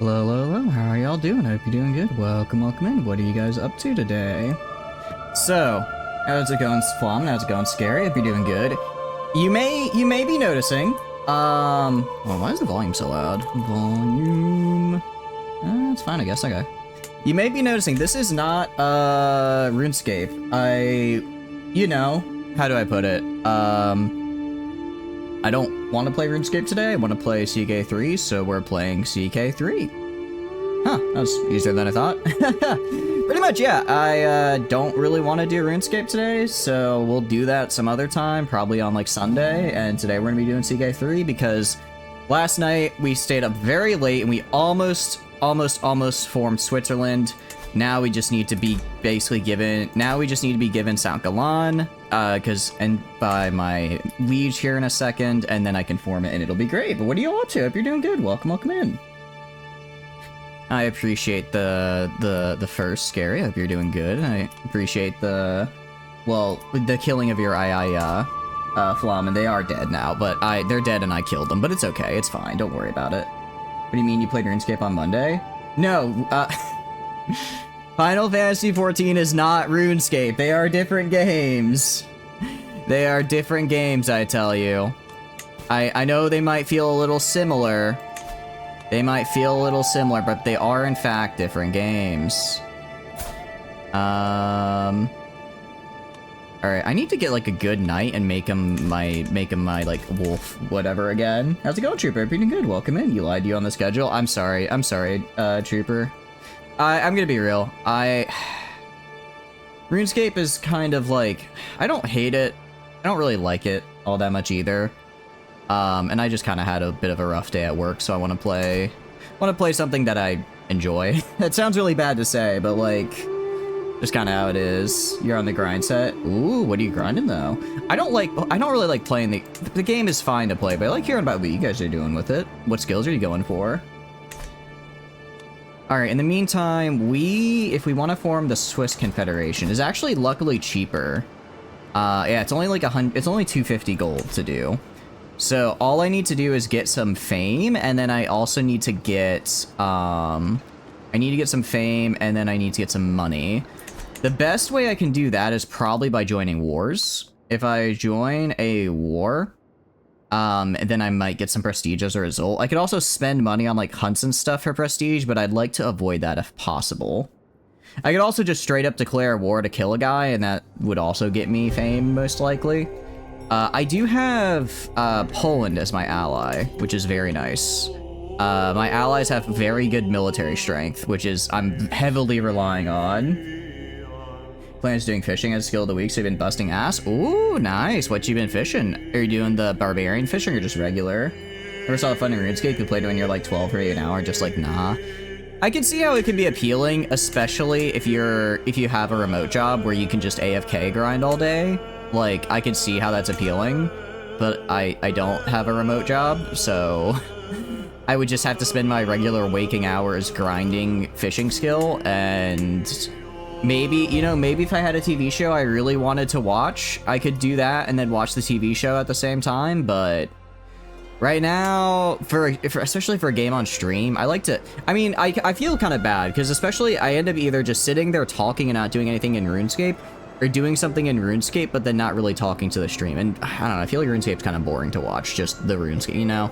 Hello, hello, hello. How are y'all doing? Hope you're doing good. Welcome, welcome in. What are you guys up to today? So, how's it going, Flom? How's it going, Scary? Hope you're doing good. You may be noticing. Well, why is the volume so loud? Volume. It's fine, I guess. Okay. You may be noticing this is not RuneScape. You know, how do I put it? I don't want to play RuneScape today. I want to play CK3, so we're playing CK3. Huh, that was easier than I thought. Pretty much, yeah. I don't really want to do RuneScape today, so we'll do that some other time, probably on like Sunday. And today we're gonna be doing CK3 because last night we stayed up very late and we almost formed Switzerland. Now we just need to be basically given. Now we just need to be given Saint Galan, and by my liege here in a second, and then I can form it, and it'll be great. But what are you all up to? Hope you're doing good. Welcome, welcome in. I appreciate the first Scary. Hope you're doing good. I appreciate the killing of your Flom, and they are dead now. But they're dead, and I killed them. But it's okay. It's fine. Don't worry about it. What do you mean you played RuneScape on Monday? No. Final Fantasy XIV is not RuneScape. They are different games. They are different games, I tell you. I know they might feel a little similar. They might feel a little similar, but they are in fact different games. Alright, I need to get like a good knight and make him my like wolf whatever again. How's it going, Trooper? Pretty good. Welcome in. You lied to you on the schedule. I'm sorry, Trooper. I'm gonna be real. RuneScape is kind of like, I don't hate it. I don't really like it all that much either. And I just kind of had a bit of a rough day at work, so I want to play something that I enjoy. That sounds really bad to say, but like, just kind of how it is. You're on the grind set. Ooh, what are you grinding though? I don't really like playing the game is fine to play, but I like hearing about what you guys are doing with it. What skills are you going for? Alright, in the meantime, if we want to form the Swiss Confederation, is actually luckily cheaper. Yeah, it's only like it's only 250 gold to do. So all I need to do is get some fame, and then I also need to get, some fame, and then I need to get some money. The best way I can do that is probably by joining wars. If I join a war, and then I might get some prestige as a result. I could also spend money on like hunts and stuff for prestige, but I'd like to avoid that if possible. I could also just straight up declare war to kill a guy, and that would also get me fame, most likely. I do have Poland as my ally, which is very nice. My allies have very good military strength, which is I'm heavily relying on. Plan's doing fishing as skill of the week, so you've been busting ass. Ooh, nice. What you been fishing? Are you doing the barbarian fishing or just regular? Never saw the fun in RuneScape. You played when you're like 12 or 8 an hour, just like nah. I can see how it can be appealing, especially if you have a remote job where you can just AFK grind all day. Like, I can see how that's appealing, but I don't have a remote job, so I would just have to spend my regular waking hours grinding fishing skill, and maybe if I had a TV show I really wanted to watch, I could do that and then watch the TV show at the same time, but right now, especially for a game on stream, I feel kind of bad, because especially I end up either just sitting there talking and not doing anything in RuneScape, or doing something in RuneScape, but then not really talking to the stream. And I don't know, I feel like RuneScape's kind of boring to watch, just the RuneScape, you know?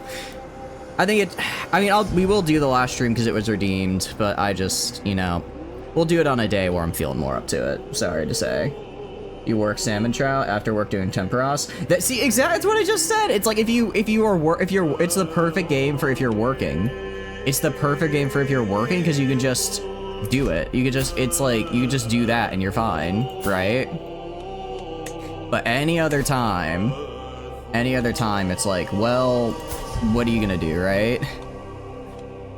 We will do the last stream because it was redeemed, but I just, we'll do it on a day where I'm feeling more up to it, sorry to say. You work salmon trout after work doing temperas. See, exactly, that's what I just said. It's like it's the perfect game for if you're working. It's the perfect game for if you're working, because you can just do it. You could just, it's like, you just do that and you're fine, right? But any other time, it's like, well, what are you gonna do, right?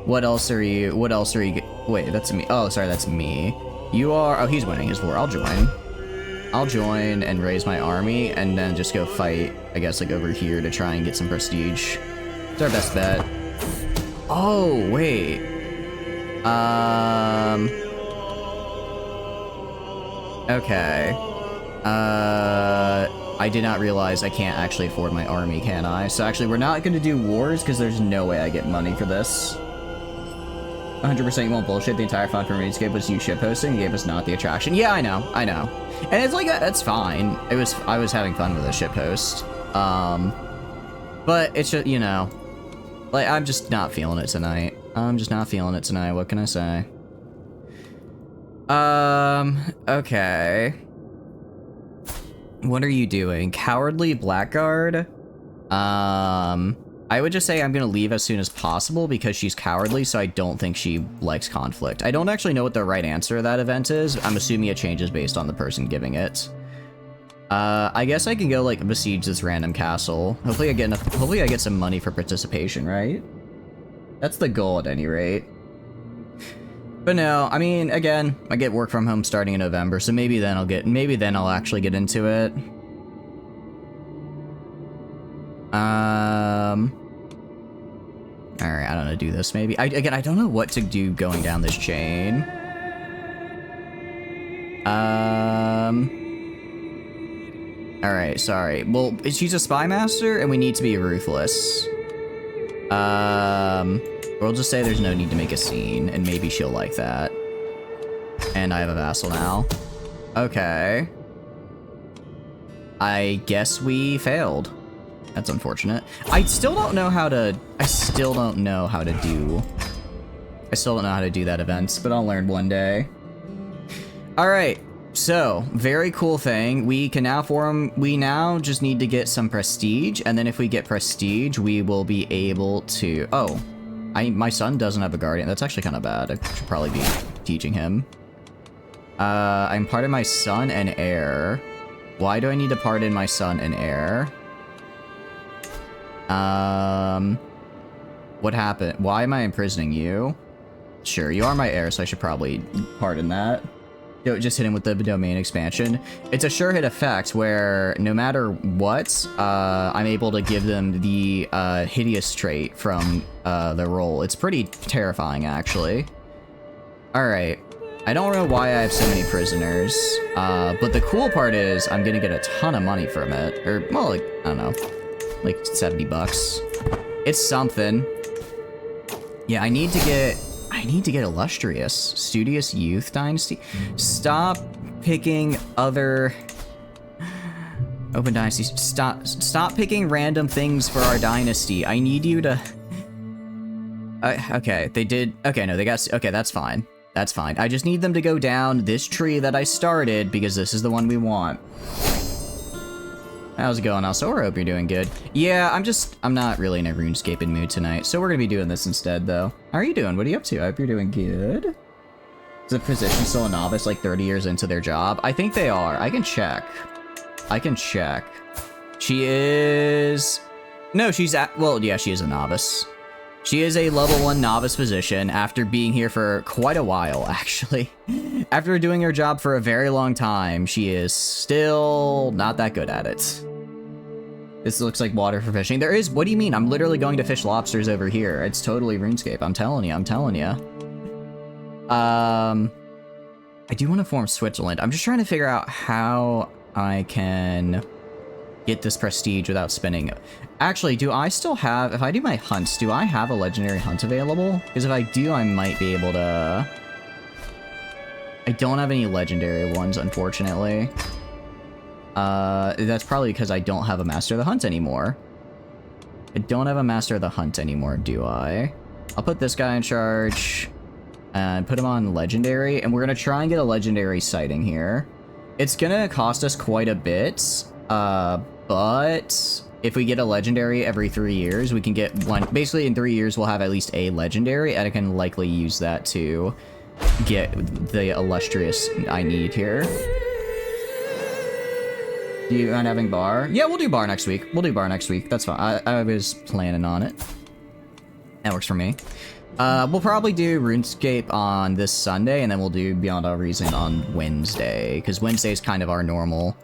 What else are you, wait, that's me. Oh, sorry, that's me. You are, oh, he's winning his war. I'll join and raise my army, and then just go fight, I guess, like over here to try and get some prestige. It's our best bet. Oh, wait. Okay. I did not realize I can't actually afford my army, can I? So actually, we're not going to do wars, because there's no way I get money for this. 100% you won't bullshit. The entire fun for RuneScape was you ship hosting. The game was not the attraction. Yeah, I know. And it's like, that's fine. I was having fun with a ship host. But it's just, you know, like, I'm just not feeling it tonight. What can I say? Okay. What are you doing? Cowardly Blackguard? I would just say I'm gonna leave as soon as possible because she's cowardly, so I don't think she likes conflict. I don't actually know what the right answer to that event is. I'm assuming it changes based on the person giving it. I guess I can go, like, besiege this random castle. Hopefully I get some money for participation, right? That's the goal at any rate. But no, I mean, again, I get work from home starting in November, so maybe then I'll actually get into it. Alright, I don't know, do this maybe. I don't know what to do going down this chain. Alright, sorry. Well, she's a spy master, and we need to be ruthless. We'll just say there's no need to make a scene, and maybe she'll like that. And I have a vassal now. Okay. I guess we failed. That's unfortunate. I still don't know how to do that event, but I'll learn one day. Alright, so, very cool thing. We can now we now just need to get some prestige, and then if we get prestige, we will be able to, oh, my son doesn't have a guardian. That's actually kind of bad. I should probably be teaching him. I'm pardon my son and heir. Why do I need to pardon my son and heir? What happened? Why am I imprisoning you? Sure, you are my heir, so I should probably pardon that. Just hit him with the domain expansion. It's a sure hit effect where no matter what, I'm able to give them the hideous trait from the roll. It's pretty terrifying, actually. Alright. I don't know why I have so many prisoners, but the cool part is I'm gonna get a ton of money from it. Or, well, like, I don't know, like 70 bucks. It's something. Yeah, I need to get illustrious. Studious Youth Dynasty. Stop picking other open dynasties. Stop picking random things for our dynasty. I need you to okay, they did. Okay, no, they got. Okay, that's fine. That's fine. I just need them to go down this tree that I started because this is the one we want. How's it going, Alsora? Hope you're doing good. Yeah, I'm not really in a RuneScaping mood tonight, so we're gonna be doing this instead, though. How are you doing? What are you up to? I hope you're doing good. Is the position still a novice, like 30 years into their job? I think they are. I can check. She is... No, she's at... Well, yeah, she is a novice. She is a level 1 novice physician after being here for quite a while, actually. After doing her job for a very long time, she is still not that good at it. This looks like water for fishing. There is... What do you mean? I'm literally going to fish lobsters over here. It's totally RuneScape. I'm telling you. I do want to form Switzerland. I'm just trying to figure out how I can get this prestige without spending... Actually, do I still have... If I do my hunts, do I have a legendary hunt available? Because if I do, I might be able to... I don't have any legendary ones, unfortunately. That's probably because I don't have a Master of the Hunt anymore. I don't have a Master of the Hunt anymore, do I? I'll put this guy in charge and put him on legendary, and we're going to try and get a legendary sighting here. It's going to cost us quite a bit, but if we get a legendary every 3 years, we can get one. Basically, in 3 years, we'll have at least a legendary, and I can likely use that to get the illustrious I need here. Do you mind having bar? Yeah, we'll do bar next week. That's fine. I was planning on it. That works for me. We'll probably do RuneScape on this Sunday, and then we'll do Beyond All Reason on Wednesday, because Wednesday is kind of our normal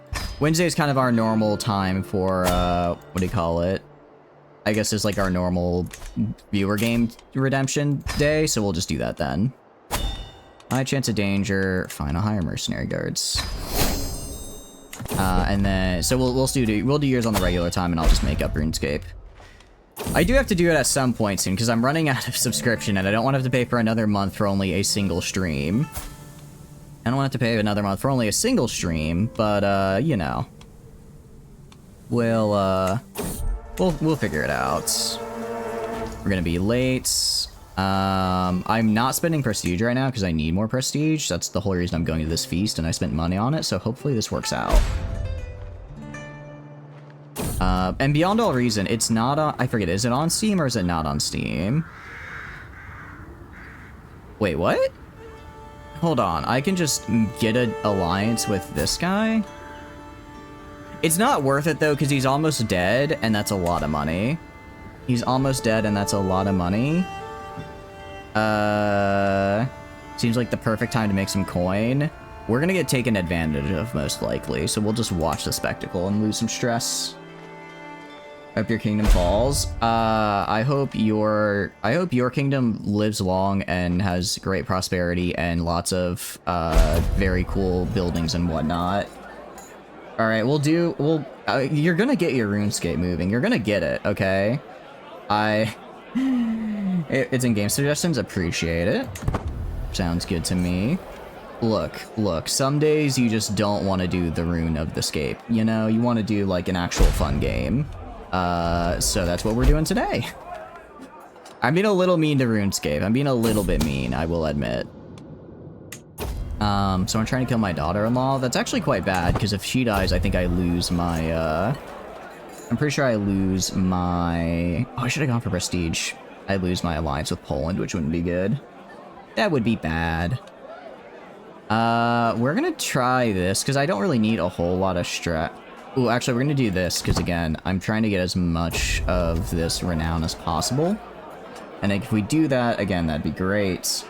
time for, what do you call it? I guess it's like our normal viewer game redemption day, so we'll just do that then. High chance of danger. Fine, I'll hire mercenary guards. And then, so we'll do yours on the regular time, and I'll just make up RuneScape. I do have to do it at some point soon, because I'm running out of subscription, and I don't want to have to pay for another month for only a single stream. I don't want to have to pay another month for only a single stream, but, you know. We'll figure it out. We're gonna be late. I'm not spending prestige right now because I need more prestige. That's the whole reason I'm going to this feast, and I spent money on it, so hopefully this works out. And beyond all reason, it's not on... I forget, is it on Steam or is it not on Steam? Wait, what? Hold on, I can just get an alliance with this guy? It's not worth it, though, because he's almost dead, and that's a lot of money. He's almost dead, and that's a lot of money. Seems like the perfect time to make some coin. We're gonna get taken advantage of, most likely, so we'll just watch the spectacle and lose some stress. Hope your kingdom falls. I hope your kingdom lives long and has great prosperity and lots of very cool buildings and whatnot. All right, you're gonna get your RuneScape moving. You're gonna get it, okay? It's in game suggestions. Appreciate it. Sounds good to me. Look. Some days you just don't want to do the rune of the scape. You know, you want to do like an actual fun game. So that's what we're doing today. I'm being a little mean to RuneScape. I'm being a little bit mean, I will admit. So I'm trying to kill my daughter-in-law. That's actually quite bad, because if she dies, I think I lose my, I'm pretty sure I lose my... Oh, I should have gone for prestige. I lose my alliance with Poland, which wouldn't be good. That would be bad. We're gonna try this, because I don't really need a whole lot of strat... Ooh, actually, we're gonna do this, because again, I'm trying to get as much of this renown as possible. And if we do that, again, that'd be great.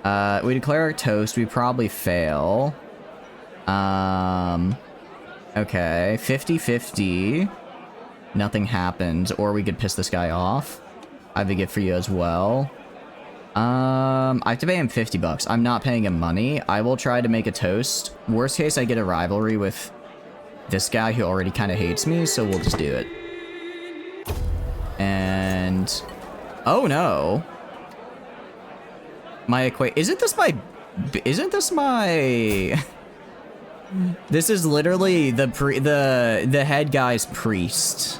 We declare our toast, we probably fail. Okay, 50-50. Nothing happens, or we could piss this guy off. I have a gift for you as well. I have to pay him 50 bucks. I'm not paying him money. I will try to make a toast. Worst case, I get a rivalry with this guy who already kind of hates me, so we'll just do it. And... Oh no! Isn't this my... This is literally the head guy's priest.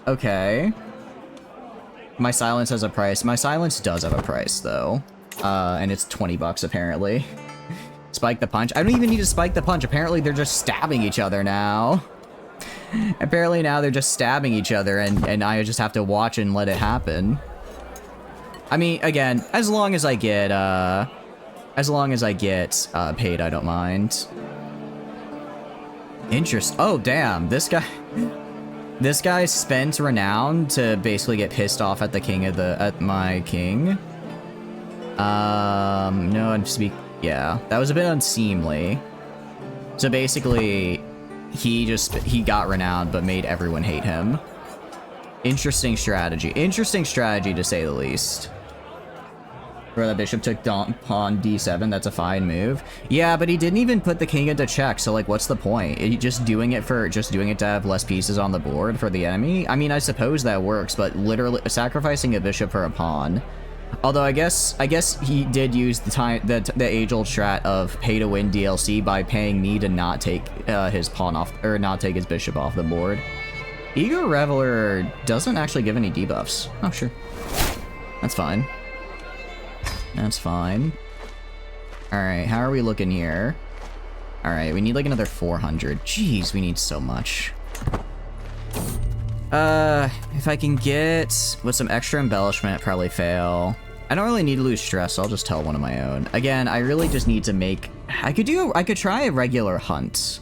Okay. My silence has a price. My silence does have a price, though. And it's 20 bucks, apparently. Spike the punch. I don't even need to spike the punch. Apparently, they're just stabbing each other now. Apparently, now they're just stabbing each other, and I just have to watch and let it happen. I mean, again, as long as I get paid, I don't mind. Oh, damn. This guy spent renown to basically get pissed off at the king of at my king. No, yeah, that was a bit unseemly. So basically, he got renowned, but made everyone hate him. Interesting strategy. Interesting strategy, to say the least. Where the bishop took pawn d7, that's a fine move. Yeah, but he didn't even put the king into check, so like, what's the point? Just doing it to have less pieces on the board for the enemy? I mean, I suppose that works, but literally sacrificing a bishop for a pawn. Although I guess he did use the age-old strat of pay to win DLC by paying me to not take his pawn off, or not take his bishop off the board. Eager Reveler doesn't actually give any debuffs. Oh, sure. That's fine. That's fine. Alright, how are we looking here? Alright, we need like another 400. Jeez, we need so much. If I can get with some extra embellishment, probably fail. I don't really need to lose stress, so I'll just tell one of my own. Again, I really just need to make... I could try a regular hunt.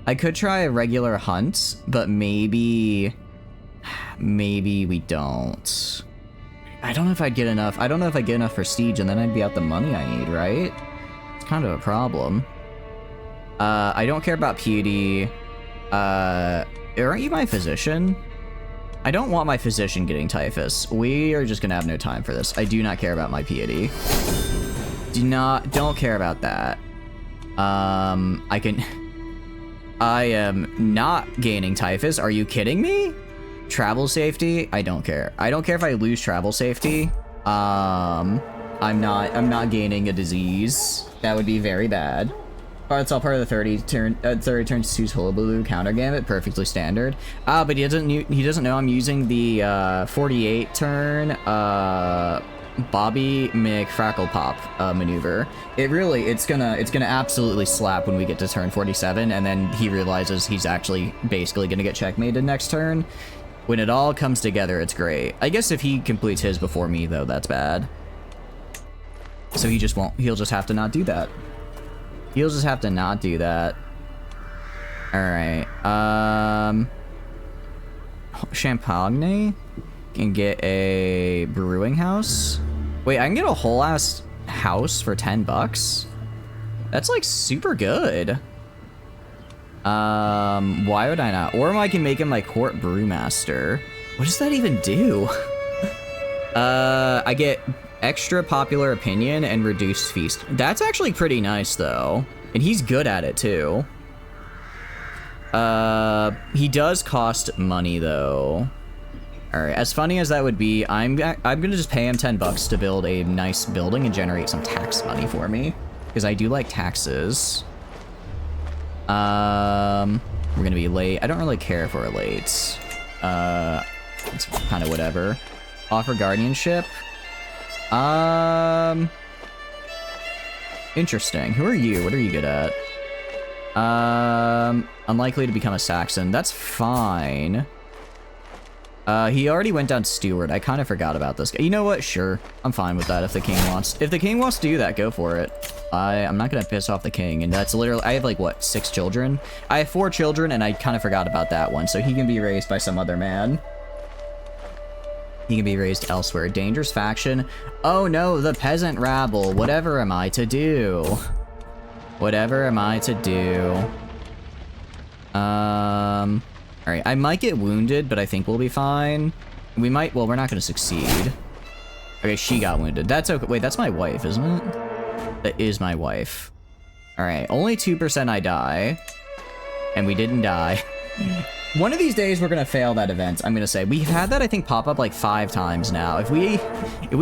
But maybe we don't. I don't know if I'd get enough. I don't know if I'd get enough prestige, and then I'd be out the money I need, right? It's kind of a problem. I don't care about piety. Aren't you my physician? I don't want my physician getting typhus. We are just gonna have no time for this. I do not care about my piety. Don't care about that. I am not gaining typhus. Are you kidding me? Travel safety, I don't care. I don't care if I lose travel safety. I'm not gaining a disease. That would be very bad. It's all part of the 30 turn to use Hullabaloo counter gambit, perfectly standard. But he doesn't know I'm using the 48 turn Bobby McFrackle Pop maneuver. It's gonna absolutely slap when we get to turn 47, and then he realizes he's actually basically gonna get checkmated next turn. When it all comes together, it's great. I guess if he completes his before me, though, that's bad. So he just won't. He'll just have to not do that. He'll just have to not do that. Alright. Champagne can get a brewing house. Wait, I can get a whole ass house for 10 bucks? That's like super good. Why would I not? Or I can make him my court brewmaster. What does that even do? I get extra popular opinion and reduced feast. That's actually pretty nice though. And he's good at it too. He does cost money though. Alright, as funny as that would be, I'm gonna just pay him 10 bucks to build a nice building and generate some tax money for me. Because I do like taxes. We're gonna be late. I don't really care if we're late. It's kind of whatever. Offer guardianship. Interesting. Who are you? What are you good at? Unlikely to become a Saxon. That's fine. He already went down steward. I kind of forgot about this guy. You know what? Sure. I'm fine with that if the king wants. If the king wants to do that, go for it. I'm not gonna piss off the king, and that's literally, I have like, what, 6 children? I have 4 children, and I kind of forgot about that one, so he can be raised by some other man. He can be raised elsewhere. Dangerous faction. Oh no, the peasant rabble. Whatever am I to do? Whatever am I to do? Alright, I might get wounded, but I think we'll be fine. We might, well, we're not gonna succeed. Okay, she got wounded. That's okay. Wait, that's my wife, isn't it? That is my wife. Alright, only 2% I die. And we didn't die. One of these days, we're gonna fail that event, I'm gonna say. We've had that, I think, pop up like 5 times now. If we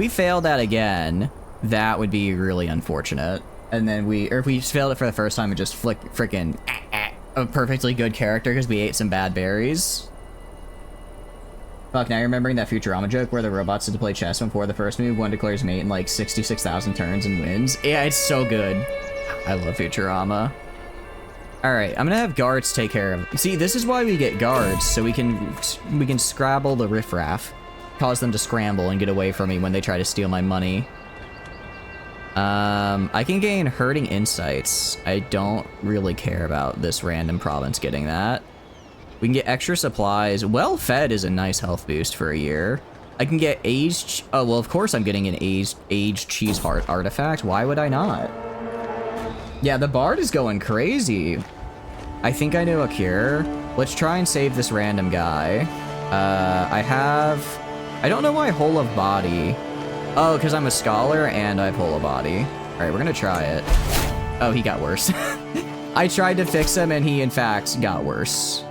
fail that again, that would be really unfortunate. And then or if we just failed it for the first time and just frickin' a perfectly good character because we ate some bad berries. Fuck, now you're remembering that Futurama joke where the robots had to play chess before the first move, one declares mate in like 66,000 turns and wins. Yeah, it's so good. I love Futurama. Alright, I'm gonna have guards take care of... See, this is why we get guards, so we can scrabble the riffraff, cause them to scramble and get away from me when they try to steal my money. I can gain herding insights. I don't really care about this random province getting that. We can get extra supplies. Well-fed is a nice health boost for a year. I can get aged... Oh, well, of course I'm getting an aged cheese heart artifact. Why would I not? Yeah, the bard is going crazy. I think I know a cure. Let's try and save this random guy. I don't know why whole of body. Oh, because I'm a scholar and I have whole of body. All right, we're gonna try it. Oh, he got worse. I tried to fix him and he, in fact, got worse.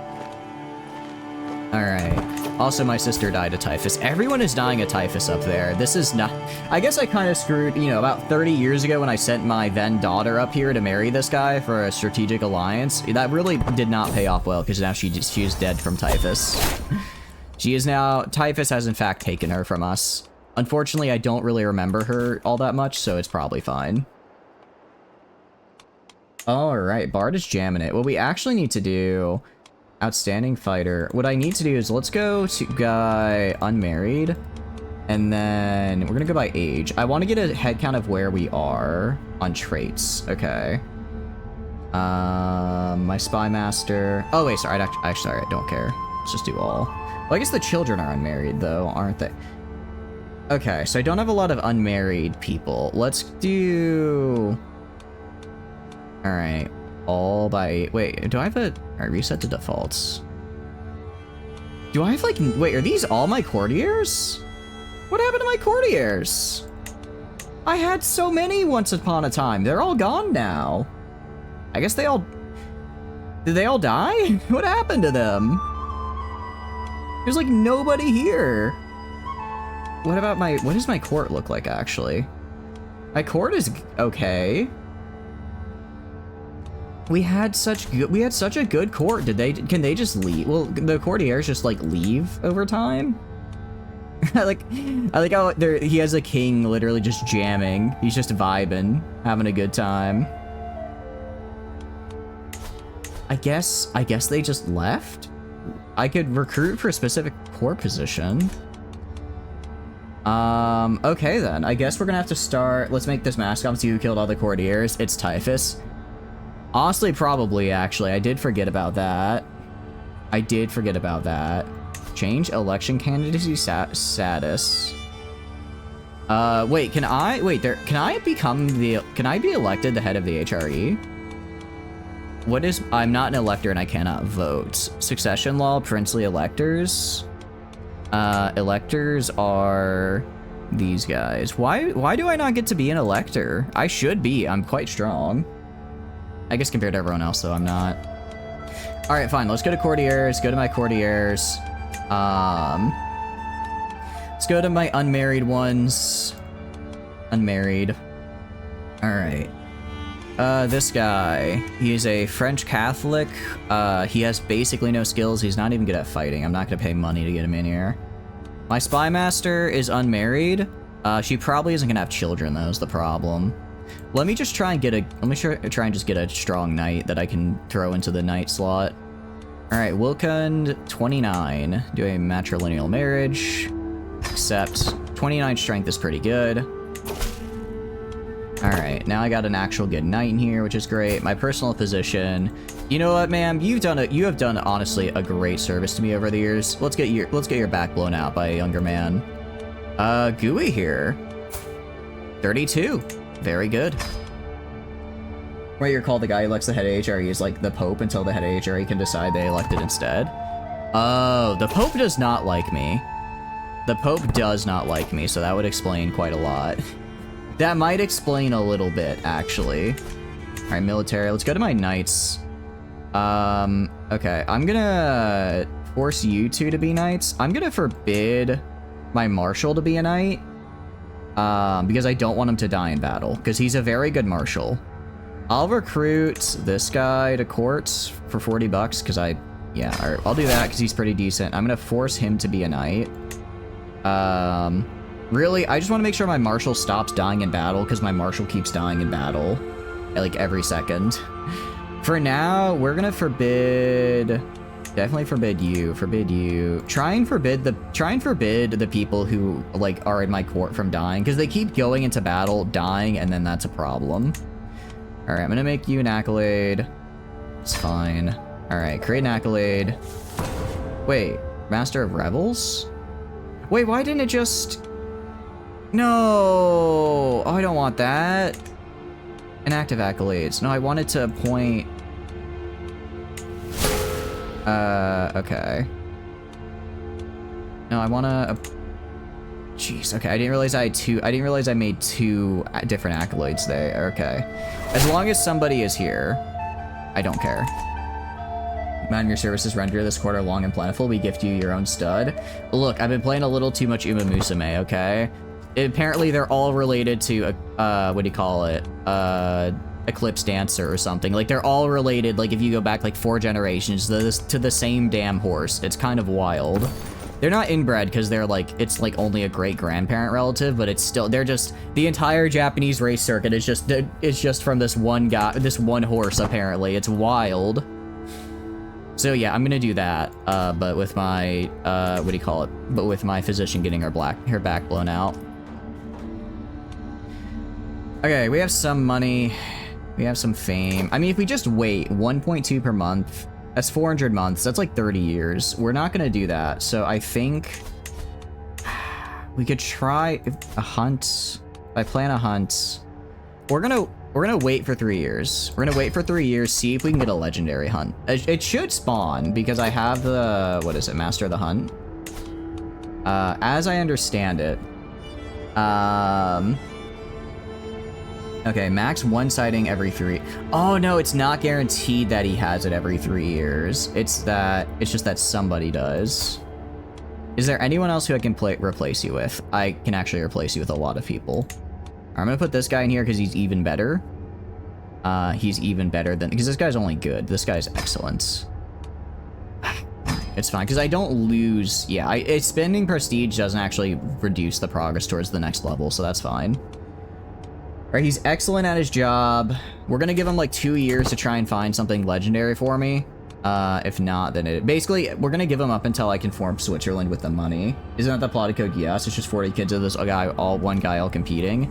All right. Also, my sister died of typhus. Everyone is dying of typhus up there. This is not... I guess I kind of screwed, you know, about 30 years ago when I sent my then daughter up here to marry this guy for a strategic alliance. That really did not pay off well because now she is dead from typhus. She is now... Typhus has, in fact, taken her from us. Unfortunately, I don't really remember her all that much, so it's probably fine. Alright, Bard is jamming it. What we actually need to do... Outstanding fighter. What I need to do is let's go to guy unmarried. And then we're going to go by age. I want to get a head count of where we are on traits. Okay. My spy master. Oh, wait, sorry. Actually, sorry, I don't care. Let's just do all. Well, I guess the children are unmarried, though, aren't they? Okay, so I don't have a lot of unmarried people. Let's do... Alright. All by... Wait, do I have a... Alright, reset the defaults. Do I have, like... Wait, are these all my courtiers? What happened to my courtiers? I had so many once upon a time. They're all gone now. I guess they all... Did they all die? What happened to them? There's like nobody here. What about what does my court look like actually? My court is okay. We had such a good court. Can they just leave? Well, the courtiers just like leave over time. I like how he has a king literally just jamming. He's just vibing, having a good time. I guess they just left. I could recruit for a specific court position. Okay then. I guess we're gonna have to start. Let's make this mascot see who killed all the courtiers. It's Typhus. Honestly, probably, actually. I did forget about that. Change election candidacy status. Wait, can I be elected the head of the HRE? I'm not an elector and I cannot vote. Succession law, princely electors. Electors are these guys. Why do I not get to be an elector? I should be. I'm quite strong. I guess compared to everyone else, though, I'm not. All right, fine. Let's go to courtiers. Go to my courtiers. Let's go to my unmarried ones. Unmarried. All right. This guy. He is a French Catholic. He has basically no skills. He's not even good at fighting. I'm not gonna pay money to get him in here. My spy master is unmarried. She probably isn't gonna have children, though, is the problem. Let me just try and get try and just get a strong knight that I can throw into the knight slot. All right, Wilkund, 29. Do a matrilineal marriage. Accept. 29 strength is pretty good. All right, now I got an actual good knight in here, which is great. My personal physician. You know what, ma'am? You have done honestly a great service to me over the years. Let's get your back blown out by a younger man. Gooey here. 32. Very good. Right, you're called the guy who elects the head of HRE is like the Pope until the head of HRE can decide they elect it instead. Oh, the Pope does not like me. The Pope does not like me, so that would explain quite a lot. That might explain a little bit, actually. All right, military. Let's go to my knights. Okay, I'm gonna force you two to be knights. I'm gonna forbid my marshal to be a knight. Because I don't want him to die in battle, because he's a very good marshal. I'll recruit this guy to courts for 40 bucks, because yeah, all right, I'll do that, because he's pretty decent. I'm gonna force him to be a knight. Really, I just want to make sure my marshal stops dying in battle, because my marshal keeps dying in battle, like, every second. For now, we're gonna definitely forbid you. Try and forbid the people who, like, are in my court from dying, because they keep going into battle, dying, and then that's a problem. All right, I'm gonna make you an accolade. It's fine. All right, create an accolade. Wait, Master of Rebels? Wait, why didn't it just... No! Oh, I don't want that. Inactive accolades. No, I wanted to appoint... okay. No, I wanna... Jeez, okay, I didn't realize I made two different accolades there. Okay. As long as somebody is here, I don't care. Man, your services render this quarter long and plentiful. We gift you your own stud. Look, I've been playing a little too much Uma Musume, okay? Apparently they're all related to, what do you call it? Eclipse Dancer or something. Like, they're all related, like, if you go back, like, 4 generations to the same damn horse. It's kind of wild. They're not inbred because they're, like, it's, like, only a great-grandparent relative, but it's still, they're just, the entire Japanese race circuit is just from this one guy, this one horse, apparently. It's wild. So, yeah, I'm gonna do that, but with my, what do you call it? But with my physician getting her back blown out. Okay, we have some money. We have some fame. I mean, if we just wait 1.2 per month, that's 400 months. That's like 30 years. We're not gonna do that. So I think we could try a hunt. If I plan a hunt, we're gonna wait for 3 years. We're gonna wait for 3 years, see if we can get a legendary hunt. It should spawn because I have the, what is it, Master of the Hunt. As I understand it, okay, max 1 sighting every 3. Oh no, it's not guaranteed that he has it every 3 years. It's just that somebody does. Is there anyone else who I can replace you with? I can actually replace you with a lot of people. I'm gonna put this guy in here because he's even better. He's even better than... Because this guy's only good. This guy's excellent. It's fine, because I don't lose... Yeah, spending prestige doesn't actually reduce the progress towards the next level, so that's fine. Alright, he's excellent at his job. We're gonna give him, like, 2 years to try and find something legendary for me. If not, then it... Basically, we're gonna give him up until I can form Switzerland with the money. Isn't that the plotted code? Yes, it's just 40 kids of this guy, one guy all competing.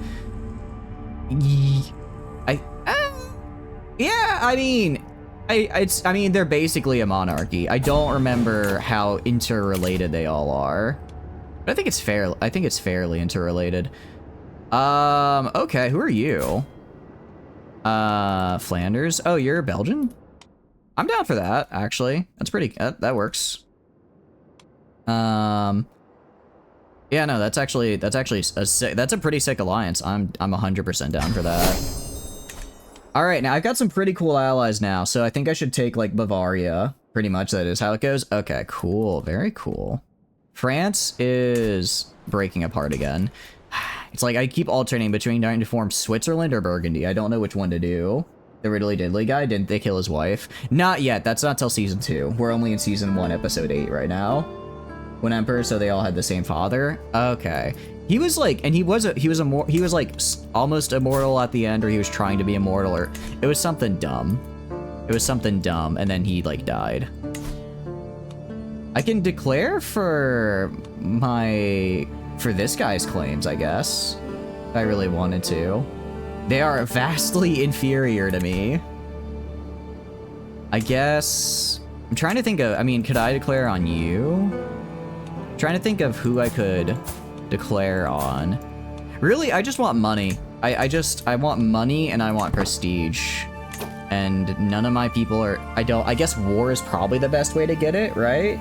Yeah, I mean... I mean, they're basically a monarchy. I don't remember how interrelated they all are. But I think it's fair. I think it's fairly interrelated. Okay, who are you? Flanders. Oh, you're Belgian? I'm down for that, actually. That's pretty, that works. Yeah, no, that's a pretty sick alliance. I'm 100% down for that. All right, now I've got some pretty cool allies now, so I think I should take, like, Bavaria. Pretty much that is how it goes. Okay, cool. Very cool. France is breaking apart again. It's like I keep alternating between trying to form Switzerland or Burgundy. I don't know which one to do. The Riddly Diddly guy, didn't they kill his wife? Not yet. That's not till season 2. We're only in season 1, episode 8 right now. When Emperor, so they all had the same father. Okay. He was like, and he was like almost immortal at the end, or he was trying to be immortal, or it was something dumb. It was something dumb, and then he like died. I can declare for this guy's claims, I guess, if I really wanted to. They are vastly inferior to me. I guess I'm trying to think of, I mean, could I declare on you? I'm trying to think of who I could declare on. Really, I just want money. I want money and I want prestige. And none of my people are, I guess war is probably the best way to get it, right?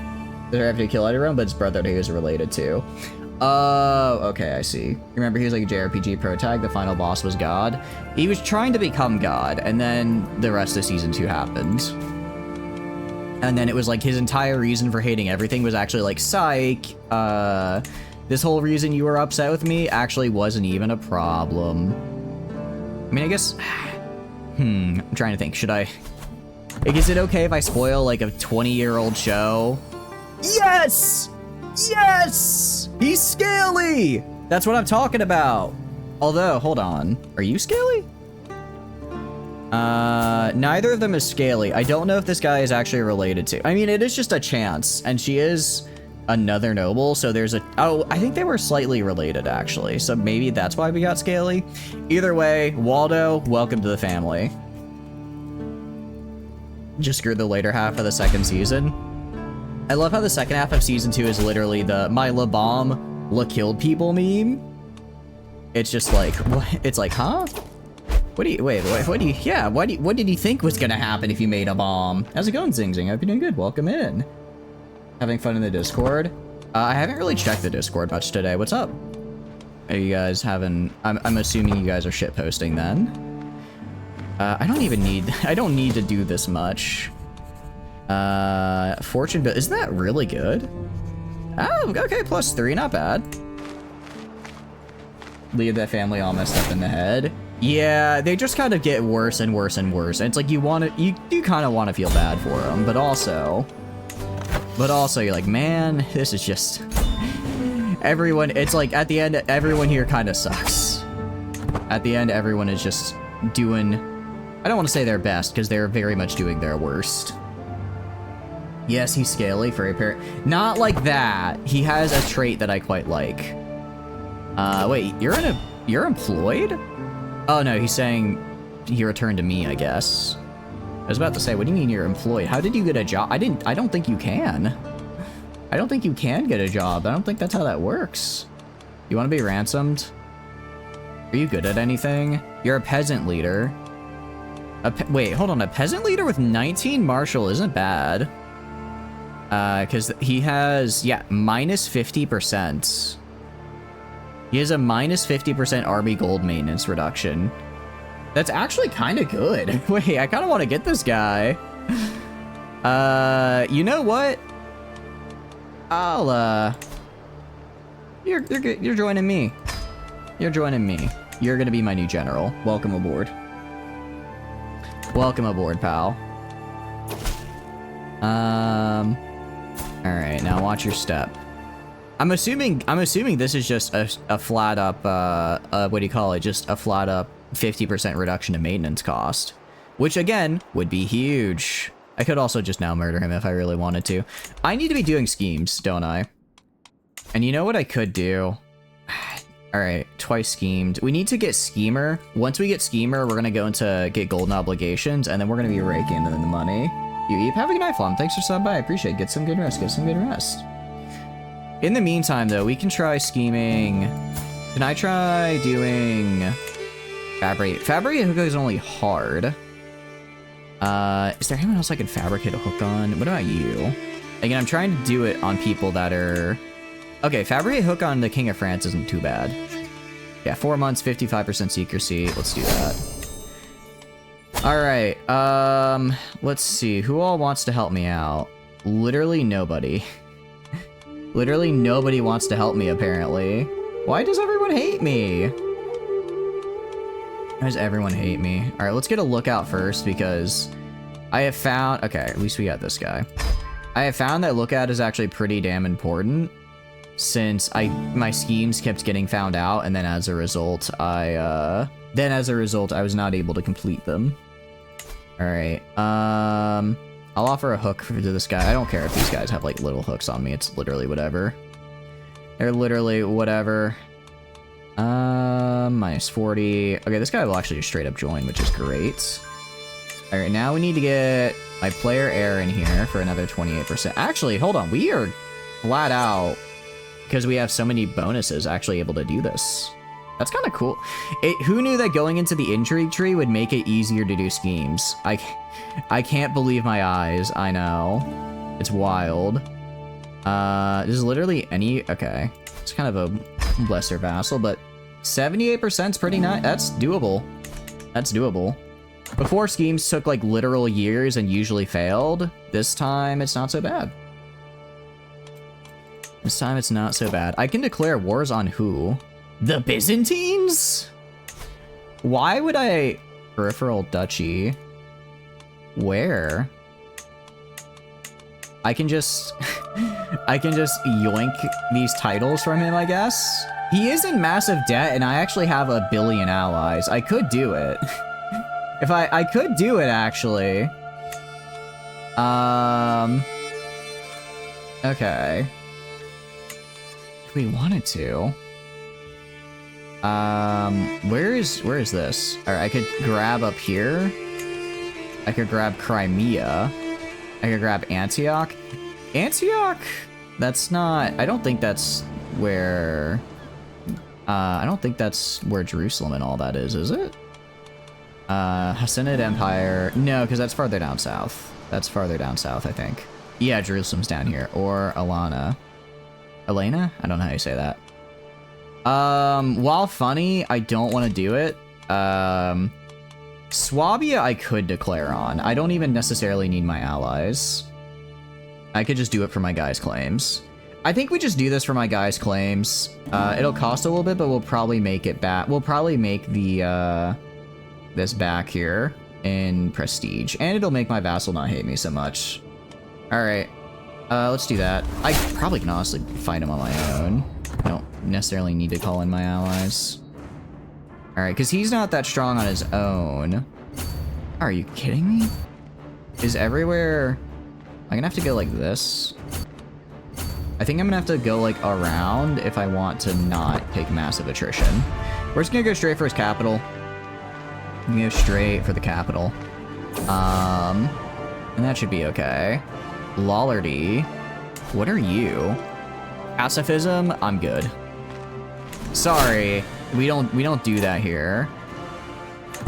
They have to kill everyone, but his brother he was related to. Oh, okay, I see. Remember, he was like a JRPG pro tag. The final boss was God. He was trying to become God, and then the rest of season 2 happened. And then it was like his entire reason for hating everything was actually like, psych, this whole reason you were upset with me actually wasn't even a problem. I mean, I guess... I'm trying to think. Should I... Like, is it okay if I spoil, like, a 20-year-old show? Yes! Yes! He's scaly! That's what I'm talking about. Although, hold on. Are you scaly? Neither of them is scaly. I don't know if this guy is actually related to... I mean, it is just a chance. And she is another noble, so there's a... Oh, I think they were slightly related, actually. So maybe that's why we got scaly. Either way, Waldo, welcome to the family. Just screwed the later half of the second season. I love how the second half of season 2 is literally the my La Bomb La Killed People meme. It's just like, it's like, huh? What do you, wait, what do you, yeah, what did you think was gonna happen if you made a bomb? How's it going, Zing Zing? Hope you're doing good. Welcome in. Having fun in the Discord? I haven't really checked the Discord much today. What's up? Are you guys having... I'm assuming you guys are shitposting then. I don't need to do this much. Fortune build... Isn't that really good? Oh, okay, +3, not bad. Leave that family all messed up in the head. Yeah, they just kind of get worse and worse and worse. And it's like you kind of want to feel bad for them, but also you're like, man, this is just everyone. It's like at the end, everyone here kind of sucks. At the end, everyone is just doing, I don't want to say their best because they're very much doing their worst. Yes, he's scaly for a pair. Not like that. He has a trait that I quite like. Wait, you're employed? Oh no, he's saying he returned to me, I guess. I was about to say, what do you mean you're employed? How did you get a job? I don't think you can. I don't think you can get a job. I don't think that's how that works. You want to be ransomed? Are you good at anything? You're a peasant leader. Wait, hold on. A peasant leader with 19 martial isn't bad. Because he has, yeah, -50%. He has a -50% army gold maintenance reduction. That's actually kind of good. Wait, I kind of want to get this guy. You know what? I'll You're joining me. You're joining me. You're gonna be my new general. Welcome aboard. Welcome aboard, pal. Alright, now watch your step. I'm assuming this is just a flat up, what do you call it? Just a flat up 50% reduction in maintenance cost. Which, again, would be huge. I could also just now murder him if I really wanted to. I need to be doing schemes, don't I? And you know what I could do? Alright, twice schemed. We need to get Schemer. Once we get Schemer, we're gonna go into get golden obligations, and then we're gonna be raking in the money. You Eep, have a good night, Flom. Thanks for stopping by. I appreciate it. Get some good rest. Get some good rest. In the meantime, though, we can try scheming. Can I try doing fabricate? Fabricate hook is only hard. Is there anyone else I could fabricate a hook on? What about you? Again, I'm trying to do it on people that are... Okay, fabricate hook on the King of France isn't too bad. Yeah, 4 months, 55% secrecy. Let's do that. Alright, let's see. Who all wants to help me out? Literally nobody. Literally nobody wants to help me, apparently. Why does everyone hate me? Why does everyone hate me? Alright, let's get a lookout first, because I have found... Okay, at least we got this guy. I have found that lookout is actually pretty damn important, since my schemes kept getting found out, and then as a result, I was not able to complete them. Alright, I'll offer a hook to this guy. I don't care if these guys have, like, little hooks on me. It's literally whatever. They're literally whatever. Minus 40. Okay, this guy will actually just straight up join, which is great. Alright, now we need to get my player heir in here for another 28%. Actually, hold on. We are flat out, because we have so many bonuses, actually able to do this. That's kind of cool. Who knew that going into the intrigue tree would make it easier to do schemes? I can't believe my eyes. I know. It's wild. There's literally any... Okay. It's kind of a lesser vassal, but 78% is pretty nice. That's doable. That's doable. Before, schemes took, like, literal years and usually failed. This time, it's not so bad. This time, it's not so bad. I can declare wars on who? The Byzantines? Why would I... Peripheral Duchy? Where? I can just... I can just yoink these titles from him, I guess? He is in massive debt, and I actually have 1 billion allies. I could do it. If I could do it, actually. Okay. If we wanted to. Where is this? Alright, I could grab up here. I could grab Crimea. I could grab Antioch. Antioch? That's not... I don't think that's where... I don't think that's where Jerusalem and all that is it? Hassanid Empire. No, because that's farther down south. That's farther down south, I think. Yeah, Jerusalem's down here. Or Alana. Elena? I don't know how you say that. While funny, I don't want to do it. Swabia I could declare on. I don't even necessarily need my allies. I could just do it for my guys' claims. I think we just do this for my guys' claims. It'll cost a little bit, but we'll probably make it back. We'll probably make the, this back here in prestige. And it'll make my vassal not hate me so much. Alright. Let's do that. I probably can honestly fight him on my own. I don't necessarily need to call in my allies. Alright, because he's not that strong on his own. Are you kidding me? Is everywhere... I'm gonna have to go like this. I think I'm gonna have to go like around if I want to not take massive attrition. We're just gonna go straight for his capital. I'm gonna go straight for the capital. And that should be okay. Lollardy. What are you? Pacifism? I'm good. Sorry. We don't do that here.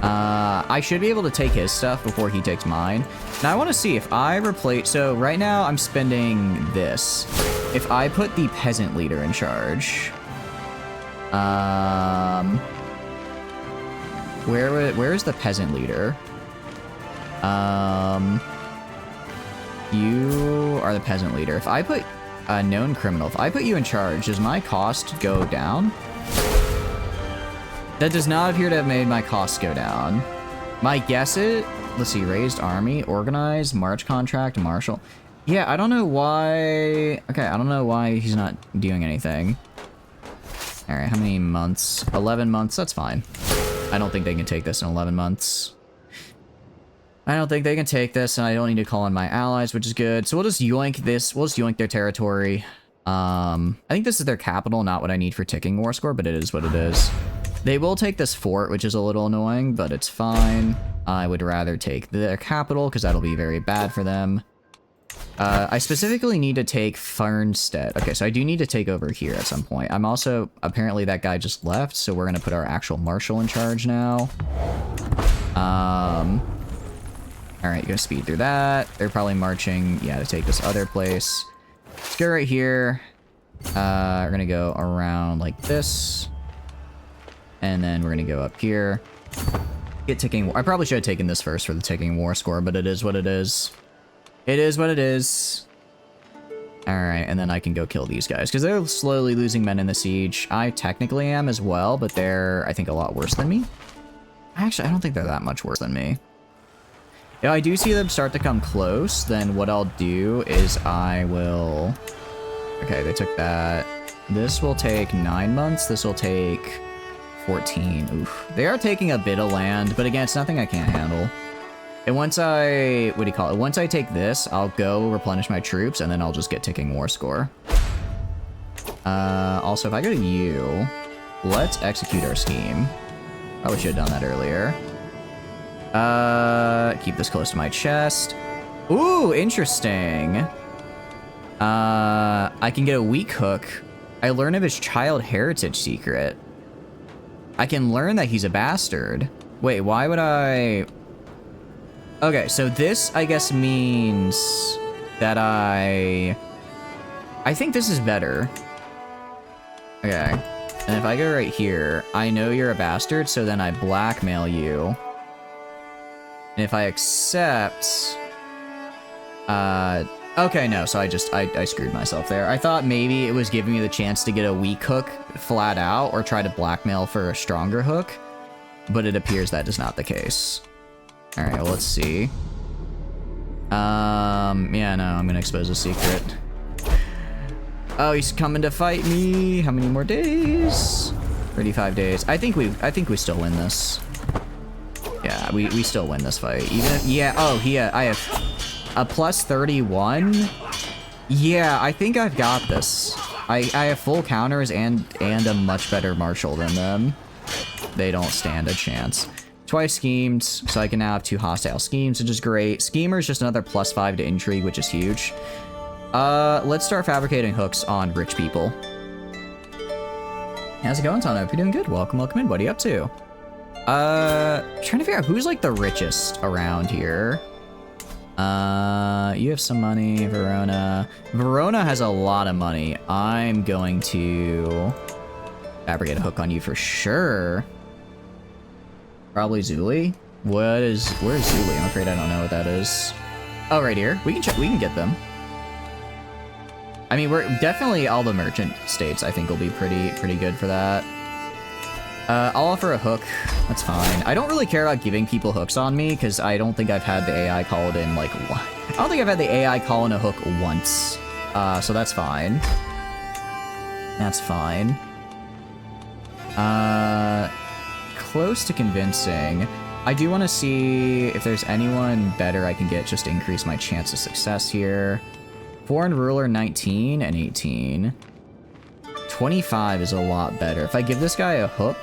I should be able to take his stuff before he takes mine. Now I want to see if I replace... So right now I'm spending this. If I put the peasant leader in charge... Where is the peasant leader? You are the peasant leader. If I put A known criminal. If I put you in charge, does my cost go down? That does not appear to have made my costs go down. My guess is, let's see, raised army, organized, march contract, marshal. Yeah, I don't know why. Okay, I don't know why he's not doing anything. All right, how many months? 11 months, that's fine. I don't think they can take this in 11 months. I don't think they can take this, and I don't need to call in my allies, which is good. So we'll just yoink this. We'll just yoink their territory. I think this is their capital, not what I need for ticking war score, but it is what it is. They will take this fort, which is a little annoying, but it's fine. I would rather take their capital, because that'll be very bad for them. I specifically need to take Farnstead. Okay, so I do need to take over here at some point. I'm also... Apparently that guy just left, so we're going to put our actual marshal in charge now. Alright, gonna speed through that. They're probably marching, yeah, to take this other place. Let's go right here. We're gonna go around like this. And then we're gonna go up here. Get ticking war. I probably should have taken this first for the ticking war score, but it is what it is. It is what it is. Alright, and then I can go kill these guys, because they're slowly losing men in the siege. I technically am as well, but they're, I think, a lot worse than me. Actually, I don't think they're that much worse than me. If I do see them start to come close, then what I'll do is I will... Okay, they took that. This will take 9 months. This will take 14. Oof. They are taking a bit of land, but again, it's nothing I can't handle. And once I... What do you call it? Once I take this, I'll go replenish my troops, and then I'll just get ticking war score. Also, if I go to you, let's execute our scheme. Probably should have done that earlier. Keep this close to my chest. Ooh, interesting. I can get a weak hook. I learn of his child heritage secret. I can learn that he's a bastard. Wait, why would I... Okay, so this, I guess, means that I think this is better. Okay. And if I go right here, I know you're a bastard, so then I blackmail you. And if I accept... Okay, no, so I screwed myself there. I thought maybe it was giving me the chance to get a weak hook flat out, or try to blackmail for a stronger hook. But it appears that is not the case. Alright, well, let's see. Yeah, no, I'm gonna expose a secret. Oh, he's coming to fight me. How many more days? 35 days. I think we still win this. Yeah, we still win this fight. Even if, yeah, oh, I have a plus 31. Yeah, I think I've got this. I have full counters and a much better marshal than them. They don't stand a chance. Twice schemed, so I can now have 2 hostile schemes, which is great. Schemer is just another +5 to intrigue, which is huge. Let's start fabricating hooks on rich people. How's it going, Tano? Hope you're doing good. Welcome in. What are you up to? Trying to figure out who's like the richest around here. You have some money, Verona. Verona has a lot of money. I'm going to fabricate a hook on you for sure. Probably Zuli. Where's Zuli? I'm afraid I don't know what that is. Oh, right here. We can get them. I mean, we're definitely all the merchant states, I think, will be pretty good for that. I'll offer a hook. That's fine. I don't really care about giving people hooks on me, because I don't think I've had the AI call it in, like, I don't think I've had the AI call in a hook once. So that's fine. That's fine. Close to convincing. I do want to see if there's anyone better I can get just to increase my chance of success here. Foreign ruler 19 and 18. 25 is a lot better. If I give this guy a hook...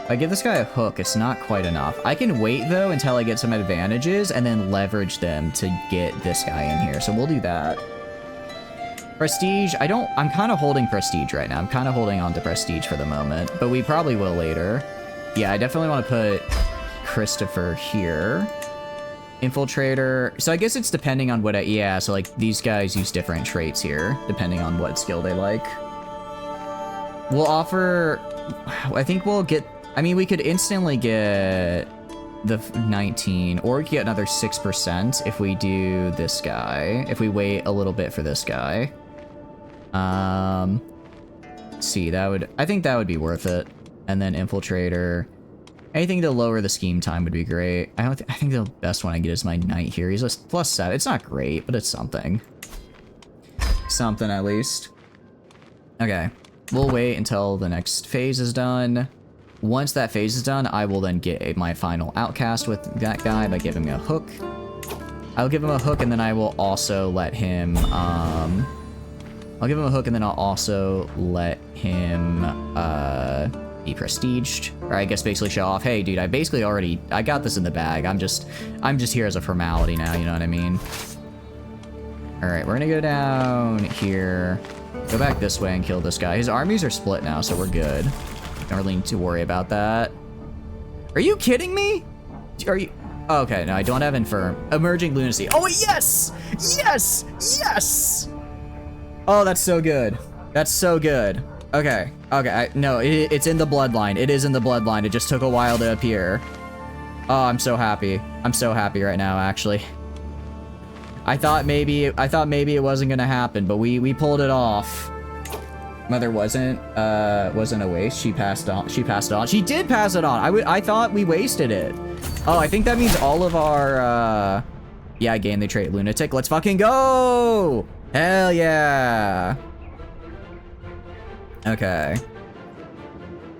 it's not quite enough. I can wait, though, until I get some advantages and then leverage them to get this guy in here. So we'll do that. Prestige, I'm kind of holding prestige right now. I'm kind of holding on to prestige for the moment, but we probably will later. Yeah, I definitely want to put Christopher here. Infiltrator. So I guess it's depending on what yeah, so like these guys use different traits here, depending on what skill they like. We'll offer, I think we'll get, I mean, we could instantly get the 19, or we could get another 6% if we do this guy, if we wait a little bit for this guy. Let's see, I think that would be worth it. And then Infiltrator. Anything to lower the scheme time would be great. I think the best one I get is my Knight here. He's a +7. It's not great, but it's something. Something at least. Okay, we'll wait until the next phase is done. Once that phase is done, I will then get my final outcast with that guy by giving him a hook. I'll give him a hook, and then I will also let him, I'll give him a hook, and then I'll also let him, be prestiged. Or I guess basically show off, hey dude, I got this in the bag. I'm just here as a formality now, you know what I mean? Alright, we're gonna go down here, go back this way and kill this guy. His armies are split now, so we're good. Don't really need to worry about that. Are you kidding me? Are you... Oh, okay, no, I don't have Infirm. Emerging Lunacy. Oh, yes! Yes! Yes! Oh, that's so good. That's so good. Okay, okay, no, it's in the bloodline. It is in the bloodline. It just took a while to appear. Oh, I'm so happy. I'm so happy right now, actually. I thought maybe it wasn't gonna happen, but we pulled it off. Mother wasn't a waste. She passed on. She passed it on. She did pass it on. I thought we wasted it. Oh, I think that means all of our yeah, I gained the trait Lunatic. Let's fucking go! Hell yeah! Okay.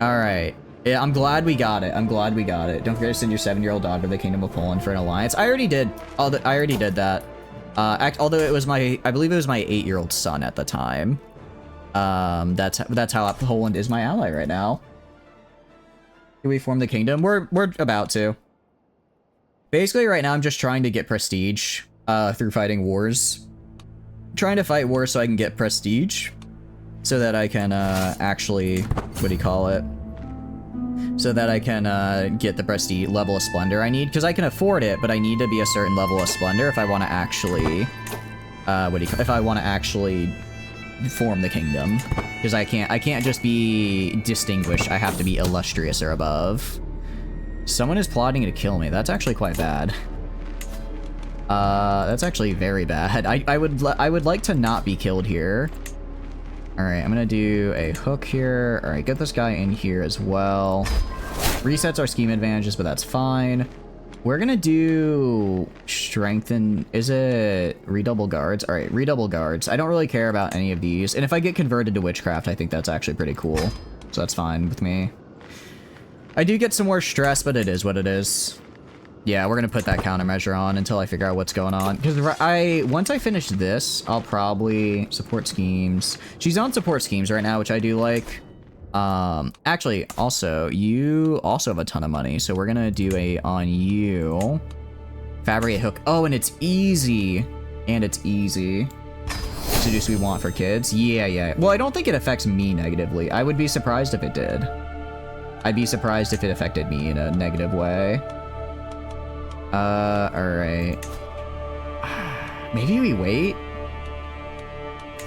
Alright. Yeah, I'm glad we got it. I'm glad we got it. Don't forget to send your 7-year-old daughter to the Kingdom of Poland for an alliance. I already did. I already did that. Although it was I believe it was my 8-year-old son at the time. That's how Poland is my ally right now. Can we form the kingdom? We're about to. Basically, right now I'm just trying to get prestige through fighting wars. Trying to fight wars so I can get prestige, so that I can actually, what do you call it? So that I can get the prestige level of splendor I need, because I can afford it, but I need to be a certain level of splendor if I want to actually, if I want to actually form the kingdom, because I can't just be distinguished. I have to be illustrious or above. Someone is plotting to kill me. That's actually quite bad. That's actually very bad. I would like to not be killed here. All right, I'm gonna do a hook here. All right, get this guy in here as well. Resets our scheme advantages, but that's fine. We're gonna do strengthen. Is it redouble guards? All right, redouble guards. I don't really care about any of these. And if I get converted to witchcraft, I think that's actually pretty cool. So that's fine with me. I do get some more stress, but it is what it is. Yeah, we're gonna put that countermeasure on until I figure out what's going on. Because once I finish this, I'll probably support schemes. She's on support schemes right now, which I do like. Actually, also, you also have a ton of money, so we're gonna do a on you. Fabricate hook. Oh, and it's easy. And it's easy. Seduce we want for kids. Yeah, yeah. Well, I don't think it affects me negatively. I would be surprised if it did. I'd be surprised if it affected me in a negative way. Alright. Maybe we wait?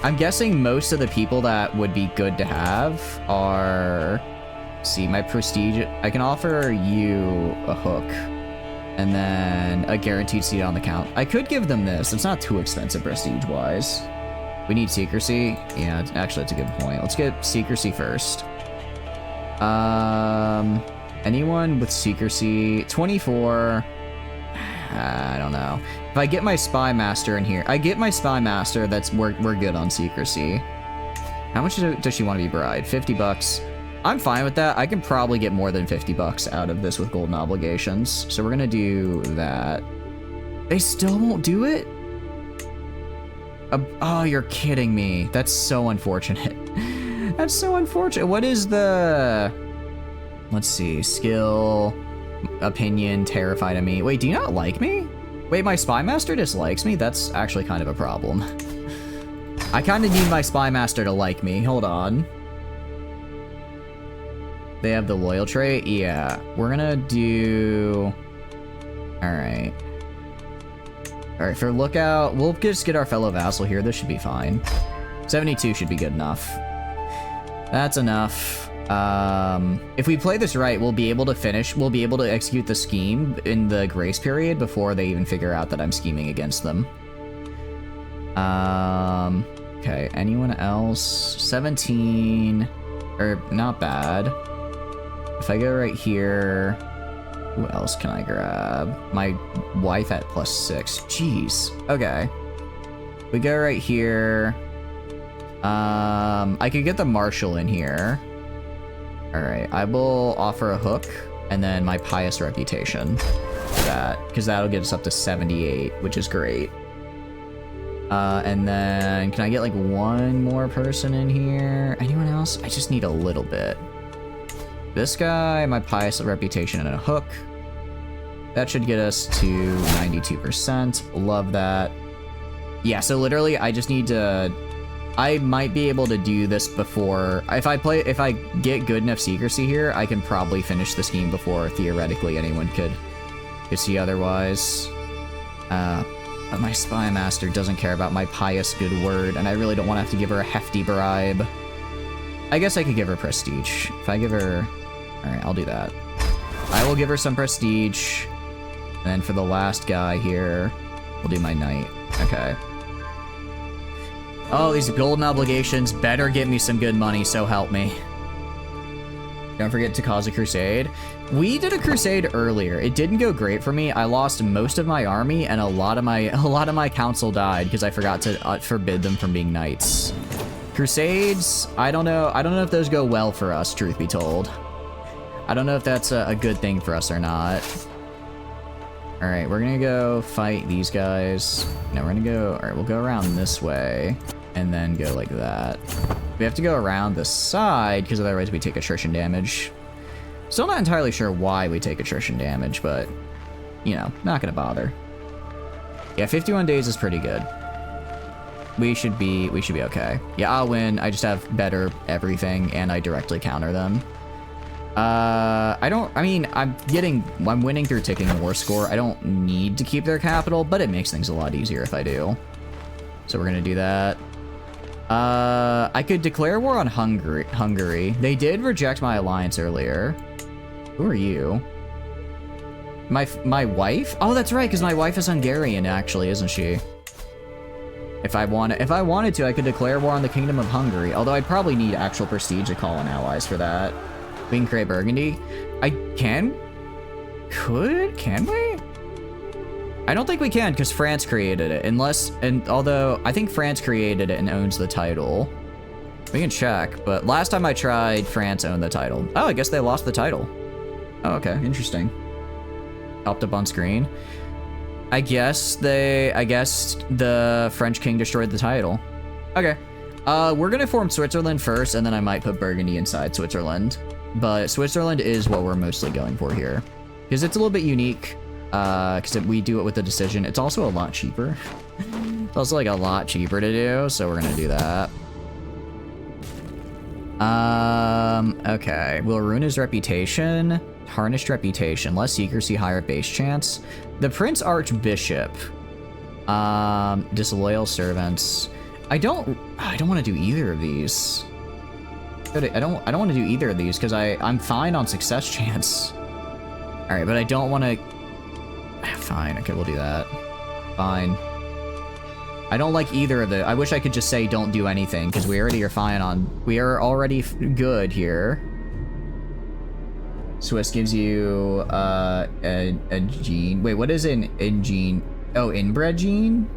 I'm guessing most of the people that would be good to have are... See, my prestige... I can offer you a hook. And then a guaranteed seat on the count. I could give them this. It's not too expensive prestige-wise. We need secrecy. Yeah, actually, that's a good point. Let's get secrecy first. Anyone with secrecy? 24... I don't know. If I get my Spy Master in here, we're good on secrecy. How much does she want to be bride? 50 bucks. I'm fine with that. I can probably get more than 50 bucks out of this with golden obligations. So we're gonna do that. They still won't do it? Oh, you're kidding me. That's so unfortunate. That's so unfortunate. What is the... Let's see. Skill... Opinion, terrified of me. Wait, do you not like me? Wait, my Spy Master dislikes me? That's actually kind of a problem. I kind of need my Spy Master to like me. Hold on. They have the loyal trait? Yeah. We're gonna do... Alright. Alright, for lookout, we'll just get our fellow vassal here. This should be fine. 72 should be good enough. That's enough. If we play this right, we'll be able to execute the scheme in the grace period before they even figure out that I'm scheming against them. Okay, anyone else? 17, or not bad. If I go right here, who else can I grab? My wife at +6, jeez. Okay, we go right here. I could get the marshal in here. All right, I will offer a hook and then my pious reputation for that, because that'll get us up to 78, which is great. And then can I get like one more person in here? Anyone else? I just need a little bit. This guy, my pious reputation, and a hook. That should get us to 92%. Love that. Yeah, so literally I just need to... I might be able to do this before... If I get good enough secrecy here, I can probably finish the scheme before theoretically anyone could see otherwise. But my spy master doesn't care about my pious good word, and I really don't want to have to give her a hefty bribe. I guess I could give her prestige. If I give her... Alright, I'll do that. I will give her some prestige. And then for the last guy here, we'll do my knight. Okay. Oh, these golden obligations better get me some good money, so help me. Don't forget to cause a crusade. We did a crusade earlier. It didn't go great for me. I lost most of my army, and a lot of my council died because I forgot to forbid them from being knights. Crusades, I don't know if those go well for us, truth be told. I don't know if that's a good thing for us or not. All right, we're gonna go fight these guys. No, we're gonna go, all right, we'll go around this way and then go like that. We have to go around the side because otherwise we take attrition damage. Still not entirely sure why we take attrition damage, but you know, not gonna bother. Yeah, 51 days is pretty good. We should be okay. Yeah, I'll win. I just have better everything and I directly counter them. I'm winning through ticking a war score. I don't need to keep their capital, but it makes things a lot easier if I do. So we're gonna do that. I could declare war on Hungary. They did reject my alliance earlier. Who are you? My wife? Oh, that's right, because my wife is Hungarian, actually, isn't she? If I wanted to, I could declare war on the Kingdom of Hungary, although I'd probably need actual prestige to call in allies for that. We can create Burgundy. Can we? I don't think we can, because France created it, although I think France created it and owns the title. We can check, but last time I tried, France owned the title. Oh, I guess they lost the title. Oh, okay, interesting. Popped up on screen. I guess the French king destroyed the title. Okay. We're gonna form Switzerland first, and then I might put Burgundy inside Switzerland. But Switzerland is what we're mostly going for here. Because it's a little bit unique. Because we do it with a decision. It's also a lot cheaper. It's also like a lot cheaper to do, so we're gonna do that. Okay. Will ruin his reputation. Tarnished reputation. Less secrecy, higher base chance. The Prince Archbishop. Disloyal servants. I don't want to do either of these. I don't want to do either of these because I'm fine on success chance. All right, but I don't want to. Fine. Okay, we'll do that. Fine. I don't like either of the. I wish I could just say don't do anything because we already are fine on. We are already good here. Swiss gives you a gene. Wait, what is an gene? Oh, inbred gene?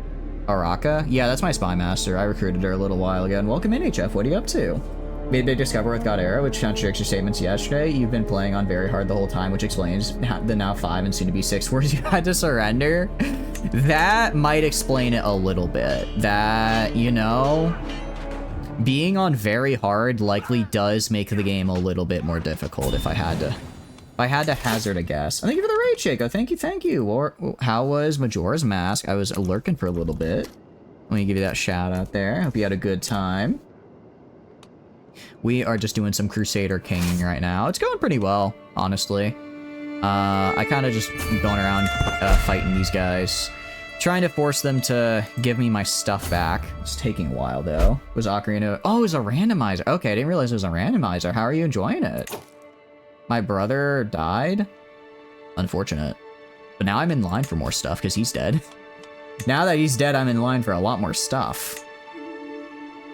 Araka? Yeah, that's my spy master. I recruited her a little while ago. And welcome in, HF. What are you up to? Made a big discovery with God Era, which contradicts your statements yesterday. You've been playing on very hard the whole time, which explains the now 5 and soon to be 6 words you had to surrender. That might explain it a little bit. That, you know, being on very hard likely does make the game a little bit more difficult if I had to hazard a guess. Thank you for the raid, Shaco. Thank you. Or, how was Majora's Mask? I was lurking for a little bit. Let me give you that shout out there. Hope you had a good time. We are just doing some Crusader kinging right now. It's going pretty well, honestly. I kind of just going around fighting these guys. Trying to force them to give me my stuff back. It's taking a while, though. Was Ocarina... Oh, it was a randomizer. Okay, I didn't realize it was a randomizer. How are you enjoying it? My brother died? Unfortunate. But now I'm in line for more stuff, because he's dead. Now that he's dead, I'm in line for a lot more stuff.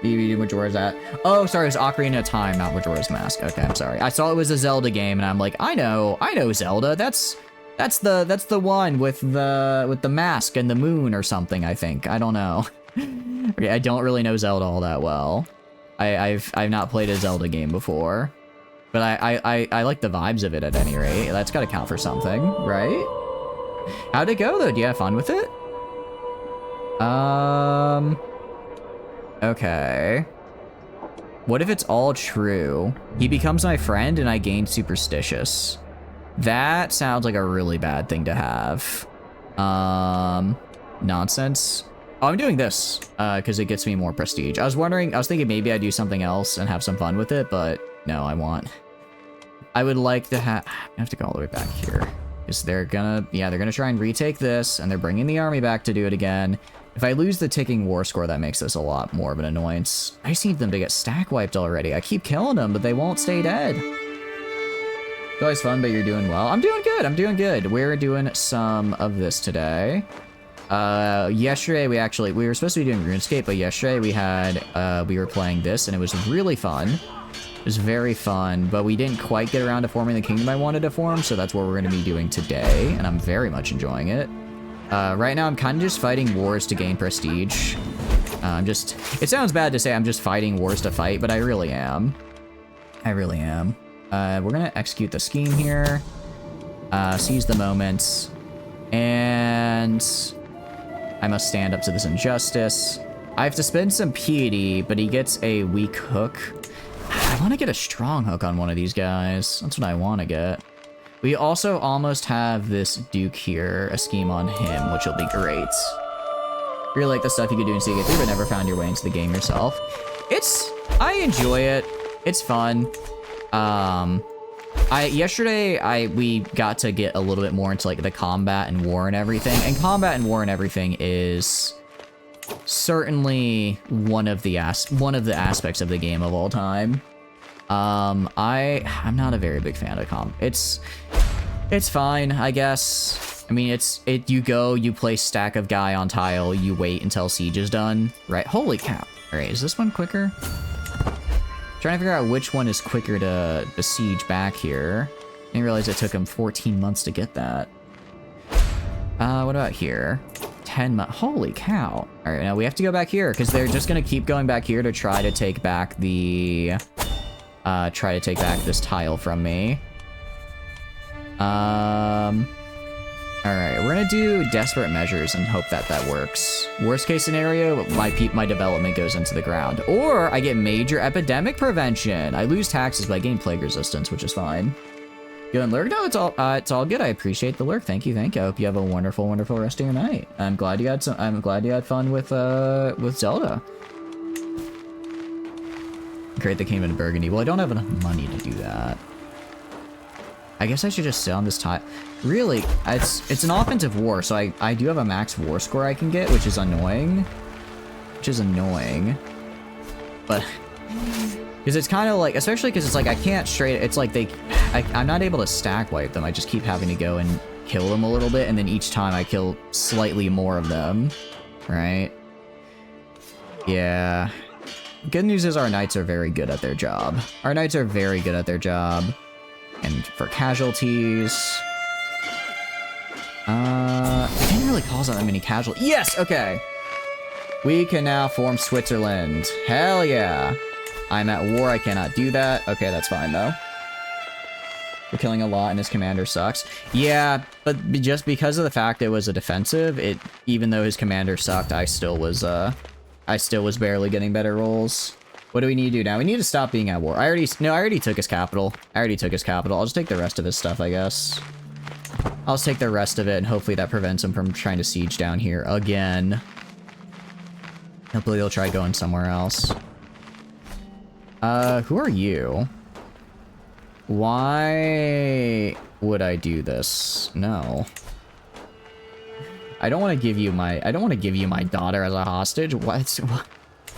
Majora's at... Oh, sorry, it was Ocarina of Time, not Majora's Mask. Okay, I'm sorry. I saw it was a Zelda game, and I'm like, I know Zelda. That's the one with the mask and the moon or something, I think. I don't know. Okay, I don't really know Zelda all that well. I've not played a Zelda game before. But I like the vibes of it at any rate. That's gotta count for something, right? How'd it go, though? Do you have fun with it? Okay. What if it's all true? He becomes my friend and I gain superstitious. That sounds like a really bad thing to have. Nonsense. Oh, I'm doing this, because it gets me more prestige. I was thinking maybe I'd do something else and have some fun with it, but no, I would like to I have to go all the way back here. Because they're gonna try and retake this, and they're bringing the army back to do it again. If I lose the ticking war score, that makes this a lot more of an annoyance. I just need them to get stack wiped already. I keep killing them, but they won't stay dead. It's always fun, but you're doing well. I'm doing good. We're doing some of this today. Yesterday we were supposed to be doing RuneScape, but yesterday we were playing this, and it was really fun. It was very fun, but we didn't quite get around to forming the kingdom I wanted to form, so that's what we're going to be doing today, and I'm very much enjoying it. Right now I'm kind of just fighting wars to gain prestige. It sounds bad to say I'm just fighting wars to fight, but I really am. We're gonna execute the scheme here. Seize the moment. And I must stand up to this injustice. I have to spend some piety, but he gets a weak hook. I want to get a strong hook on one of these guys. That's what I want to get. We also almost have this Duke here, a scheme on him, which will be great. Really like the stuff you could do in CK3, but never found your way into the game yourself. I enjoy it. It's fun. Yesterday we got to get a little bit more into like the combat and war and everything. And combat and war and everything is certainly one of the aspects of the game of all time. I'm not a very big fan of it's fine, I guess. I mean, you place stack of guy on tile, you wait until siege is done, right? Holy cow. All right, is this one quicker? Trying to figure out which one is quicker to besiege back here. I didn't realize it took him 14 months to get that. What about here? 10 months. Holy cow. All right, now we have to go back here because they're just going to keep going back here to try to take back this tile from me. All right, we're gonna do desperate measures and hope that works. Worst case scenario, my development goes into the ground, or I get major epidemic prevention. I lose taxes, but I gain plague resistance, which is fine. Good lurk? No, it's all good. I appreciate the lurk. Thank you. I hope you have a wonderful rest of your night. I'm glad you had fun with Zelda. Create the kingdom of Burgundy. Well, I don't have enough money to do that. I guess I should just sit on this tile. Really, it's an offensive war, so I do have a max war score I can get, which is annoying. But because it's kind of like, especially because it's like I can't it's like I'm not able to stack wipe them. I just keep having to go and kill them a little bit, and then each time I kill slightly more of them, right? Yeah. Good news is our knights are very good at their job. And for casualties, I didn't really cause out that many casualties. Yes, okay. We can now form Switzerland. Hell yeah. I'm at war, I cannot do that. Okay, that's fine though. We're killing a lot and his commander sucks. Yeah, but just because of the fact it was a defensive, even though his commander sucked, I still was barely getting better rolls. What do we need to do now? We need to stop being at war. I already took his capital. I'll just take the rest of his stuff, I guess. I'll just take the rest of it, and hopefully that prevents him from trying to siege down here again. Hopefully they'll try going somewhere else. Who are you? Why would I do this? No. I don't want to give you my daughter as a hostage. What?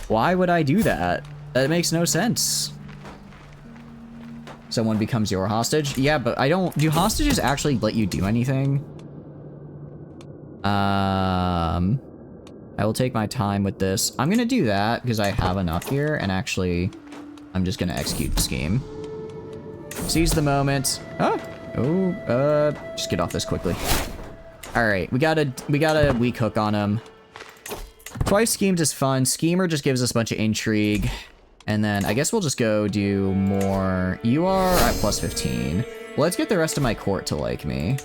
Why would I do that? That makes no sense. Someone becomes your hostage? Yeah, but I don't... Do hostages actually let you do anything? I will take my time with this. I'm gonna do that because I have enough here, and actually, I'm just gonna execute the scheme. Seize the moment. Just get off this quickly. All right, we got a weak hook on him. Twice schemed is fun. Schemer just gives us a bunch of intrigue. And then I guess we'll just go do more. You are at plus 15. Well, let's get the rest of my court to like me.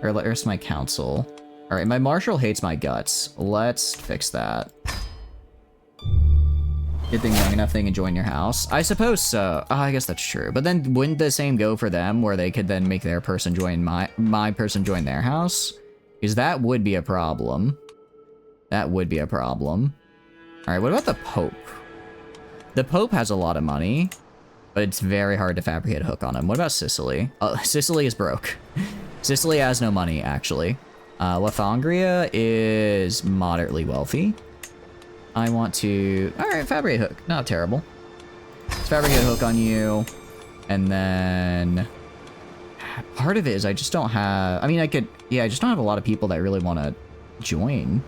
Or the rest of my council. All right, my marshal hates my guts. Let's fix that. Good thing young enough they can join your house. I suppose so. Oh, I guess that's true. But then wouldn't the same go for them where they could then make their person join my person join their house? Because that would be a problem. That would be a problem. All right, what about the Pope? The Pope has a lot of money, but it's very hard to fabricate a hook on him. What about Sicily? Oh, Sicily is broke. Sicily has no money, actually. Lotharingia is moderately wealthy. I want to... All right, fabricate a hook. Not terrible. Let's fabricate a hook on you. And then... Part of it is I just don't have... I mean, I could... Yeah, I just don't have a lot of people that really want to join.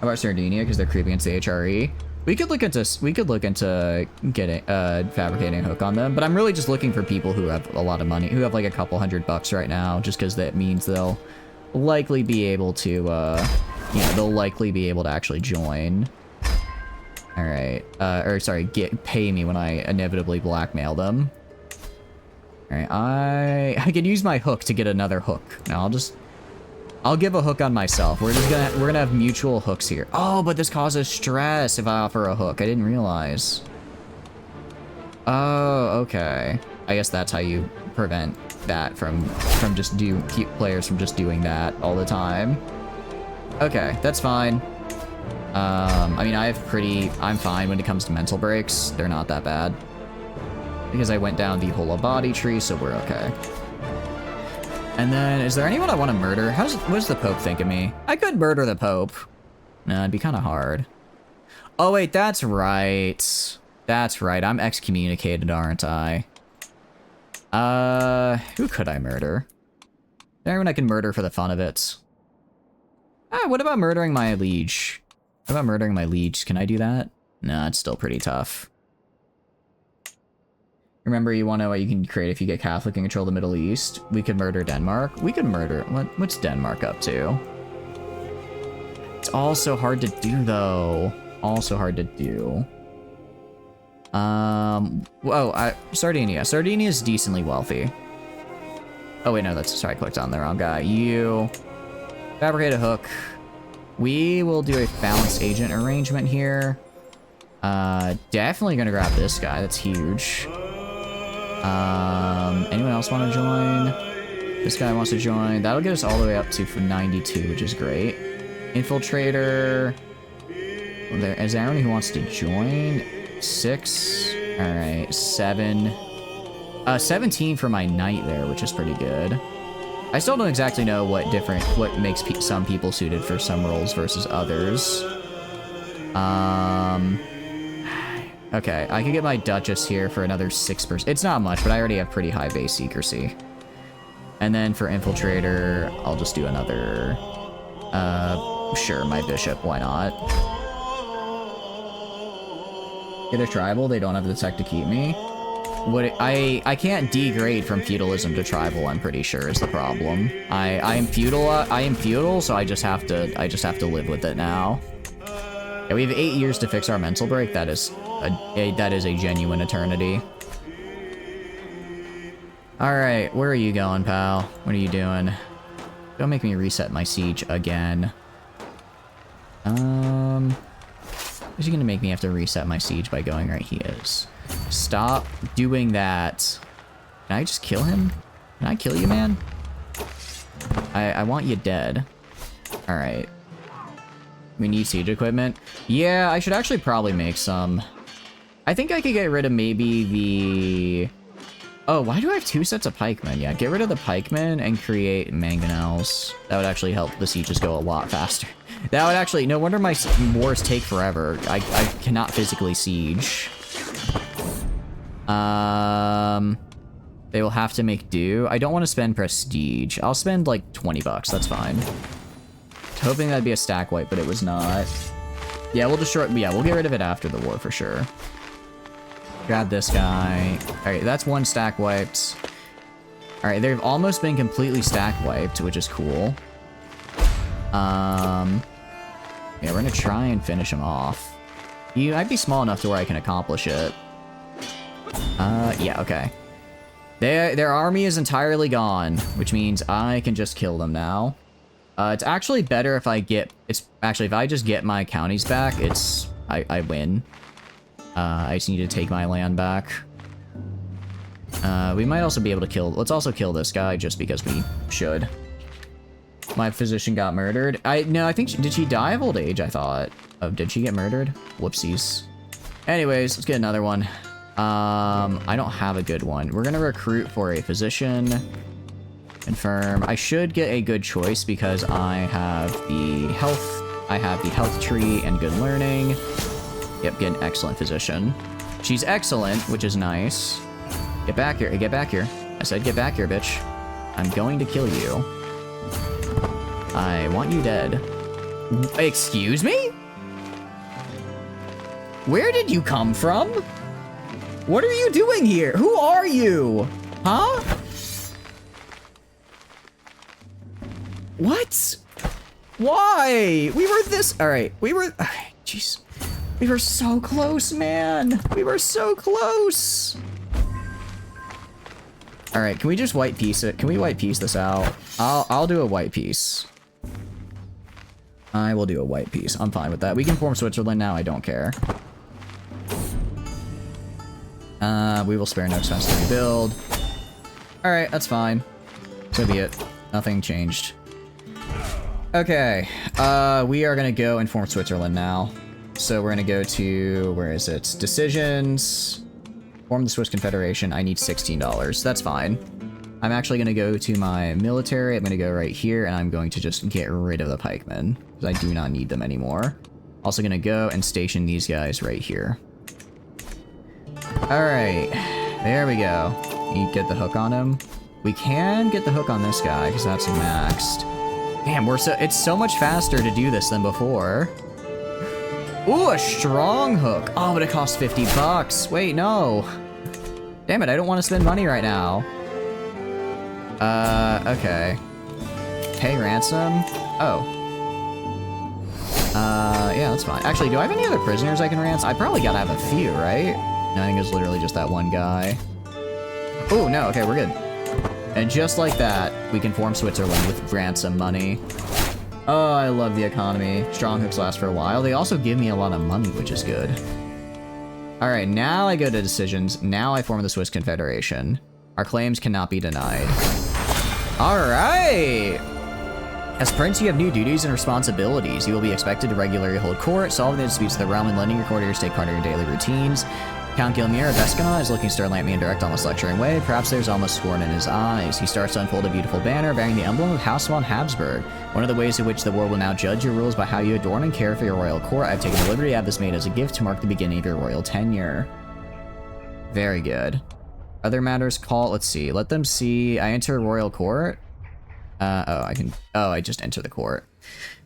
How about Sardinia? Because they're creeping into the HRE. We could look into getting fabricating a hook on them, but I'm really just looking for people who have a lot of money, who have like a couple $100 right now, just because that means they'll likely be able to, you know, they'll likely be able to actually join. All right, or sorry, pay me when I inevitably blackmail them. All right, I could use my hook to get another hook. Now I'll give a hook on myself. We're gonna have mutual hooks here. Oh, but this causes stress if I offer a hook. I didn't realize. Oh, okay. I guess that's how you prevent that from just keep players from just doing that all the time. Okay, that's fine. I mean, I'm fine when it comes to mental breaks. They're not that bad. Because I went down the whole body tree, so we're okay. And then, is there anyone I want to murder? What does the Pope think of me? I could murder the Pope. No, it'd be kind of hard. Oh, wait, that's right. That's right, I'm excommunicated, aren't I? Who could I murder? Anyone I can murder for the fun of it? What about murdering my liege? What about murdering my liege? Can I do that? No, it's still pretty tough. Remember, you want to know what you can create if you get Catholic and control the Middle East? We could murder Denmark. We could murder... What's Denmark up to? It's also hard to do, though. Also hard to do. Sardinia. Sardinia is decently wealthy. Oh, wait, no, sorry, I clicked on the wrong guy. You... Fabricate a hook. We will do a balanced agent arrangement here. Definitely gonna grab this guy. That's huge. Anyone else want to join? This guy wants to join. That'll get us all the way up to 92, which is great. Infiltrator. Is there anyone who wants to join? 6. All right, 7. 17 for my knight there, which is pretty good. I still don't exactly know what makes some people suited for some roles versus others. Okay, I could get my Duchess here for another 6%. It's not much, but I already have pretty high base secrecy. And then for Infiltrator, I'll just do another... sure, my Bishop, why not? Get a tribal, they don't have the tech to keep me. I can't degrade from feudalism to tribal, I'm pretty sure, is the problem. I am feudal, so I just have to live with it now. Yeah, we have 8 years to fix our mental break. That is a genuine eternity. Alright, where are you going, pal? What are you doing? Don't make me reset my siege again. Is he gonna make me have to reset my siege by going right? He is. Stop doing that. Can I just kill him? Can I kill you, man? I want you dead. Alright. We need siege equipment. Yeah, I should actually probably make some. I think I could get rid of maybe the... Oh, why do I have 2 sets of pikemen? Yeah, get rid of the pikemen and create mangonels. That would actually help the sieges go a lot faster. That would actually... No wonder my wars take forever. I cannot physically siege. They will have to make do. I don't want to spend prestige. I'll spend like 20 bucks. That's fine. Hoping that'd be a stack wipe, but it was not. Yeah, we'll destroy... Yeah, we'll get rid of it after the war for sure. Grab this guy. Alright, that's 1 stack wiped. Alright, they've almost been completely stack wiped, which is cool. Yeah, we're gonna try and finish him off. You might be small enough to where I can accomplish it. Yeah, okay. Their army is entirely gone, which means I can just kill them now. It's actually better if I get... If I just get my counties back, I win. I just need to take my land back. We might also be able to kill... Let's also kill this guy, just because we should. My physician got murdered. No, I think... Did she die of old age, I thought? Oh, did she get murdered? Whoopsies. Anyways, let's get another one. I don't have a good one. We're gonna recruit for a physician. Confirm. I should get a good choice because I have the health tree and good learning. Yep, get an excellent physician. She's excellent, which is nice. Get back here. Get back here. I said get back here, bitch. I'm going to kill you. I want you dead. Excuse me? Where did you come from? What are you doing here? Who are you? Huh? What? Why? We were this... Alright, we were... Jeez. We were so close, man. We were so close. Alright, can we just white piece it? Can we white piece this out? I'll do a white piece. I will do a white piece. I'm fine with that. We can form Switzerland now. I don't care. We will spare no expense to rebuild. Alright, that's fine. So be it. Nothing changed. Okay. We are gonna go and form Switzerland now. So we're gonna go to... Where is it? Decisions. Form the Swiss Confederation. I need $16. That's fine. I'm actually gonna go to my military. I'm gonna go right here, and I'm going to just get rid of the pikemen, because I do not need them anymore. Also gonna go and station these guys right here. Alright, there we go. You get the hook on him. We can get the hook on this guy, because that's maxed. Damn, it's so much faster to do this than before. Ooh, a strong hook. Oh, but it costs 50 bucks. Wait, no. Damn it, I don't want to spend money right now. Okay. Pay ransom? Oh. Yeah, that's fine. Actually, do I have any other prisoners I can ransom? I probably gotta have a few, right? No, I think it's literally just that one guy. Oh, no, okay, we're good. And just like that, we can form Switzerland with ransom money. Oh, I love the economy. Strong hooks last for a while. They also give me a lot of money, which is good. Alright, now I go to decisions. Now I form the Swiss Confederation. Our claims cannot be denied. Alright! As prince, you have new duties and responsibilities. You will be expected to regularly hold court, solve the disputes of the realm, and lending your courtiers take part in your daily routines. Count Gilmir of Escana is looking to start me in direct, almost lecturing way. Perhaps there's almost scorn in his eyes. He starts to unfold a beautiful banner bearing the emblem of House von Habsburg. One of the ways in which the world will now judge your rules by how you adorn and care for your royal court. I've taken the liberty to have this made as a gift to mark the beginning of your royal tenure. Very good. Other matters call. Let's see. Let them see. I enter royal court. I just enter the court.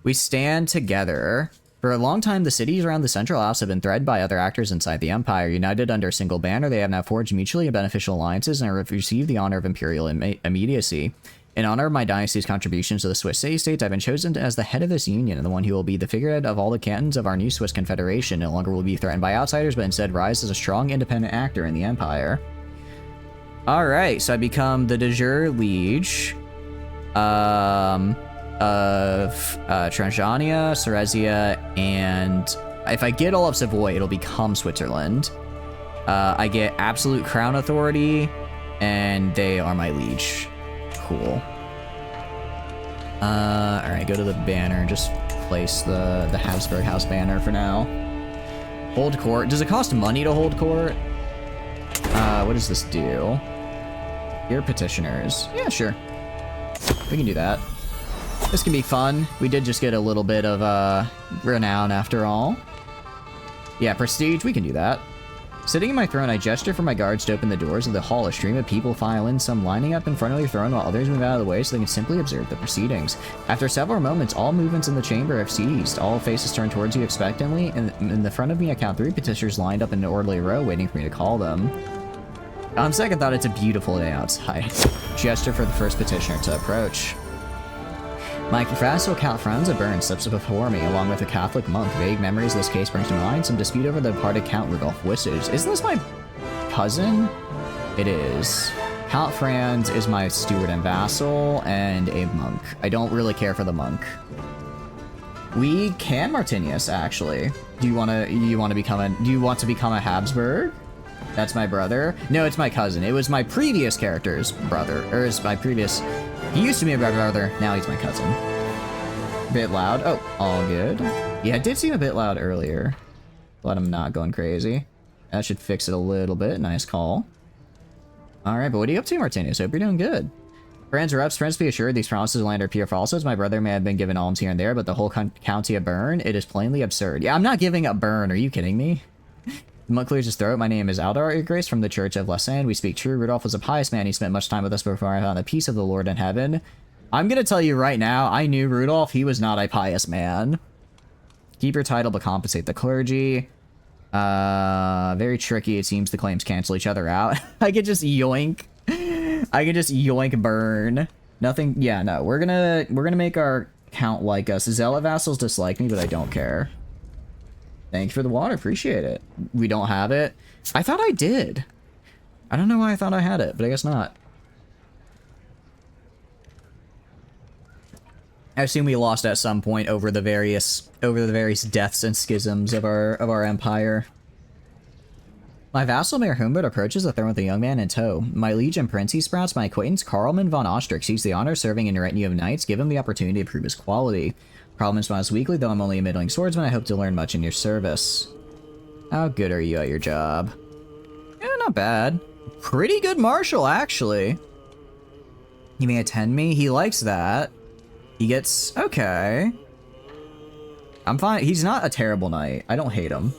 We stand together. For a long time, the cities around the Central Alps have been threatened by other actors inside the Empire. United under a single banner, they have now forged mutually beneficial alliances and have received the honor of imperial immediacy. In honor of my dynasty's contributions to the Swiss city-states, I've been chosen as the head of this union and the one who will be the figurehead of all the cantons of our new Swiss Confederation. No longer will be threatened by outsiders, but instead rise as a strong, independent actor in the Empire. Alright, so I become the de jure liege of Transjania, Silesia, and if I get all of Savoy, it'll become Switzerland. I get absolute crown authority, and they are my liege. Cool. Alright, go to the banner, just place the Habsburg House banner for now. Hold court. Does it cost money to hold court? What does this do? You're petitioners. Yeah, sure. We can do that. This can be fun. We did just get a little bit of renown after all. Yeah, prestige, we can do that. Sitting in my throne, I gesture for my guards to open the doors of the hall. A stream of people file in, some lining up in front of your throne while others move out of the way so they can simply observe the proceedings. After several moments, all movements in the chamber have ceased. All faces turn towards you expectantly, and in the front of me I count 3 petitioners lined up in an orderly row waiting for me to call them. On second thought, it's a beautiful day outside. Gesture for the first petitioner to approach. My vassal Count Franz of Bern steps before me, along with a Catholic monk. Vague memories of this case brings to mind some dispute over the departed Count Rudolf Wissage. Isn't this my cousin? It is. Count Franz is my steward and vassal, and a monk. I don't really care for the monk. We can Martinius, actually. Do you want to become a Habsburg? That's my brother. No, it's my cousin. It was my previous character's brother, or is my previous. He used to be my brother, now he's my cousin. Bit loud. Oh, all good. Yeah, it did seem a bit loud earlier. Let him not going crazy. That should fix it a little bit. Nice call. Alright, but what are you up to, Martinius? Hope you're doing good. Friends are up. Friends, be assured these promises of land are pure falsehoods. My brother may have been given alms here and there, but the whole county of Bern, it is plainly absurd. Yeah, I'm not giving up Bern. Are you kidding me? The monk clears his throat. My name is Aldar, your grace, from the Church of Lausanne. We speak true. Rudolph was a pious man. He spent much time with us before I found the peace of the Lord in heaven. I'm gonna tell you right now, I knew Rudolph. He was not a pious man. Keep your title, but compensate the clergy. Very tricky. It seems the claims cancel each other out. I could just yoink. I could just yoink Burn. Nothing. Yeah, no. We're gonna make our count like us. Zealot vassals dislike me, but I don't care. Thank you for the water. Appreciate it. We don't have it. I thought I did. I don't know why I thought I had it, but I guess not. I assume we lost at some point over the various deaths and schisms of our empire. My vassal Mayor Humbert approaches the throne with a young man in tow. My liege and prince he sprouts, my acquaintance Karlman von Ostrich seeks the honor of serving in your retinue of knights. Give him the opportunity to prove his quality. Problem responds weakly, though I'm only a middling swordsman. I hope to learn much in your service. How good are you at your job? Yeah, not bad. Pretty good marshal, actually. You may attend me? He likes that. He gets... okay. I'm fine. He's not a terrible knight. I don't hate him.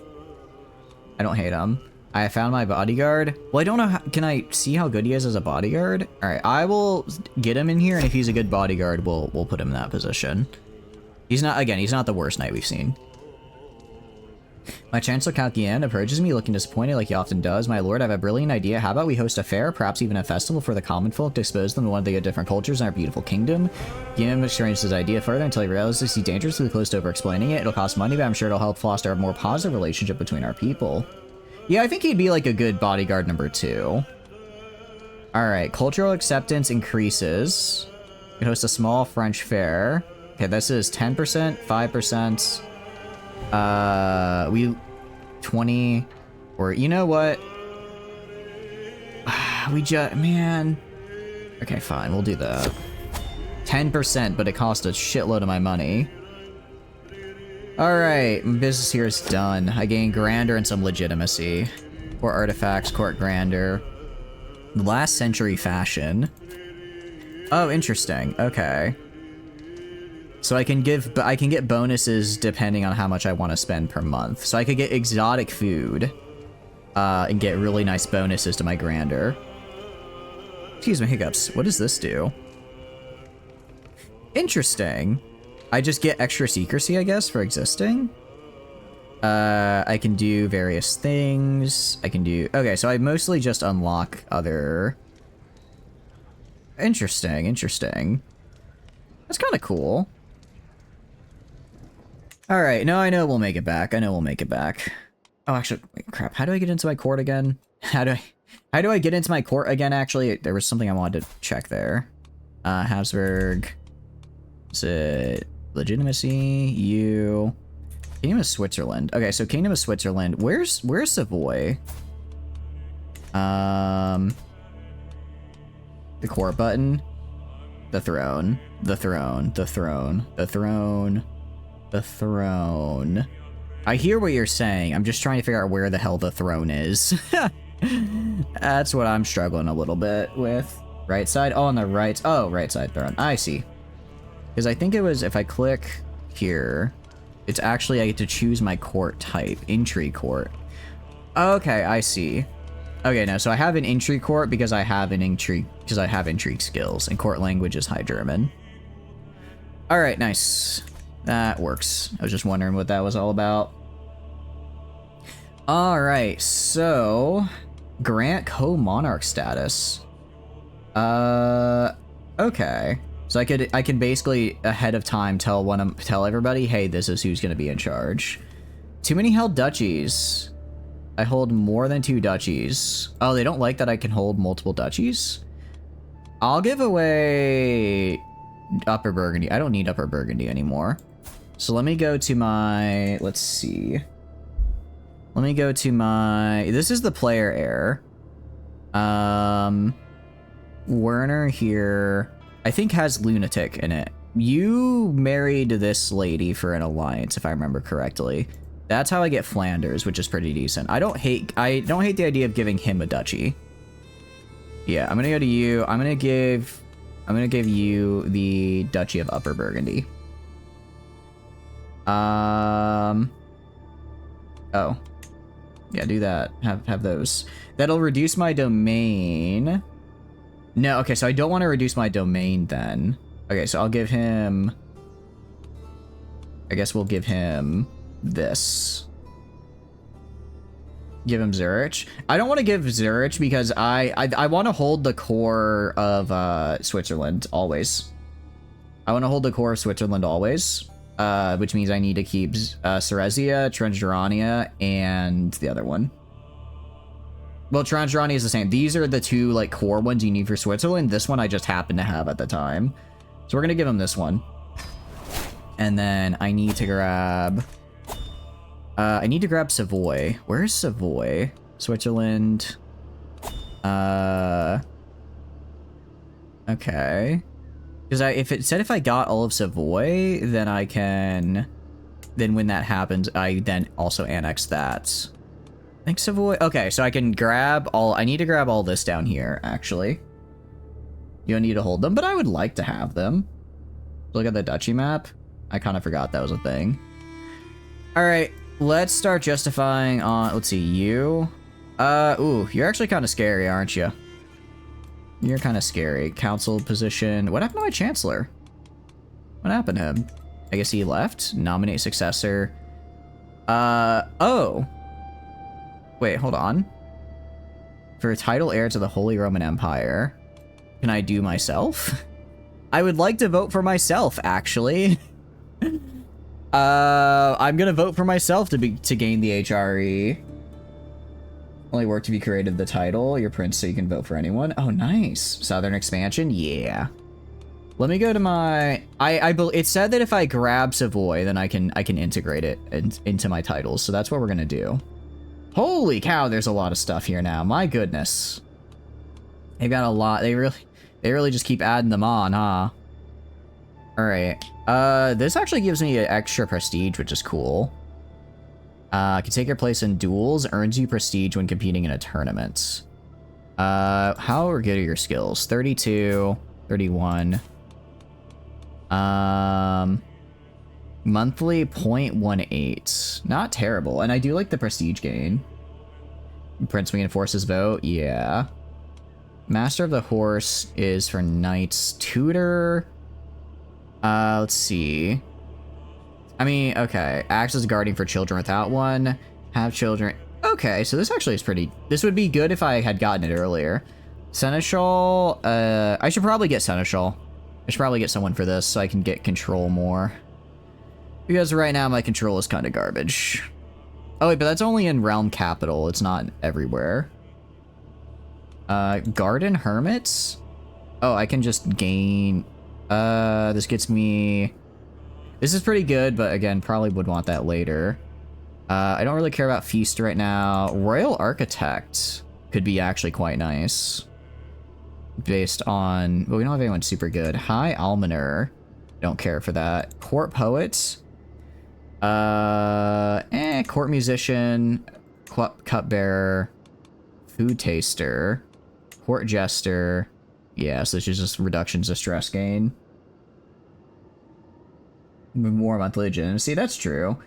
I don't hate him. I found my bodyguard. Well, I don't know how... can I see how good he is as a bodyguard? Alright, I will get him in here, and if he's a good bodyguard, we'll put him in that position. He's not... again, he's not the worst knight we've seen. My Chancellor Count Guillen approaches me looking disappointed like he often does. My lord, I have a brilliant idea. How about we host a fair, perhaps even a festival for the common folk to expose them to one of the different cultures in our beautiful kingdom? Guillen explains his idea further until he realizes he's dangerously close to over-explaining it. It'll cost money, but I'm sure it'll help foster a more positive relationship between our people. Yeah, I think he'd be like a good bodyguard number 2. Alright, cultural acceptance increases. We can host a small French fair. Okay, this is 10%, 5%. We 20, or you know what? We just, man. Okay, fine, we'll do that. 10%, but it cost a shitload of my money. Alright, my business here is done. I gain grandeur and some legitimacy. Or artifacts, court grandeur. Last century fashion. Oh, interesting. Okay. So I can get bonuses depending on how much I want to spend per month. So I could get exotic food and get really nice bonuses to my grandeur. Excuse me, hiccups. What does this do? Interesting. I just get extra secrecy, I guess, for existing. I can do various things. I can do... okay, so I mostly just unlock other... interesting, interesting. That's kind of cool. Alright, no, I know we'll make it back. I know we'll make it back. Oh, actually, wait, crap. How do I get into my court again? How do I get into my court again, actually? There was something I wanted to check there. Habsburg. Is it legitimacy? You. Kingdom of Switzerland. Okay, so Kingdom of Switzerland. Where's Savoy? The court button. The throne. The throne. The throne. The throne. The throne. I hear what you're saying. I'm just trying to figure out where the hell the throne is. That's what I'm struggling a little bit with. Right side? Oh, on the right. Oh, right side throne. I see. Because I think it was, if I click here, it's actually, I get to choose my court type. Intrigue court. Okay, I see. Okay, no, so I have an intrigue court because I have an intrigue, skills, and court language is High German. All right, nice. That works. I was just wondering what that was all about. All right, so grant co-monarch status. Okay. So I can basically ahead of time tell everybody, hey, this is who's gonna be in charge. Too many held duchies. I hold more than 2 duchies. Oh, they don't like that I can hold multiple duchies? I'll give away Upper Burgundy. I don't need Upper Burgundy anymore. So let me go to my, let's see. Let me go to my, this is the player heir. Werner here, I think has lunatic in it. You married this lady for an alliance, if I remember correctly. That's how I get Flanders, which is pretty decent. I don't hate the idea of giving him a duchy. Yeah, I'm gonna go to you. I'm gonna give you the Duchy of Upper Burgundy. Oh. Yeah, do that. Have those. That'll reduce my domain. No, okay, so I don't want to reduce my domain then. Okay, so I'll give him, I guess we'll give him this. Give him Zurich. I don't want to give Zurich because I want to hold the core of Switzerland always. I want to hold the core of Switzerland always, which means I need to keep Silesia, Transjordania, and the other one. Well, Transjordania is the same. These are the 2 like core ones you need for Switzerland. This one I just happen to have at the time, so we're gonna give him this one. And then I need to grab. I need to grab Savoy. Where's Savoy? Switzerland. Okay. Because if it said if I got all of Savoy, then I can. Then when that happens, I then also annex that. I think Savoy. Okay, so I can grab all. I need to grab all this down here, actually. You don't need to hold them, but I would like to have them. Look at the duchy map. I kind of forgot that was a thing. All right. Let's start justifying on, let's see, you. Ooh, you're actually kind of scary, aren't you? You're kind of scary. Council position. What happened to my chancellor? What happened to him? I guess he left. Nominate successor. Oh. Wait, hold on. For title heir to the Holy Roman Empire, can I do myself? I would like to vote for myself, actually. I'm gonna vote for myself to gain the HRE. Only work to be created the title. You're prince, so you can vote for anyone. Oh, nice. Southern expansion, yeah. Let me go to my. It said that if I grab Savoy, then I can integrate it into my titles. So that's what we're gonna do. Holy cow, there's a lot of stuff here now. My goodness. They've got a lot. They really just keep adding them on, huh? All right. This actually gives me an extra prestige, which is cool. Can take your place in duels, earns you prestige when competing in a tournament. How good are your skills? 32, 31. Monthly 0.18. Not terrible. And I do like the prestige gain. Prince reinforces vote. Yeah. Master of the Horse is for knights. Tutor. Let's see. I mean, okay. Acts as guardian for children without one. Have children. Okay, so this actually is pretty. This would be good if I had gotten it earlier. Seneschal. I should probably get Seneschal. I should probably get someone for this so I can get control more. Because right now my control is kind of garbage. Oh wait, but that's only in Realm Capital. It's not everywhere. Garden Hermits? Oh, I can just gain... this gets me... This is pretty good, but again, probably would want that later. I don't really care about Feast right now. Royal Architect could be actually quite nice. Based on... Well, we don't have anyone super good. High Almoner. Don't care for that. Court Poet. Court Musician. Cupbearer. Food Taster. Court Jester. Yeah, so she's just reductions of stress gain. More monthly legitimacy, that's true.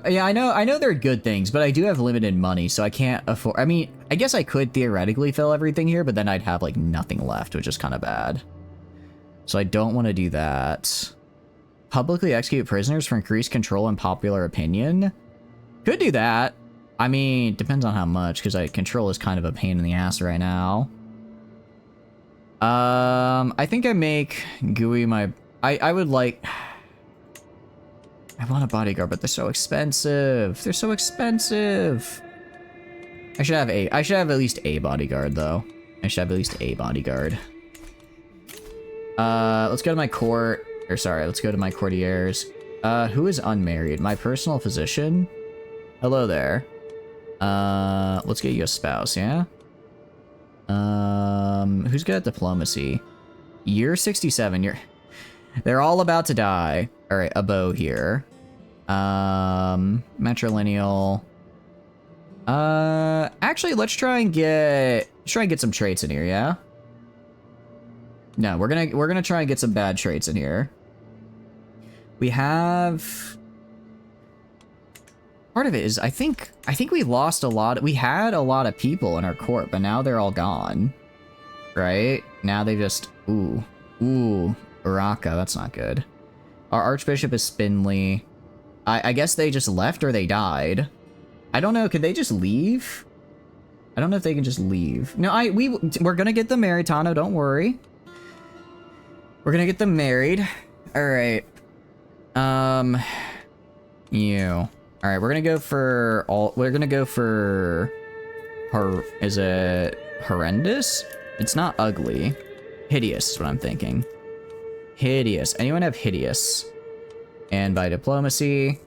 Yeah, I know they're good things, but I do have limited money, so I can't afford... I mean, I guess I could theoretically fill everything here, but then I'd have, like, nothing left, which is kind of bad. So I don't want to do that. Publicly execute prisoners for increased control and popular opinion? Could do that. I mean, depends on how much, because control is kind of a pain in the ass right now. I think I make Gooey my... I would like... I want a bodyguard, but they're so expensive. They're so expensive. I should have at least a bodyguard, though. I should have at least a bodyguard. Let's go to my court. Or sorry, let's go to my courtiers. Who is unmarried? My personal physician? Hello there. Let's get you a spouse, yeah? Who's good at diplomacy? You're 67. They're all about to die. All right, a bow here. Matrilineal. Actually, let's try and get some traits in here, yeah? No, we're gonna try and get some bad traits in here. We have... Part of it is, I think we lost a lot. We had a lot of people in our court, but now they're all gone. Right? Now they just... Ooh, Baraka, that's not good. Our Archbishop is Spindly. I guess they just left or they died. I don't know, could they just leave? I don't know if they can just leave. No, we're gonna get them married, Tano, don't worry. We're gonna get them married. Alright. You. Alright, we're gonna go for is it horrendous? It's not ugly. Hideous is what I'm thinking. Hideous. Anyone have hideous? And by diplomacy.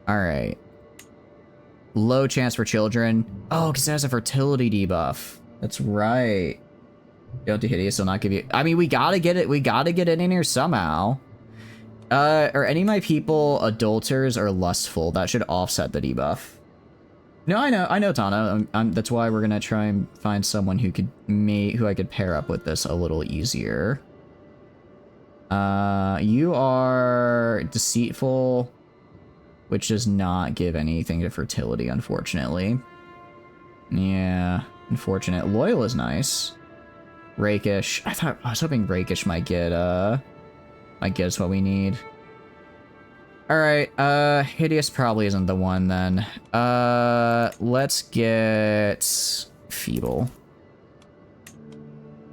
Alright. Low chance for children. Oh, because it has a fertility debuff. That's right. You don't do hideous, so not give you... I mean, we gotta get it. We gotta get it in here somehow. Are any of my people adulterers or lustful? That should offset the debuff. No, I know, Tana. That's why we're gonna try and find someone who I could pair up with this a little easier. You are deceitful, which does not give anything to fertility, unfortunately. Yeah, unfortunate. Loyal is nice. Rakish. I was hoping Rakish might get us what we need. Alright, Hideous probably isn't the one then. Let's get Feeble.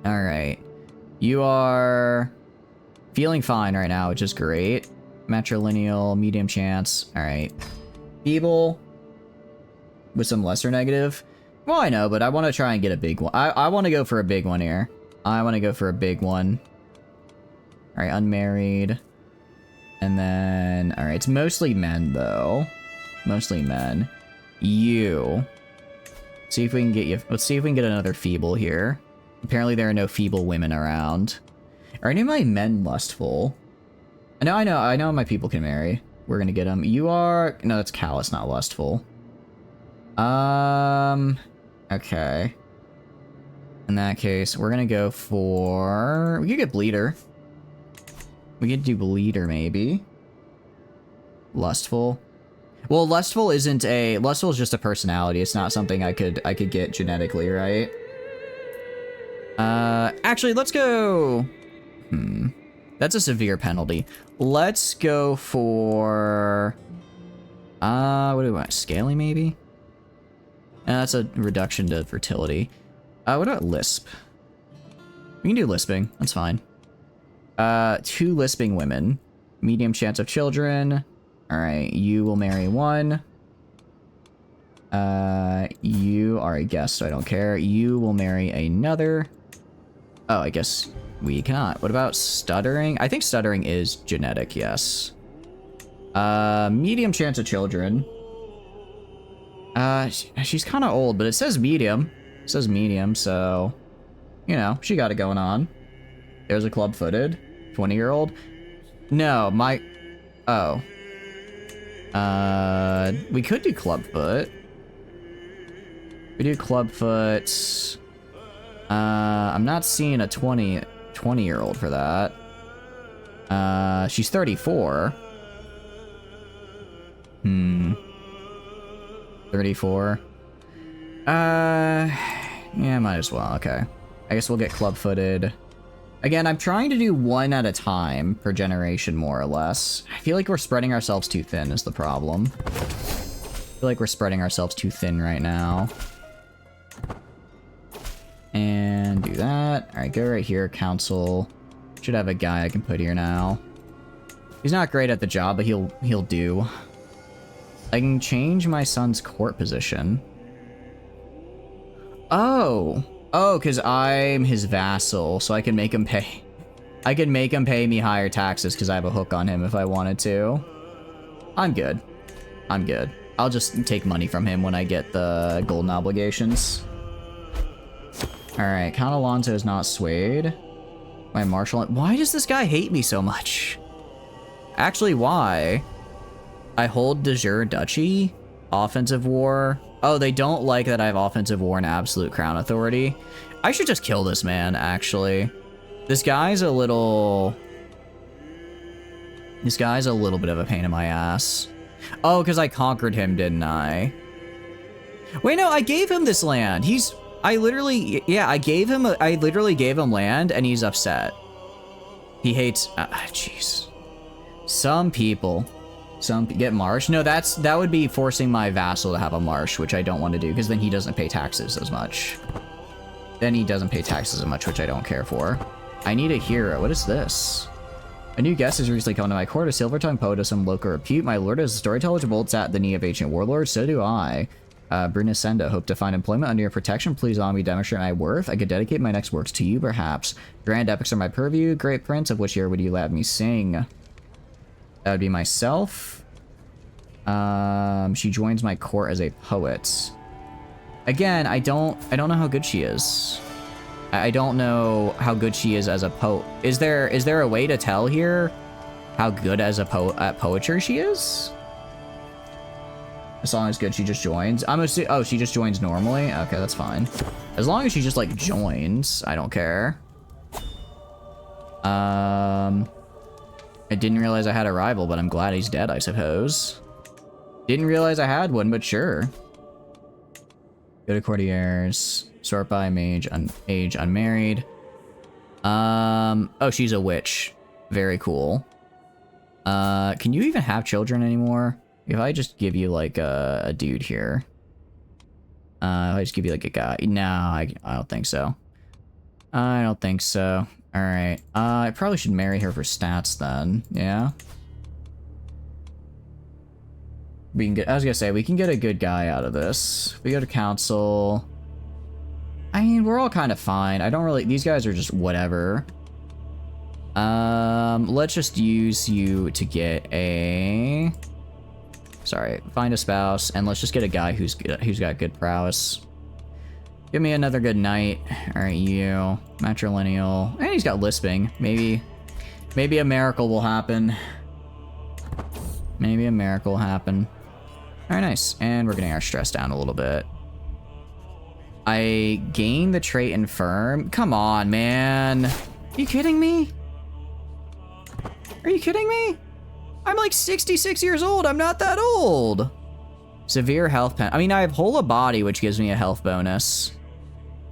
Alright. You are feeling fine right now, which is great. Matrilineal, medium chance. Alright. Feeble with some lesser negative. Well, I know, but I want to try and get a big one. I want to go for a big one here. I want to go for a big one. Alright, unmarried. And then... Alright, it's mostly men, though. Mostly men. You. See if we can get you... Let's see if we can get another feeble here. Apparently there are no feeble women around. Are any of my men lustful? I know my people can marry. We're gonna get them. You are... No, that's callous, not lustful. Okay. In that case, we're gonna go for... We could get Bleeder. We could do Bleeder, maybe. Lustful. Well, Lustful isn't a... Lustful is just a personality. It's not something I could get genetically, right? Actually, let's go... That's a severe penalty. Let's go for... what do we want? Scaly, maybe? That's a reduction to fertility. What about Lisp? We can do Lisping. That's fine. 2 lisping women. Medium chance of children. Alright, you will marry one. You are a guest, so I don't care. You will marry another. Oh, I guess we cannot. What about stuttering? I think stuttering is genetic, yes. Medium chance of children. She's kind of old, but it says medium. It says medium, so... You know, she got it going on. There's a club-footed 20-year-old. No, my... Oh. We could do clubfoot. We do clubfoot. I'm not seeing a 20 20-year-old for that. She's 34. 34. Yeah, might as well. Okay. I guess we'll get club-footed. Again, I'm trying to do one at a time per generation, more or less. I feel like we're spreading ourselves too thin is the problem. I feel like we're spreading ourselves too thin right now. And do that. Alright, go right here, council. Should have a guy I can put here now. He's not great at the job, but he'll do. I can change my son's court position. Oh, because I'm his vassal, so I can make him pay. I can make him pay me higher taxes because I have a hook on him if I wanted to. I'm good. I'm good. I'll just take money from him when I get the golden obligations. Alright, Count Alonso is not swayed. My marshal... Why does this guy hate me so much? Actually, why? I hold de jure duchy, offensive war. Oh, they don't like that I have offensive war and absolute crown authority. I should just kill this man, actually. This guy's a little bit of a pain in my ass. Oh, because I conquered him, didn't I? Wait, no, I gave him this land. I literally gave him land, and he's upset. He hates, jeez. Some people get marsh. No, that would be forcing my vassal to have a marsh, which I don't want to do, because then he doesn't pay taxes as much. Which I don't care for. I need a hero. What is this? A new guest has recently come to my court, a silver-tongued poet of some local repute. My lord is a storyteller which bolts at the knee of ancient warlords. So do I. Brunasenda, hope to find employment under your protection. Please allow me to demonstrate my worth. I could dedicate my next works to you, perhaps. Grand epics are my purview. Great prince, of which year would you let me sing? That would be myself. She joins my court as a poet. Again, I don't know how good she is. I don't know how good she is as a poet. Is there a way to tell here how good as at poetry she is? As long as good, she just joins. Oh, she just joins normally? Okay, that's fine. As long as she just, like, joins, I don't care. I didn't realize I had a rival, but I'm glad he's dead, I suppose. Didn't realize I had one, but sure. Go to courtiers. Sort by age unmarried. Oh, she's a witch. Very cool. Can you even have children anymore? If I just give you, like, a dude here. If I just give you, like, a guy. No, I don't think so. I don't think so. Alright. I probably should marry her for stats, then. Yeah? We can get... I was gonna say, we can get a good guy out of this. We go to council. I mean, we're all kind of fine. I don't really... These guys are just whatever. Let's just use you to get a... Sorry, find a spouse, and let's just get a guy who's got good prowess. Give me another good knight. All right, you matrilineal, and he's got lisping. Maybe a miracle will happen. Maybe a miracle will happen. All right, nice, and we're getting our stress down a little bit. I gain the trait infirm. Come on, man. Are you kidding me? Are you kidding me? I'm like 66 years old. I'm not that old. Severe health pen. I mean, I have whole of body, which gives me a health bonus.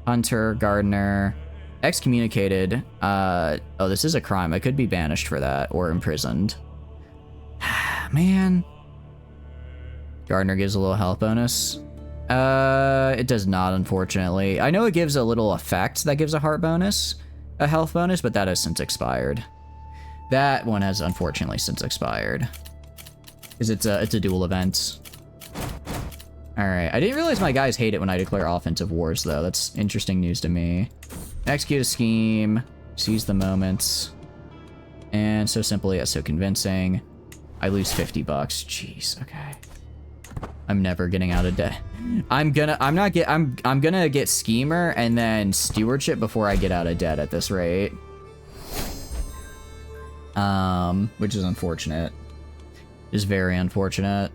Hunter, gardener, excommunicated. Oh, this is a crime. I could be banished for that or imprisoned. Man. Gardener gives a little health bonus. It does not, unfortunately. I know it gives a little effect that gives a heart bonus, a health bonus, but that has since expired. That one has unfortunately since expired. Because it's a dual event. Alright, I didn't realize my guys hate it when I declare offensive wars, though. That's interesting news to me. Execute a scheme. Seize the moments. And so simple yet so convincing. I lose 50 bucks. Jeez, okay. I'm never getting out of debt. I'm gonna get schemer and then stewardship before I get out of debt at this rate. Which is unfortunate. Is very unfortunate.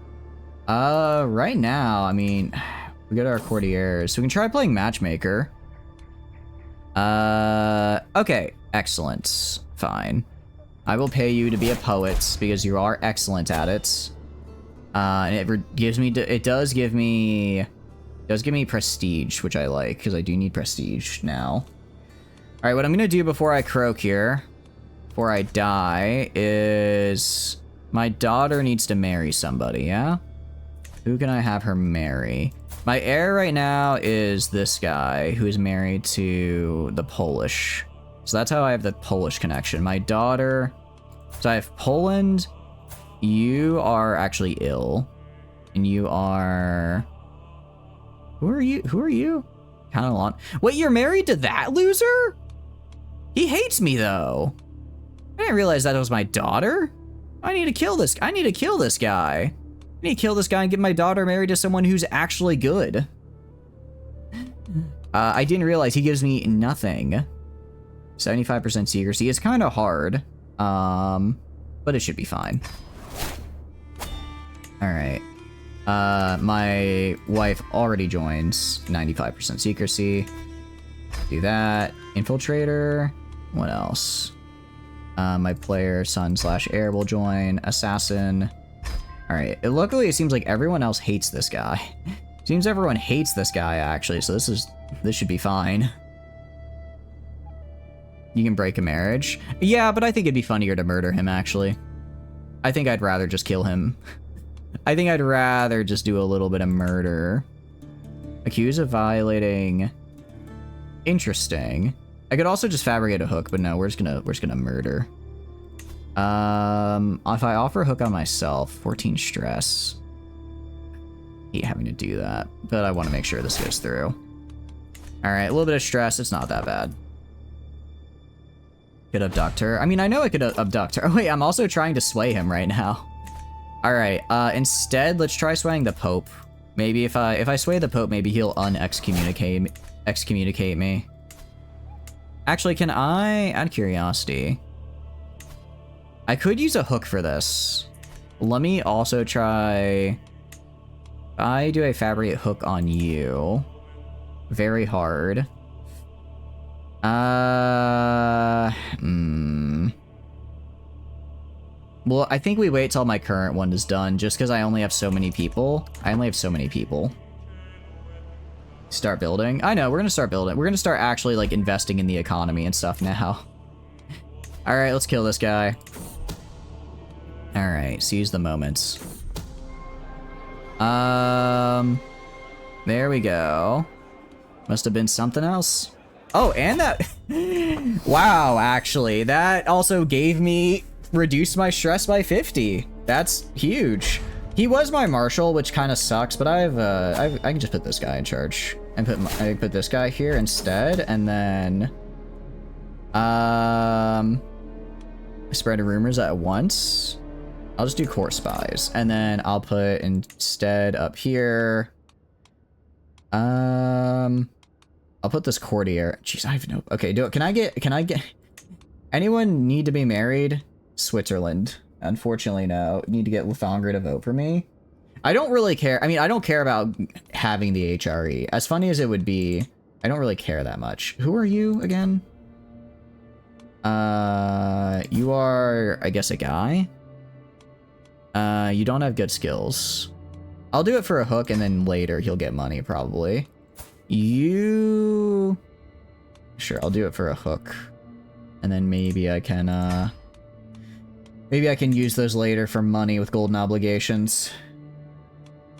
Right now, I mean, we go to our courtiers, so we can try playing matchmaker. Okay, Excellent. Fine. I will pay you to be a poet because you are excellent at it. And it does give me prestige, which I like because I do need prestige now. All right, what I'm gonna do before I croak here, before I die, is my daughter needs to marry somebody. Yeah, who can I have her marry? My heir right now is this guy who is married to the Polish. So that's how I have the Polish connection. My daughter, so I have Poland. You are actually ill. And you are... Who are you? Who are you? Kind of long. Wait, you're married to that loser? He hates me though. I didn't realize that was my daughter. I need to kill this. I need to kill this guy. I need to kill this guy and get my daughter married to someone who's actually good. I didn't realize he gives me nothing. 75% secrecy. It's kind of hard. But it should be fine. Alright. My wife already joins. 95% secrecy. Do that. Infiltrator. What else? My player, son/heir will join. Assassin. Alright. Luckily, it seems like everyone else hates this guy. Seems everyone hates this guy, actually, so this should be fine. You can break a marriage. Yeah, but I think it'd be funnier to murder him, actually. I think I'd rather just kill him. I think I'd rather just do a little bit of murder. Accused of violating. Interesting. I could also just fabricate a hook, but no, we're just gonna murder. If I offer a hook on myself, 14 stress. I hate having to do that, but I want to make sure this goes through. All right, a little bit of stress. It's not that bad. Could abduct her. I mean, I know I could abduct her. Oh wait, I'm also trying to sway him right now. All right. Instead, let's try swaying the Pope. Maybe if I sway the Pope, maybe he'll excommunicate me. Actually, can I, out of curiosity, I could use a hook for this. Let me also try. I do a fabricate hook on you. Very hard. Well, I think we wait till my current one is done, just because I only have so many people. Start building. I know, we're gonna start building. We're gonna start actually, like, investing in the economy and stuff now. Alright, let's kill this guy. Alright, seize the moments. There we go. Must have been something else. Oh, and that... Wow, actually, that also reduced my stress by 50. That's huge. He was my marshal, which kind of sucks, but I can just put this guy in charge. And I put this guy here instead, and then... Spread rumors at once. I'll just do court spies, and then I'll put instead up here... I'll put this courtier. Jeez, I have no... Okay, can I get... Anyone need to be married? Switzerland. Unfortunately, no. Need to get Lithongra to vote for me. I don't really care. I mean, I don't care about having the HRE. As funny as it would be, I don't really care that much. Who are you again? You are, I guess, a guy? You don't have good skills. I'll do it for a hook, and then later he'll get money, probably. You... Sure, I'll do it for a hook. And then maybe I can, maybe I can use those later for money with golden obligations.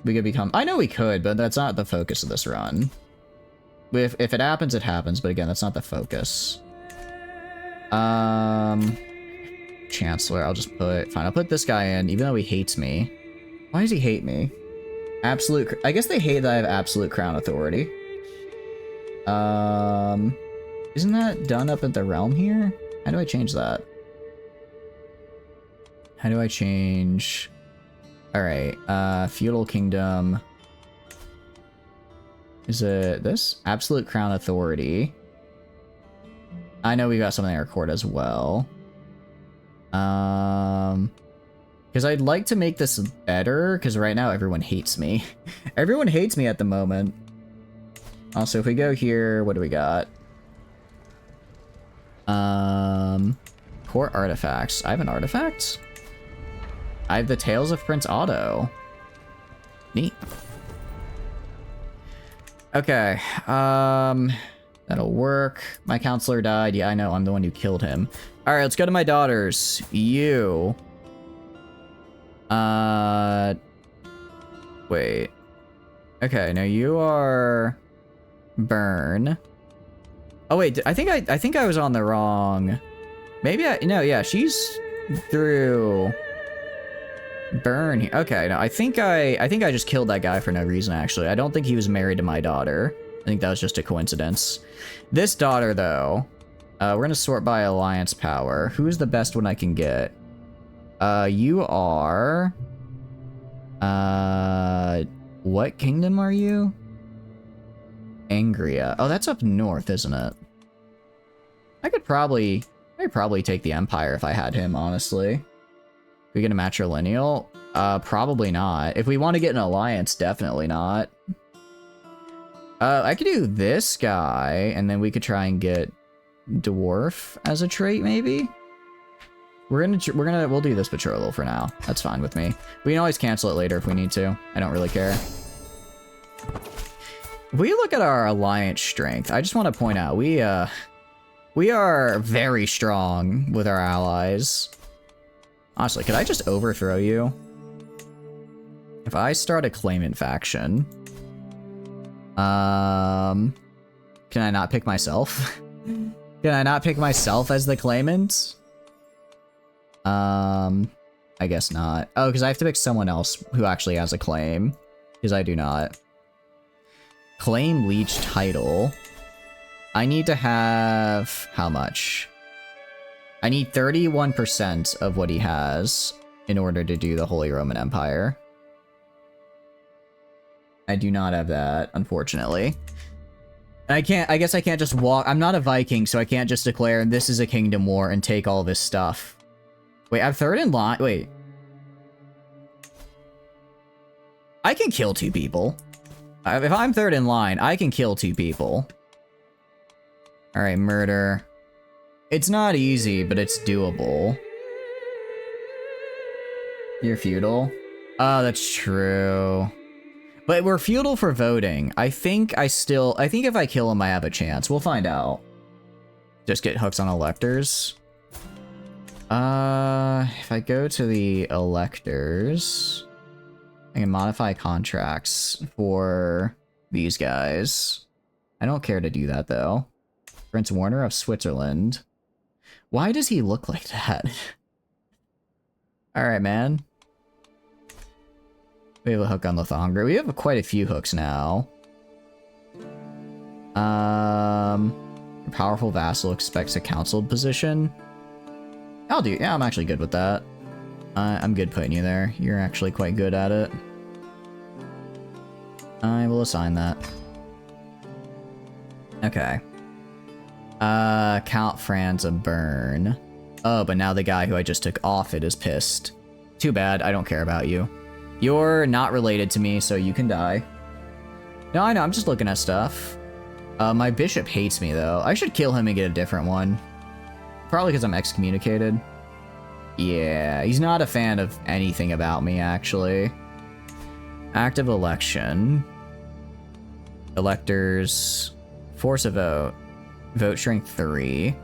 We could become... I know we could, but that's not the focus of this run. If it happens, it happens, but again, that's not the focus. Chancellor, I'll just put... Fine, I'll put this guy in, even though he hates me. Why does he hate me? Absolute... I guess they hate that I have absolute crown authority. Isn't that done up at the realm here? How do I change that? How do I change... Alright, feudal kingdom. Is it this? Absolute crown authority. I know we got something in our court as well. Because I'd like to make this better, because right now everyone hates me. Everyone hates me at the moment. Also, if we go here, what do we got? Court artifacts. I have an artifact? I have the Tales of Prince Otto. Neat. Okay, that'll work. My counselor died. Yeah, I know, I'm the one who killed him. Alright, let's go to my daughters. You. Wait. Okay, now you are... Burn. Oh wait, I think I was on the wrong... Maybe no, yeah, she's through... Burn. Okay, no, I think I just killed that guy for no reason, actually. I don't think he was married to my daughter. I think that was just a coincidence. This daughter, though, we're gonna sort by alliance power. Who is the best one I can get? You are... What kingdom are you? Angria. Oh, that's up north, isn't it? I could probably take the Empire if I had him, honestly. We get a matrilineal? Probably not. If we want to get an alliance, definitely not. I could do this guy, and then we could try and get dwarf as a trait, maybe? We'll do this betrothal for now. That's fine with me. We can always cancel it later if we need to. I don't really care. If we look at our alliance strength, I just want to point out, we are very strong with our allies. Honestly, could I just overthrow you? If I start a claimant faction... Can I not pick myself? Can I not pick myself as the claimant? I guess not. Oh, because I have to pick someone else who actually has a claim. Because I do not. Claim Leech title. I need to have... How much? I need 31% of what he has in order to do the Holy Roman Empire. I do not have that, unfortunately. And I guess I can't just walk... I'm not a Viking, so I can't just declare this is a kingdom war and take all this stuff. Wait, I'm third in line? Wait. I can kill 2 people. If I'm third in line, I can kill 2 people. Alright, murder. It's not easy, but it's doable. You're feudal? Oh, that's true. But we're feudal for voting. I think if I kill him, I have a chance. We'll find out. Just get hooks on electors. If I go to the electors, I can modify contracts for these guys. I don't care to do that, though. Prince Warner of Switzerland. Why does he look like that? Alright, man. We have a hook on Lothanger. We have quite a few hooks now. Your powerful vassal expects a counseled position. Yeah, I'm actually good with that. I'm good putting you there. You're actually quite good at it. I will assign that. Okay. Count Franz a burn. Oh, but now the guy who I just took off it is pissed. Too bad, I don't care about you. You're not related to me, so you can die. No, I know, I'm just looking at stuff. My bishop hates me, though. I should kill him and get a different one. Probably because I'm excommunicated. Yeah, he's not a fan of anything about me, actually. Active election. Electors. Force a vote. Vote strength 3.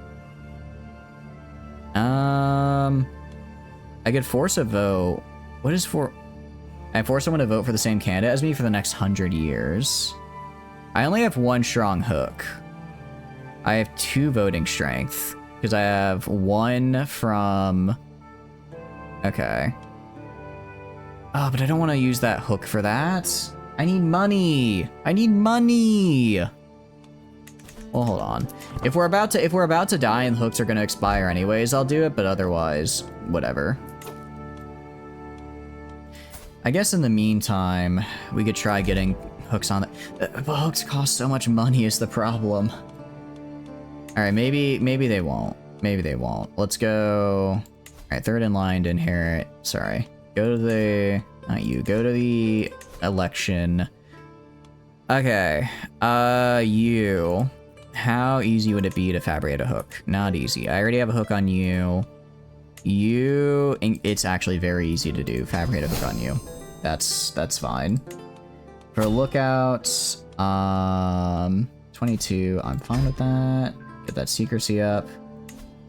I could force a vote. What is for... I force someone to vote for the same candidate as me for the next 100 years. I only have 1 strong hook. I have 2 voting strength. Because I have 1 from... Okay. Oh, but I don't want to use that hook for that. I need money. I need money. Well, hold on. If we're about to die and hooks are going to expire anyways, I'll do it, but otherwise, whatever. I guess in the meantime, we could try getting hooks on it. But hooks cost so much money is the problem. Alright, maybe they won't. Maybe they won't. Let's go... Alright, third in line to inherit. Sorry. Go to the... Not you. Go to the election. Okay. You How easy would it be to fabricate a hook? Not easy. I already have a hook on you. It's actually very easy to do. Fabricate a hook on you. That's fine. For lookouts, 22, I'm fine with that. Get that secrecy up.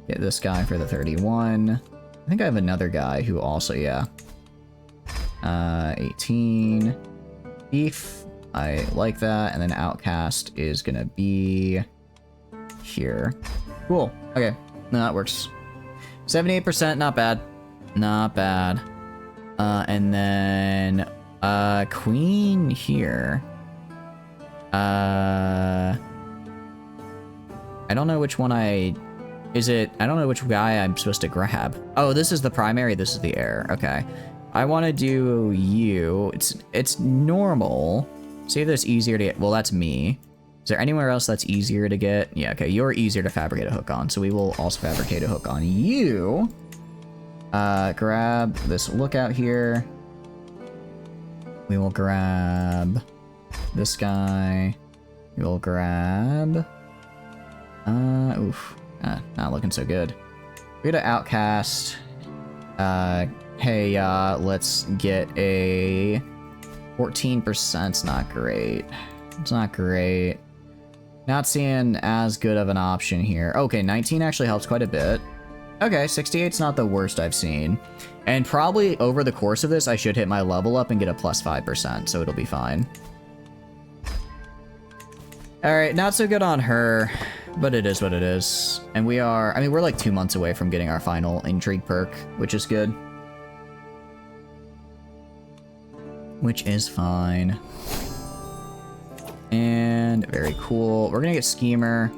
Get this guy for the 31. I think I have another guy who also, yeah. 18. Beef, I like that. And then outcast is gonna be here. Cool, okay, no, that works. 78%, not bad. Not bad. And then, queen here. I don't know which one I don't know which guy I'm supposed to grab. Oh, this is the primary, this is the heir. Okay. I want to do you. It's normal. See if that's easier to get. Well, that's me. Is there anywhere else that's easier to get? Yeah, okay. You're easier to fabricate a hook on, so we will also fabricate a hook on you. Grab this lookout here. We will grab this guy. We will grab... oof. Not looking so good. We got an outcast. Hey, let's get a 14%. It's not great. It's not great. Not seeing as good of an option here. Okay, 19 actually helps quite a bit. Okay, 68's not the worst I've seen. And probably over the course of this, I should hit my level up and get a plus 5%, so it'll be fine. Alright, not so good on her, but it is what it is. And we are, I mean, we're like 2 months away from getting our final intrigue perk, which is good. Which is fine. And very cool. We're gonna get Schemer.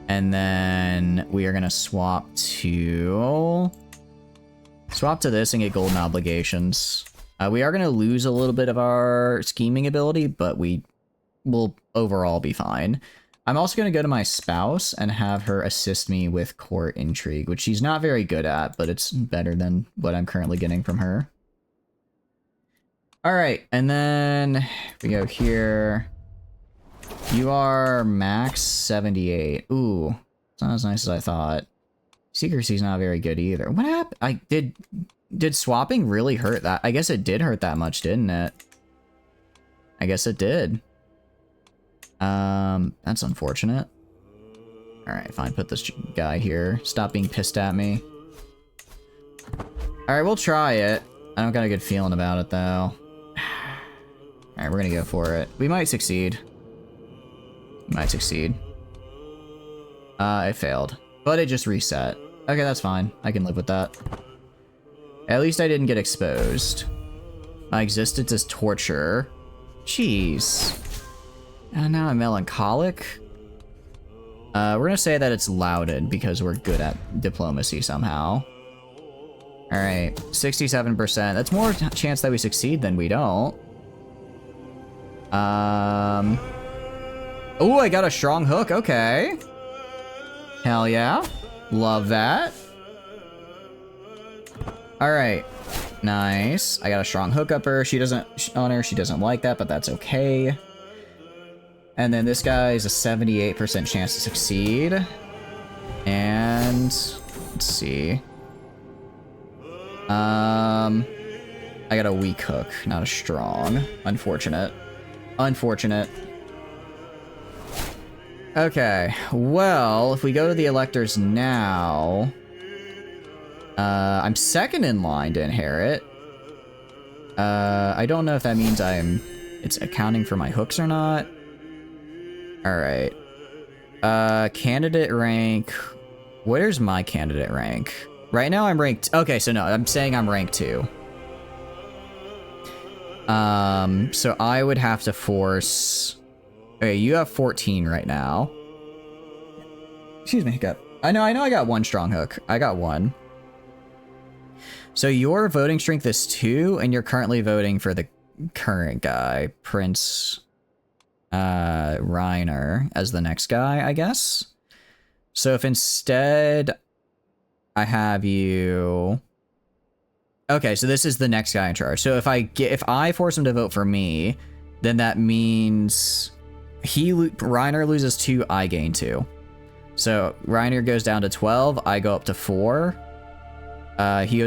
And then we are gonna swap to this and get Golden Obligations. We are gonna lose a little bit of our scheming ability, but we will overall be fine. I'm also gonna go to my spouse and have her assist me with court intrigue, which she's not very good at, but it's better than what I'm currently getting from her. All right, and then we go here. You are max 78. Ooh, it's not as nice as I thought. Secrecy's not very good either. What happened? Did swapping really hurt that? I guess it did hurt that much, didn't it? I guess it did. That's unfortunate. All right, fine. Put this guy here. Stop being pissed at me. All right, we'll try it. I don't got a good feeling about it though. All right, we're gonna go for it. We might succeed. Might succeed. It failed, but it just reset. Okay, that's fine. I can live with that. At least I didn't get exposed. My existence is torture. Jeez. And now I'm melancholic. We're gonna say that it's lauded because we're good at diplomacy somehow. All right, 67%. That's more chance that we succeed than we don't. Oh, I got a strong hook. Okay. Hell yeah. Love that. All right. Nice. I got a strong hook upper. She doesn't like that, but that's okay. And then this guy is a 78% chance to succeed. And let's see. I got a weak hook, not a strong. Unfortunate. Unfortunate. Okay, well, if we go to the electors now, I'm second in line to inherit. I don't know if that means it's accounting for my hooks or not. All right. Candidate rank. Where's my candidate rank? Right now I'm ranked. Okay, so no, I'm saying I'm rank 2. So I would have to force. Okay, you have 14 right now. Excuse me, I know I got one strong hook. I got one. So your voting strength is 2, and you're currently voting for the current guy, Prince Reiner, as the next guy, I guess. So if instead I have you... Okay, so this is the next guy in charge. So if I force him to vote for me, then that means Reiner loses 2, I gain 2. So Reiner goes down to 12, I go up to 4. He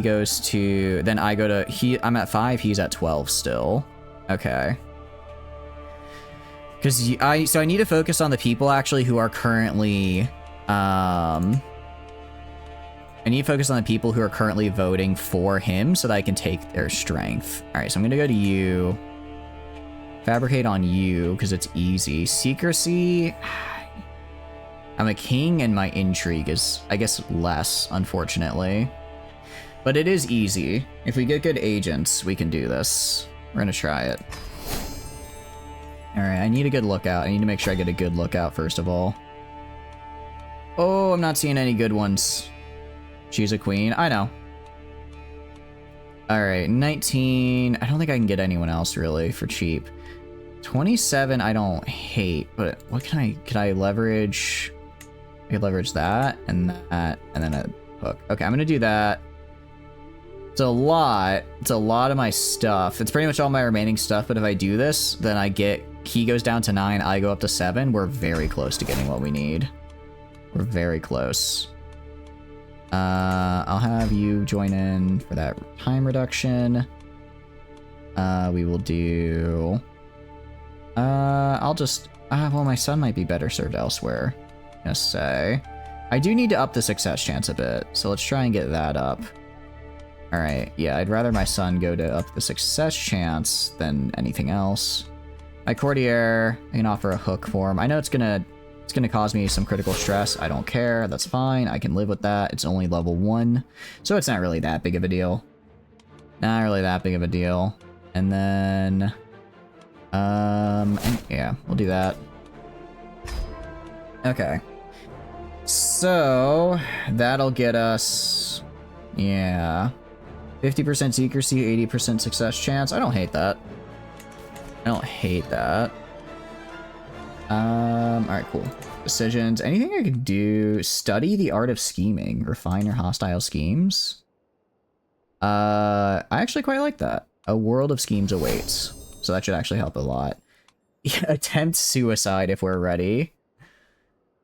goes to, then I go to, I'm at 5, he's at 12 still. Okay. Because so I need to focus on the people actually who are currently, I need to focus on the people who are currently voting for him so that I can take their strength. All right, so I'm going to go to you. Fabricate on you because it's easy. Secrecy. I'm a king and my intrigue is, I guess, less, unfortunately. But it is easy. If we get good agents, we can do this. We're going to try it. Alright, I need a good lookout. I need to make sure I get a good lookout first of all. Oh, I'm not seeing any good ones. She's a queen. I know. Alright, 19. I don't think I can get anyone else really for cheap. 27 I don't hate, but what could I leverage? I could leverage that, and then a hook. Okay, I'm gonna do that. It's a lot. It's a lot of my stuff. It's pretty much all my remaining stuff, but if I do this, then he goes down to 9, I go up to 7. We're very close to getting what we need. We're very close. I'll have you join in for that time reduction. We will do... well, my son might be better served elsewhere. I'm gonna say. I do need to up the success chance a bit, so let's try and get that up. Alright, yeah, I'd rather my son go to up the success chance than anything else. My courtier, I can offer a hook for him. I know it's gonna cause me some critical stress. I don't care, that's fine, I can live with that. It's only level 1, so it's not really that big of a deal. Not really that big of a deal. And then... yeah, we'll do that. Okay. So, that'll get us... Yeah. 50% secrecy, 80% success chance. I don't hate that. I don't hate that. Alright, cool. Decisions. Anything I could do? Study the art of scheming. Refine your hostile schemes. I actually quite like that. A world of schemes awaits. So that should actually help a lot. Attempt suicide if we're ready.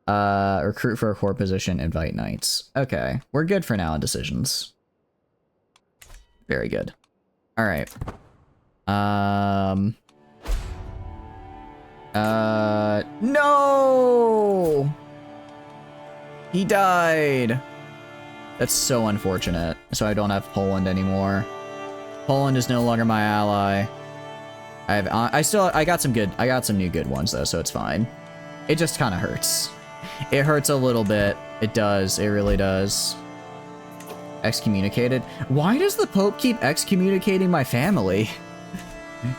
Recruit for a core position, invite knights. Okay, we're good for now on decisions. Very good. Alright. No! He died! That's so unfortunate. So I don't have Poland anymore. Poland is no longer my ally. I got some new good ones though, so it's fine. It just kind of hurts. It hurts a little bit. It does. It really does. Excommunicated. Why does the Pope keep excommunicating my family?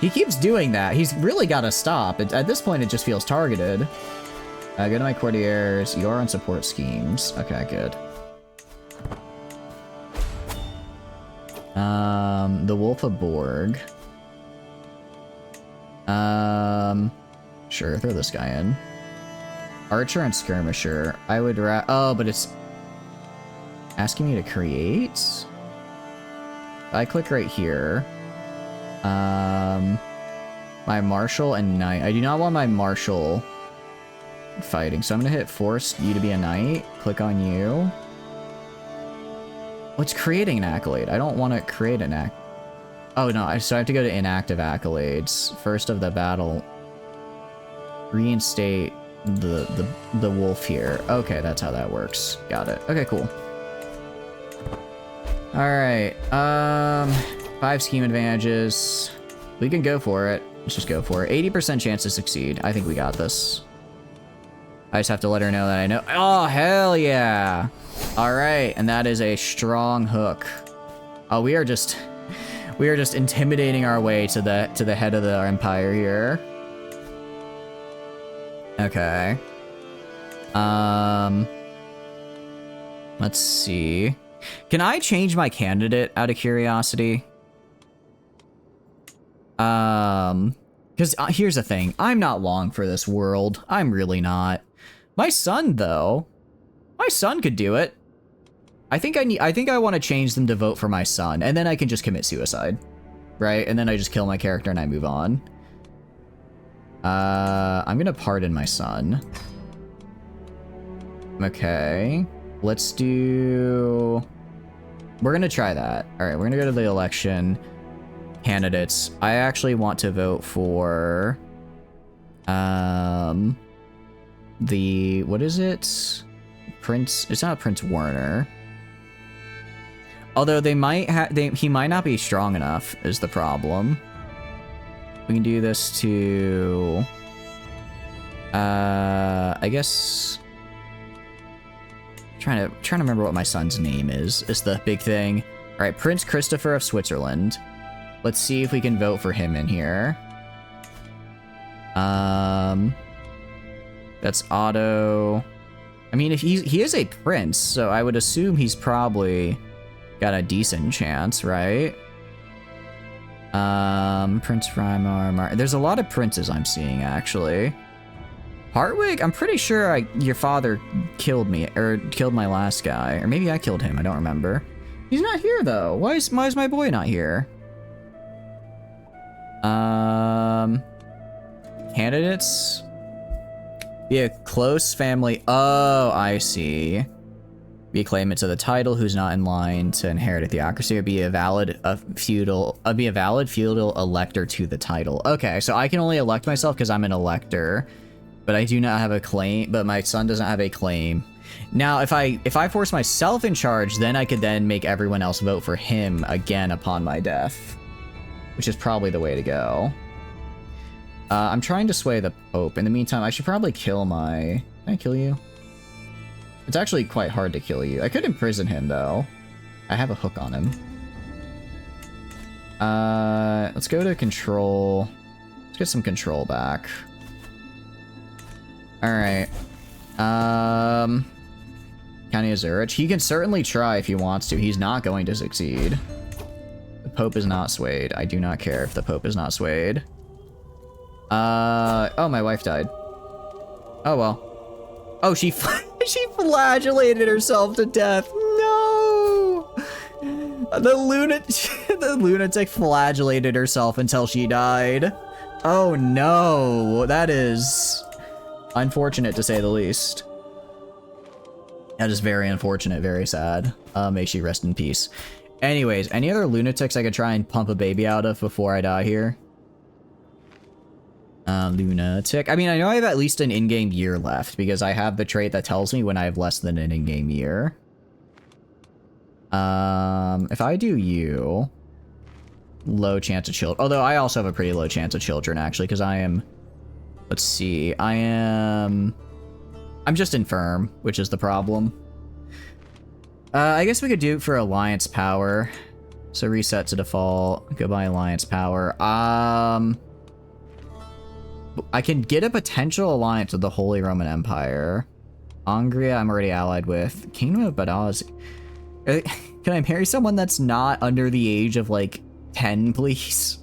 He keeps doing that. He's really got to stop. At this point, it just feels targeted. Go to my courtiers. You are on support schemes. Okay, good. The Wolf of Borg. Sure, throw this guy in. Archer and Skirmisher. I would oh, but it's asking me to create? I click right here. My Marshal and Knight. I do not want my Marshal fighting, so I'm gonna hit force you to be a Knight. Click on you. What's creating an accolade? I don't want to create an accolade. Oh no, so I have to go to inactive accolades. First of the battle. Reinstate the wolf here. Okay, that's how that works. Got it. Okay, cool. Alright, 5 scheme advantages. We can go for it. Let's just go for it. 80% chance to succeed. I think we got this. I just have to let her know that I know. Oh, hell yeah! Alright, and that is a strong hook. Oh, we are just intimidating our way to the head of the empire here. Okay. Let's see. Can I change my candidate out of curiosity? Because here's the thing. I'm not long for this world. I'm really not. My son, though. My son could do it. I think I want to change them to vote for my son, and then I can just commit suicide. Right? And then I just kill my character and I move on. I'm gonna pardon my son. Okay. Let's do... We're gonna try that. Alright, we're gonna go to the election. Candidates. I actually want to vote for... the... What is it? Prince... It's not Prince Werner. Although they might have... He might not be strong enough, is the problem. We can do this to... I guess... Trying to remember what my son's name is the big thing. All right, Prince Christopher of Switzerland. Let's see if we can vote for him in here. That's Otto. I mean, if he is a prince, so I would assume he's probably got a decent chance, right? Prince Freimar. There's a lot of princes I'm seeing, actually. Hartwig, I'm pretty sure your father killed me, or killed my last guy. Or maybe I killed him, I don't remember. He's not here, though. Why is my boy not here? Candidates? Be a close family. Oh, I see. Be a claimant to the title who's not in line to inherit a theocracy, or be a valid feudal elector to the title. Okay, so I can only elect myself because I'm an elector. But I do not have a claim, but my son doesn't have a claim. Now, if I force myself in charge, then I could then make everyone else vote for him again upon my death. Which is probably the way to go. I'm trying to sway the Pope. In the meantime, I should probably kill my... Can I kill you? It's actually quite hard to kill you. I could imprison him, though. I have a hook on him. Let's go to control. Let's get some control back. Alright. County of Zurich. He can certainly try if he wants to. He's not going to succeed. The Pope is not swayed. I do not care if the Pope is not swayed. Oh, my wife died. Oh, well. Oh, she flagellated herself to death. No! The lunatic flagellated herself until she died. Oh, no. That is... unfortunate, to say the least. That is very unfortunate, very sad. May she rest in peace. Anyways, any other lunatics I could try and pump a baby out of before I die here? Lunatic. I mean, I know I have at least an in-game year left, because I have the trait that tells me when I have less than an in-game year. If I do you... Low chance of children. Although I also have a pretty low chance of children, actually, because I am... Let's see, I'm just infirm, which is the problem. I guess we could do it for alliance power. So reset to default, go by alliance power. I can get a potential alliance with the Holy Roman Empire. Hungary, I'm already allied with. Kingdom of Badaz. Can I marry someone that's not under the age of, like, 10, please?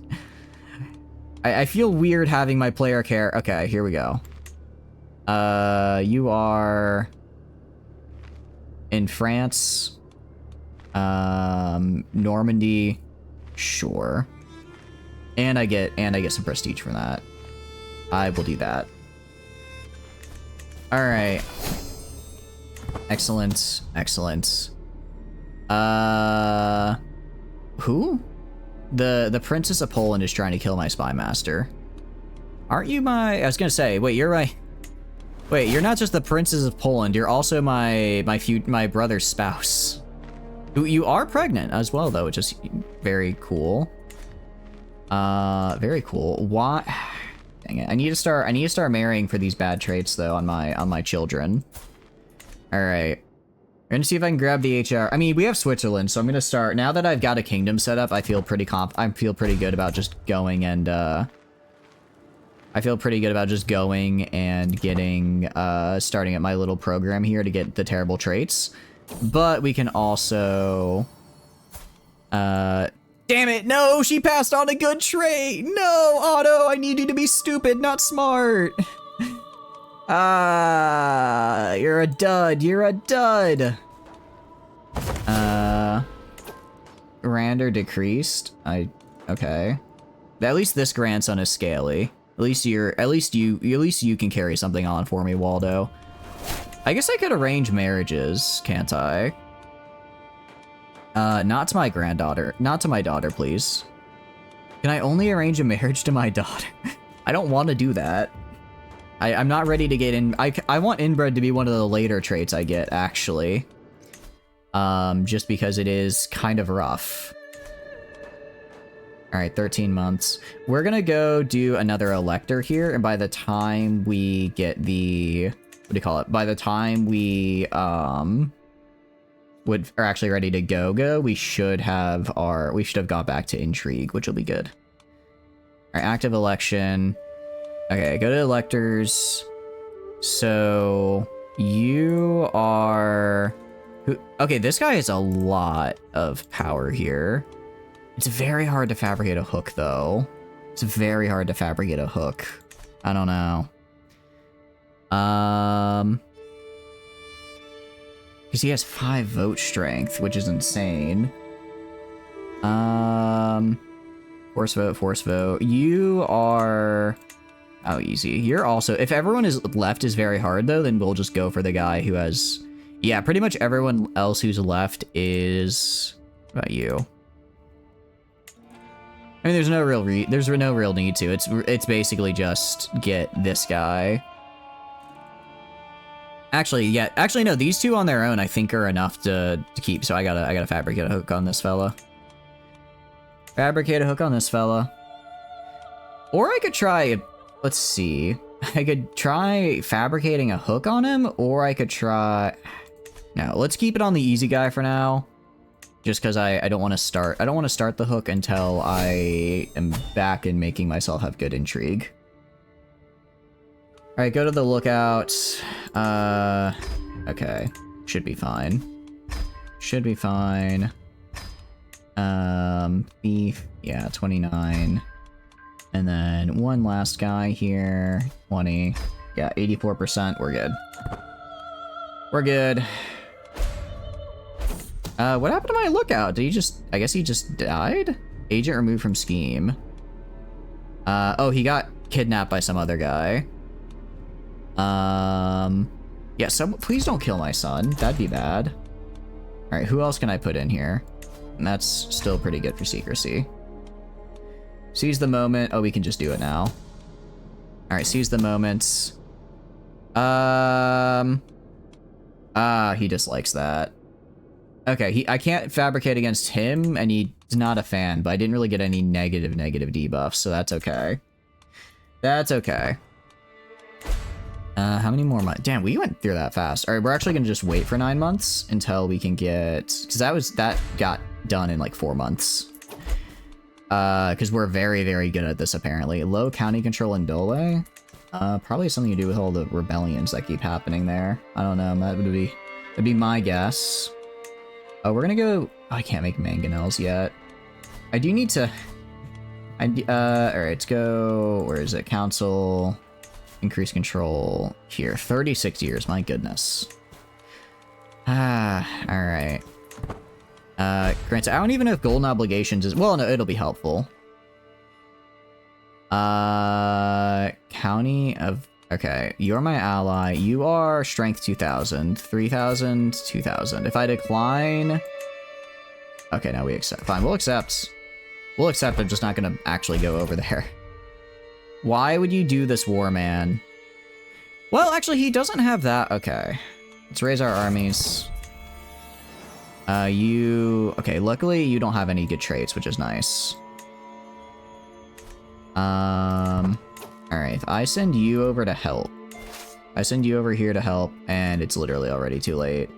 I feel weird having my player care. Okay, here we go. You are in France. Normandy. Sure. And I get some prestige from that. I will do that. All right. Excellent. Excellent. Who? The Princess of Poland is trying to kill my spy master. Aren't you my... I was gonna say, wait, you're right. Wait, you're not just the Princess of Poland, you're also my brother's spouse. You are pregnant as well, though, which is very cool. Very cool. Why... Dang it. I need to start marrying for these bad traits, though, on my children. Alright. We're gonna see if I can grab the HR. I mean, we have Switzerland, so I'm gonna start. Now that I've got a kingdom set up, I feel pretty good about just going and getting starting at my little program here to get the terrible traits. But we can also damn it, no, she passed on a good trait. No, Otto, I need you to be stupid, not smart. You're a dud. You're a dud. Rander decreased. Okay. At least this grandson is scaly. At least you can carry something on for me, Waldo. I guess I could arrange marriages, can't I? Not to my granddaughter. Not to my daughter, please. Can I only arrange a marriage to my daughter? I don't want to do that. I'm not ready to get in. I want inbred to be one of the later traits I get, actually. Just because it is kind of rough. All right, 13 months. We're gonna go do another elector here, and by the time we get the, what do you call it? By the time we are actually ready to go, we should have got back to intrigue, which will be good. All right, active election. Okay, go to electors. So you are okay, this guy has a lot of power here. It's very hard to fabricate a hook, though. It's very hard to fabricate a hook. I don't know. Because he has 5 vote strength, which is insane. Force vote. You are... Oh, easy. You're also... If everyone is left is very hard, though, then we'll just go for the guy who has... Yeah, pretty much everyone else who's left is... What about you? I mean, there's no real need to. It's basically just get this guy. Actually, yeah. Actually, no. These two on their own, I think, are enough to keep. So I gotta fabricate a hook on this fella. Fabricate a hook on this fella. Or I could try... Let's see. I could try fabricating a hook on him, or I could try... No, let's keep it on the easy guy for now. Just because I don't want to start... I don't want to start the hook until I am back in making myself have good intrigue. Alright, go to the lookout. Okay. Should be fine. Should be fine. Beef. Yeah, 29. And then one last guy here. 20. Yeah, 84%. We're good. We're good. What happened to my lookout? Did he just... I guess he just died? Agent removed from scheme. Oh, he got kidnapped by some other guy. Yeah, please don't kill my son. That'd be bad. Alright, who else can I put in here? And that's still pretty good for secrecy. Seize the moment. Oh, we can just do it now. Alright, seize the moment. He dislikes that. Okay, I can't fabricate against him, and he's not a fan, but I didn't really get any negative debuffs, so that's okay. That's okay. How many more months? Damn, we went through that fast. All right, we're actually gonna just wait for 9 months until we can get... Because that got done in like 4 months. Because we're very, very good at this, apparently. Low county control in Dole? Probably something to do with all the rebellions that keep happening there. I don't know, that'd be my guess. Oh, we're gonna go... Oh, I can't make mangonels yet. I do need to... Alright, let's go... Where is it? Council... Increase control here. 36 years, my goodness. Alright. Granted, I don't even know if golden obligations is... Well, no, it'll be helpful. County of... Okay, you're my ally. You are strength 2,000. 3,000, 2,000. If I decline... Okay, now we accept. Fine, we'll accept. We'll accept, I'm just not gonna actually go over there. Why would you do this, war man? Well, actually, he doesn't have that. Okay. Let's raise our armies. Okay, luckily you don't have any good traits, which is nice. Alright, if I send you over to help. I send you over here to help, and it's literally already too late.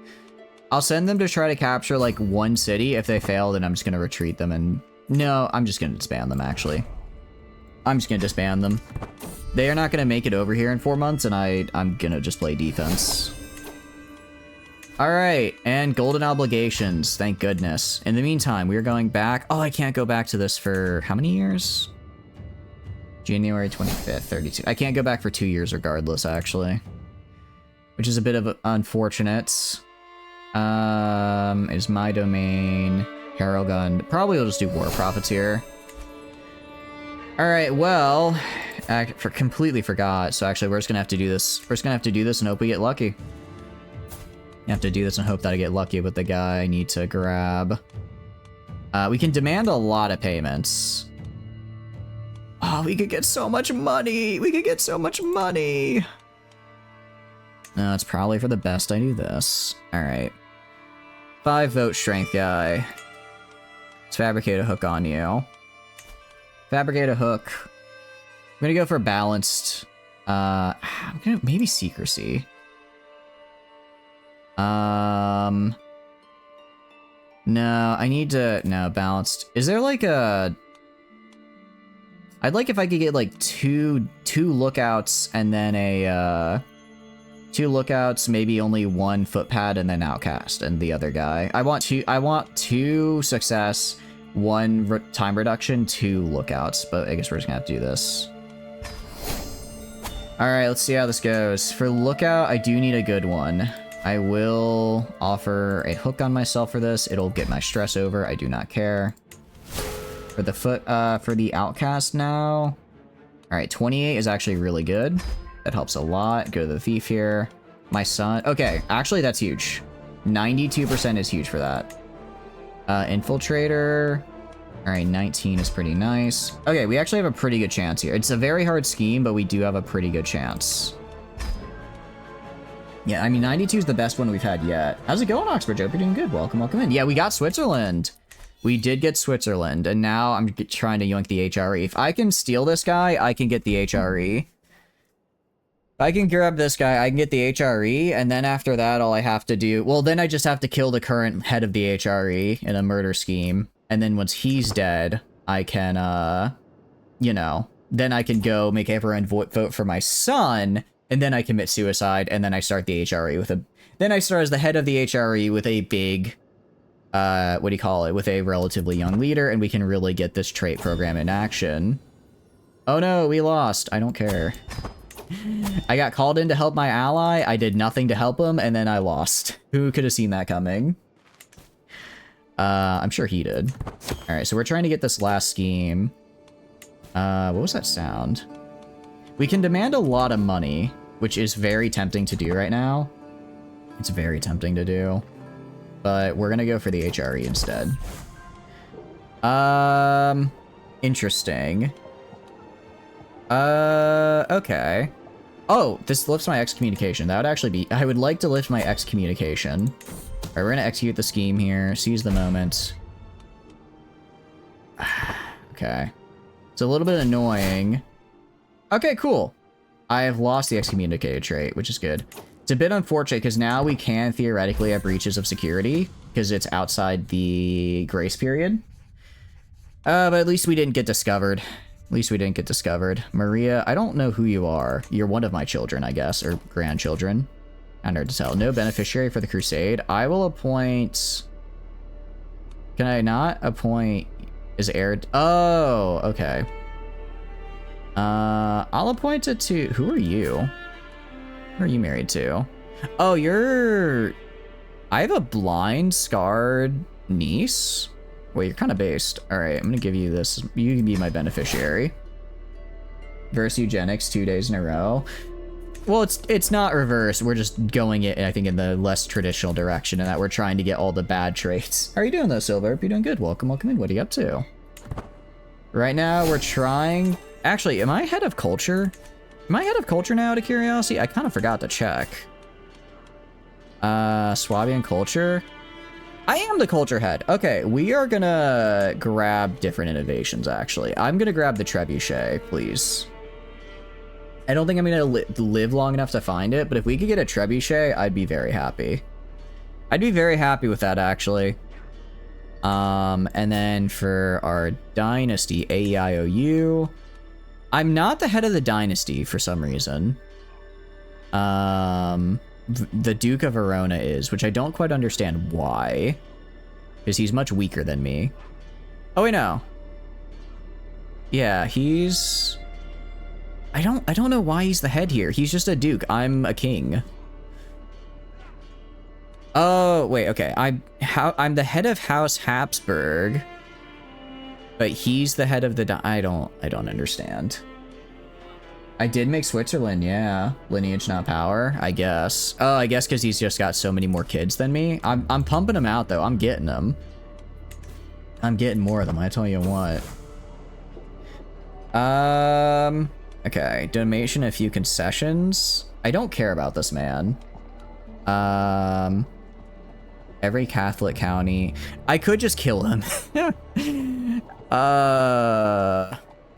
I'll send them to try to capture, like, one city. If they fail, then I'm just gonna retreat them, and... No, I'm just gonna disband them, actually. I'm just gonna disband them. They are not gonna make it over here in 4 months, and I'm gonna just play defense. Alright, and golden obligations, thank goodness. In the meantime, we are going back... Oh, I can't go back to this for... How many years? January 25th, 32. I can't go back for 2 years regardless, actually. Which is a bit of unfortunate. Is my domain... Heralgun. Probably we'll just do War Profiteer. Alright, well... completely forgot. So actually, we're just gonna have to do this. We're just gonna have to do this and hope we get lucky. You have to do this and hope that I get lucky with the guy I need to grab. We can demand a lot of payments. Oh, we could get so much money. We could get so much money. No, it's probably for the best I do this. All right. 5 vote strength guy. Let's fabricate a hook on you. Fabricate a hook. I'm gonna go for balanced. I'm gonna maybe secrecy. No, I need to, no, balanced. Is there like a, I'd like if I could get like two lookouts and then a, 2 lookouts, maybe only 1 footpad and then outcast and the other guy. I want 2 success, 1 time reduction, 2 lookouts, but I guess we're just gonna have to do this. All right, let's see how this goes. For lookout, I do need a good one. I will offer a hook on myself for this. It'll get my stress over. I do not care. For the for the outcast now. All right, 28 is actually really good. That helps a lot. Go to the thief here. My son. Okay, actually that's huge. 92% is huge for that. Infiltrator. All right, 19 is pretty nice. Okay, we actually have a pretty good chance here. It's a very hard scheme, but we do have a pretty good chance. Yeah, I mean, 92 is the best one we've had yet. How's it going, Oxford Joe? You're doing good. Welcome, welcome in. Yeah, we got Switzerland. We did get Switzerland, and now I'm trying to yoink the HRE. If I can steal this guy, I can get the HRE. If I can grab this guy, I can get the HRE, and then after that, all I have to do... Well, then I just have to kill the current head of the HRE in a murder scheme. And then once he's dead, I can, you know... Then I can go make everyone vote for my son... And then I commit suicide, and then I start the HRE with a... Then I start as the head of the HRE with a big... what do you call it? With a relatively young leader, and we can really get this trait program in action. Oh no, we lost. I don't care. I got called in to help my ally, I did nothing to help him, and then I lost. Who could have seen that coming? I'm sure he did. Alright, so we're trying to get this last scheme. What was that sound? We can demand a lot of money, which is very tempting to do right now. It's very tempting to do. But we're gonna go for the HRE instead. Interesting. Okay. Oh, this lifts my excommunication. That would actually be... I would like to lift my excommunication. Alright, we're gonna execute the scheme here. Seize the moment. Okay. It's a little bit annoying. Okay, cool. I have lost the excommunicated trait, which is good. It's a bit unfortunate because now we can theoretically have breaches of security because it's outside the grace period. But at least we didn't get discovered. At least we didn't get discovered. Maria, I don't know who you are. You're one of my children, I guess, or grandchildren. Kind of hard to tell. No beneficiary for the crusade. I will appoint... Can I not appoint... Is heir... Oh, okay. I'll appoint it to... Who are you? Who are you married to? Oh, you're... I have a blind, scarred niece? Wait, you're kind of based. Alright, I'm gonna give you this. You can be my beneficiary. Reverse eugenics 2 days in a row. Well, it's not reverse. We're just going it, I think, in the less traditional direction, and that we're trying to get all the bad traits. How are you doing, though, Silver? You're doing good. Welcome, welcome in. What are you up to? Right now, we're trying... Actually, am I head of culture? Am I head of culture now, out of curiosity? I kind of forgot to check. Swabian culture? I am the culture head. Okay, we are gonna grab different innovations, actually. I'm gonna grab the trebuchet, please. I don't think I'm gonna live long enough to find it, but if we could get a trebuchet, I'd be very happy. I'd be very happy with that, actually. And then for our dynasty, AEIOU... I'm not the head of the dynasty for some reason. The Duke of Verona is, which I don't quite understand why. Because he's much weaker than me. Oh, wait, no. Yeah, he's... I don't know why he's the head here. He's just a duke. I'm a king. Oh, wait, okay. I'm the head of House Habsburg. But he's the head of the... I don't understand. I did make Switzerland, yeah. Lineage, not power, I guess. Oh, I guess because he's just got so many more kids than me. I'm pumping them out, though. I'm getting them. I'm getting more of them, I tell you what. Okay. Donation a few concessions. I don't care about this man. Every Catholic county. I could just kill him.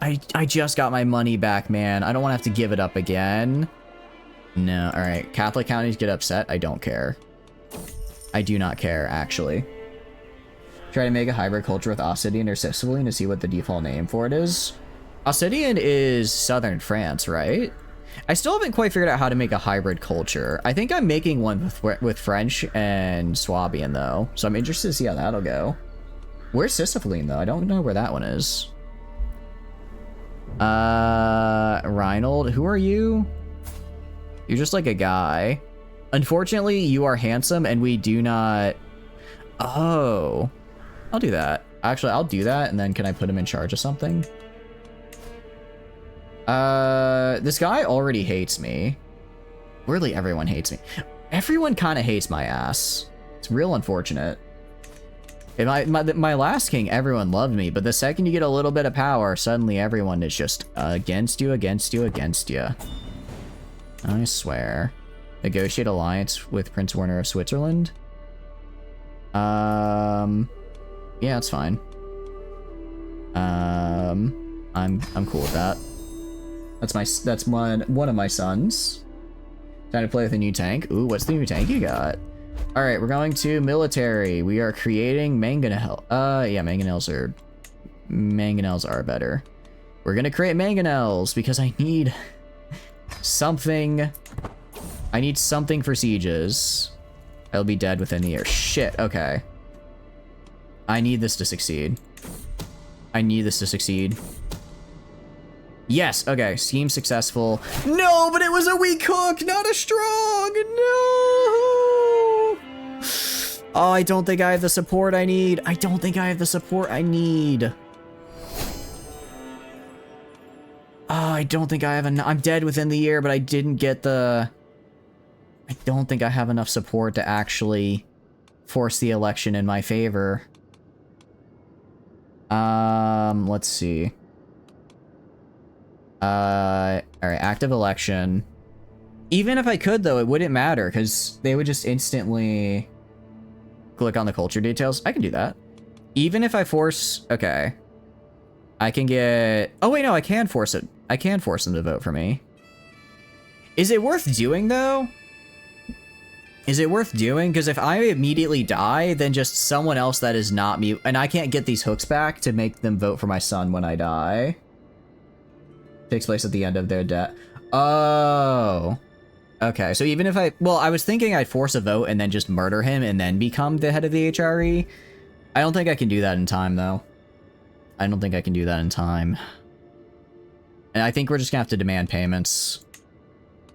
I just got my money back, man. I don't want to have to give it up again. No, all right. Catholic counties get upset. I don't care. I do not care, actually. Try to make a hybrid culture with Ossidian or Sicilian to see what the default name for it is. Ossidian is southern France, right? I still haven't quite figured out how to make a hybrid culture. I think I'm making one with French and Swabian, though. So I'm interested to see how that'll go. Where's Sicilian, though? I don't know where that one is. Reinhold, who are you? You're just like a guy. Unfortunately, you are handsome and we do not... Oh. I'll do that. Actually, I'll do that and then can I put him in charge of something? This guy already hates me. Really, everyone hates me. Everyone kind of hates my ass. It's real unfortunate. In my last king, everyone loved me, but the second you get a little bit of power, suddenly everyone is just against you, against you, against you. I swear. Negotiate alliance with Prince Werner of Switzerland. Yeah, it's fine. I'm cool with that. That's one of my sons. Time to play with a new tank. Ooh, what's the new tank you got? All right, we're going to military. We are creating mangonel. Yeah, mangonels are better. We're gonna create mangonels because I need something. I need something for sieges. I'll be dead within the year. Shit. Okay. I need this to succeed. I need this to succeed. Yes, okay, scheme successful. No, but it was a weak hook, not a strong, no! Oh, I don't think I have the support I need. I don't think I have the support I need. Oh, I don't think I have enough. I'm dead within the year, but I didn't get the... I don't think I have enough support to actually force the election in my favor. Let's see. Alright, active election. Even if I could, though, it wouldn't matter, because they would just instantly click on the culture details. I can do that. Even if I force... Okay. I can get... Oh, wait, no, I can force it. I can force them to vote for me. Is it worth doing, though? Is it worth doing? Because if I immediately die, then just someone else that is not me... And I can't get these hooks back to make them vote for my son when I die. Takes place at the end of their death. Oh. Okay, so even if I... Well, I was thinking I'd force a vote and then just murder him and then become the head of the HRE. I don't think I can do that in time, though. I don't think I can do that in time. And I think we're just gonna have to demand payments.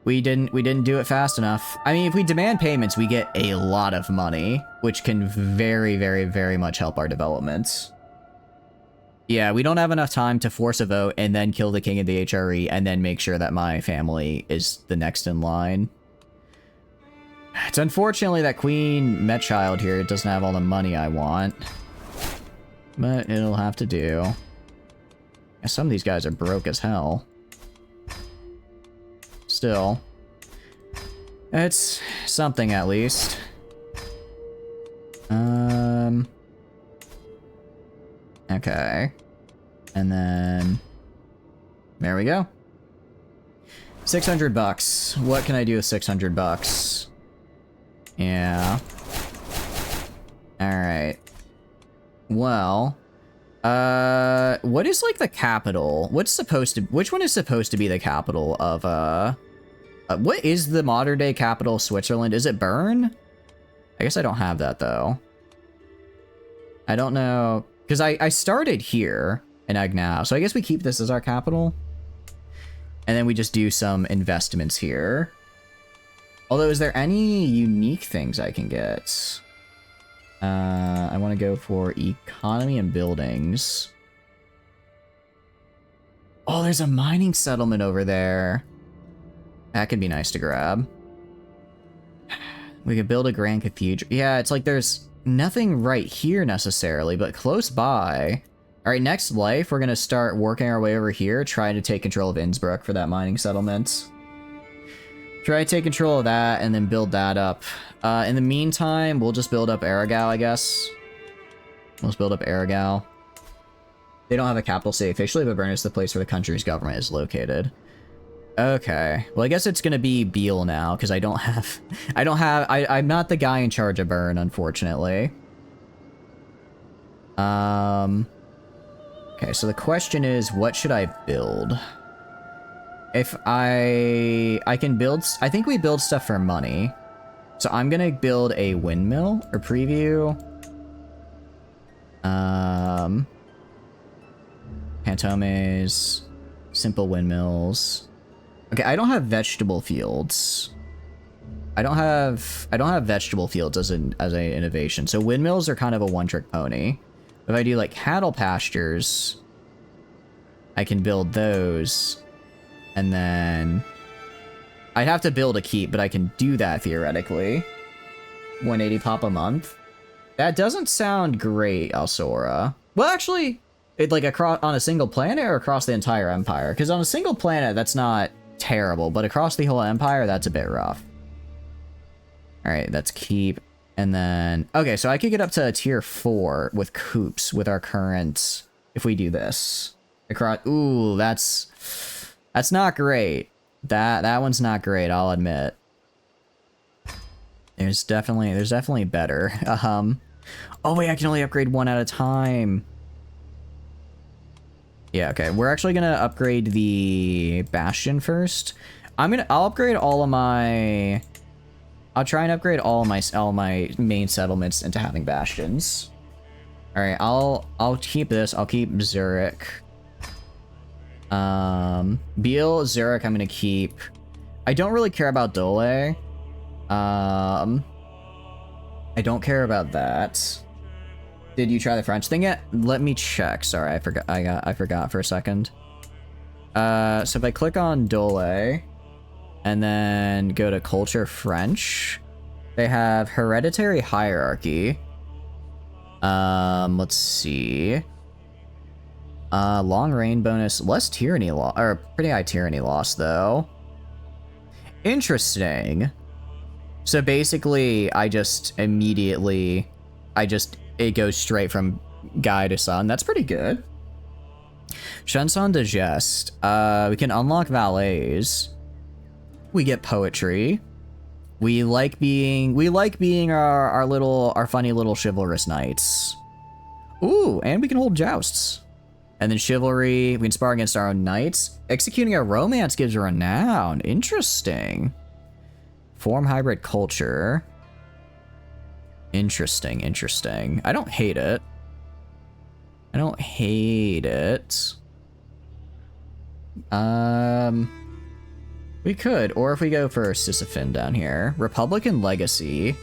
We didn't do it fast enough. I mean, if we demand payments, we get a lot of money, which can very, very, very much help our development. Yeah, we don't have enough time to force a vote and then kill the king of the HRE and then make sure that my family is the next in line. It's unfortunately that Queen Metchild here doesn't have all the money I want. But it'll have to do. Some of these guys are broke as hell. Still. It's something at least. Okay. And then... There we go. 600 bucks. What can I do with 600 bucks? Yeah. Alright. Well... what is, like, the capital? Which one is supposed to be the capital of, what is the modern-day capital of Switzerland? Is it Bern? I guess I don't have that, though. I don't know... Because I started here in Agnau, so I guess we keep this as our capital. And then we just do some investments here. Although, is there any unique things I can get? I want to go for economy and buildings. Oh, there's a mining settlement over there. That could be nice to grab. We could build a grand cathedral. Yeah, it's like there's nothing right here necessarily, but close by. All right, next life, we're going to start working our way over here, trying to take control of Innsbruck for that mining settlement. Try to take control of that and then build that up. In the meantime, we'll just build up Aragao, I guess. Let's build up Aragao. They don't have a capital city officially, but Bern is the place where the country's government is located. Okay. Well, I guess it's gonna be Beal now, because I'm not the guy in charge of Bern, unfortunately. Okay, so the question is, what should I build? If I can build, I think we build stuff for money. So I'm gonna build a windmill or preview. Pantomes, simple windmills. Okay, I don't have vegetable fields. I don't have vegetable fields as an innovation. So windmills are kind of a one-trick pony. If I do like cattle pastures, I can build those, and then I'd have to build a keep, but I can do that theoretically. 180 pop a month. That doesn't sound great, Alsora. Well, actually, it like across on a single planet or across the entire empire? Because on a single planet, that's not terrible, but across the whole empire, that's a bit rough. All right, that's keep. And then, okay, so I could get up to a tier 4 with coops with our current, if we do this. Across, ooh, that's not great. That one's not great, I'll admit. There's definitely better. Oh wait, I can only upgrade one at a time. Yeah, okay. We're actually gonna upgrade the Bastion first. I'll upgrade all of my... I'll try and upgrade all my main settlements into having Bastions. Alright, I'll keep this. I'll keep Zurich. Beal, Zurich, I'm gonna keep. I don't really care about Dole. I don't care about that. Did you try the French thing yet? Let me check. Sorry, I forgot. I forgot for a second. So if I click on Dole and then go to Culture French, they have Hereditary Hierarchy. Let's see. Long reign bonus, less tyranny loss, or pretty high tyranny loss though. Interesting. So basically, it goes straight from guy to son. That's pretty good. Chanson de Geste. We can unlock valets. We get poetry. We like being our funny little chivalrous knights. Ooh, and we can hold jousts. And then chivalry, we can spar against our own knights. Executing a romance gives renown. Interesting. Form hybrid culture. Interesting. I don't hate it. We could, or if we go for Sisyphon down here. Republican Legacy.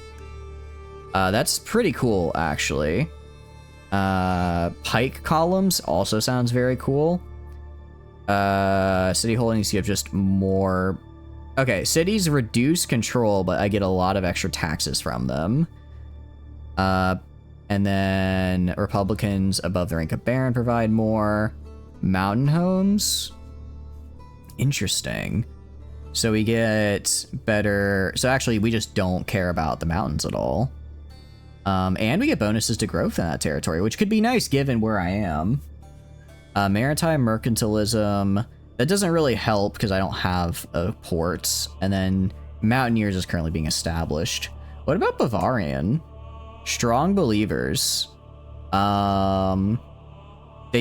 That's pretty cool, actually. Pike columns also sounds very cool. City holdings give just more... Okay, cities reduce control, but I get a lot of extra taxes from them. And then Republicans above the rank of Baron provide more. Mountain homes. Interesting. So we get better... So actually, we just don't care about the mountains at all. And we get bonuses to growth in that territory, which could be nice given where I am. Maritime mercantilism. That doesn't really help because I don't have a port. And then Mountaineers is currently being established. What about Bavarian? Strong believers. They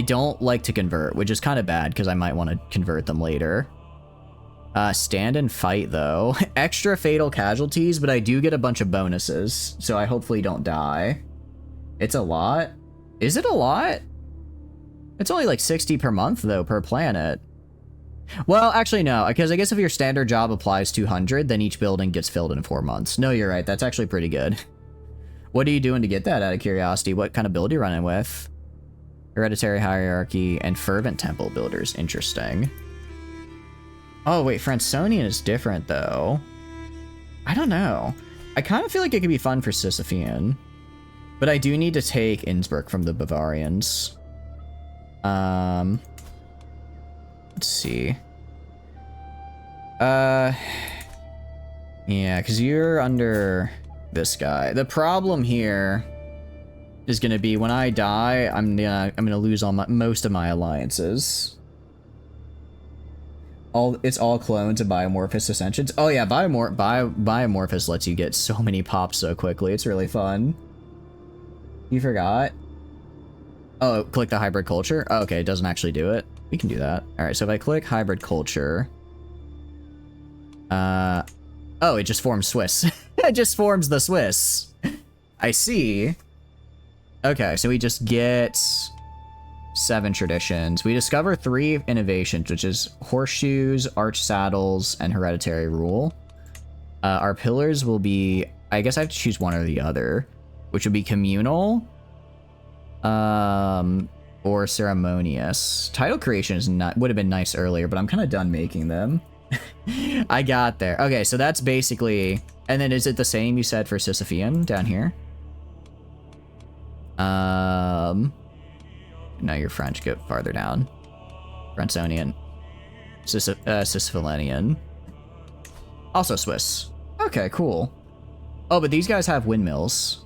don't like to convert, which is kind of bad because I might want to convert them later. Stand and fight, though. Extra fatal casualties, but I do get a bunch of bonuses, so I hopefully don't die. It's a lot. Is it a lot? It's only like 60 per month, though, per planet. Well, actually, no, because I guess if your standard job applies 200, then each building gets filled in 4 months. No, you're right. That's actually pretty good. What are you doing to get that, out of curiosity? What kind of build are you running with? Hereditary Hierarchy, and Fervent Temple Builders. Interesting. Oh, wait, Fransonian is different, though. I don't know. I kind of feel like it could be fun for Sisyphean. But I do need to take Innsbruck from the Bavarians. Let's see. Yeah, because you're under this guy. The problem here is going to be when I die, I'm gonna lose most of my alliances. It's all clones and Biomorphous Ascensions. Oh yeah, Biomorphous lets you get so many pops so quickly. It's really fun. You forgot? Oh, click the hybrid culture? Oh, okay, it doesn't actually do it. We can do that. All right, so if I click hybrid culture, oh, it just forms Swiss. It just forms the Swiss. I see. Okay, so we just get 7 traditions. We discover 3 innovations, which is horseshoes, arch saddles, and hereditary rule. Our pillars will be, I guess I have to choose one or the other, which would be communal, or ceremonious. Title creation would have been nice earlier, but I'm kind of done making them. I got there. Okay, so that's basically, and then is it the same you said for Sisyphean down here? No, you're French. Go farther down. Fransonian. Sisyphilenian. Also Swiss. Okay, cool. Oh, but these guys have windmills.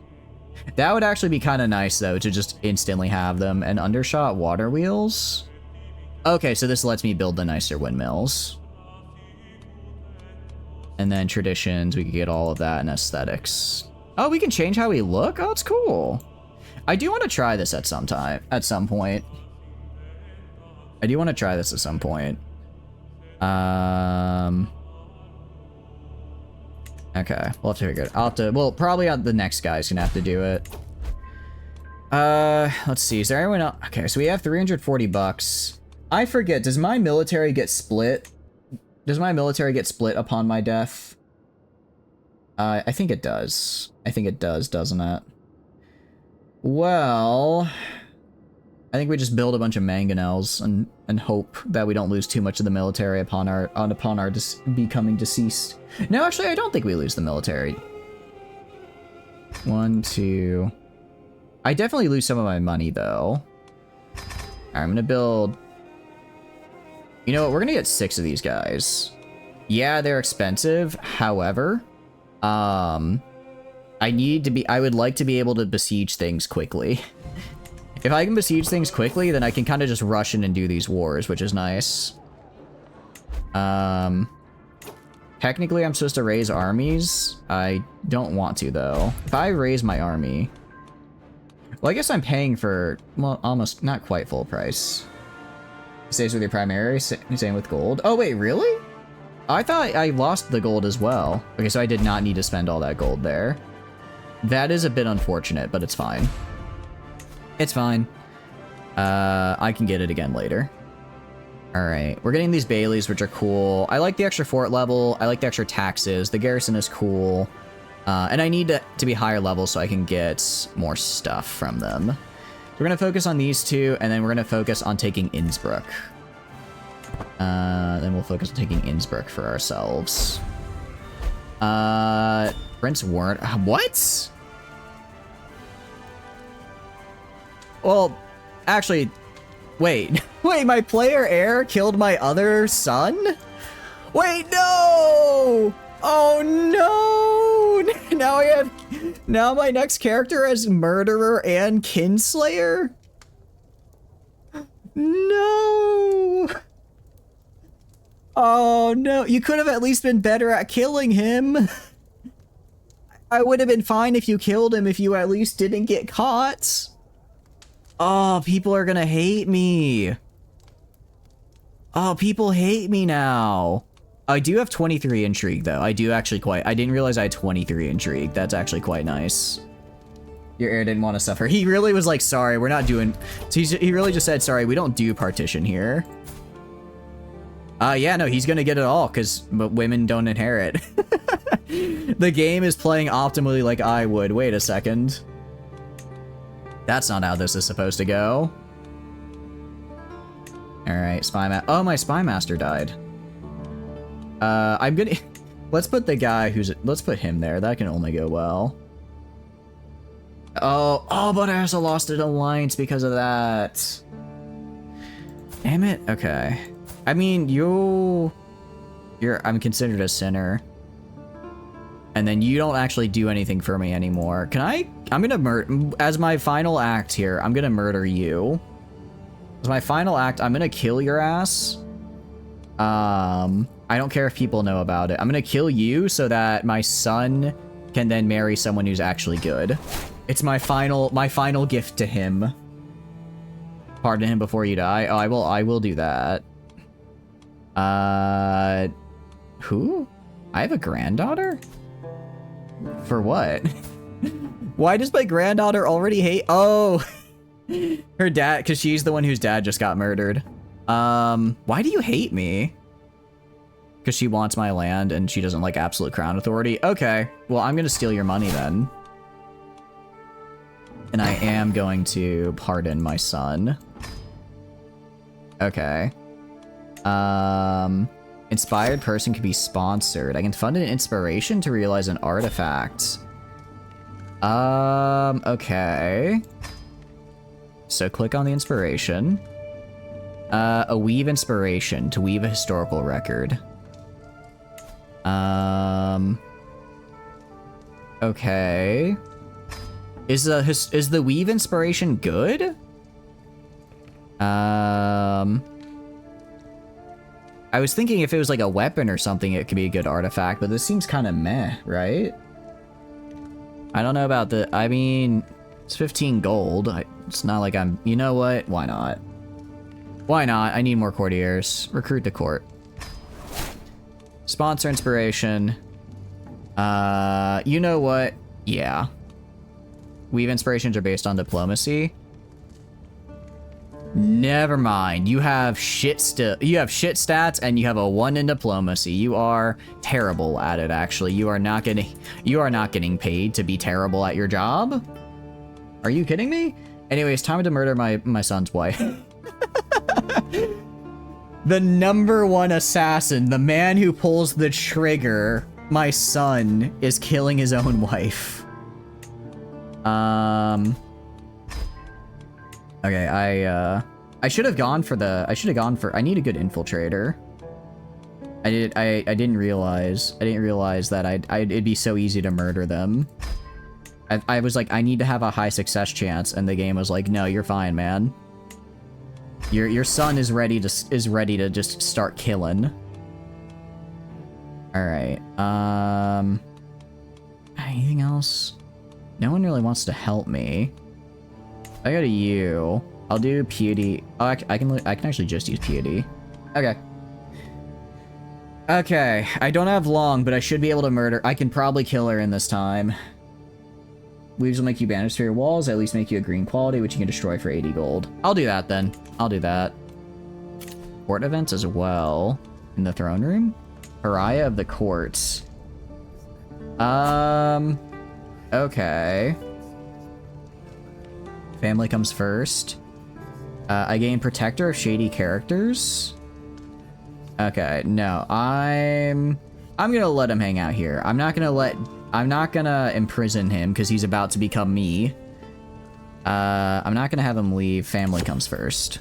That would actually be kind of nice, though, to just instantly have them. And undershot water wheels. Okay, so this lets me build the nicer windmills. And then traditions, we could get all of that, and aesthetics. Oh, we can change how we look? Oh, it's cool. I do want to try this at some point. I do want to try this at some point. Okay, we'll have to figure it out. Well, probably the next guy's gonna have to do it. Let's see, is there anyone else? Okay, so we have 340 bucks. I forget, does my military get split? Does my military get split upon my death? I think it does. I think it does, doesn't it? Well, I think we just build a bunch of mangonels and hope that we don't lose too much of the military upon our becoming deceased. No, actually, I don't think we lose the military. 1, 2. I definitely lose some of my money, though. Alright, I'm gonna build... You know what? We're gonna get 6 of these guys. Yeah, they're expensive. However, I would like to be able to besiege things quickly. If I can besiege things quickly, then I can kind of just rush in and do these wars, which is nice. Technically, I'm supposed to raise armies. I don't want to, though. If I raise my army... Well, I guess I'm paying for, well, almost, not quite full price. Stays with your primary, same with gold. Oh, wait, really? I thought I lost the gold as well. Okay, so I did not need to spend all that gold there. That is a bit unfortunate, but it's fine. It's fine. I can get it again later. Alright, we're getting these Baileys, which are cool. I like the extra fort level. I like the extra taxes. The garrison is cool. And I need to be higher level so I can get more stuff from them. We're going to focus on these 2, and then we're going to focus on taking Innsbruck. Then we'll focus on taking Innsbruck for ourselves. Prince Warren... What? Well, actually... Wait. Wait, my player heir killed my other son? Wait, no! Oh, no! Now my next character is murderer and kinslayer? No! Oh, no. You could have at least been better at killing him. I would have been fine if you killed him if you at least didn't get caught. Oh, people are gonna hate me. Oh, people hate me now. I do have 23 intrigue, though. I didn't realize I had 23 intrigue. That's actually quite nice. Your heir didn't want to suffer. He really was like, sorry, we're not doing... So he really just said, sorry, we don't do partition here. Yeah, no, he's gonna get it all, but women don't inherit. The game is playing optimally like I would. Wait a second. That's not how this is supposed to go. Alright, oh, my spy master died. I'm gonna... Let's put the guy let's put him there. That can only go well. Oh, but I also lost an alliance because of that. Damn it. Okay. I mean, I'm considered a sinner. And then you don't actually do anything for me anymore. I'm gonna as my final act here, I'm gonna murder you. As my final act, I'm gonna kill your ass. I don't care if people know about it. I'm gonna kill you so that my son can then marry someone who's actually good. It's my final gift to him. Pardon him before you die. Oh, I will do that. Who? I have a granddaughter? For what? Why does my granddaughter already hate? Oh, her dad, because she's the one whose dad just got murdered. Why do you hate me? Because she wants my land and she doesn't like absolute crown authority. Okay, well, I'm gonna steal your money then. And I am going to pardon my son. Okay. Inspired person can be sponsored. I can fund an inspiration to realize an artifact. Okay. So click on the inspiration. A weave inspiration to weave a historical record. Okay. Is the weave inspiration good? I was thinking if it was like a weapon or something, it could be a good artifact, but this seems kind of meh, right? I don't know about I mean, it's 15 gold. It's not like I'm, you know what? Why not? Why not? I need more courtiers. Recruit the court. Sponsor inspiration. You know what? Yeah. Weave inspirations are based on diplomacy. Never mind. You have shit stats and you have a 1 in diplomacy. You are terrible at it, actually. You are not getting paid to be terrible at your job. Are you kidding me? Anyways, time to murder my son's wife. The #1 assassin, the man who pulls the trigger, my son, is killing his own wife. Okay, I should have gone for I need a good infiltrator. I didn't realize that it'd be so easy to murder them. I was like, I need to have a high success chance, and the game was like, no, you're fine, man. Your son is ready to just start killing. All right. Anything else? No one really wants to help me. I go to you. I'll do piety. Oh, I can actually just use piety. Okay. Okay. I don't have long, but I should be able to murder. I can probably kill her in this time. Weaves will make you banish through your walls. At least make you a green quality, which you can destroy for 80 gold. I'll do that then. I'll do that. Court events as well. In the throne room. Pariah of the courts. Okay. Family comes first. I gain protector of shady characters. Okay, no, I'm gonna let him hang out here. I'm not gonna imprison him because he's about to become me. I'm not gonna have him leave. Family comes first.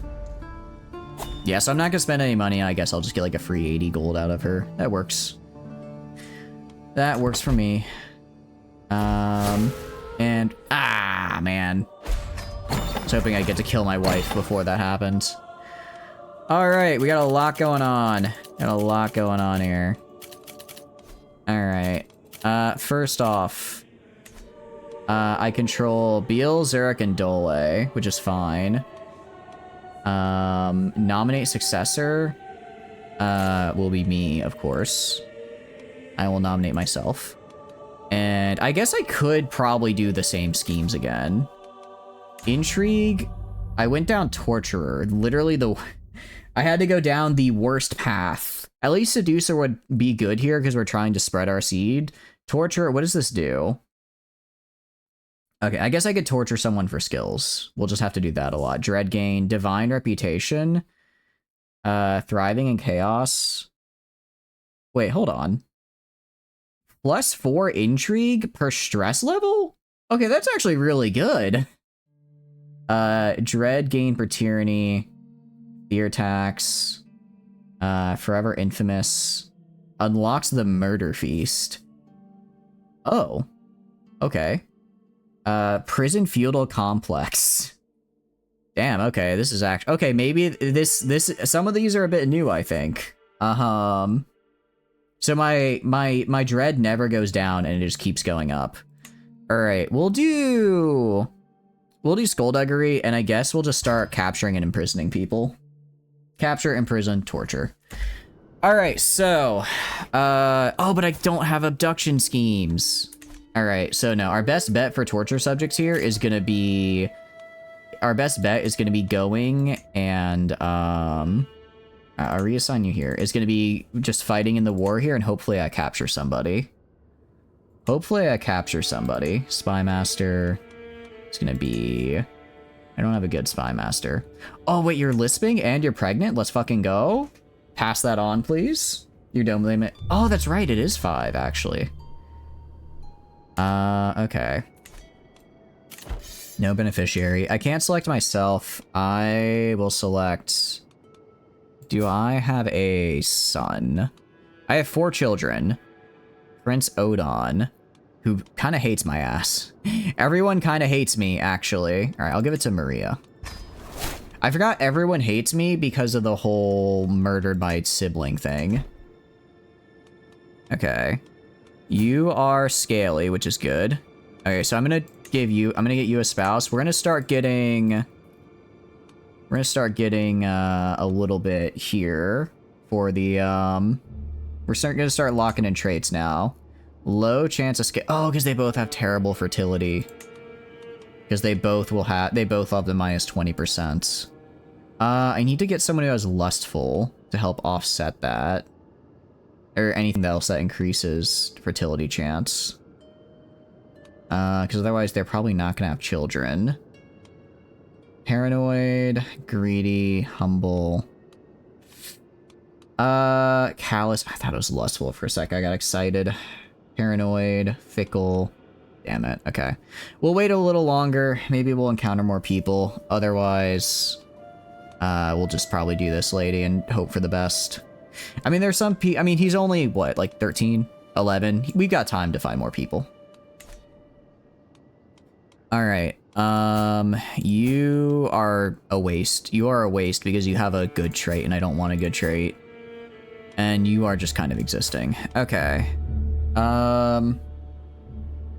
Yeah, so I'm not gonna spend any money. I guess I'll just get like a free 80 gold out of her. That works. That works for me. And man. I was hoping I'd get to kill my wife before that happens. Alright, we got a lot going on. Got a lot going on here. Alright. First off, I control Beal, Zurich, and Dole, which is fine. Nominate successor will be me, of course. I will nominate myself. And I guess I could probably do the same schemes again. Intrigue, I went down Torturer. Literally I had to go down the worst path. At least Seducer would be good here because we're trying to spread our seed. Torture, what does this do? Okay, I guess I could torture someone for skills. We'll just have to do that a lot. Dread gain, Divine Reputation. Thriving in chaos. Wait, hold on. +4 intrigue per stress level? Okay, that's actually really good. Dread gain per tyranny. Fear tax. Forever infamous. Unlocks the murder feast. Oh. Okay. Prison feudal complex. Damn, okay, this is actually... Okay, maybe this... Some of these are a bit new, I think. So my dread never goes down and it just keeps going up. Alright, we'll do skullduggery, and I guess we'll just start capturing and imprisoning people. Capture, imprison, torture. Alright, so... oh, but I don't have abduction schemes. Alright, so no, our best bet for torture subjects here is gonna be... Our best bet is gonna be going and, I'll reassign you here. It's gonna be just fighting in the war here, and hopefully I capture somebody. Spy master. It's gonna be... I don't have a good spy master. Oh, wait, you're lisping and you're pregnant? Let's fucking go. Pass that on, please. Your dome limit. Oh, that's right. It is 5, actually. Okay. No beneficiary. I can't select myself. I will select... Do I have a son? I have 4 children. Prince Odon, who kind of hates my ass. Everyone kind of hates me, actually. All right, I'll give it to Maria. I forgot everyone hates me because of the whole murdered by sibling thing. Okay. You are scaly, which is good. Okay, so I'm gonna get you a spouse. We're gonna start getting a little bit here for the, we're gonna start locking in traits now. Low chance of scale. Oh, because they both have terrible fertility. Because they both have the -20%. I need to get someone who has lustful to help offset that. Or anything else that increases fertility chance. Because otherwise they're probably not going to have children. Paranoid, greedy, humble. Callous. I thought it was lustful for a sec. I got excited. Paranoid, fickle. Damn it. Okay. We'll wait a little longer. Maybe we'll encounter more people. Otherwise, we'll just probably do this lady and hope for the best. I mean, there's some I mean, he's only, what, like 13? 11? We've got time to find more people. Alright. You are a waste. You are a waste because you have a good trait, and I don't want a good trait. And you are just kind of existing. Okay. Want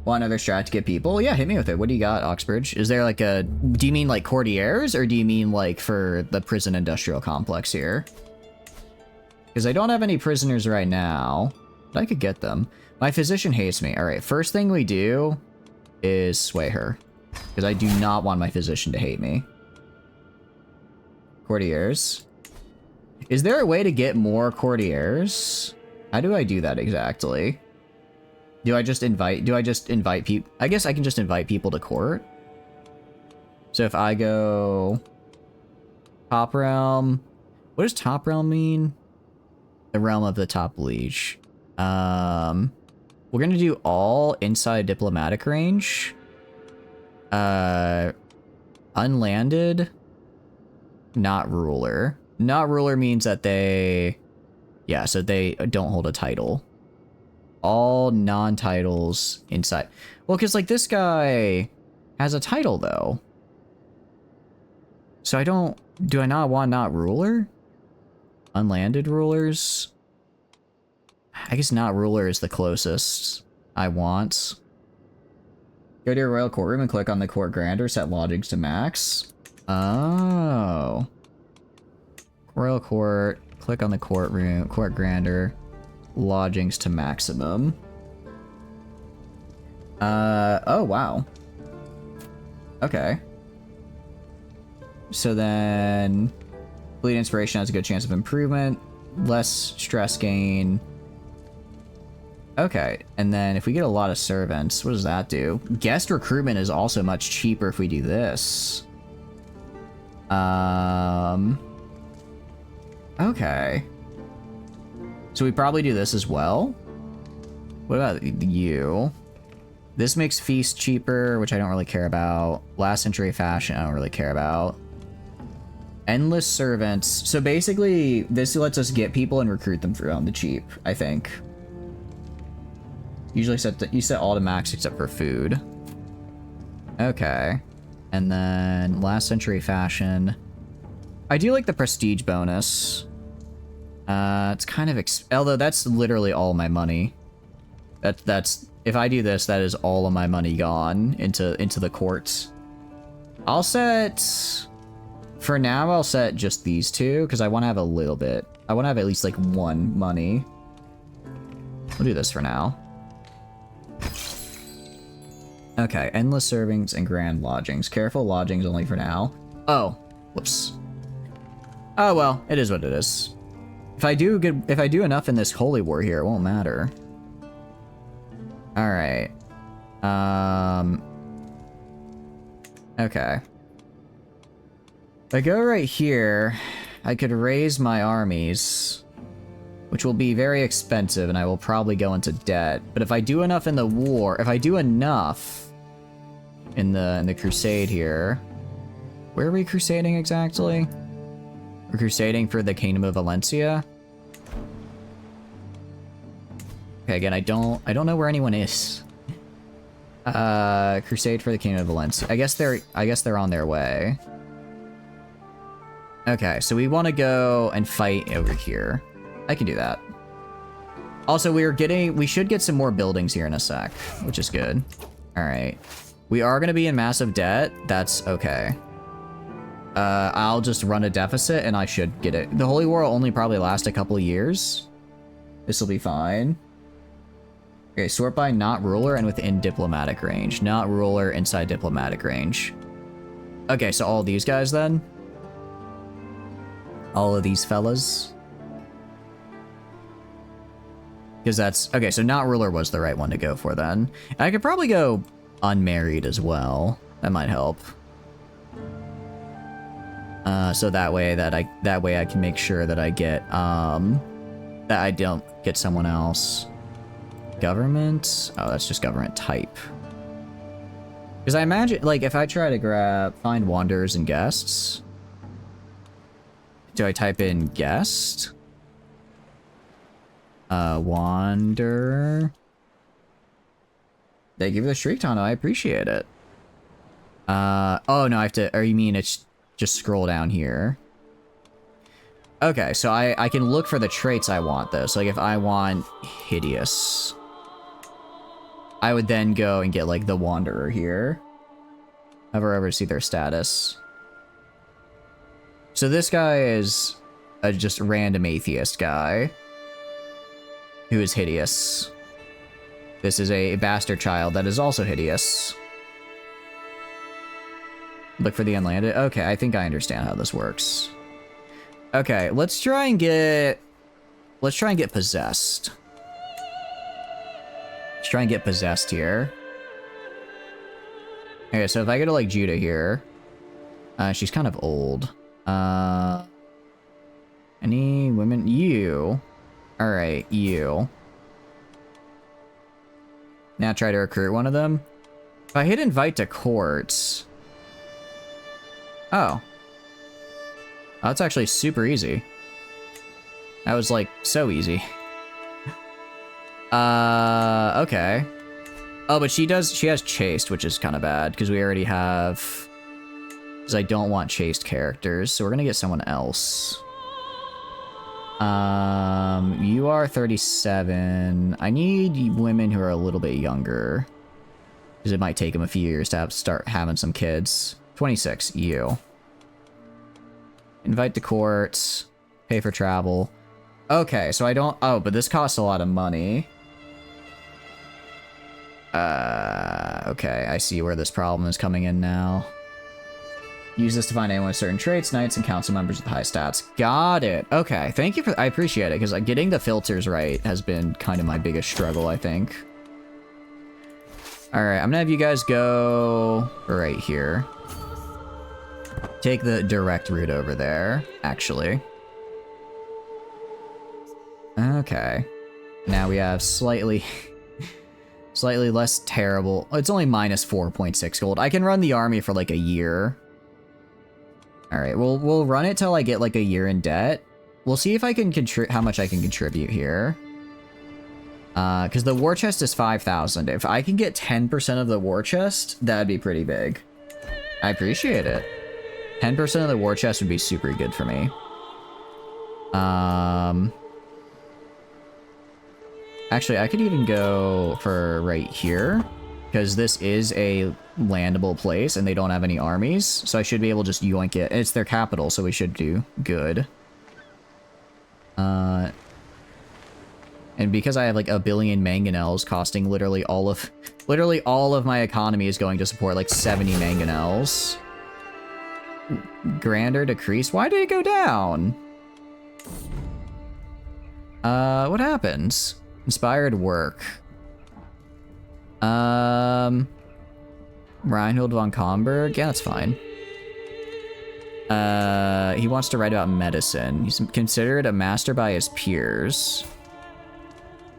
another strat to get people? Yeah, hit me with it. What do you got, Oxbridge? Is there like a... Do you mean like courtiers, or do you mean like for the prison industrial complex here? Because I don't have any prisoners right now, but I could get them. My physician hates me. All right, first thing we do is sway her, because I do not want my physician to hate me. Courtiers. Is there a way to get more courtiers? How do I do that exactly? Do I just invite people? I guess I can just invite people to court. So if I go top realm, what does top realm mean? The realm of the top liege. We're gonna do all inside diplomatic range. Unlanded, not ruler. Not ruler means that they, yeah, so they don't hold a title. All non-titles inside. Well, because like this guy has a title though. So do I not want not ruler? Unlanded rulers? I guess not ruler is the closest I want. Go to your royal courtroom and click on the court grander, set lodgings to max. Oh. Royal court, click on the courtroom, court grander, lodgings to maximum. Oh wow. Okay. So then, Bleed Inspiration has a good chance of improvement, less stress gain. Okay, and then if we get a lot of servants, what does that do? Guest recruitment is also much cheaper if we do this. Okay. So we probably do this as well. What about you? This makes feast cheaper, which I don't really care about. Last century fashion, I don't really care about. Endless servants. So basically, this lets us get people and recruit them for on the cheap, I think. Usually you set all to max except for food. Okay. And then last century fashion. I do like the prestige bonus. It's kind of although that's literally all my money. That's if I do this, that is all of my money gone into the courts. I'll set for now. I'll set just these two because I want to have a little bit. I want to have at least like one money. We'll do this for now. Okay, endless servings and grand lodgings. Careful lodgings only for now. Oh, whoops. Oh well, it is what it is. If I do enough in this holy war here, it won't matter. All right. Okay. If I go right here, I could raise my armies, which will be very expensive, and I will probably go into debt. But if I do enough in the war, if I do enough in the crusade here, where are we crusading exactly? We're crusading for the Kingdom of Valencia. Okay, again, I don't know where anyone is. Crusade for the Kingdom of Valencia. I guess they're on their way. Okay, so we want to go and fight over here. I can do that. Also, we should get some more buildings here in a sec, which is good. All right. We are going to be in massive debt. That's okay. I'll just run a deficit and I should get it. The Holy War will only probably last a couple of years. This will be fine. Okay, sort by not ruler and within diplomatic range. Not ruler, inside diplomatic range. Okay, so all these guys then? All of these fellas? Because that's... Okay, so not ruler was the right one to go for then. And I could probably go unmarried as well. That might help. So that way I can make sure that I get, that I don't get someone else. Government? Oh, that's just government type. Because I imagine, like, if I try to find wanderers and guests, do I type in guest? Wander. Thank you for the shriek tunnel, I appreciate it. Oh no, I have to, or you mean it's just scroll down here. Okay, so I can look for the traits I want though. So like if I want hideous, I would then go and get like the wanderer here. Never ever see their status. So this guy is a just random atheist guy who is hideous. This is a bastard child that is also hideous. Look for the unlanded. Okay, I think I understand how this works. Okay, let's try and get possessed. Let's try and get possessed here. Okay, so if I go to like Judah here, she's kind of old. Any women? You. All right, you. Now try to recruit one of them. If I hit invite to courts. Oh. That's actually super easy. That was like so easy. Okay. Oh, but she has chaste, which is kind of bad because we already have, because I don't want chaste characters, so we're gonna get someone else. You are 37. I need women who are a little bit younger because it might take them a few years to start having some kids. 26, you. Invite to courts, pay for travel. Okay, so I don't, oh, but this costs a lot of money. Okay, I see where this problem is coming in now. Use this to find anyone with certain traits, knights, and council members with high stats. Got it. Okay, thank you for, I appreciate it, because getting the filters right has been kind of my biggest struggle, I think. Alright, I'm gonna have you guys go right here. Take the direct route over there, actually. Okay. Now we have slightly less terrible. It's only minus 4.6 gold. I can run the army for like a year. All right, we'll run it till I get like a year in debt. We'll see if I can how much I can contribute here. Because the war chest is 5,000. If I can get 10% of the war chest, that'd be pretty big. I appreciate it. 10% of the war chest would be super good for me. Actually, I could even go for right here, because this is a landable place and they don't have any armies, so I should be able to just yoink it. It's their capital, so we should do good. And because I have like 1 billion mangonels costing literally all of my economy is going to support like 70 mangonels. Grandeur decrease? Why did it go down? What happens? Inspired work. Reinhold von Komberg? Yeah, that's fine. He wants to write about medicine. He's considered a master by his peers.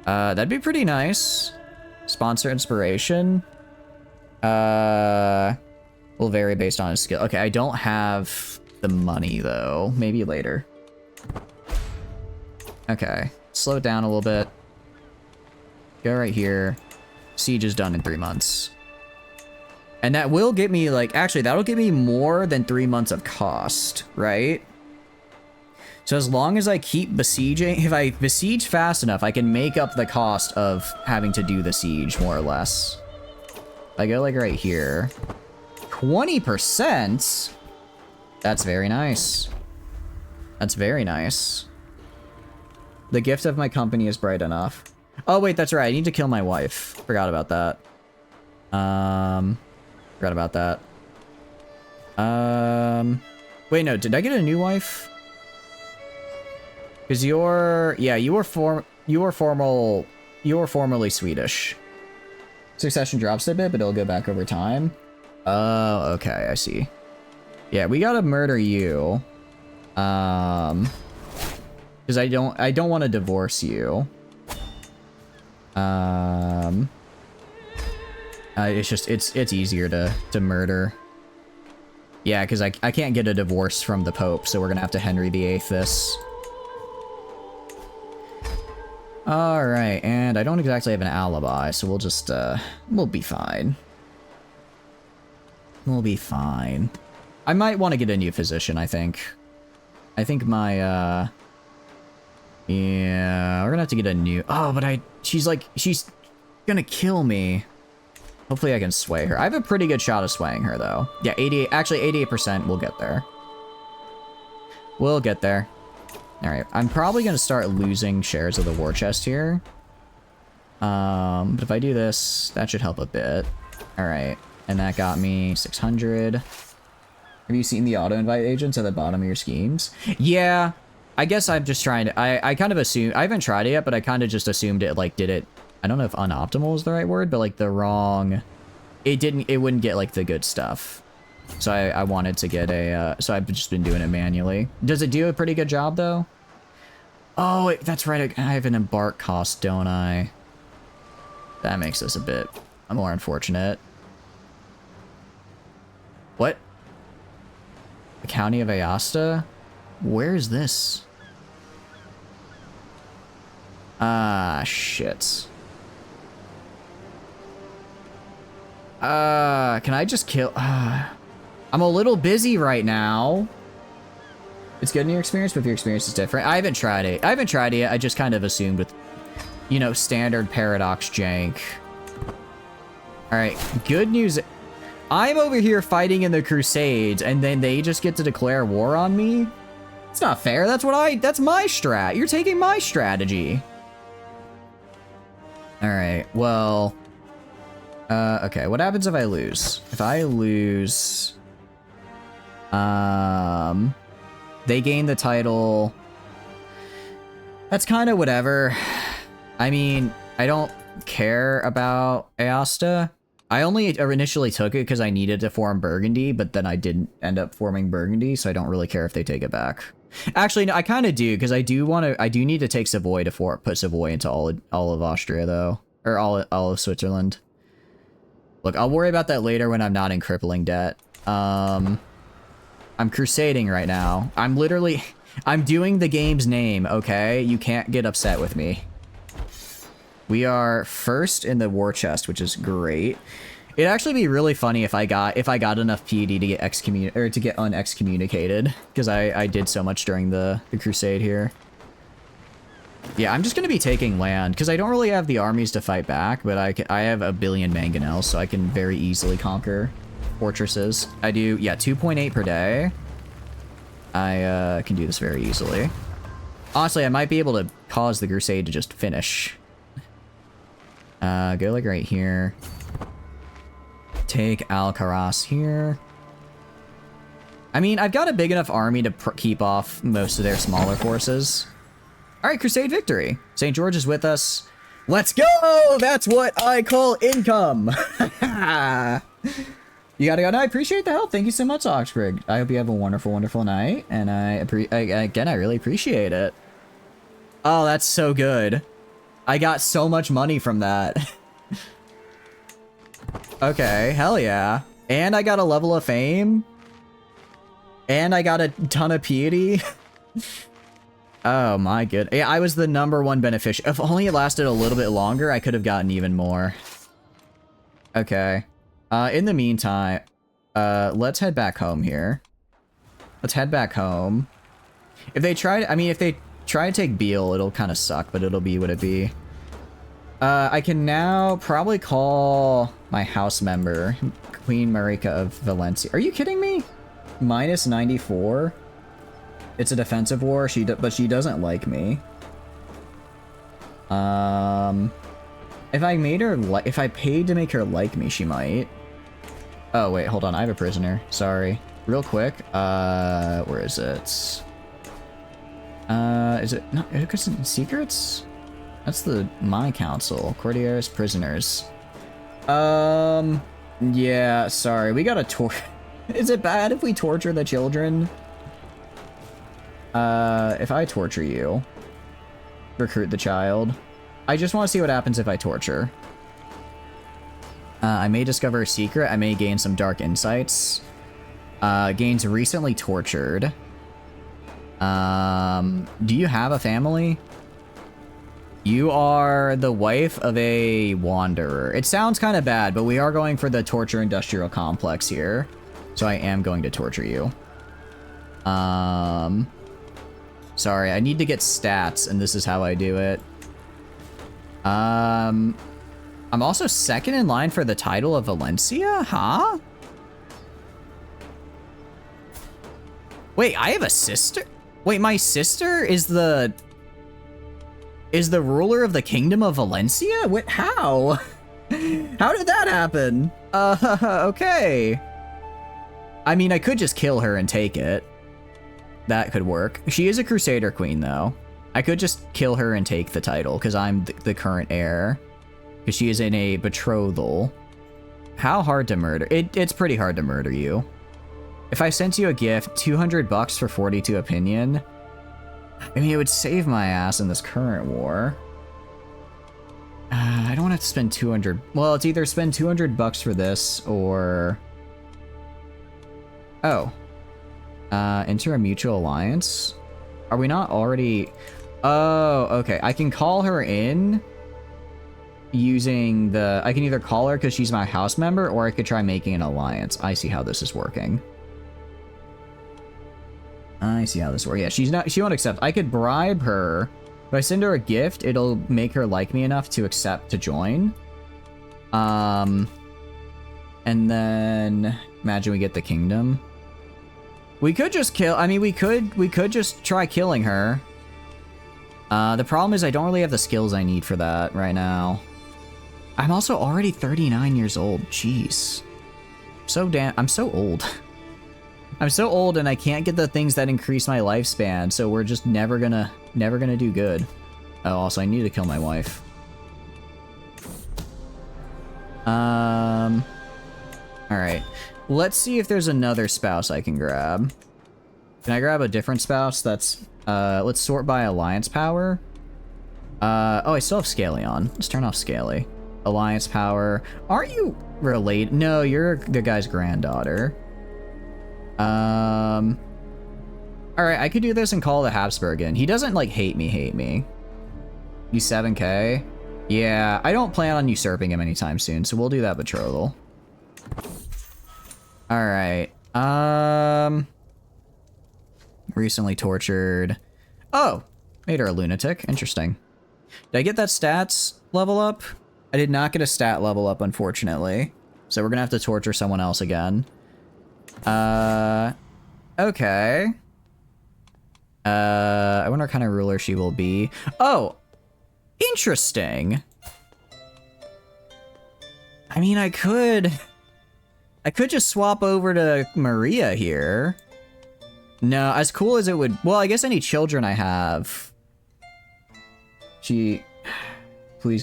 That'd be pretty nice. Sponsor inspiration. Will vary based on his skill. Okay, I don't have the money though. Maybe later. Okay, slow it down a little bit. Go right here. Siege is done in 3 months. And that will get me like, actually that'll get me more than 3 months of cost, right? So as long as I keep besieging, if I besiege fast enough, I can make up the cost of having to do the siege, more or less. If I go like right here, 20%? That's very nice. That's very nice. The gift of my company is bright enough. Oh wait, that's right, I need to kill my wife. Forgot about that. Forgot about that. Wait, no, did I get a new wife? Because yeah, you were formerly Swedish. Succession drops a bit, but it'll go back over time. Oh, okay, I see. Yeah, we gotta murder you. Because I don't want to divorce you. It's just, it's easier to murder. Yeah, because I can't get a divorce from the Pope, so we're gonna have to Henry VIII this. Alright, and I don't exactly have an alibi, so we'll just, we'll be fine. We'll be fine. I might want to get a new physician, I think. I think my, yeah, we're gonna have to get a new... Oh, but she's gonna kill me. Hopefully I can sway her. I have a pretty good shot of swaying her, though. Yeah, 88, actually 88%, we'll get there. We'll get there. Alright, I'm probably gonna start losing shares of the war chest here. But if I do this, that should help a bit. Alright, and that got me 600. Have you seen the auto-invite agents at the bottom of your schemes? Yeah, I guess I'm just trying to... I kind of assume... I haven't tried it yet, but I kind of just assumed it, like, did it... I don't know if unoptimal is the right word, but, like, the wrong... It wouldn't get, like, the good stuff. So I wanted to get a... so I've just been doing it manually. Does it do a pretty good job, though? Oh, wait, that's right. I have an embark cost, don't I? That makes this a bit more unfortunate. What? The County of Aosta? Where is this? Ah, shit. Can I just kill... I'm a little busy right now. It's good in your experience, but if your experience is different. I haven't tried it. Yet. I just kind of assumed with, you know, standard paradox jank. Alright, good news. I'm over here fighting in the Crusades, and then they just get to declare war on me? It's not fair. That's my strat. You're taking my strategy. Alright, well... okay, what happens if I lose? If I lose... they gain the title. That's kind of whatever. I mean, I don't care about Aosta. I only initially took it because I needed to form Burgundy, but then I didn't end up forming Burgundy, so I don't really care if they take it back. Actually, no, I kind of do, because I do need to take Savoy to put Savoy into all of Austria, though. Or all of Switzerland. Look, I'll worry about that later when I'm not in crippling debt. I'm crusading right now. I'm doing the game's name, okay? You can't get upset with me. We are first in the war chest, which is great. It'd actually be really funny if I got enough PD to get unexcommunicated, because I did so much during the crusade here. Yeah, I'm just gonna be taking land because I don't really have the armies to fight back, but I have a billion mangonels, so I can very easily conquer fortresses. I do, yeah, 2.8 per day. I can do this very easily. Honestly, I might be able to cause the crusade to just finish. Go like right here. Take Alcaraz here. I mean, I've got a big enough army to keep off most of their smaller forces. All right, crusade victory. St. George is with us. Let's go! That's what I call income. You gotta go. No, I appreciate the help. Thank you so much, Oxbrig. I hope you have a wonderful, wonderful night. And again, I really appreciate it. Oh, that's so good. I got so much money from that. Okay, hell yeah. And I got a level of fame. And I got a ton of piety. Oh my good. Yeah, I was the #1 beneficiary. If only it lasted a little bit longer, I could have gotten even more. Okay. In the meantime, let's head back home here. Let's head back home. If they try to take Beale, it'll kind of suck, but it'll be what it be. I can now probably call my house member, Queen Marika of Valencia. Are you kidding me? Minus 94? It's a defensive war, but she doesn't like me. If I paid to make her like me, she might. Oh, wait, hold on. I have a prisoner. Sorry. Real quick. Where is it? Is it not secrets? That's my council. Cordilleras prisoners. Yeah, sorry. We gotta Is it bad if we torture the children? If I torture you, recruit the child. I just want to see what happens if I torture. I may discover a secret. I may gain some dark insights. Gains recently tortured. Do you have a family? You are the wife of a wanderer. It sounds kind of bad, but we are going for the torture industrial complex here. So I am going to torture you. Sorry, I need to get stats, and this is how I do it. I'm also second in line for the title of Valencia, huh? Wait, I have a sister? Wait, my sister is the ruler of the Kingdom of Valencia? What? How? How did that happen? Okay. I mean, I could just kill her and take it. That could work. She is a Crusader queen, though. I could just kill her and take the title, because I'm the current heir. Because she is in a betrothal. How hard to murder? It's pretty hard to murder you. If I sent you a gift, $200 for 42 opinion. I mean, it would save my ass in this current war. I don't want to spend 200. Well, it's either spend $200 for this or... Oh. Enter a mutual alliance? Are we not already... Oh, okay. I can call her in using the... I can either call her because she's my house member, or I could try making an alliance. I see how this is working. I see how this works. Yeah, she won't accept. I could bribe her. If I send her a gift, it'll make her like me enough to accept to join. And then imagine we get the kingdom. We could just kill, I mean, we could just try killing her. The problem is I don't really have the skills I need for that right now. I'm also already 39 years old. Jeez. I'm so old. I'm so old and I can't get the things that increase my lifespan, so we're just never gonna do good. Oh, also I need to kill my wife. Alright. Let's see if there's another spouse I can grab. Can I grab a different spouse that's... let's sort by alliance power. Oh, I still have Scaly on. Let's turn off Scaly. Alliance power. Aren't you related? No, you're the guy's granddaughter. Alright, I could do this and call the Habsburg in. He doesn't, like, hate me. He's 7k. Yeah, I don't plan on usurping him anytime soon, so we'll do that betrothal. Alright. Recently tortured. Oh! Made her a lunatic. Interesting. Did I get that stats level up? I did not get a stat level up, unfortunately. So we're gonna have to torture someone else again. Okay. I wonder what kind of ruler she will be. Oh! Interesting! I mean, I could just swap over to Maria here. No, as cool as it would... Well, I guess any children I have... Please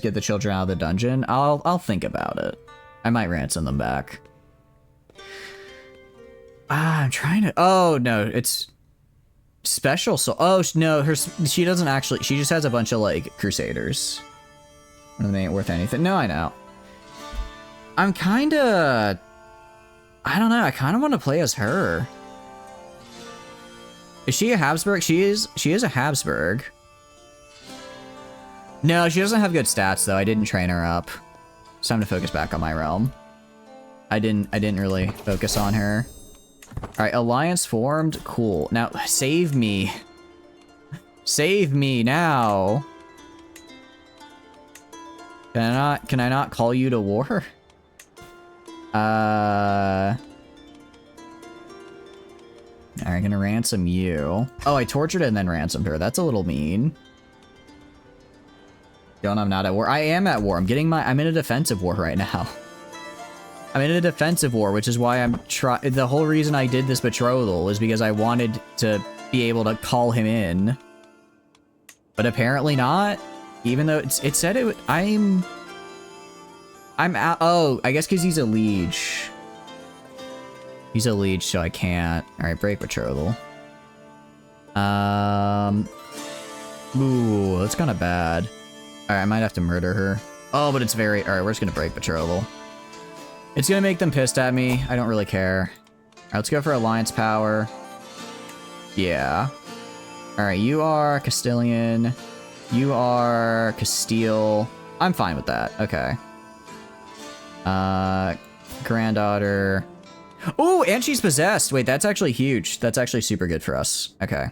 get the children out of the dungeon. I'll think about it. I might ransom them back. I'm trying to... Oh, no, it's... Special soul. Oh, no, she doesn't actually... She just has a bunch of, like, Crusaders. And they ain't worth anything. No, I know. I'm kinda... I don't know, I kinda want to play as her. Is she a Habsburg? She is a Habsburg. No, she doesn't have good stats, though. I didn't train her up. It's time to focus back on my realm. I didn't really focus on her. Alright, alliance formed. Cool. Now, save me. Save me now. Can I not call you to war? Alright, gonna ransom you. Oh, I tortured and then ransomed her. That's a little mean. Don't, I'm not at war. I am at war. I'm in a defensive war right now. I'm in a defensive war, which is why the whole reason I did this betrothal is because I wanted to be able to call him in. But apparently not. Even though it said it would, I'm out. Oh, I guess because he's a liege. He's a liege, so I can't. Alright, break betrothal. Ooh, that's kind of bad. Alright, I might have to murder her. Oh, but it's very... Alright, we're just gonna break betrothal. It's gonna make them pissed at me. I don't really care. Alright, let's go for alliance power. Yeah. Alright, you are Castilian. You are Castile. I'm fine with that. Okay. Granddaughter. Oh, and she's possessed. Wait, that's actually huge. That's actually super good for us. Okay.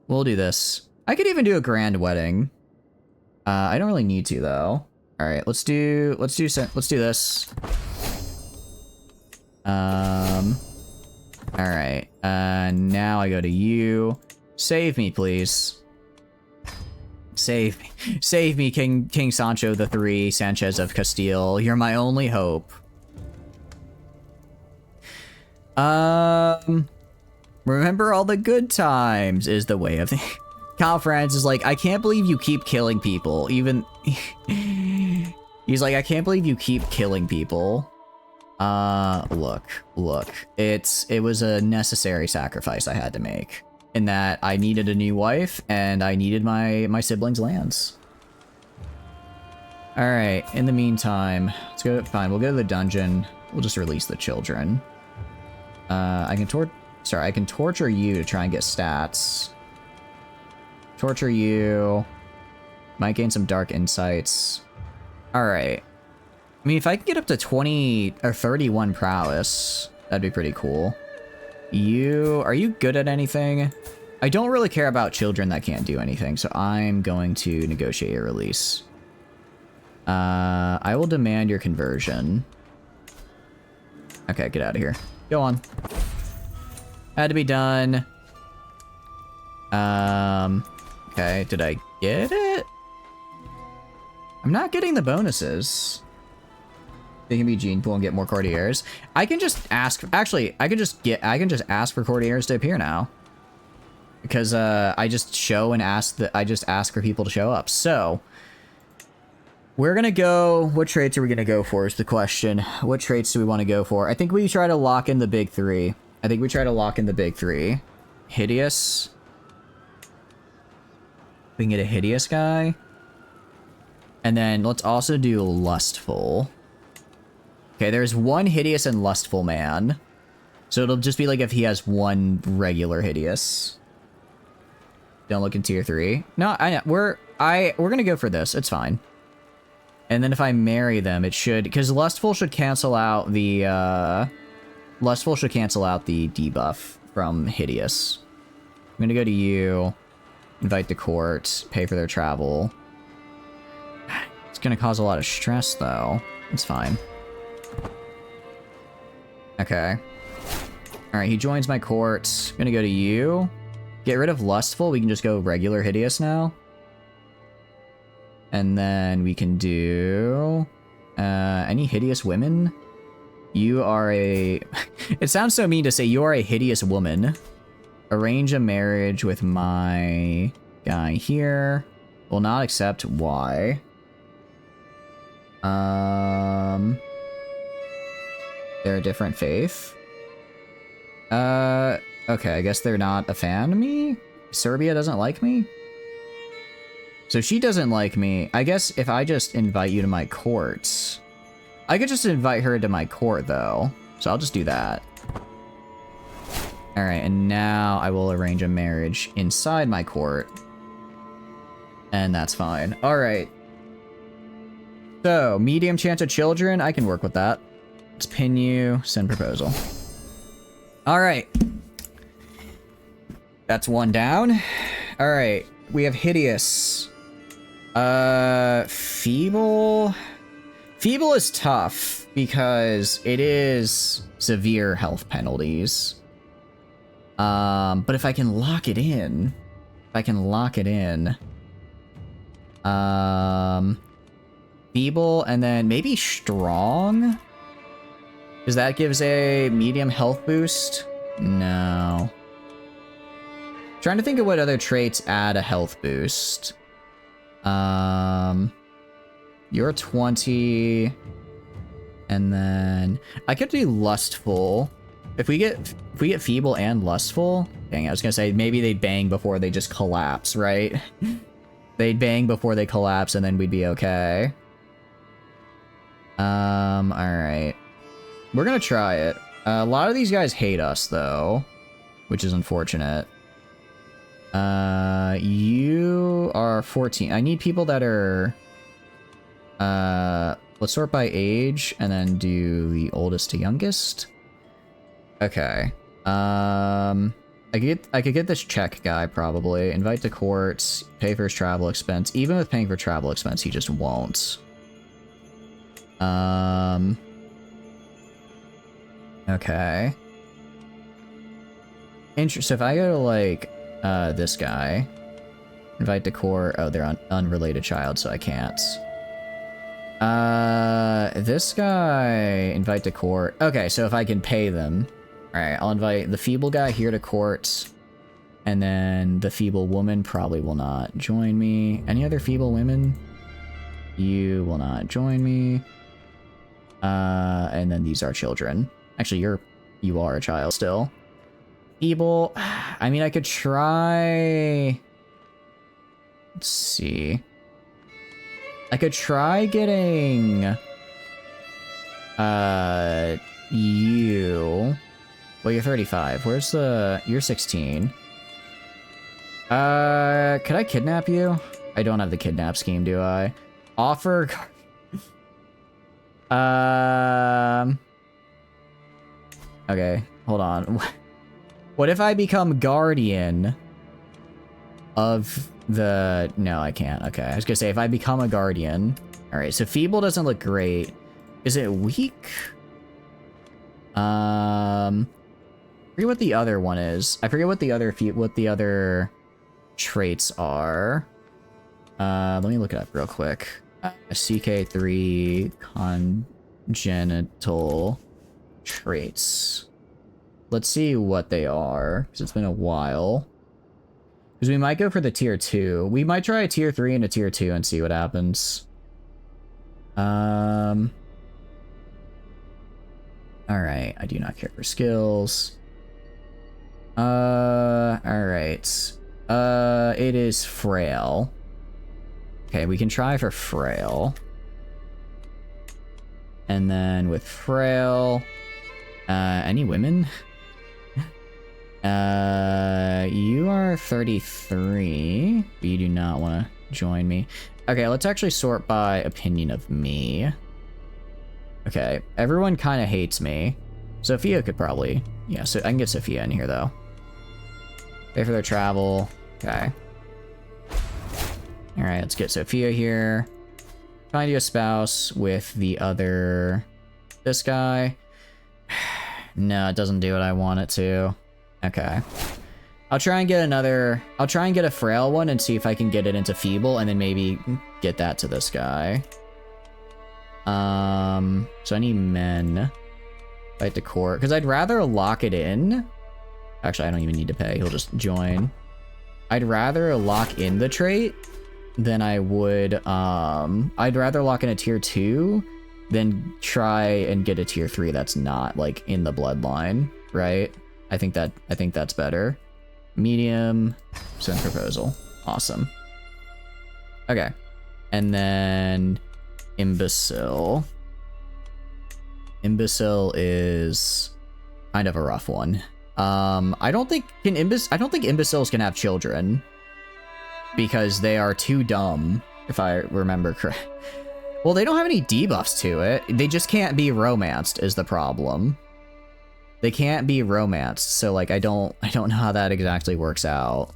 We'll do this. I could even do a grand wedding. I don't really need to, though. All right, let's do this. All right. Now I go to you. Save me, please. Save me, King Sancho III, Sanchez of Castile. You're my only hope. Remember all the good times is the way of the... Kyle Franz is like, I can't believe you keep killing people. Even... He's like, I can't believe you keep killing people. Look. It was a necessary sacrifice I had to make. In that I needed a new wife, and I needed my siblings' lands. Alright, in the meantime, let's go, fine, we'll go to the dungeon. We'll just release the children. I can torture you to try and get stats. Torture you. Might gain some dark insights. Alright. I mean, if I can get up to 20 or 31 prowess, that'd be pretty cool. Are you good at anything? I don't really care about children that can't do anything, so I'm going to negotiate a release. I will demand your conversion. Okay, get out of here. Go on. Had to be done. Okay, did I get it? I'm not getting the bonuses. They can be gene pool and get more courtiers. I can just ask. Actually, I can just ask for courtiers to appear now. Because I just show and ask that I just ask for people to show up. So we're gonna go. What traits are we gonna go for? Is the question. What traits do we want to go for? I think we try to lock in the big three. Hideous. We can get a hideous guy. And then let's also do lustful. Okay, there's one hideous and lustful man. So it'll just be like if he has one regular hideous. Don't look in tier 3. No, we're gonna go for this. It's fine. And then if I marry them, it should, because lustful should cancel out the debuff from hideous. I'm gonna go to you, invite the court, pay for their travel. It's gonna cause a lot of stress though. It's fine. Okay. Alright, he joins my court. I'm gonna go to you. Get rid of lustful. We can just go regular hideous now. And then we can do any hideous women. You are a... It sounds so mean to say you are a hideous woman. Arrange a marriage with my guy here. Will not accept. Why? They're a different faith. Okay, I guess they're not a fan of me? Serbia doesn't like me? So she doesn't like me. I guess if I just invite you to my court... I could just invite her to my court, though. So I'll just do that. Alright, and now I will arrange a marriage inside my court. And that's fine. Alright. So, medium chance of children. I can work with that. Let's pin you. Send proposal. Alright. That's one down. Alright. We have hideous. Feeble. Feeble is tough because it is severe health penalties. But if I can lock it in, feeble and then maybe strong, because that gives a medium health boost. No. Trying to think of what other traits add a health boost. You're 20. And then I could do lustful. If we get feeble and lustful, dang, I was gonna say maybe they'd bang before they just collapse, right? They'd bang before they collapse and then we'd be okay. Alright. We're gonna try it. A lot of these guys hate us though, which is unfortunate. You are 14. I need people that are... let's sort by age, and then do the oldest to youngest. Okay. I could get this Czech guy, probably. Invite to court, pay for his travel expense. Even with paying for travel expense, he just won't. Okay. So if I go to, like... this guy. Invite to court. Oh, they're unrelated child, so I can't. This guy, invite to court. Okay, so if I can pay them. Alright, I'll invite the feeble guy here to court. And then the feeble woman probably will not join me. Any other feeble women? You will not join me. And then these are children. Actually, you are a child still. Feeble. I mean, I could try... Let's see. I could try getting... you... Well, you're 35. Where's the... You're 16. Could I kidnap you? I don't have the kidnap scheme, do I? Offer... Okay, hold on. What if I become guardian of the... No, I can't. Okay, I was gonna say, if I become a guardian... Alright, so feeble doesn't look great. Is it weak? I forget what the other one is. I forget what the other traits are. Let me look it up real quick. CK3 congenital traits. Let's see what they are, because it's been a while. Because we might go for the tier 2. We might try a tier 3 and a tier 2 and see what happens. Alright, I do not care for skills. Alright. It is frail. Okay, we can try for frail. And then with frail, any women? You are 33. You do not want to join me. Okay, let's actually sort by opinion of me. Okay, everyone kind of hates me. Sophia could probably... Yeah, so I can get Sophia in here, though. Pay for their travel. Okay. Alright, let's get Sophia here. Find you a spouse with the other... This guy. No, it doesn't do what I want it to. Okay. I'll try and get another... I'll try and get a frail one and see if I can get it into feeble and then maybe get that to this guy. So I need men. Fight the court. Because I'd rather lock it in. Actually, I don't even need to pay. He'll just join. I'd rather lock in the trait than I would... I'd rather lock in a tier 2 than try and get a tier 3 that's not, like, in the bloodline, right? I think that's better. Medium, send proposal. Awesome. Okay. And then imbecile. Imbecile is kind of a rough one. I don't think imbeciles can have children because they are too dumb, if I remember correct. Well, they don't have any debuffs to it. They just can't be romanced is the problem. They can't be romanced, so like I don't know how that exactly works out.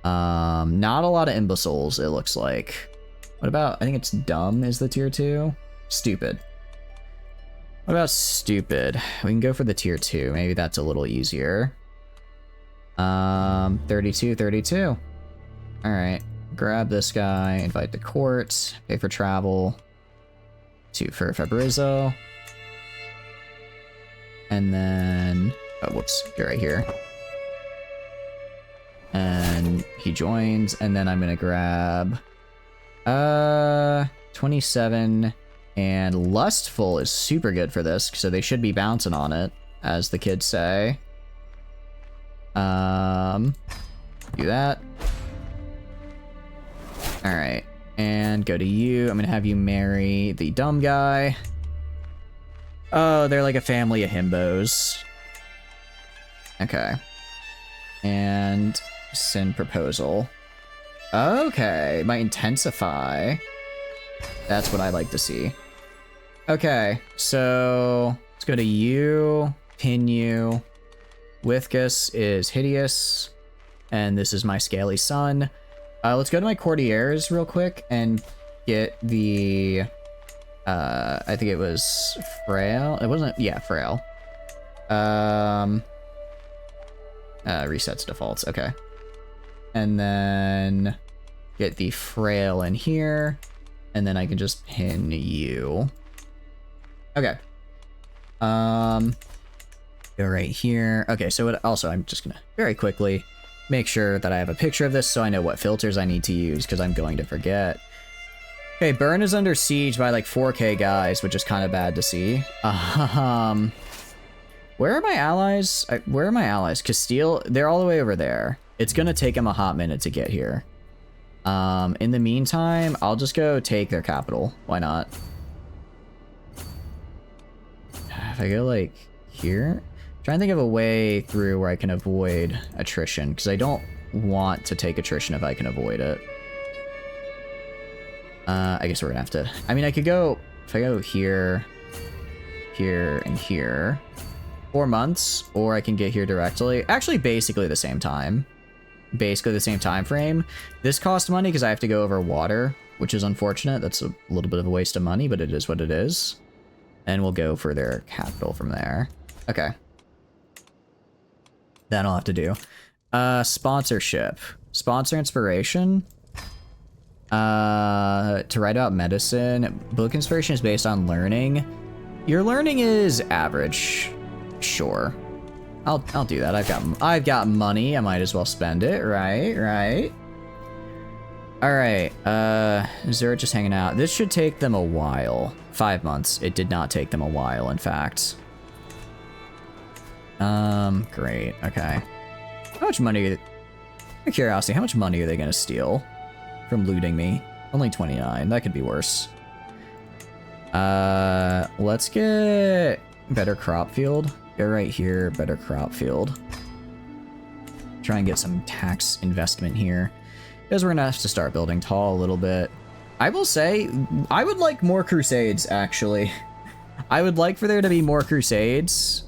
Not a lot of imbeciles, it looks like. What about, I think it's dumb is the tier 2? Stupid. What about stupid? We can go for the tier 2. Maybe that's a little easier. 32. Alright. Grab this guy, invite the court, pay for travel. 2 for Fabrizio. And then... Oh, whoops. Get right here. And he joins, and then I'm gonna grab... 27... And Lustful is super good for this, so they should be bouncing on it, as the kids say. Do that. Alright, and go to you. I'm gonna have you marry the dumb guy. Oh, they're like a family of himbos. Okay. And send proposal. Okay, might intensify. That's what I like to see. Okay, so let's go to you, pin you. Withgus is hideous, and this is my scaly son. Let's go to my courtiers real quick and get the, I think it was frail. It wasn't, yeah, frail. Resets defaults, okay. And then get the frail in here, and then I can just pin you. Okay. Go right here. Okay, so it, also I'm just gonna very quickly make sure that I have a picture of this so I know what filters I need to use because I'm going to forget. Okay, Burn is under siege by like 4K guys, which is kind of bad to see. Where are my allies? Where are my allies? Castile, they're all the way over there. It's gonna take them a hot minute to get here. In the meantime, I'll just go take their capital. Why not? If I go like here, trying to think of a way through where I can avoid attrition, because I don't want to take attrition if I can avoid it. I guess we're gonna have to, I mean, I could go, if I go here, here, and here, 4 months, or I can get here directly. Actually, basically the same time. Basically the same time frame. This costs money because I have to go over water, which is unfortunate. That's a little bit of a waste of money, but it is what it is. And we'll go for their capital from there. Okay. That I'll have to do. Sponsorship. Sponsor inspiration. To write about medicine. Book inspiration is based on learning. Your learning is average. Sure. I'll do that. I've got money. I might as well spend it. Right. Alright. Zurich just hanging out. This should take them a while. 5 months. It did not take them a while, in fact. Great. Okay. How much money? Out of curiosity, how much money are they gonna steal from looting me? Only 29. That could be worse. Let's get better crop field. Go right here, better crop field. Try and get some tax investment here. Because we're gonna have to start building tall a little bit. I will say, I would like more crusades, actually. I would like for there to be more crusades.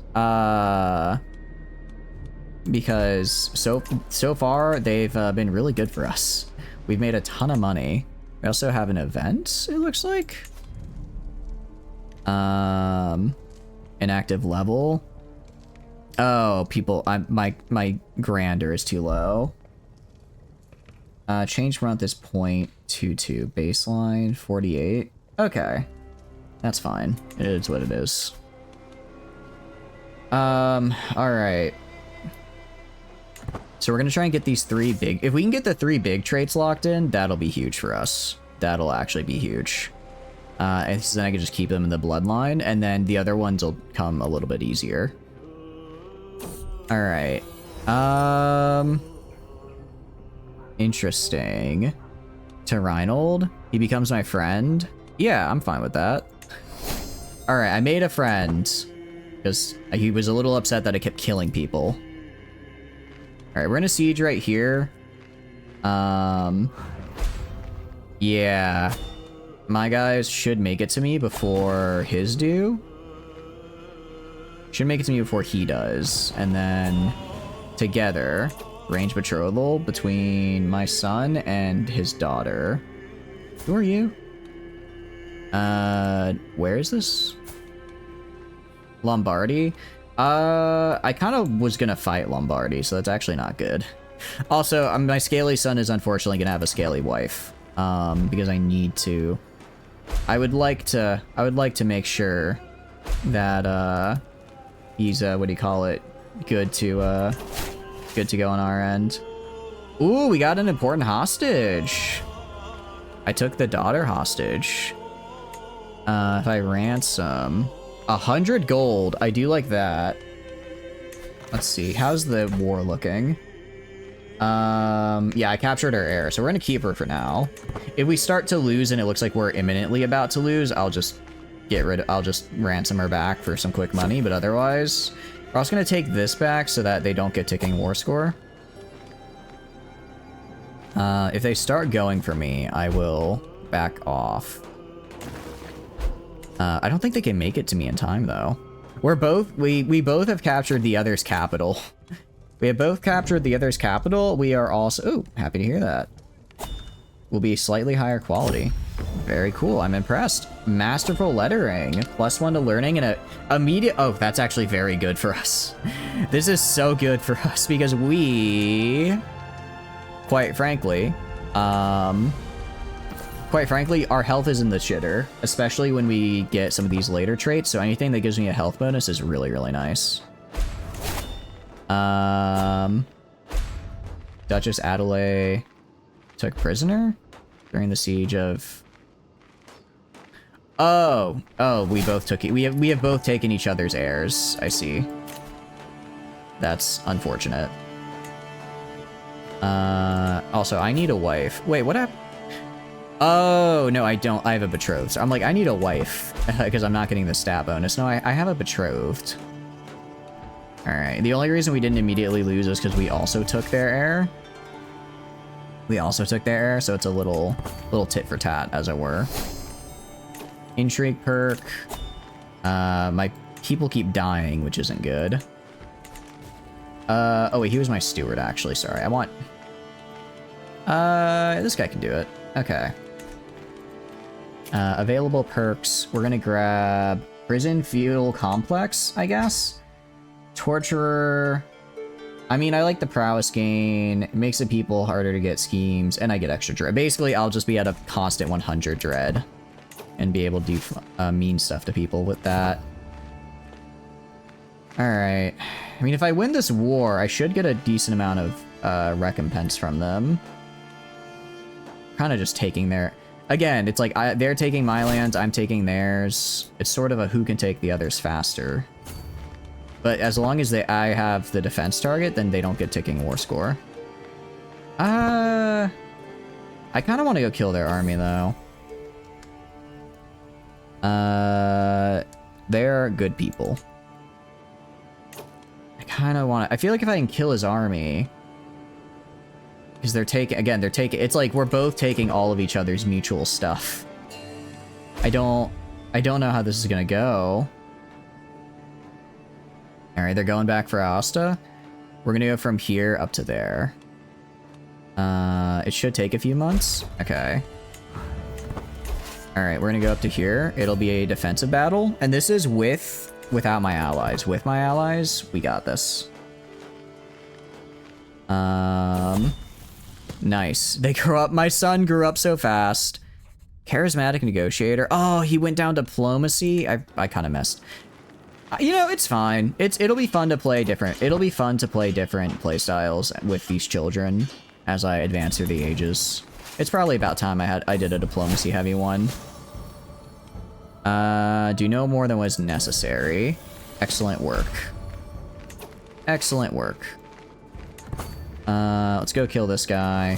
Because so far, they've been really good for us. We've made a ton of money. We also have an event, it looks like. An active level. Oh, people, my grander is too low. Change month is 0.22. Baseline, 48. Okay. That's fine. It is what it is. Alright. So we're gonna try and get these 3 big... If we can get the 3 big traits locked in, that'll be huge for us. That'll actually be huge. And so then I can just keep them in the bloodline, and then the other ones will come a little bit easier. Alright. Interesting. To Reinhold? He becomes my friend? Yeah, I'm fine with that. Alright, I made a friend. Because he was a little upset that I kept killing people. Alright, we're gonna siege right here. Yeah. My guys should make it to me before his do. Should make it to me before he does. And then together, range betrothal between my son and his daughter. Who are you? Where is this? Lombardy? I kind of was gonna fight Lombardy, so that's actually not good. Also, my scaly son is unfortunately gonna have a scaly wife. Because I need to... I would like to make sure that, he's, what do you call it? Good to go on our end. Ooh, we got an important hostage. I took the daughter hostage. If I ransom... 100 gold. I do like that. Let's see. How's the war looking? Yeah, I captured her heir, so we're gonna keep her for now. If we start to lose and it looks like we're imminently about to lose, I'll just ransom her back for some quick money, but otherwise... We're also gonna take this back so that they don't get ticking war score. If they start going for me, I will back off. I don't think they can make it to me in time, though. We both have captured the other's capital. We have both captured the other's capital. We are also... Ooh, happy to hear that. Will be slightly higher quality. Very cool. I'm impressed. Masterful lettering. +1 to learning and a immediate... Oh, that's actually very good for us. This is so good for us because we... Quite frankly, our health is in the shitter, especially when we get some of these later traits, so anything that gives me a health bonus is really, really nice. Duchess Adelaide took prisoner during the siege of... Oh, we both took it. We have both taken each other's heirs. I see. That's unfortunate. Also, I need a wife. Wait, what happened? Oh, no, I don't. I have a betrothed. So I'm like, I need a wife because I'm not getting the stat bonus. No, I have a betrothed. All right. The only reason we didn't immediately lose is because we also took their heir. So it's a little tit for tat, as it were. Intrigue perk. My people keep dying, which isn't good. Oh wait, he was my steward, actually. Sorry, I want... this guy can do it. Okay. Available perks. We're gonna grab Prison Feudal Complex, I guess. Torturer. I mean, I like the prowess gain. It makes the people harder to get schemes, and I get extra dread. Basically, I'll just be at a constant 100 dread and be able to do mean stuff to people with that. Alright. I mean, if I win this war, I should get a decent amount of recompense from them. Kind of just taking their... Again, it's like they're taking my lands, I'm taking theirs. It's sort of a who can take the others faster. But as long as I have the defense target, then they don't get ticking war score. I kind of want to go kill their army, though. They're good people. I kind of want to... I feel like if I can kill his army... Because they're taking... Again, they're taking... It's like we're both taking all of each other's mutual stuff. I don't know how this is going to go. Alright, they're going back for Aosta. We're going to go from here up to there. It should take a few months. Okay. Alright, we're going to go up to here. It'll be a defensive battle. And this is without my allies. With my allies, we got this. Nice. They grew up. My son grew up so fast. Charismatic negotiator. Oh, he went down diplomacy. I kind of messed. You know, it's fine. It'll be fun to play different. It'll be fun to play different playstyles with these children as I advance through the ages. It's probably about time I did a diplomacy heavy one. Do no more than was necessary. Excellent work. Excellent work. Let's go kill this guy.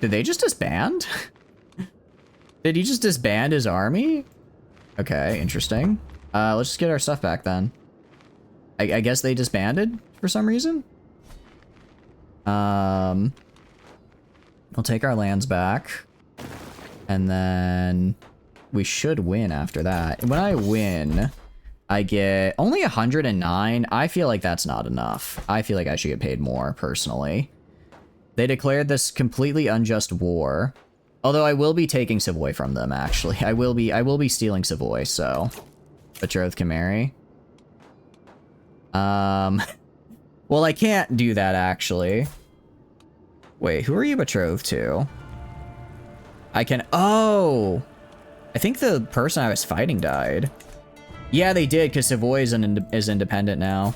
Did they just disband? Did he just disband his army? Okay, interesting. Let's just get our stuff back then. I guess they disbanded for some reason. We'll take our lands back. And then we should win after that. When I win, I get only 109. I feel like that's not enough. I feel like I should get paid more, personally. They declared this completely unjust war. Although I will be taking Savoy from them, actually. I will be stealing Savoy, so... Betrothed can marry. Well, I can't do that, actually. Wait, who are you betrothed to? I can... Oh! I think the person I was fighting died. Yeah, they did, because Savoy is independent now.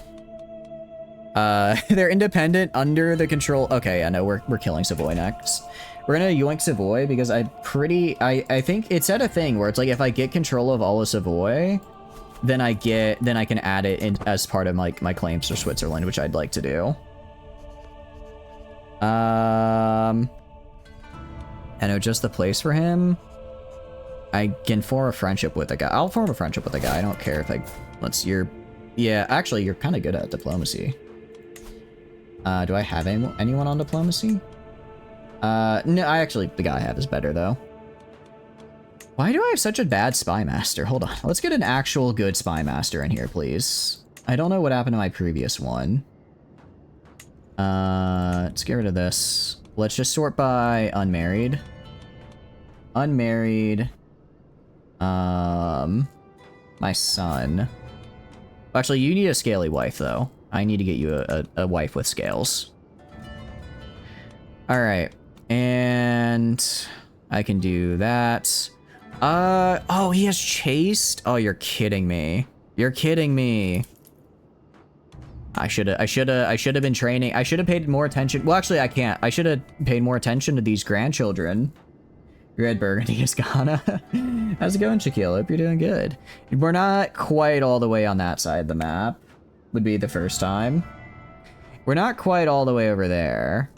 They're independent under the control... Okay, yeah, no, we're killing Savoy next. We're gonna yoink Savoy because I think it said a thing where it's like if I get control of all of Savoy, then I can add it in as part of like my claims for Switzerland, which I'd like to do. I know just the place for him. I can form a friendship with a guy. I'll form a friendship with a guy. I don't care if yeah, actually you're kind of good at diplomacy. Do I have anyone on diplomacy? No, the guy I have is better, though. Why do I have such a bad spy master? Hold on. Let's get an actual good spy master in here, please. I don't know what happened to my previous one. Let's get rid of this. Let's just sort by unmarried. Unmarried. My son. Actually, you need a scaly wife, though. I need to get you a wife with scales. Alright. And I can do that. Oh, he has chased? Oh, you're kidding me. You're kidding me. I should have been training. I should have paid more attention. Well, actually, I can't. I should have paid more attention to these grandchildren. Red Burgundy is Ghana. How's it going, Shaquille? Hope you're doing good. We're not quite all the way on that side of the map. Would be the first time. We're not quite all the way over there.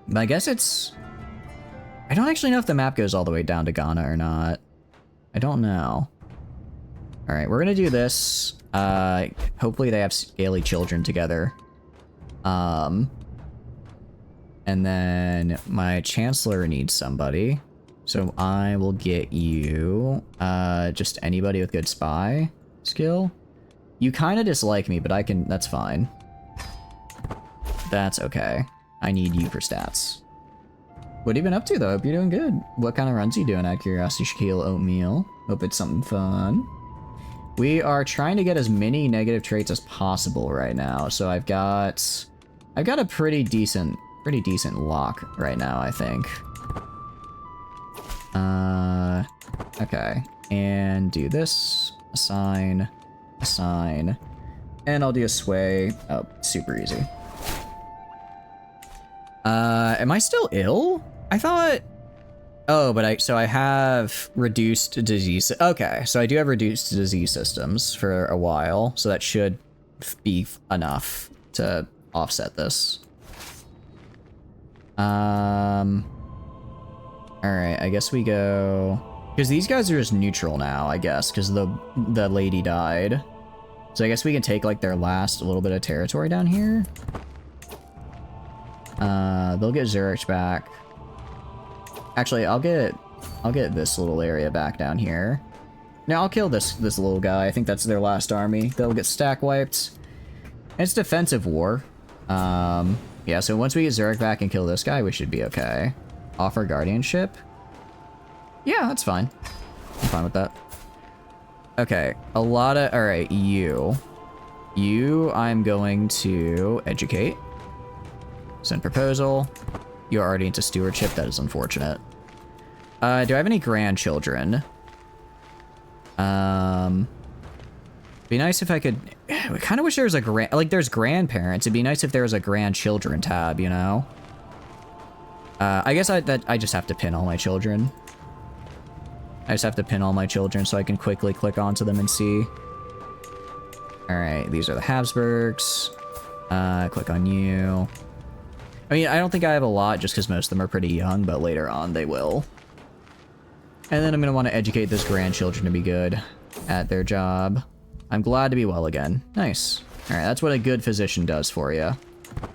But I guess it's... I don't actually know if the map goes all the way down to Ghana or not. I don't know. Alright, we're gonna do this. Hopefully they have scaly children together. And then my Chancellor needs somebody. So I will get you, just anybody with good spy skill. You kind of dislike me, but that's fine. That's okay. I need you for stats. What have you been up to, though? Hope you're doing good. What kind of runs are you doing, out of curiosity, Shaquille Oatmeal? Hope it's something fun. We are trying to get as many negative traits as possible right now, so I've got a pretty decent lock right now, I think. Okay. And do this. Assign. Assign. And I'll do a sway. Oh, super easy. Am I still ill? I thought Oh, but so I have reduced disease. Okay, so I do have reduced disease systems for a while, so that should be enough to offset this. All right, I guess we go because these guys are just neutral now, I guess, because the lady died. So I guess we can take like their last little bit of territory down here. They'll get Zurich back. Actually, I'll get this little area back down here. Now I'll kill this little guy. I think that's their last army. They'll get stack wiped. It's defensive war. Yeah, so once we get Zurich back and kill this guy, we should be okay. Offer guardianship. Yeah, that's fine. I'm fine with that. Okay, all right, you, I'm going to educate. Send proposal. You're already into stewardship. That is unfortunate. Do I have any grandchildren? Be nice if I could. I kind of wish there was a there's grandparents. It'd be nice if there was a grandchildren tab, you know. I guess I just have to pin all my children. I just have to pin all my children so I can quickly click onto them and see. All right, these are the Habsburgs. Click on you. I mean, I don't think I have a lot just because most of them are pretty young, but later on they will. And then I'm going to want to educate this grandchildren to be good at their job. I'm glad to be well again. Nice. All right, that's what a good physician does for you.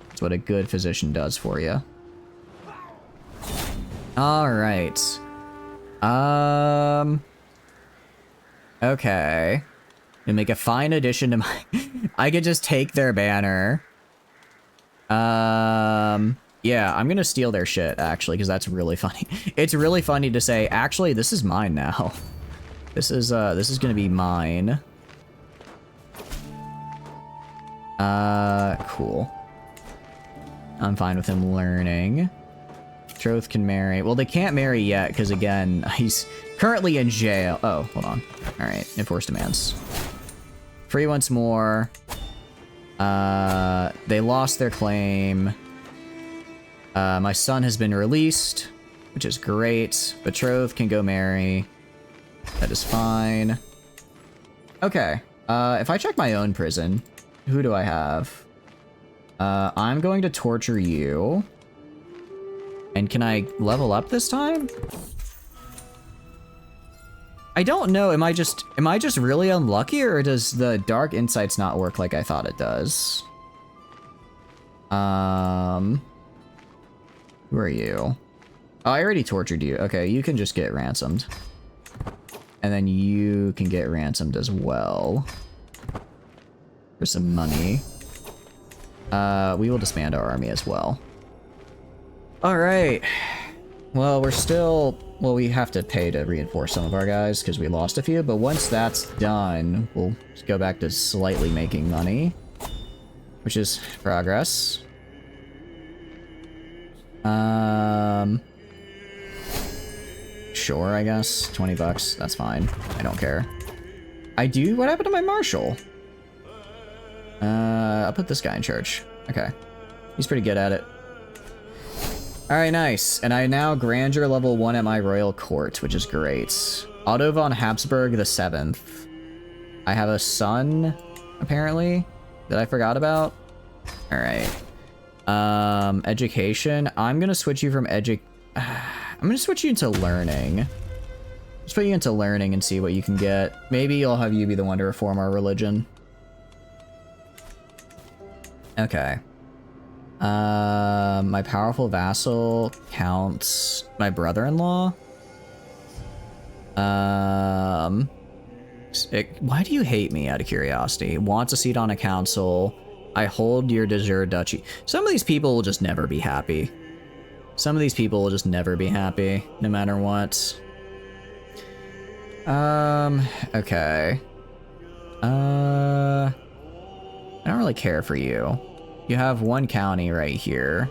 That's what a good physician does for you. All right. Okay. To make a fine addition to my... I could just take their banner. Yeah, I'm gonna steal their shit, actually, because that's really funny. It's really funny to say, actually, this is mine now. This is gonna be mine. Cool. I'm fine with him learning. Troth can marry. Well, they can't marry yet, because, again, he's currently in jail. Oh, hold on. Alright, enforce demands. Free once more. They lost their claim. My son has been released, which is great. Betrothed can go marry. That is fine. Okay. If I check my own prison, who do I have? I'm going to torture you. And can I level up this time? I don't know. Am I just really unlucky, or does the Dark Insights not work like I thought it does? Who are you? Oh, I already tortured you. Okay, you can just get ransomed. And then you can get ransomed as well. For some money. We will disband our army as well. Alright. Well, we're still... Well, we have to pay to reinforce some of our guys because we lost a few, but once that's done, we'll just go back to slightly making money. Which is progress. Sure, I guess. 20 bucks. That's fine. I don't care. I do? What happened to my marshal? I'll put this guy in charge. Okay. He's pretty good at it. Alright, nice. And I now grandeur level 1 at my royal court, which is great. Otto von Habsburg the 7th. I have a son, apparently, that I forgot about. Alright. Education. I'm gonna switch you from I'm gonna switch you into learning. Let's put you into learning and see what you can get. Maybe I'll have you be the one to reform our religion. Okay. My powerful vassal counts my brother-in-law. Why do you hate me, out of curiosity? Wants a seat on a council. I hold your deserted duchy. Some of these people will just never be happy. Some of these people will just never be happy, no matter what. Okay. I don't really care for you. You have one county right here.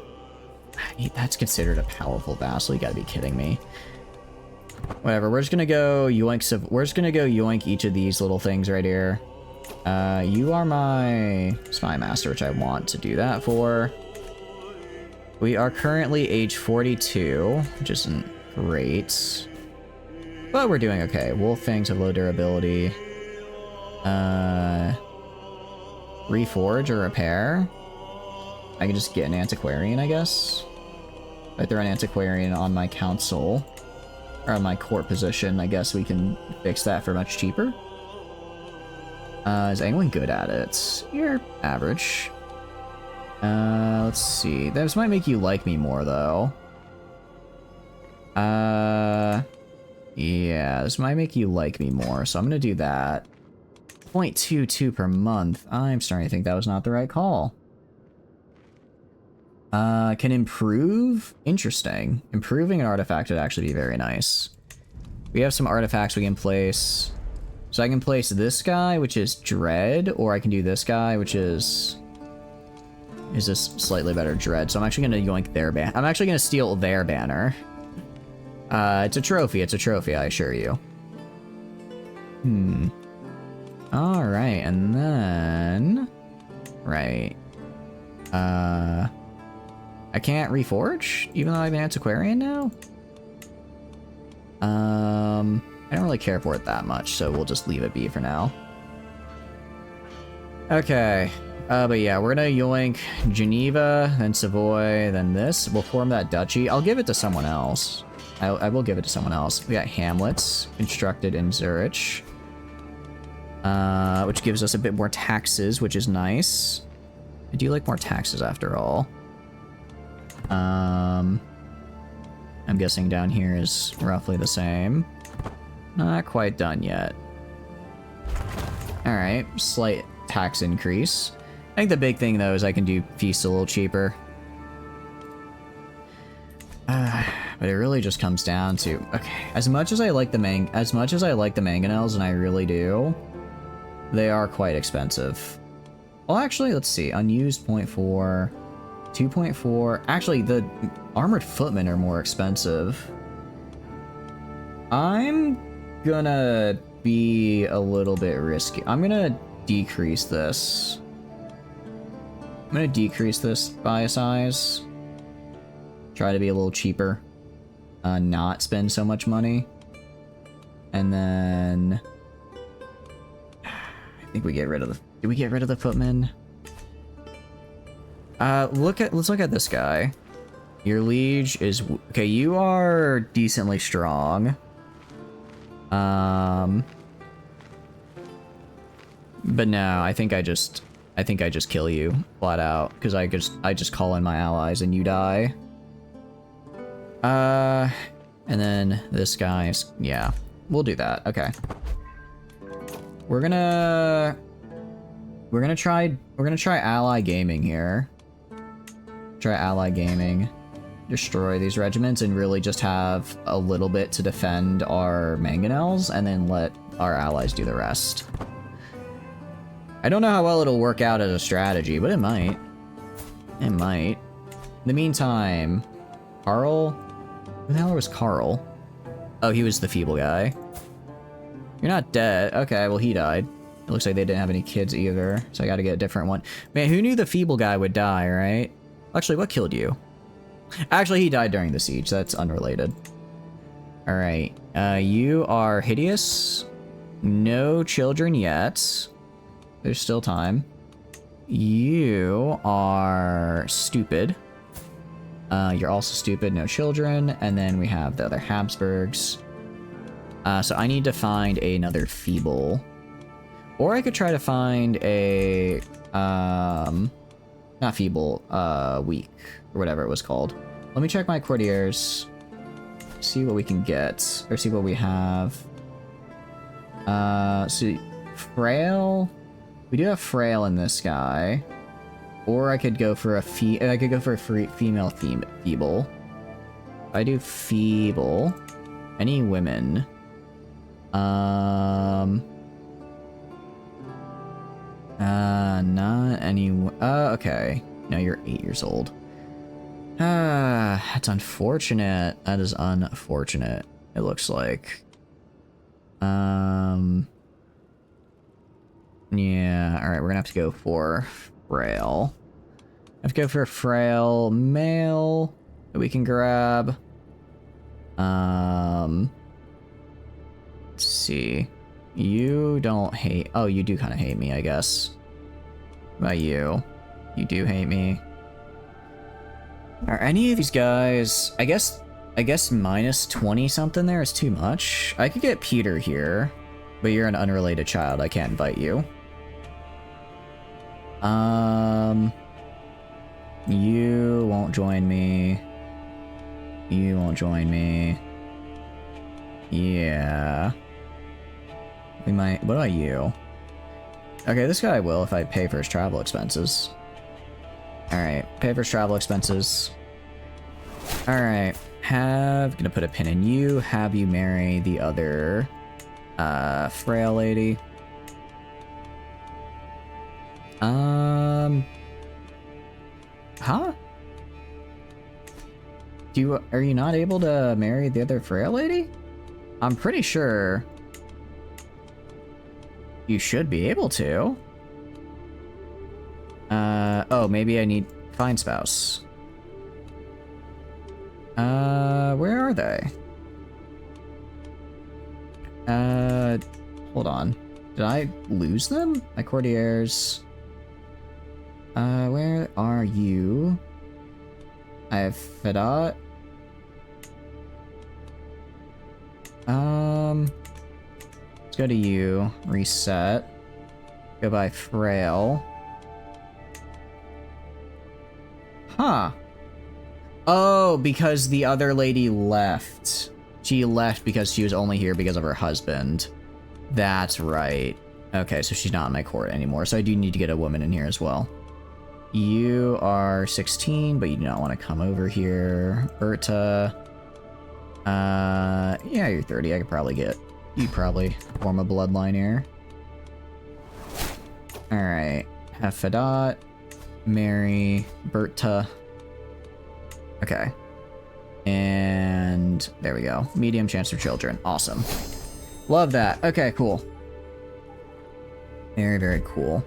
That's considered a powerful vassal. You gotta be kidding me. Whatever, we're just gonna go yoink. We're just gonna go yoink each of these little things right here. You are my spy master, which I want to do that for. We are currently age 42, which isn't great. But we're doing okay. Wolf fangs have low durability. Reforge or repair. I can just get an antiquarian, I guess. If I throw an antiquarian on my council, or on my court position, I guess we can fix that for much cheaper. Is anyone good at it? You're average. Let's see. This might make you like me more, though. Yeah, this might make you like me more, so I'm gonna do that. 0.22 per month. I'm starting to think that was not the right call. Can improve? Interesting. Improving an artifact would actually be very nice. We have some artifacts we can place. So I can place this guy, which is Dread, or I can do this guy, which is this slightly better Dread. So I'm actually gonna yoink their banner. I'm actually gonna steal their banner. It's a trophy, I assure you. Alright, and then... Right. I can't reforge, even though I'm an antiquarian now? I don't really care for it that much, so we'll just leave it be for now. Okay. But yeah, we're gonna yoink Geneva, then Savoy, then this. We'll form that duchy. I'll give it to someone else. I will give it to someone else. We got Hamlets, constructed in Zurich. Which gives us a bit more taxes, which is nice. I do like more taxes after all. I'm guessing down here is roughly the same. Not quite done yet. Alright, slight tax increase. I think the big thing though is I can do feast a little cheaper. But it really just comes down to, okay, as much as I like the mangonels, and I really do, they are quite expensive. Well, actually, let's see. Unused 0.4, 2.4. Actually, the armored footmen are more expensive. I'm gonna be a little bit risky. I'm gonna decrease this. I'm gonna decrease this by a size. Try to be a little cheaper. Not spend so much money. And then... I think we get rid of the... Did we get rid of the footmen? Let's look at this guy. Your liege is... Okay, you are decently strong. But no, I think I just kill you flat out, because I just call in my allies and you die. And then this guy's, yeah, we'll do that. Okay. We're gonna try ally gaming here. Try ally gaming. Destroy these regiments and really just have a little bit to defend our mangonels, and then let our allies do the rest. I don't know how well it'll work out as a strategy, but it might. It might. In the meantime, Carl? Who the hell was Carl? Oh, he was the feeble guy. You're not dead. Okay, well, he died. It looks like they didn't have any kids either, so I gotta get a different one. Man, who knew the feeble guy would die, right? Actually, what killed you? Actually, he died during the siege. That's unrelated. Alright. You are hideous. No children yet. There's still time. You are stupid. You're also stupid. No children. And then we have the other Habsburgs. So I need to find another feeble. Or I could try to find a... not feeble, weak. Or whatever it was called. Let me check my courtiers. See what we can get. Or see what we have. So... Frail... We do have frail in this guy. Or I could go for a female feeble. If I do feeble... Any women... not any... okay. No, you're 8 years old. That's unfortunate. That is unfortunate, it looks like. Yeah, alright, we're gonna have to go for frail. I have to go for a frail male that we can grab. Let's see. You don't hate... Oh, you do kind of hate me, I guess. What about you? You do hate me. Are any of these guys... I guess minus 20 something there is too much. I could get Peter here, but you're an unrelated child. I can't invite you. You won't join me. You won't join me. Yeah. We might... What about you? Okay, this guy will if I pay for his travel expenses. Alright, pay for his travel expenses. Alright, gonna put a pin in you, have you marry the other, frail lady. Huh? Are you not able to marry the other frail lady? I'm pretty sure you should be able to. Oh, maybe I need find spouse. Where are they? Hold on. Did I lose them? My courtiers. Where are you? I have Fedot. Let's go to you. Reset. Go by Frail. Huh. Oh, because the other lady left. She left because she was only here because of her husband. That's right. Okay, so she's not in my court anymore, so I do need to get a woman in here as well. You are 16, but you do not want to come over here. Berta. Yeah, you're 30. I could probably get... You probably form a bloodline here. Alright. Have Fedot. Mary. Berta. Okay. And there we go. Medium chance for children. Awesome. Love that. Okay, cool. Very, very cool.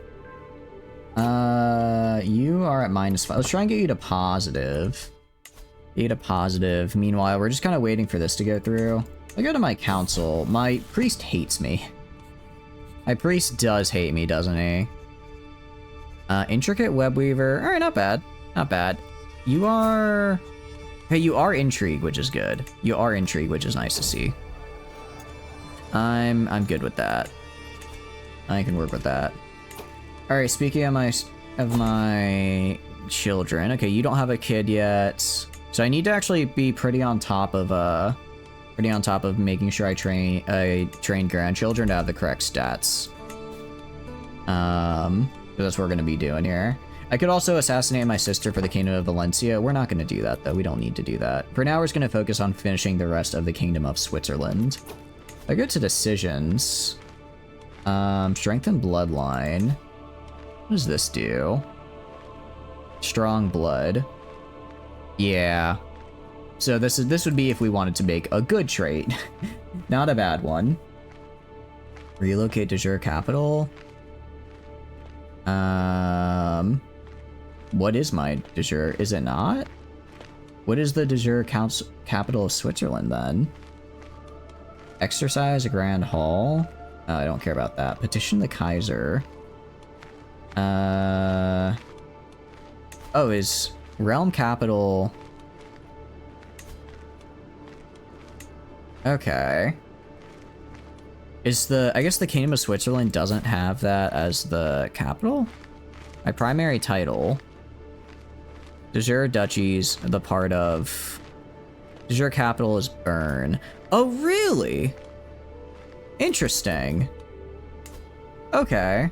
You are at -5. Let's try and get you to positive. Get you to positive. Meanwhile, we're just kind of waiting for this to go through. I go to my council. My priest hates me. My priest does hate me, doesn't he? Intricate web weaver. Alright, not bad. Not bad. You are... Hey, you are intrigue, which is good. You are intrigue, which is nice to see. I'm good with that. I can work with that. Alright, speaking of my children. Okay, you don't have a kid yet. So I need to actually be pretty on top of making sure I train grandchildren to have the correct stats. That's what we're gonna be doing here. I could also assassinate my sister for the Kingdom of Valencia. We're not gonna do that though. We don't need to do that. For now, we're just gonna focus on finishing the rest of the Kingdom of Switzerland. If I go to decisions, strengthen bloodline. What does this do? Strong blood. Yeah. So this would be if we wanted to make a good trait, not a bad one. Relocate de jure capital. What is my de jure? Is it not? What is the de jure capital of Switzerland then? Exercise a grand hall. Oh, I don't care about that. Petition the Kaiser. Oh, is realm capital... Okay. Is I guess the Kingdom of Switzerland doesn't have that as the capital? My primary title. De jure duchies, the part of... De jure capital is Bern. Oh, really? Interesting. Okay.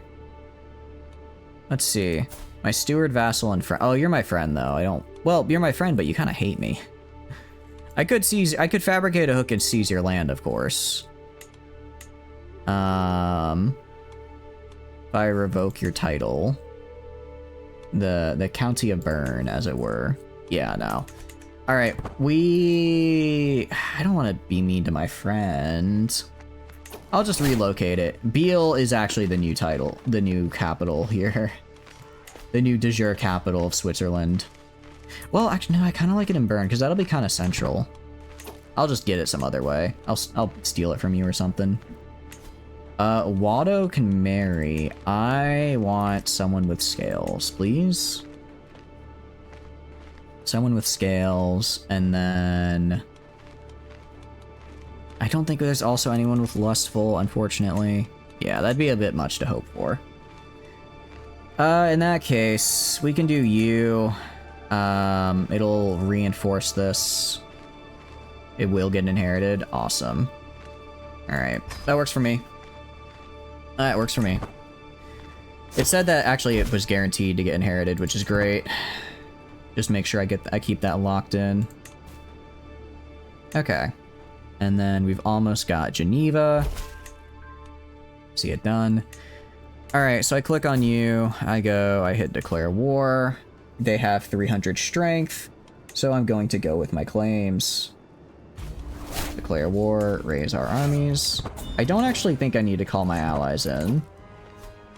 Let's see. My steward, vassal, and friend. Oh, you're my friend, though. I don't... Well, you're my friend, but you kind of hate me. I could fabricate a hook and seize your land, of course. If I revoke your title. The county of Bern, as it were. Yeah, no. Alright, I don't want to be mean to my friend. I'll just relocate it. Biel is actually the new title, the new capital here. The new de jure capital of Switzerland. Well, actually, no, I kind of like it in Bern, because that'll be kind of central. I'll just get it some other way. I'll steal it from you or something. Watto can marry. I want someone with scales, please. Someone with scales, and then... I don't think there's also anyone with lustful, unfortunately. Yeah, that'd be a bit much to hope for. In that case, we can do you. It'll reinforce this. It will get inherited. Awesome. Alright, that works for me. That works for me. It said that actually it was guaranteed to get inherited, which is great. Just make sure I keep that locked in. Okay. And then we've almost got Geneva. See it done. Alright, so I click on you. I hit declare war. They have 300 strength. So I'm going to go with my claims. Declare war, raise our armies. I don't actually think I need to call my allies in.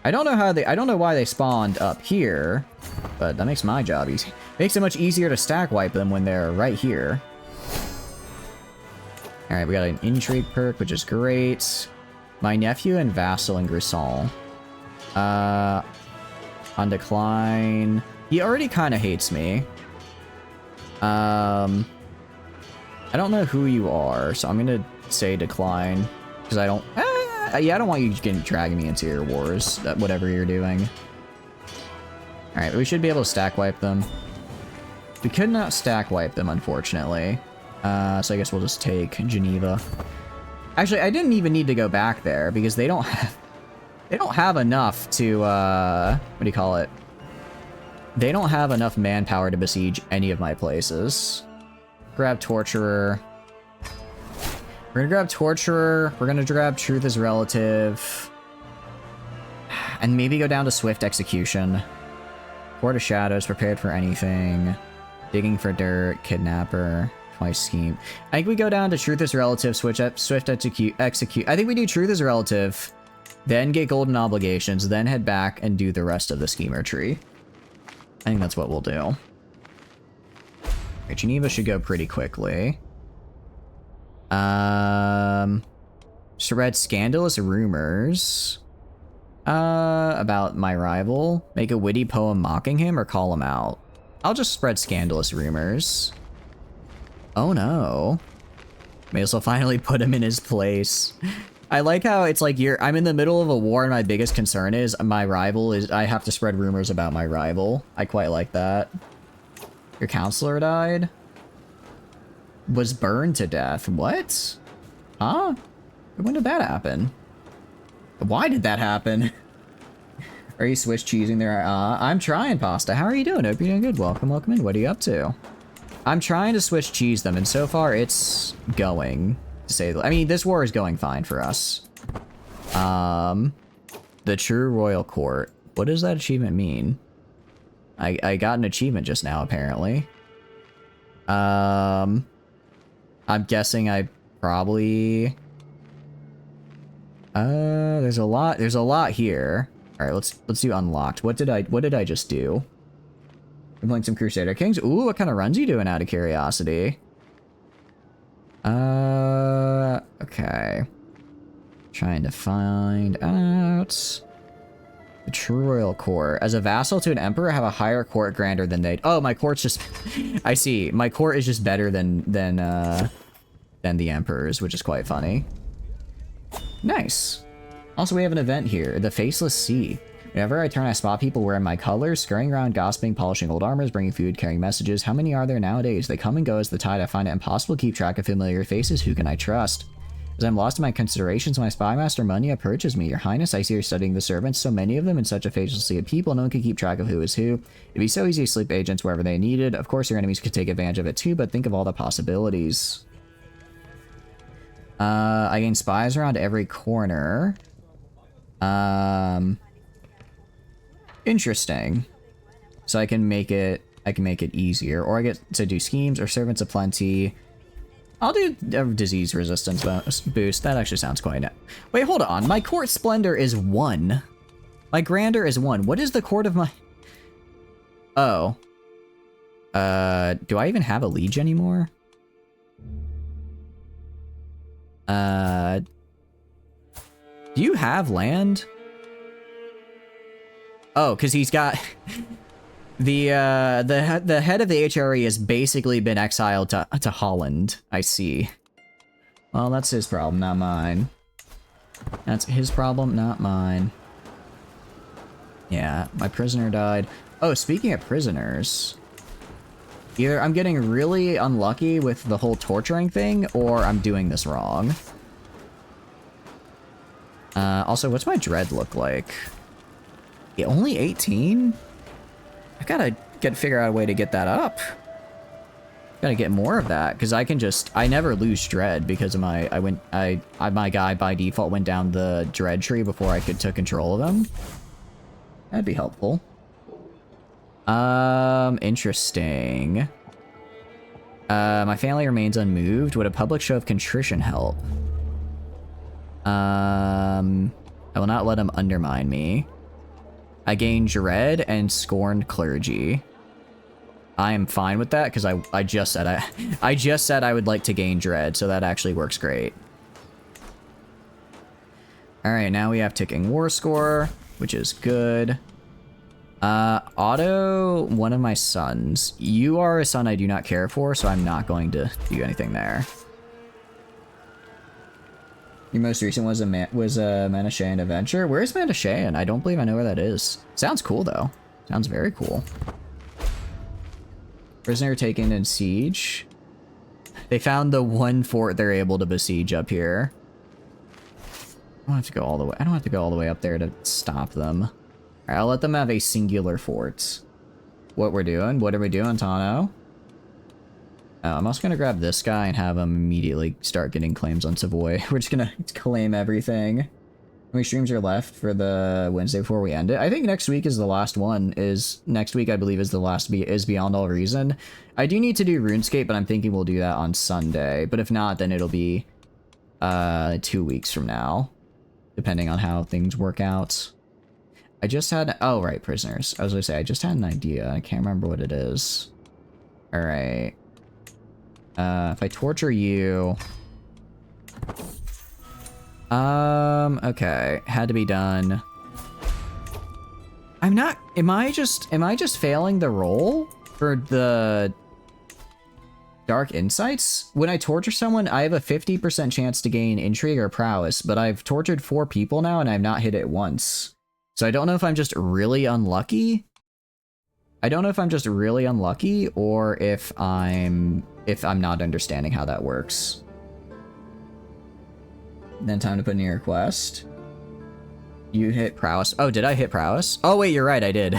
I don't know why they spawned up here, but that makes my job easy. Makes it much easier to stack wipe them when they're right here. Alright, we got an intrigue perk, which is great. My nephew and vassal in Grisson. On decline. He already kind of hates me. I don't know who you are, so I'm gonna say decline. Because I don't... yeah, I don't want you dragging me into your wars, whatever you're doing. Alright, we should be able to stack wipe them. We could not stack wipe them, unfortunately. So I guess we'll just take Geneva. Actually, I didn't even need to go back there, because they don't have enough to, what do you call it? They don't have enough manpower to besiege any of my places. Grab Torturer. We're gonna grab Torturer. We're gonna grab Truth is Relative. And maybe go down to Swift Execution. Court of Shadows, Prepared for Anything. Digging for Dirt, Kidnapper. Twice Scheme. I think we go down to Truth is Relative, Swift Execute. I think we do Truth is Relative, then get Golden Obligations, then head back and do the rest of the Schemer tree. I think that's what we'll do. Right, Geneva should go pretty quickly. Spread scandalous rumors about my rival. Make a witty poem mocking him or call him out. I'll just spread scandalous rumors. Oh no. May as well finally put him in his place. I like how it's like I'm in the middle of a war and my biggest concern is my rival is I have to spread rumors about my rival. I quite like that. Your counselor died? Was burned to death. What? Huh? When did that happen? Why did that happen? Are you Swiss cheesing there? I'm trying, Pasta. How are you doing? Hope you're doing good. Welcome, welcome in. What are you up to? I'm trying to Swiss cheese them, and so far it's going, to say the... I mean, this war is going fine for us. The True Royal Court. What does that achievement mean? I got an achievement just now, apparently. I'm guessing I probably... there's a lot here. All right, let's do unlocked. What did I just do? I'm playing some Crusader Kings. Ooh, what kind of runs are you doing out of curiosity? Okay. Trying to find out. The True Royal Court. As a vassal to an emperor, have a higher court grander than they... Oh, my court's just... I see. My court is just better than the emperor's, which is quite funny. Nice. Also, we have an event here. The Faceless Sea. Whenever I turn, I spot people wearing my colors, scurrying around, gossiping, polishing old armors, bringing food, carrying messages. How many are there nowadays? They come and go as the tide. I find it impossible to keep track of familiar faces. Who can I trust? As I'm lost in my considerations, my spymaster Munya approaches me. Your Highness, I see you're studying the servants. So many of them in such a faceless sea of people, no one can keep track of who is who. It'd be so easy to slip agents wherever they needed. Of course, your enemies could take advantage of it too, but think of all the possibilities. I gain spies around every corner. Interesting. So I can make it easier, or I get to do schemes or servants of plenty. I'll do a disease resistance boost. That actually sounds quite nice. Wait, hold on. My court splendor is 1. My grandeur is 1. What is the court of my... Oh. Do I even have a liege anymore? Do you have land? Oh, because he's got the head of the HRE has basically been exiled to Holland. I see. Well, that's his problem, not mine. That's his problem, not mine. Yeah, my prisoner died. Oh, speaking of prisoners, either I'm getting really unlucky with the whole torturing thing, or I'm doing this wrong. Also, what's my dread look like? Yeah, only 18? I gotta figure out a way to get that up. Gotta get more of that, because I never lose dread because of my guy by default went down the dread tree before I could take control of him. That'd be helpful. Interesting. My family remains unmoved. Would a public show of contrition help? I will not let him undermine me. I gain dread and scorned clergy. I am fine with that because I just said I would like to gain dread, so that actually works great. All right, now we have ticking war score, which is good. Otto, one of my sons. You are a son I do not care for, so I'm not going to do anything there. Your most recent was a Manashayan adventure. Where is Manashayan? I don't believe I know where that is. Sounds cool though. Sounds very cool. Prisoner taken in siege. They found the one fort they're able to besiege up here. I don't have to go all the way. I don't have to go all the way up there to stop them. All right, I'll let them have a singular fort. What we're doing? What are we doing, Tano? I'm also gonna grab this guy and have him immediately start getting claims on Savoy. We're just gonna claim everything. How many streams are left for the Wednesday before we end it? I think next week is the last one. Next week, I believe, is the last is Beyond All Reason. I do need to do RuneScape, but I'm thinking we'll do that on Sunday. But if not, then it'll be 2 weeks from now, depending on how things work out. I just had... Oh, right, prisoners. I was gonna say, I just had an idea. I can't remember what it is. All right. If I torture you... okay. Had to be done. I'm not... Am I just failing the roll for the Dark Insights? When I torture someone, I have a 50% chance to gain Intrigue or Prowess, but I've tortured 4 people now and I've not hit it once. So I don't know if I'm just really unlucky. I don't know if I'm just really unlucky or if I'm not understanding how that works. Then time to put in your request. You hit Prowess. Oh, did I hit Prowess? Oh wait, you're right, I did.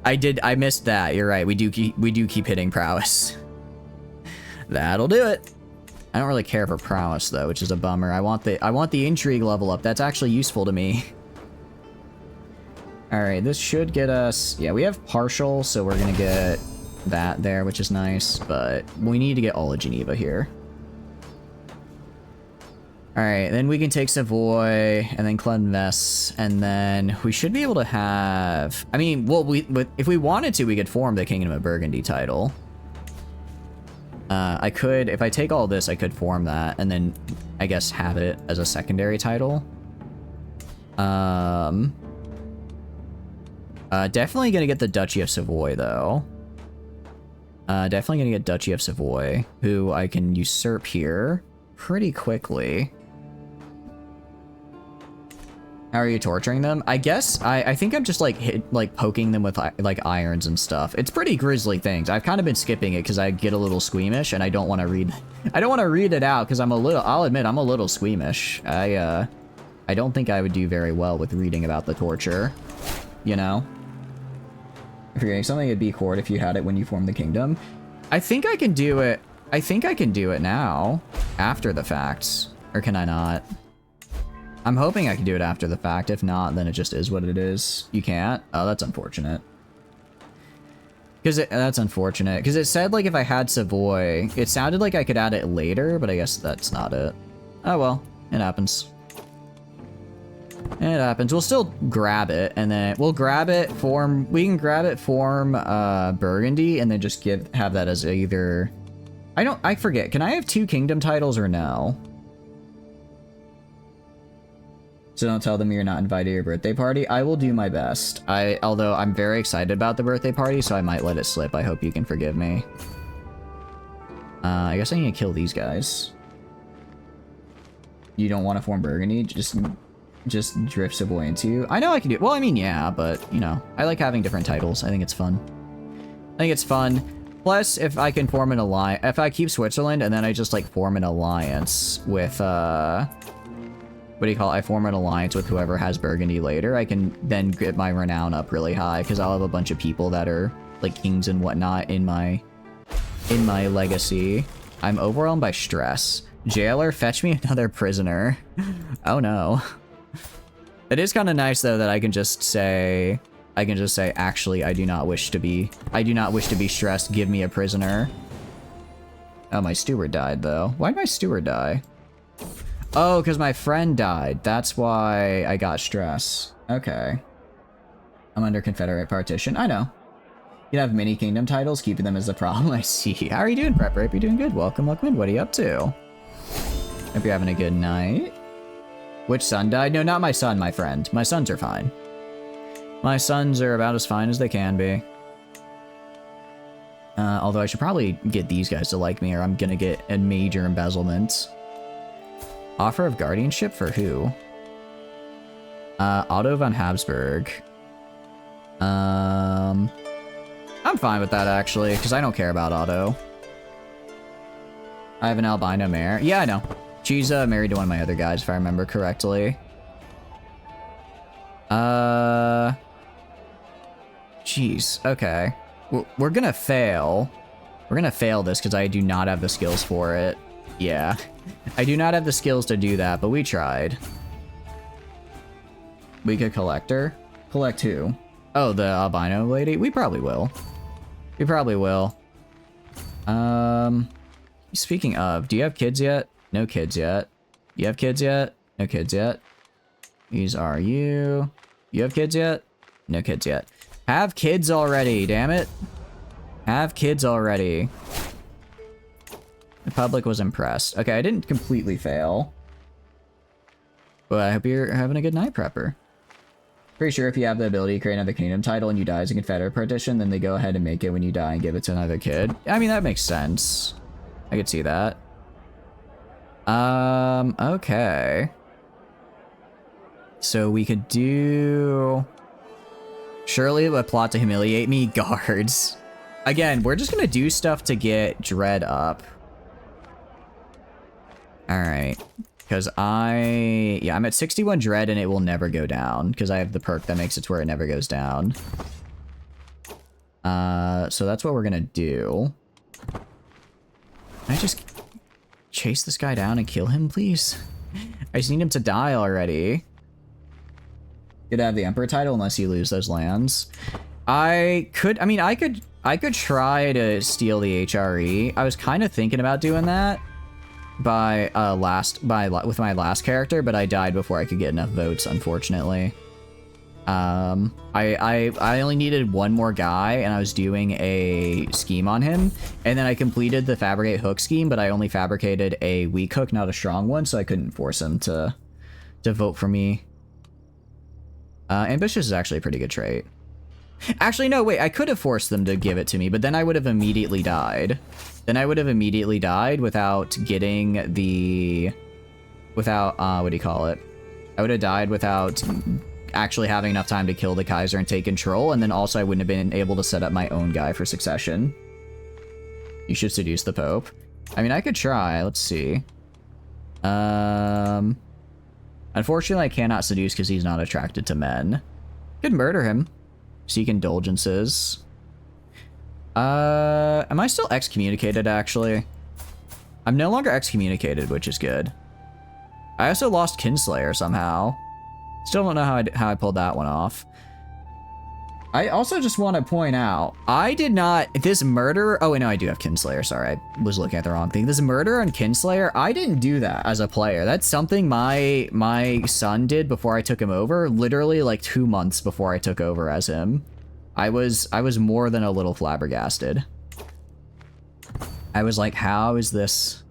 I missed that. You're right. We do keep hitting Prowess. That'll do it. I don't really care for Prowess though, which is a bummer. I want the Intrigue level up. That's actually useful to me. All right, this should get us... Yeah, we have partial, so we're gonna get that there, which is nice, but we need to get all of Geneva here. All right, then we can take Savoy, and then Clonves, and then we should be able to have... I mean, well, if we wanted to, we could form the Kingdom of Burgundy title. I could, if I take all this, I could form that, and then, I guess, have it as a secondary title. Definitely gonna get the Duchy of Savoy, though. Definitely gonna get Duchy of Savoy, who I can usurp here pretty quickly. How are you torturing them? I guess I think I'm just like poking them with like irons and stuff. It's pretty grisly things. I've kind of been skipping it because I get a little squeamish and I don't want to read. I don't want to read it out because I'll admit I'm a little squeamish. I don't think I would do very well with reading about the torture. You know. If you're getting something, it'd be court if you had it when you formed the kingdom. I think I can do it. I think I can do it now, after the fact. Or can I not? I'm hoping I can do it after the fact. If not, then it just is what it is. You can't? Oh, that's unfortunate. That's unfortunate. Because it said, like, if I had Savoy, it sounded like I could add it later, but I guess that's not it. Oh, well. It happens. It happens. We'll still grab it, and then we'll grab it, form... We can grab it, form Burgundy, and then just have that as either... I forget. Can I have 2 kingdom titles or no? So don't tell them you're not invited to your birthday party. I will do my best. Although I'm very excited about the birthday party, so I might let it slip. I hope you can forgive me. I guess I need to kill these guys. You don't want to form Burgundy? Just drift Savoy into you? I know I can do it. Well, I mean, yeah, but, you know, I like having different titles. I think it's fun. I think it's fun. Plus, if I can form an alliance, if I keep Switzerland and then I just, like, form an alliance with, what do you call it? I form an alliance with whoever has Burgundy later, I can then get my renown up really high, because I'll have a bunch of people that are, like, kings and whatnot in my legacy. I'm overwhelmed by stress. Jailer, fetch me another prisoner. Oh no. It is kind of nice though that I can just say, actually, I do not wish to be stressed. Give me a prisoner. Oh, my steward died though. Why did my steward die? Oh, because my friend died. That's why I got stress. Okay. I'm under Confederate partition. I know. You can have mini kingdom titles, keeping them is the problem. I see. How are you doing, Prep Rape? You doing good? Welcome, welcome. What are you up to? Hope you're having a good night. Which son died? No, not my son, my friend. My sons are fine. My sons are about as fine as they can be. Although I should probably get these guys to like me or I'm gonna get a major embezzlement. Offer of guardianship for who? Otto von Habsburg. I'm fine with that actually, because I don't care about Otto. I have an albino mare. Yeah, I know. She's married to one of my other guys, if I remember correctly. Jeez. Okay. We're gonna fail. We're gonna fail this because I do not have the skills for it. Yeah. I do not have the skills to do that, but we tried. We could collect her. Collect who? Oh, the albino lady? We probably will. We probably will. Speaking of, do you have kids yet? No kids yet. You have kids yet? No kids yet. These are you. You have kids yet? No kids yet. Have kids already, damn it. Have kids already. The public was impressed. Okay, I didn't completely fail. But I hope you're having a good night, Prepper. Pretty sure if you have the ability to create another kingdom title and you die as a Confederate partition, then they go ahead and make it when you die and give it to another kid. I mean, that makes sense. I could see that. Okay. So we could do... Surely a plot to humiliate me. Guards. Again, we're just gonna do stuff to get Dread up. Alright. Because I'm at 61 Dread and it will never go down. Because I have the perk that makes it to where it never goes down. So that's what we're gonna do. Can I just chase this guy down and kill him, please? I just need him to die already. You'd have the Emperor title unless you lose those lands. I could try to steal the HRE. I was kind of thinking about doing that with my last character, but I died before I could get enough votes, unfortunately. I only needed one more guy, and I was doing a scheme on him, and then I completed the fabricate hook scheme, but I only fabricated a weak hook, not a strong one, so I couldn't force him to vote for me. Ambitious is actually a pretty good trait. Actually, no, wait, I could have forced them to give it to me, but then I would have immediately died. Then I would have immediately died without getting the... Without, what do you call it? I would have died without actually having enough time to kill the Kaiser and take control, and then also I wouldn't have been able to set up my own guy for succession. You should seduce the Pope. I mean, I could try. Let's see. Unfortunately, I cannot seduce because he's not attracted to men. Could murder him. Seek indulgences. Am I still excommunicated, actually? I'm no longer excommunicated, which is good. I also lost Kinslayer somehow. Still don't know how I pulled that one off. I also just want to point out, I did not... This murder... Oh, wait, no, I do have Kinslayer. Sorry, I was looking at the wrong thing. This murder on Kinslayer, I didn't do that as a player. That's something my son did before I took him over. Literally, like, 2 months before I took over as him. I was more than a little flabbergasted. I was like, how is this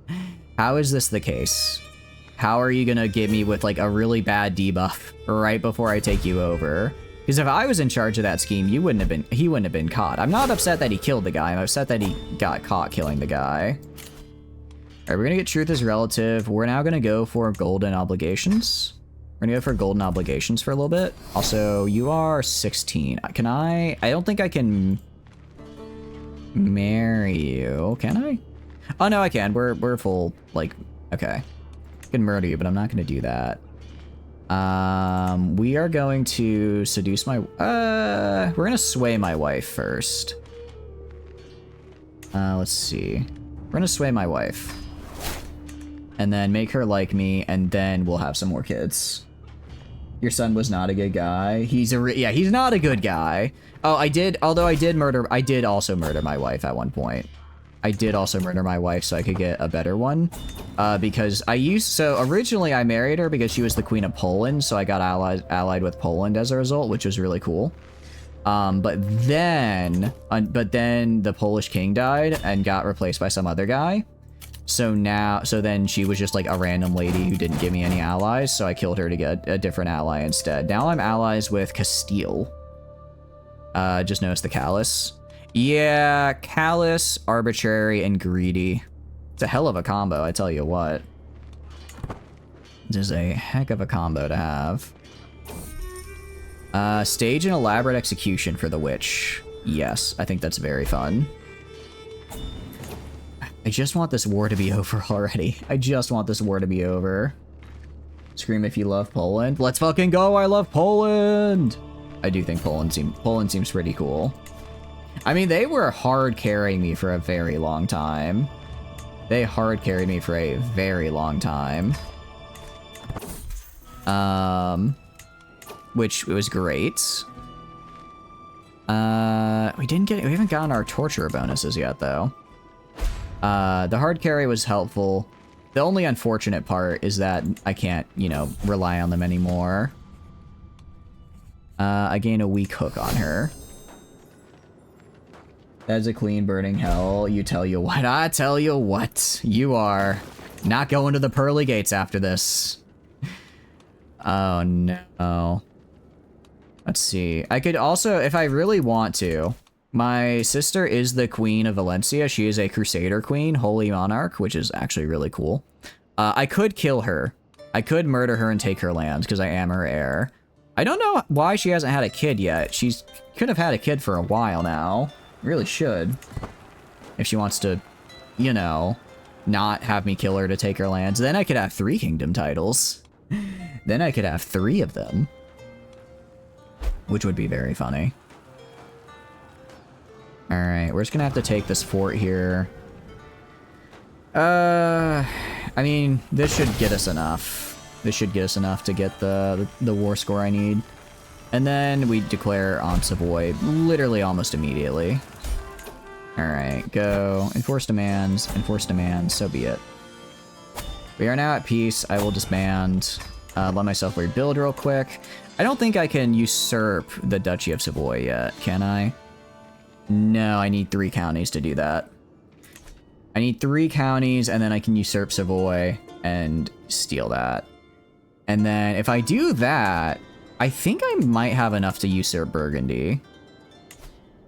the case? how are you gonna get me with like a really bad debuff right before I take you over? Because if I was in charge of that scheme, he wouldn't have been caught. I'm not upset that he killed the guy. I'm upset that he got caught killing the guy. All right, we're gonna get truth is relative. We're now gonna go for golden obligations. We're gonna go for golden obligations for a little bit. Also, you are 16. Can I don't think I can marry you. Can I? Oh no, I can. We're full, like, okay. I can murder you, but I'm not gonna do that. We are going to seduce my, we're gonna sway my wife first. Let's see. We're gonna sway my wife. And then make her like me, and then we'll have some more kids. Your son was not a good guy. He's not a good guy. Oh, I did also murder my wife at one point. I did also murder my wife so I could get a better one. Because originally I married her because she was the Queen of Poland, so I got allied with Poland as a result, which was really cool. But then the Polish king died and got replaced by some other guy. So then she was just like a random lady who didn't give me any allies, so I killed her to get a different ally instead. Now I'm allies with Castile. Just notice the callous. Yeah, callous, arbitrary, and greedy. It's a hell of a combo, I tell you what. It is a heck of a combo to have. Stage an elaborate execution for the witch. Yes, I think that's very fun. I just want this war to be over already. I just want this war to be over. Scream if you love Poland. Let's fucking go, I love Poland! I do think Poland seems pretty cool. I mean, they were hard carrying me for a very long time. They hard carried me for a very long time. Which was great. We haven't gotten our torture bonuses yet, though. The hard carry was helpful. The only unfortunate part is that I can't, rely on them anymore. I gain a weak hook on her. That's a clean burning hell. I tell you what. You are not going to the pearly gates after this. Oh no. Let's see. I could also, if I really want to, my sister is the Queen of Valencia. She is a Crusader Queen, Holy Monarch, which is actually really cool. I could kill her. I could murder her and take her lands because I am her heir. I don't know why she hasn't had a kid yet. She could have had a kid for a while now. Really should. If she wants to, not have me kill her to take her lands. Then I could have 3 kingdom titles. Then I could have 3 of them. Which would be very funny. Alright, we're just gonna have to take this fort here. I mean, this should get us enough. This should get us enough to get the war score I need. And then we declare on Savoy literally almost immediately. Alright, go. Enforce demands, so be it. We are now at peace. I will disband. Let myself rebuild real quick. I don't think I can usurp the Duchy of Savoy yet, can I? No, I need 3 counties to do that. I need 3 counties, and then I can usurp Savoy and steal that. And then if I do that, I think I might have enough to usurp Burgundy.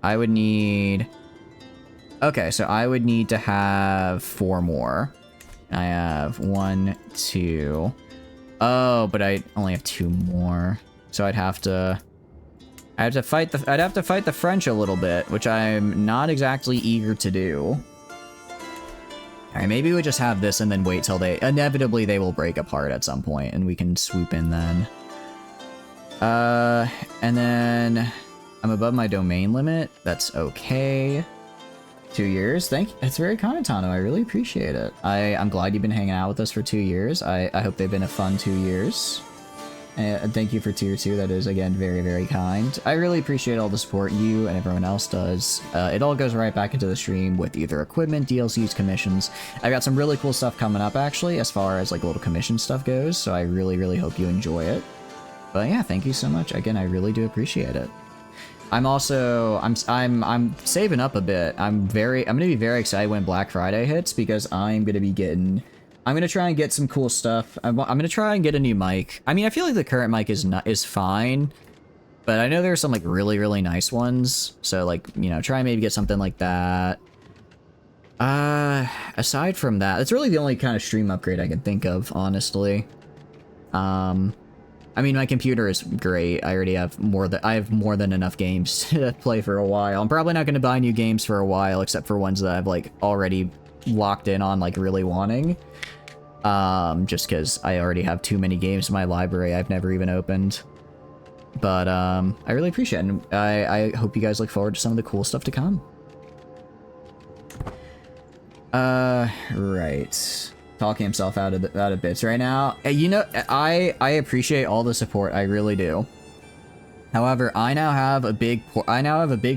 I would need... Okay, so I would need to have 4 more. I have 1, 2... Oh, but I only have 2 more. So I'd have to fight the French a little bit, which I'm not exactly eager to do. Alright, maybe we just have this and then wait till inevitably they will break apart at some point and we can swoop in then. And then I'm above my domain limit. That's okay. 2 years. Thank you. It's very kind, Tano. I really appreciate it. I'm glad you've been hanging out with us for 2 years. I hope they've been a fun 2 years. And thank you for tier 2. That is, again, very, very kind. I really appreciate all the support you and everyone else does. It all goes right back into the stream with either equipment, DLCs, commissions. I've got some really cool stuff coming up, actually, as far as, like, little commission stuff goes, so I really, really hope you enjoy it. But yeah, thank you so much. Again, I really do appreciate it. I'm also, I'm saving up a bit. I'm gonna be very excited when Black Friday hits because I'm gonna be getting I'm gonna try and get some cool stuff. I'm gonna try and get a new mic. I mean, I feel like the current mic is fine, but I know there's some like really, really nice ones. So like, you know, try and maybe get something like that. Aside from that, it's really the only kind of stream upgrade I can think of, honestly. I mean, my computer is great. I already have more than enough games to play for a while. I'm probably not going to buy new games for a while, except for ones that I've like already locked in on, like really wanting. Just because I already have too many games in my library I've never even opened. But I really appreciate it. And I hope you guys look forward to some of the cool stuff to come. Right. Talking himself out of bits right now. You know, I appreciate all the support. I really do. However, I now have a big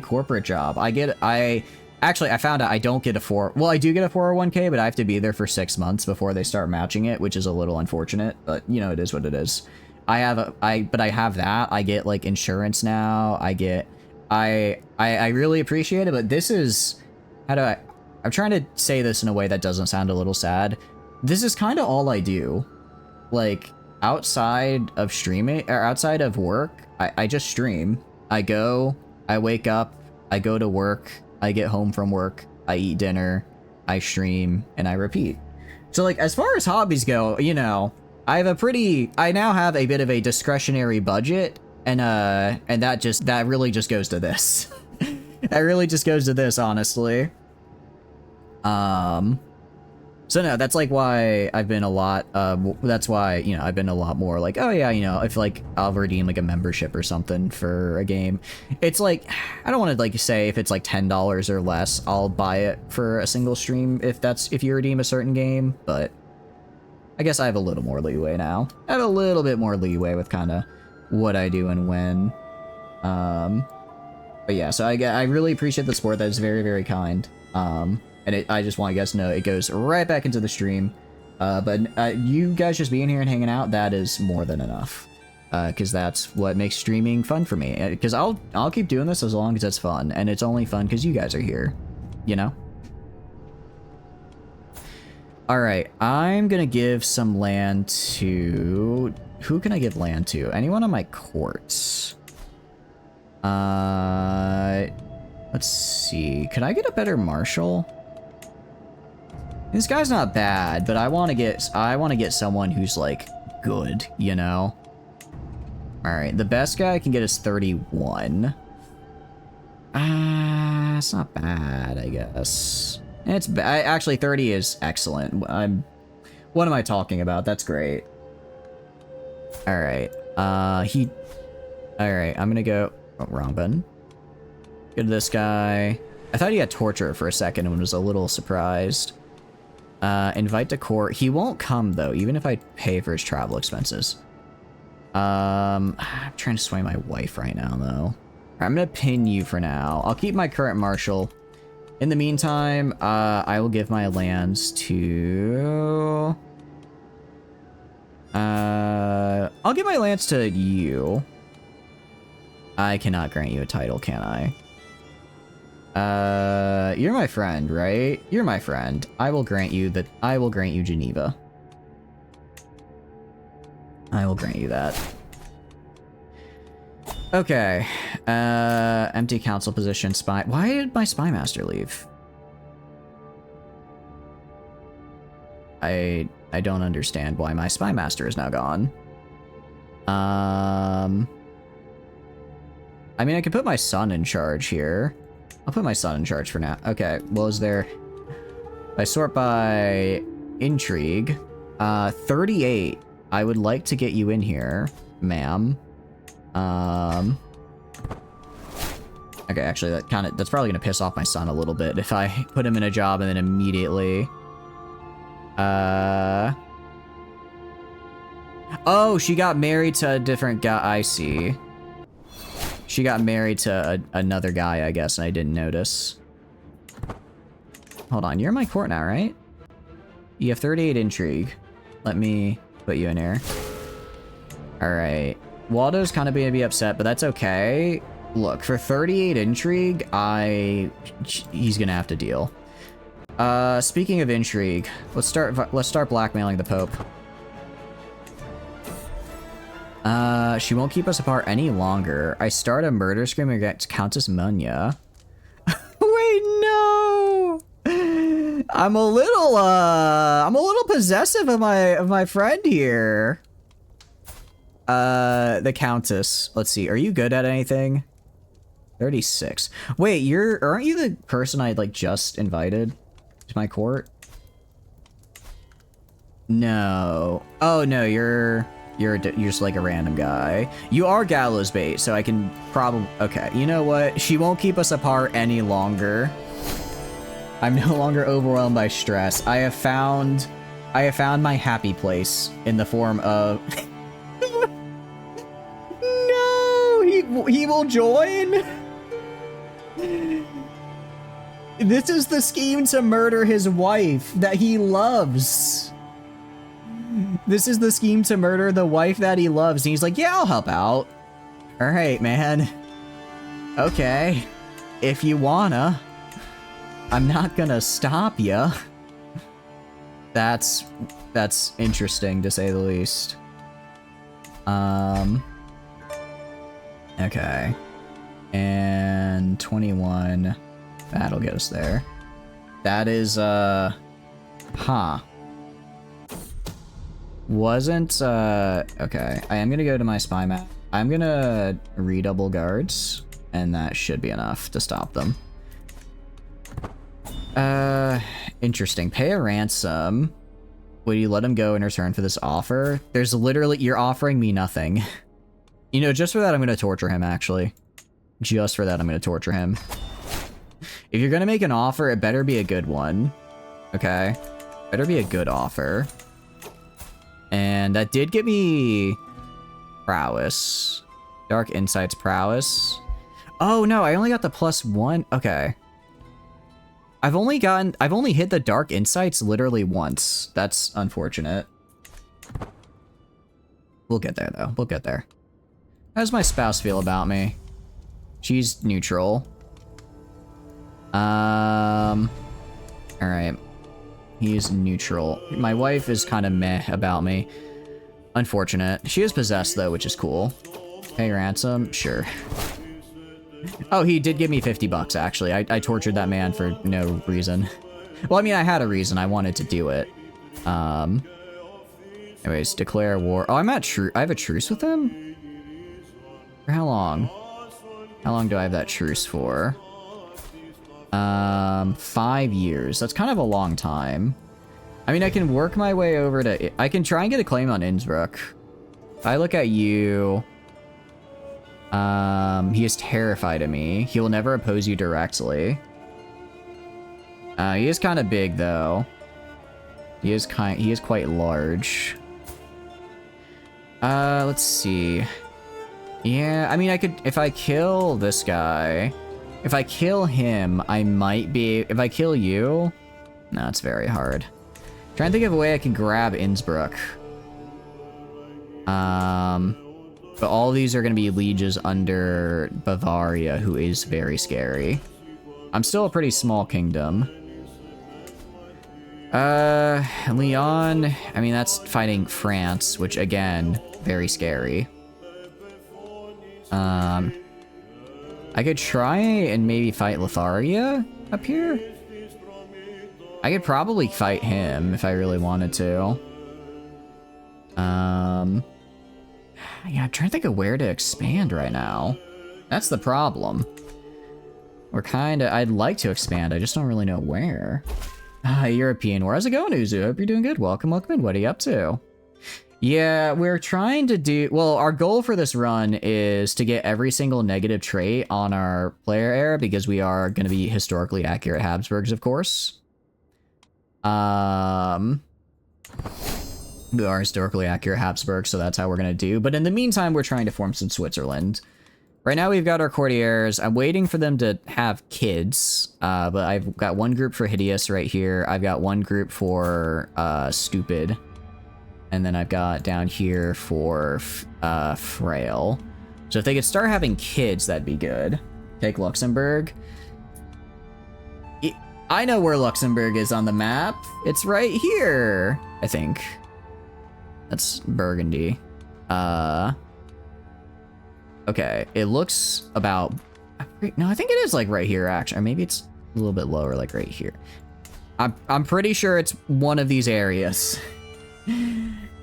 corporate job. Actually, I found out I don't get I do get a 401k, but I have to be there for 6 months before they start matching it, which is a little unfortunate, but you know, it is what it is. I have that. I get like insurance now. I really appreciate it, but this is, I'm trying to say this in a way that doesn't sound a little sad. This is kind of all I do. Like, outside of streaming, or outside of work, I just stream. I wake up, I go to work, I get home from work, I eat dinner, I stream, and I repeat. So, like, as far as hobbies go, you know, I now have a bit of a discretionary budget, and that really just goes to this. That really just goes to this, honestly. So no, that's like why I've been a lot, that's why, you know, I've been a lot more like, oh yeah, you know, if like I'll redeem like a membership or something for a game. It's like, I don't want to like say if it's like $10 or less, I'll buy it for a single stream if you redeem a certain game, but I guess I have a little more leeway now. I have a little bit more leeway with kind of what I do and when. But yeah, so I really appreciate the support. That is very, very kind. And I just want you guys to know it goes right back into the stream. But you guys just being here and hanging out, that is more than enough. Because that's what makes streaming fun for me. Because I'll keep doing this as long as it's fun. And it's only fun because you guys are here. You know? Alright, I'm gonna give some land to... Who can I give land to? Anyone on my courts? Let's see. Could I get a better marshal? This guy's not bad, but I want to get someone who's like good, you know. All right, the best guy I can get is 31. It's not bad, I guess. Actually 30 is excellent. What am I talking about? That's great. All right. All right, I'm gonna go. Oh, wrong button. Go to this guy. I thought he had torture for a second and was a little surprised. Invite to court. He won't come though, even if I pay for his travel expenses. I'm trying to sway my wife right now though. I'm gonna pin you for now. I'll keep my current marshal. In the meantime, I will give my lands to... I'll give my lands to you. I cannot grant you a title, can I? You're my friend, right? You're my friend. I will grant you Geneva. I will grant you that. Okay. Empty council position, spy. Why did my spy master leave? I don't understand why my spy master is now gone. I mean, I could put my son in charge here. I'll put my son in charge for now. Okay, well, is there... I sort by intrigue. 38. I would like to get you in here, ma'am. Okay, actually, that's probably gonna piss off my son a little bit if I put him in a job and then immediately... Oh, she got married to a different guy. I see. She got married to another guy, I guess, and I didn't notice. Hold on, you're in my court now, right? You have 38 intrigue. Let me put you in here. Alright. Waldo's kind of gonna be upset, but that's okay. Look, for 38 intrigue, he's gonna have to deal. Speaking of intrigue, let's start blackmailing the Pope. She won't keep us apart any longer. I start a murder scream against Countess Munya. Wait, no! I'm a little possessive of my friend here. The Countess. Let's see, are you good at anything? 36. Wait, aren't you the person I, like, just invited to my court? No. Oh, no, you're just like a random guy. You are gallows bait, so I can probably... Okay, you know what? She won't keep us apart any longer. I'm no longer overwhelmed by stress. I have found my happy place in the form of... No! He will join? This is the scheme to murder his wife that he loves. This is the scheme to murder the wife that he loves. And he's like, yeah, I'll help out. All right, man. Okay. If you wanna. I'm not gonna stop ya. That's interesting, to say the least. Okay. And 21. That'll get us there. That is, huh. Wasn't, okay. I am gonna go to my spy map. I'm gonna redouble guards, and that should be enough to stop them. Interesting. Pay a ransom. Would you let him go in return for this offer? There's literally, you're offering me nothing. You know, just for that, I'm gonna torture him, actually. Just for that, I'm gonna torture him. If you're gonna make an offer, it better be a good one. Okay? Better be a good offer. And that did get me prowess. Dark Insights prowess. Oh no, I only got the +1. Okay. I've only hit the Dark Insights literally once. That's unfortunate. We'll get there though. We'll get there. How does my spouse feel about me? She's neutral. Alright. He's neutral. My wife is kind of meh about me. Unfortunate. She is possessed, though, which is cool. Pay ransom? Sure. Oh, he did give me 50 bucks, actually. I tortured that man for no reason. Well, I mean, I had a reason. I wanted to do it. Anyways, declare war. Oh, I have a truce with him? For how long? How long do I have that truce for? 5 years. That's kind of a long time. I mean, I can work my way over to... I can try and get a claim on Innsbruck. If I look at you... he is terrified of me. He will never oppose you directly. He is kind of big, though. He is quite large. Let's see. Yeah, I mean, I could... If I kill this guy... If I kill him, I might be... If I kill you... No, it's very hard. Trying to think of a way I can grab Innsbruck. But all these are going to be lieges under Bavaria, who is very scary. I'm still a pretty small kingdom. Lyon... I mean, that's fighting France, which, again, very scary. I could try and maybe fight Lotharia up here. I could probably fight him if I really wanted to. Yeah, I'm trying to think of where to expand right now. That's the problem. I'd like to expand, I just don't really know where. European War. How's it going, Uzu? Hope you're doing good. Welcome in. What are you up to? Yeah, we're trying to do... Well, our goal for this run is to get every single negative trait on our player era, because we are going to be historically accurate Habsburgs, of course. We are historically accurate Habsburgs, so that's how we're going to do. But in the meantime, we're trying to form some Switzerland. Right now, we've got our courtiers. I'm waiting for them to have kids, but I've got one group for Hideous right here. I've got one group for Stupid. And then I've got down here for Frail. So if they could start having kids, that'd be good. Take Luxembourg. I know where Luxembourg is on the map. It's right here, I think. That's Burgundy. Okay, it looks about... No, I think it is like right here, actually. Or maybe it's a little bit lower, like right here. I'm pretty sure it's one of these areas.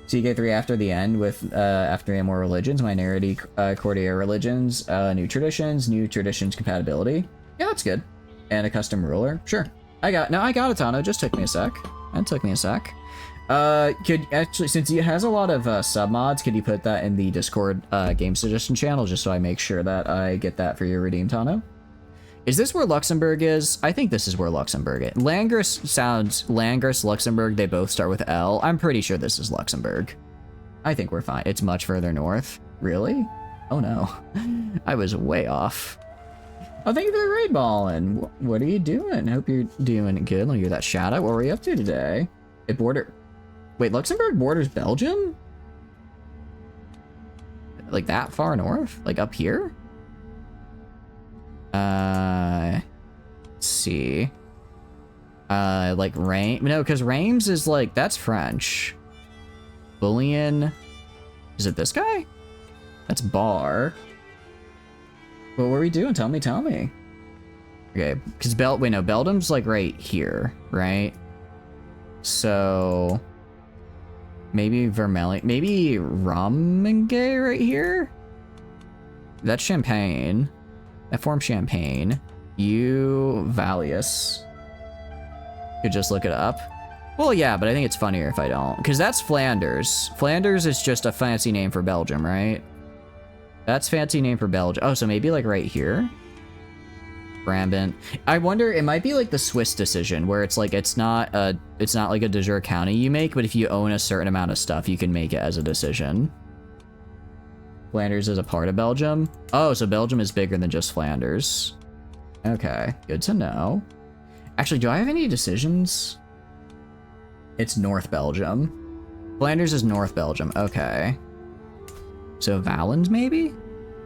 So you get 3 after the end with after more religions, minority courtier religions, new traditions compatibility. Yeah, that's good. And a custom ruler. Sure. I got it, Tano. Just took me a sec. That took me a sec. Could actually, since it has a lot of sub mods, could you put that in the Discord game suggestion channel just so I make sure that I get that for your redeem, Tano? Is this where Luxembourg is? I think this is where Luxembourg is. Langris, Luxembourg, they both start with L. I'm pretty sure this is Luxembourg. I think we're fine. It's much further north. Really? Oh no. I was way off. Oh, thank you for the raid balling. What are you doing? Hope you're doing good. Look at that shout out. What were you up to today? It Wait, Luxembourg borders Belgium? Like that far north? Like up here? Let's see. Like Reims? No, because Reims is like, that's French. Bullion. Is it this guy? That's Bar. What were we doing? Tell me. Okay, because Belgium's like right here, right? So maybe Vermelion, maybe Romengay right here? That's Champagne. That forms Champagne. Valius. Could just look it up. Well, yeah, but I think it's funnier if I don't. Because that's Flanders. Flanders is just a fancy name for Belgium, right? That's fancy name for Belgium. Oh, so maybe like right here? Brabant. I wonder, it might be like the Swiss decision where it's like it's not like a de jure county you make, but if you own a certain amount of stuff, you can make it as a decision. Flanders is a part of Belgium. Oh, so Belgium is bigger than just Flanders. Okay, good to know. Actually, do I have any decisions? It's North Belgium. Flanders is North Belgium. Okay. So Valens maybe?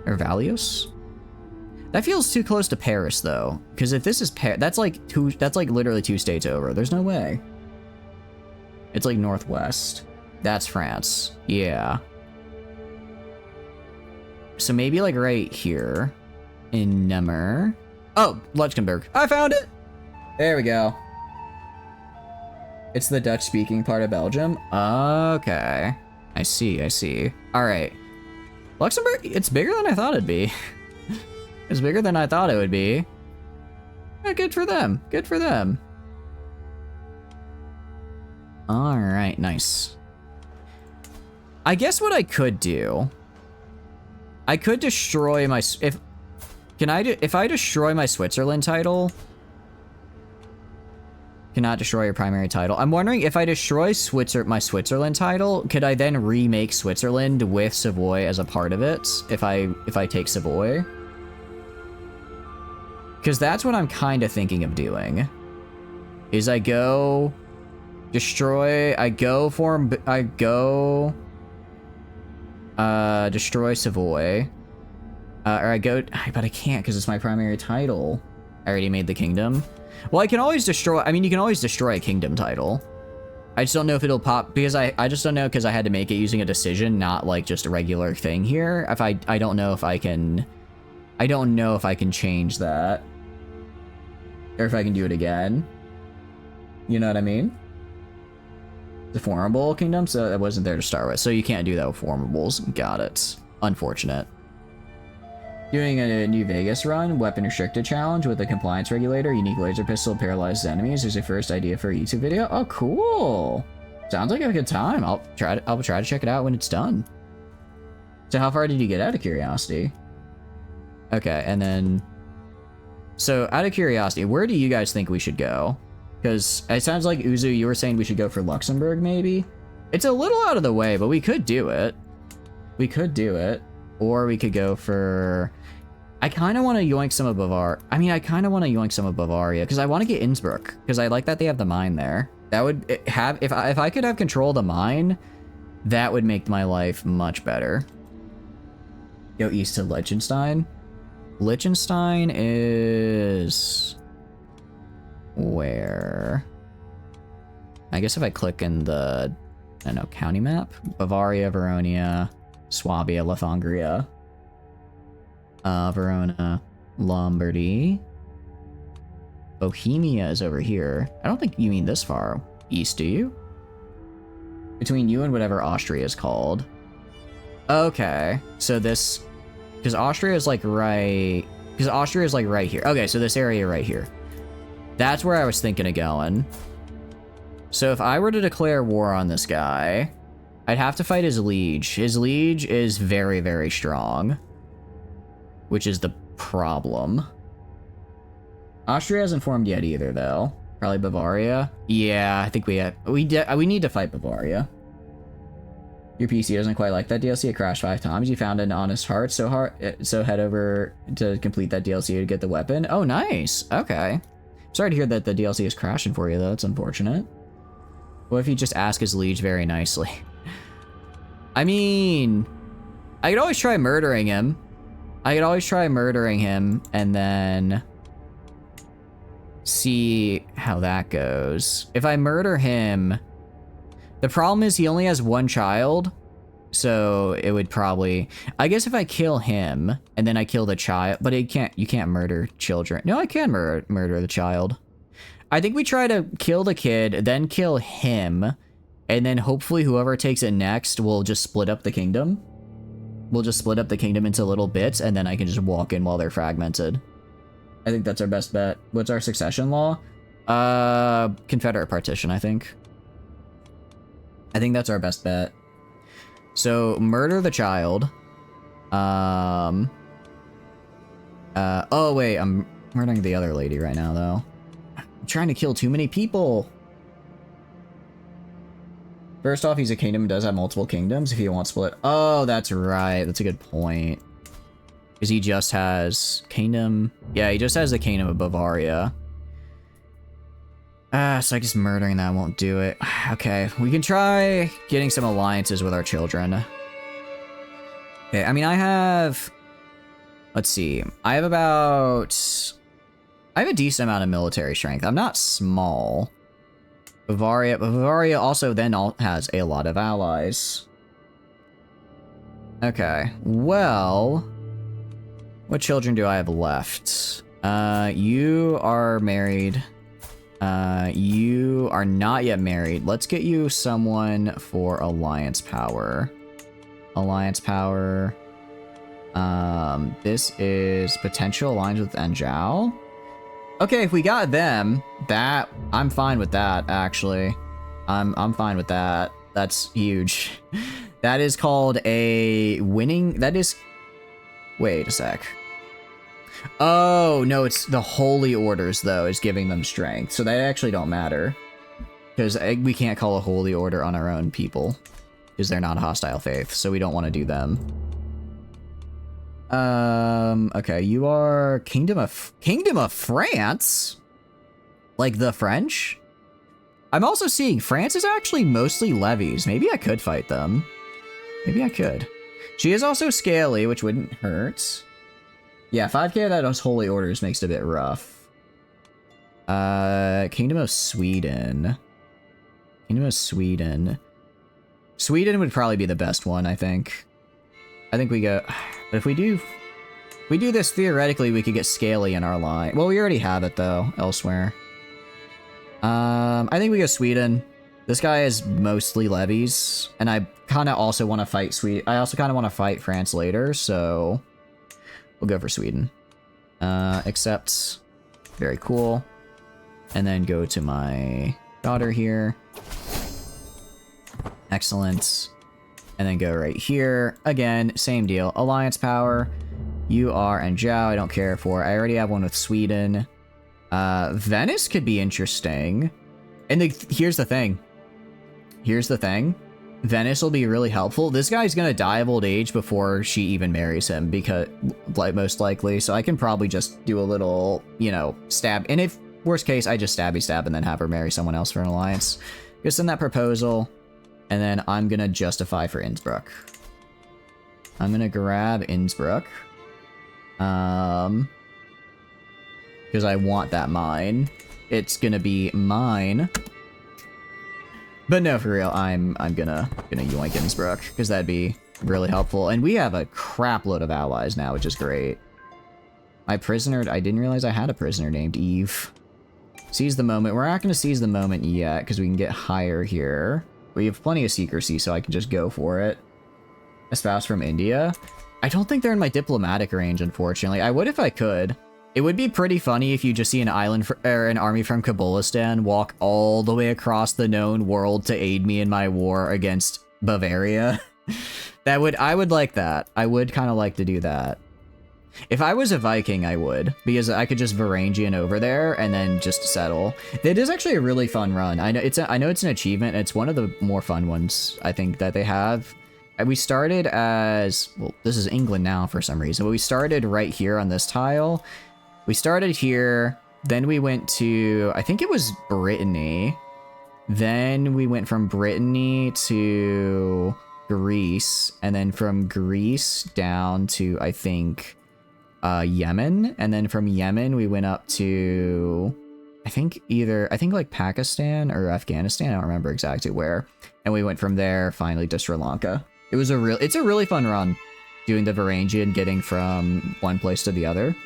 Or Valius? That feels too close to Paris though, because if this is that's like literally 2 states over. There's no way. It's like northwest. That's France. Yeah. So maybe like right here in Nemmer. Oh, Luxembourg. I found it. There we go. It's the Dutch speaking part of Belgium. Okay. I see. All right. Luxembourg, it's bigger than I thought it'd be. It's bigger than I thought it would be. Yeah, good for them. Good for them. All right, nice. I guess what I could do, I could destroy my if I destroy my Switzerland title. Cannot destroy your primary title. I'm wondering if I destroy my Switzerland title, could I then remake Switzerland with Savoy as a part of it? If I take Savoy. Because that's what I'm kind of thinking of doing. Is I go destroy, destroy Savoy. Or I go, but I can't because it's my primary title. I already made the kingdom. Well, I can always destroy, I mean, you can always destroy a kingdom title. I just don't know if it'll pop, because I just don't know because I had to make it using a decision, not like just a regular thing here. I don't know if I can change that. Or if I can do it again. You know what I mean? The formable kingdom, so it wasn't there to start with. So you can't do that with formables. Got it. Unfortunate. Doing a New Vegas run, weapon restricted challenge with a compliance regulator, unique laser pistol paralyzes enemies. There's your first idea for a YouTube video. Oh, cool. Sounds like a good time. I'll try to check it out when it's done. So how far did you get out of curiosity? Okay, and then... So, out of curiosity, where do you guys think we should go? Because it sounds like, Uzu, you were saying we should go for Luxembourg, maybe? It's a little out of the way, but we could do it. Or we could go for... I kind of want to yoink some of Bavaria. Because I want to get Innsbruck. Because I like that they have the mine there. That would have... If I could have control of the mine, that would make my life much better. Go east to Liechtenstein. Liechtenstein is... where... I guess if I click in the, I don't know, county map? Bavaria, Veronia, Swabia, Lothongria, Verona, Lombardy. Bohemia is over here. I don't think you mean this far east, do you? Between you and whatever Austria is called. Okay, so this... Because Austria is like right... Because Austria is like right here. Okay, so this area right here. That's where I was thinking of going. So if I were to declare war on this guy, I'd have to fight his liege. His liege is very, very strong, which is the problem. Austria hasn't formed yet either, though. Probably Bavaria. Yeah, I think we need to fight Bavaria. Your PC doesn't quite like that DLC. It crashed 5 times. You found an honest heart, so head over to complete that DLC to get the weapon. Oh, nice. Okay. Sorry to hear that the DLC is crashing for you, though. It's unfortunate. What if you just ask his liege very nicely? I mean, I could always try murdering him. And then see how that goes. If I murder him, the problem is he only has 1 child, so it would probably... I guess if I kill him and then I kill the child, but you can't murder children. No, I can murder the child. I think we try to kill the kid, then kill him, and then hopefully whoever takes it next will just split up the kingdom. We'll just split up the kingdom into little bits, and then I can just walk in while they're fragmented. I think that's our best bet. What's our succession law? Confederate partition, I think. I think that's our best bet. So, murder the child. Oh wait, I'm murdering the other lady right now, though. I'm trying to kill too many people. First off, he's a kingdom and does have multiple kingdoms if he wants split. Oh, that's right. That's a good point. Because he just has kingdom. Yeah, he just has the kingdom of Bavaria. So I guess murdering that won't do it. Okay, we can try getting some alliances with our children. Okay, I mean, I have... Let's see. I have a decent amount of military strength. I'm not small. Bavaria also then has a lot of allies. Okay, well... What children do I have left? You are married. You are not yet married. Let's get you someone for alliance power. Alliance power. This is potential alliance with Anjou. Okay, if we got them, I'm fine with that, actually. I'm fine with that. That's huge. That is called a winning... That is... Wait a sec. Oh, no, it's the Holy Orders, though, is giving them strength. So they actually don't matter. Because we can't call a Holy Order on our own people. Because they're not a hostile faith, so we don't want to do them. Okay, you are Kingdom of France? Like the French? I'm also seeing France is actually mostly levies. Maybe I could fight them. Maybe I could. She is also scaly, which wouldn't hurt. Yeah, 5k of those Holy Orders makes it a bit rough. Kingdom of Sweden. Kingdom of Sweden. Sweden would probably be the best one, I think. I think we go... But if we do this, theoretically, we could get scaly in our line. Well, we already have it, though, elsewhere. I think we go Sweden. This guy is mostly levies, and I kind of also want to fight Sweden. I also kind of want to fight France later, so we'll go for Sweden. Accept. Very cool. And then go to my daughter here. Excellent. And then go right here. Again, same deal. Alliance power. You are Anjou. I don't care for. I already have one with Sweden. Venice could be interesting. And here's the thing. Here's the thing. Venice will be really helpful. This guy's gonna die of old age before she even marries him, because, like, most likely. So I can probably just do a little, you know, stab. And if worst case, I just stabby stab and then have her marry someone else for an alliance. Go send that proposal. And then I'm gonna justify for Innsbruck. I'm gonna grab Innsbruck. because I want that mine. It's gonna be mine. But no, for real, I'm gonna yoink Innsbruck, because that'd be really helpful. And we have a crap load of allies now, which is great. My prisoner, I didn't realize I had a prisoner named Eve. Seize the moment. We're not gonna seize the moment yet, because we can get higher here. We have plenty of secrecy, so I can just go for it. A spouse from India. I don't think they're in my diplomatic range, unfortunately. I would if I could. It would be pretty funny if you just see an an army from Kabulistan walk all the way across the known world to aid me in my war against Bavaria. I would like that. I would kind of like to do that. If I was a Viking, I would, because I could just Varangian over there and then just settle. It is actually a really fun run. I know it's an achievement. And it's one of the more fun ones, I think, that they have. We started as, well, this is England now for some reason, but we started right here on this tile. We started here, then we went to, I think it was Brittany. Then we went from Brittany to Greece, and then from Greece down to, I think, Yemen. And then from Yemen, we went up to, I think like Pakistan or Afghanistan. I don't remember exactly where. And we went from there finally to Sri Lanka. It's a really fun run, doing the Varangian, getting from one place to the other.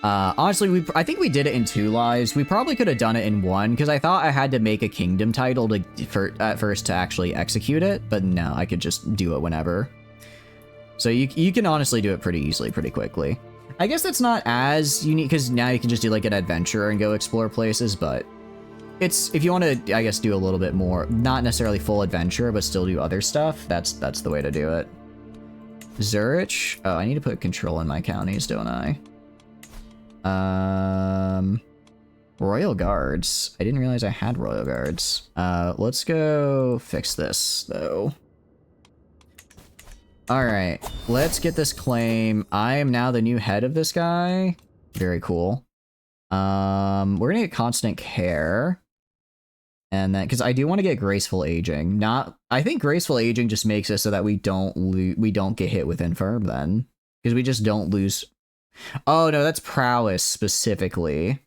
Honestly, I think we did it in 2 lives. We probably could have done it in 1, because I thought I had to make a kingdom title at first to actually execute it, but no, I could just do it whenever. So you can honestly do it pretty easily, pretty quickly. I guess that's not as unique, because now you can just do like an adventure and go explore places, but if you want to, I guess, do a little bit more, not necessarily full adventure, but still do other stuff, that's the way to do it. Zurich? Oh, I need to put control in my counties, don't I? Royal Guards. I didn't realize I had Royal Guards. Let's go fix this, though. Alright, let's get this claim. I am now the new head of this guy. Very cool. We're gonna get constant care. And then, because I do want to get graceful aging. I think graceful aging just makes it so that we don't get hit with infirm then. Because we just don't lose. Oh no, that's prowess specifically.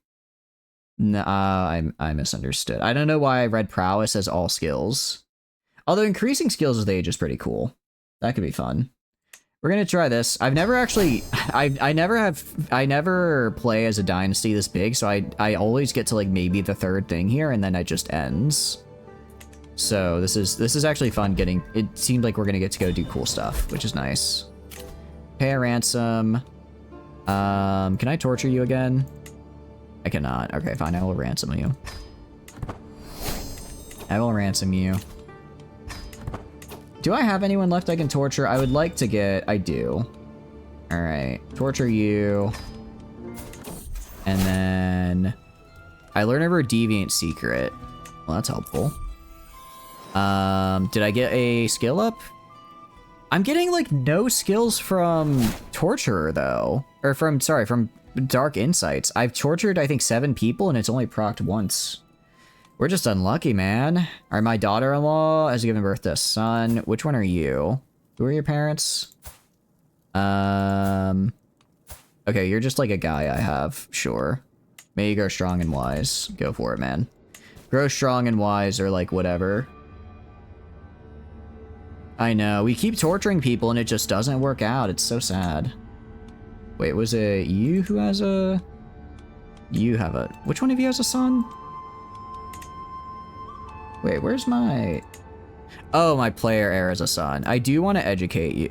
No, I misunderstood. I don't know why I read prowess as all skills. Although increasing skills with age is pretty cool. That could be fun. We're gonna try this. I've never actually, I never play as a dynasty this big, so I always get to like maybe the 3rd thing here, and then it just ends. So this is actually fun getting. It seemed like we're gonna get to go do cool stuff, which is nice. Pay a ransom. Can I torture you again? I cannot. Okay, fine. I will ransom you. I will ransom you. Do I have anyone left I can torture? I would like to get... I do. Alright. Torture you. And then... I learn over a deviant secret. Well, that's helpful. Did I get a skill up? I'm getting, like, no skills from Torturer, though. Or from Dark Insights. I've tortured, I think, 7 people, and it's only procced once. We're just unlucky, man. Alright, my daughter-in-law has given birth to a son. Which one are you? Who are your parents? Okay, you're just like a guy I have. Sure. May you grow strong and wise. Go for it, man. Grow strong and wise, or like whatever. I know. We keep torturing people and it just doesn't work out. It's so sad. Wait, was it you who has a... You have a... Which one of you has a son? Wait, where's my... Oh, my player heir is a son. I do want to educate you.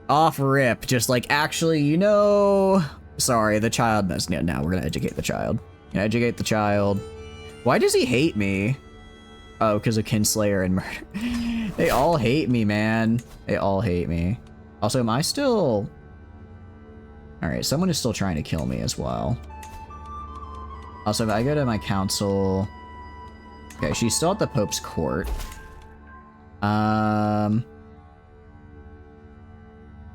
Off rip. Just like, actually, you know... Sorry, the child... No, we're gonna educate the child. Educate the child. Why does he hate me? Oh, because of Kinslayer and murder. They all hate me, man. They all hate me. Also, am I still... Alright, someone is still trying to kill me as well. Also, if I go to my council... Okay, she's still at the Pope's court. I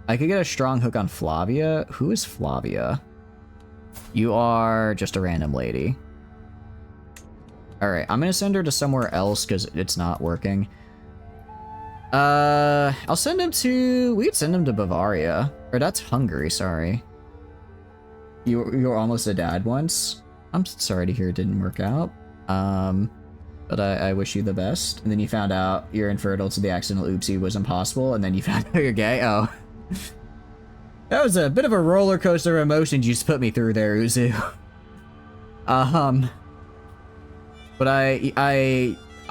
could get a strong hook on Flavia. Who is Flavia? You are just a random lady. Alright, I'm gonna send her to somewhere else because it's not working. I'll send him to... We could send him to Bavaria. Or that's Hungary, sorry. You were almost a dad once. I'm sorry to hear it didn't work out. But I wish you the best. And then you found out you're infertile, so the accidental oopsie was impossible, and then you found out you're gay? Oh. That was a bit of a roller coaster of emotions you just put me through there, Uzu. But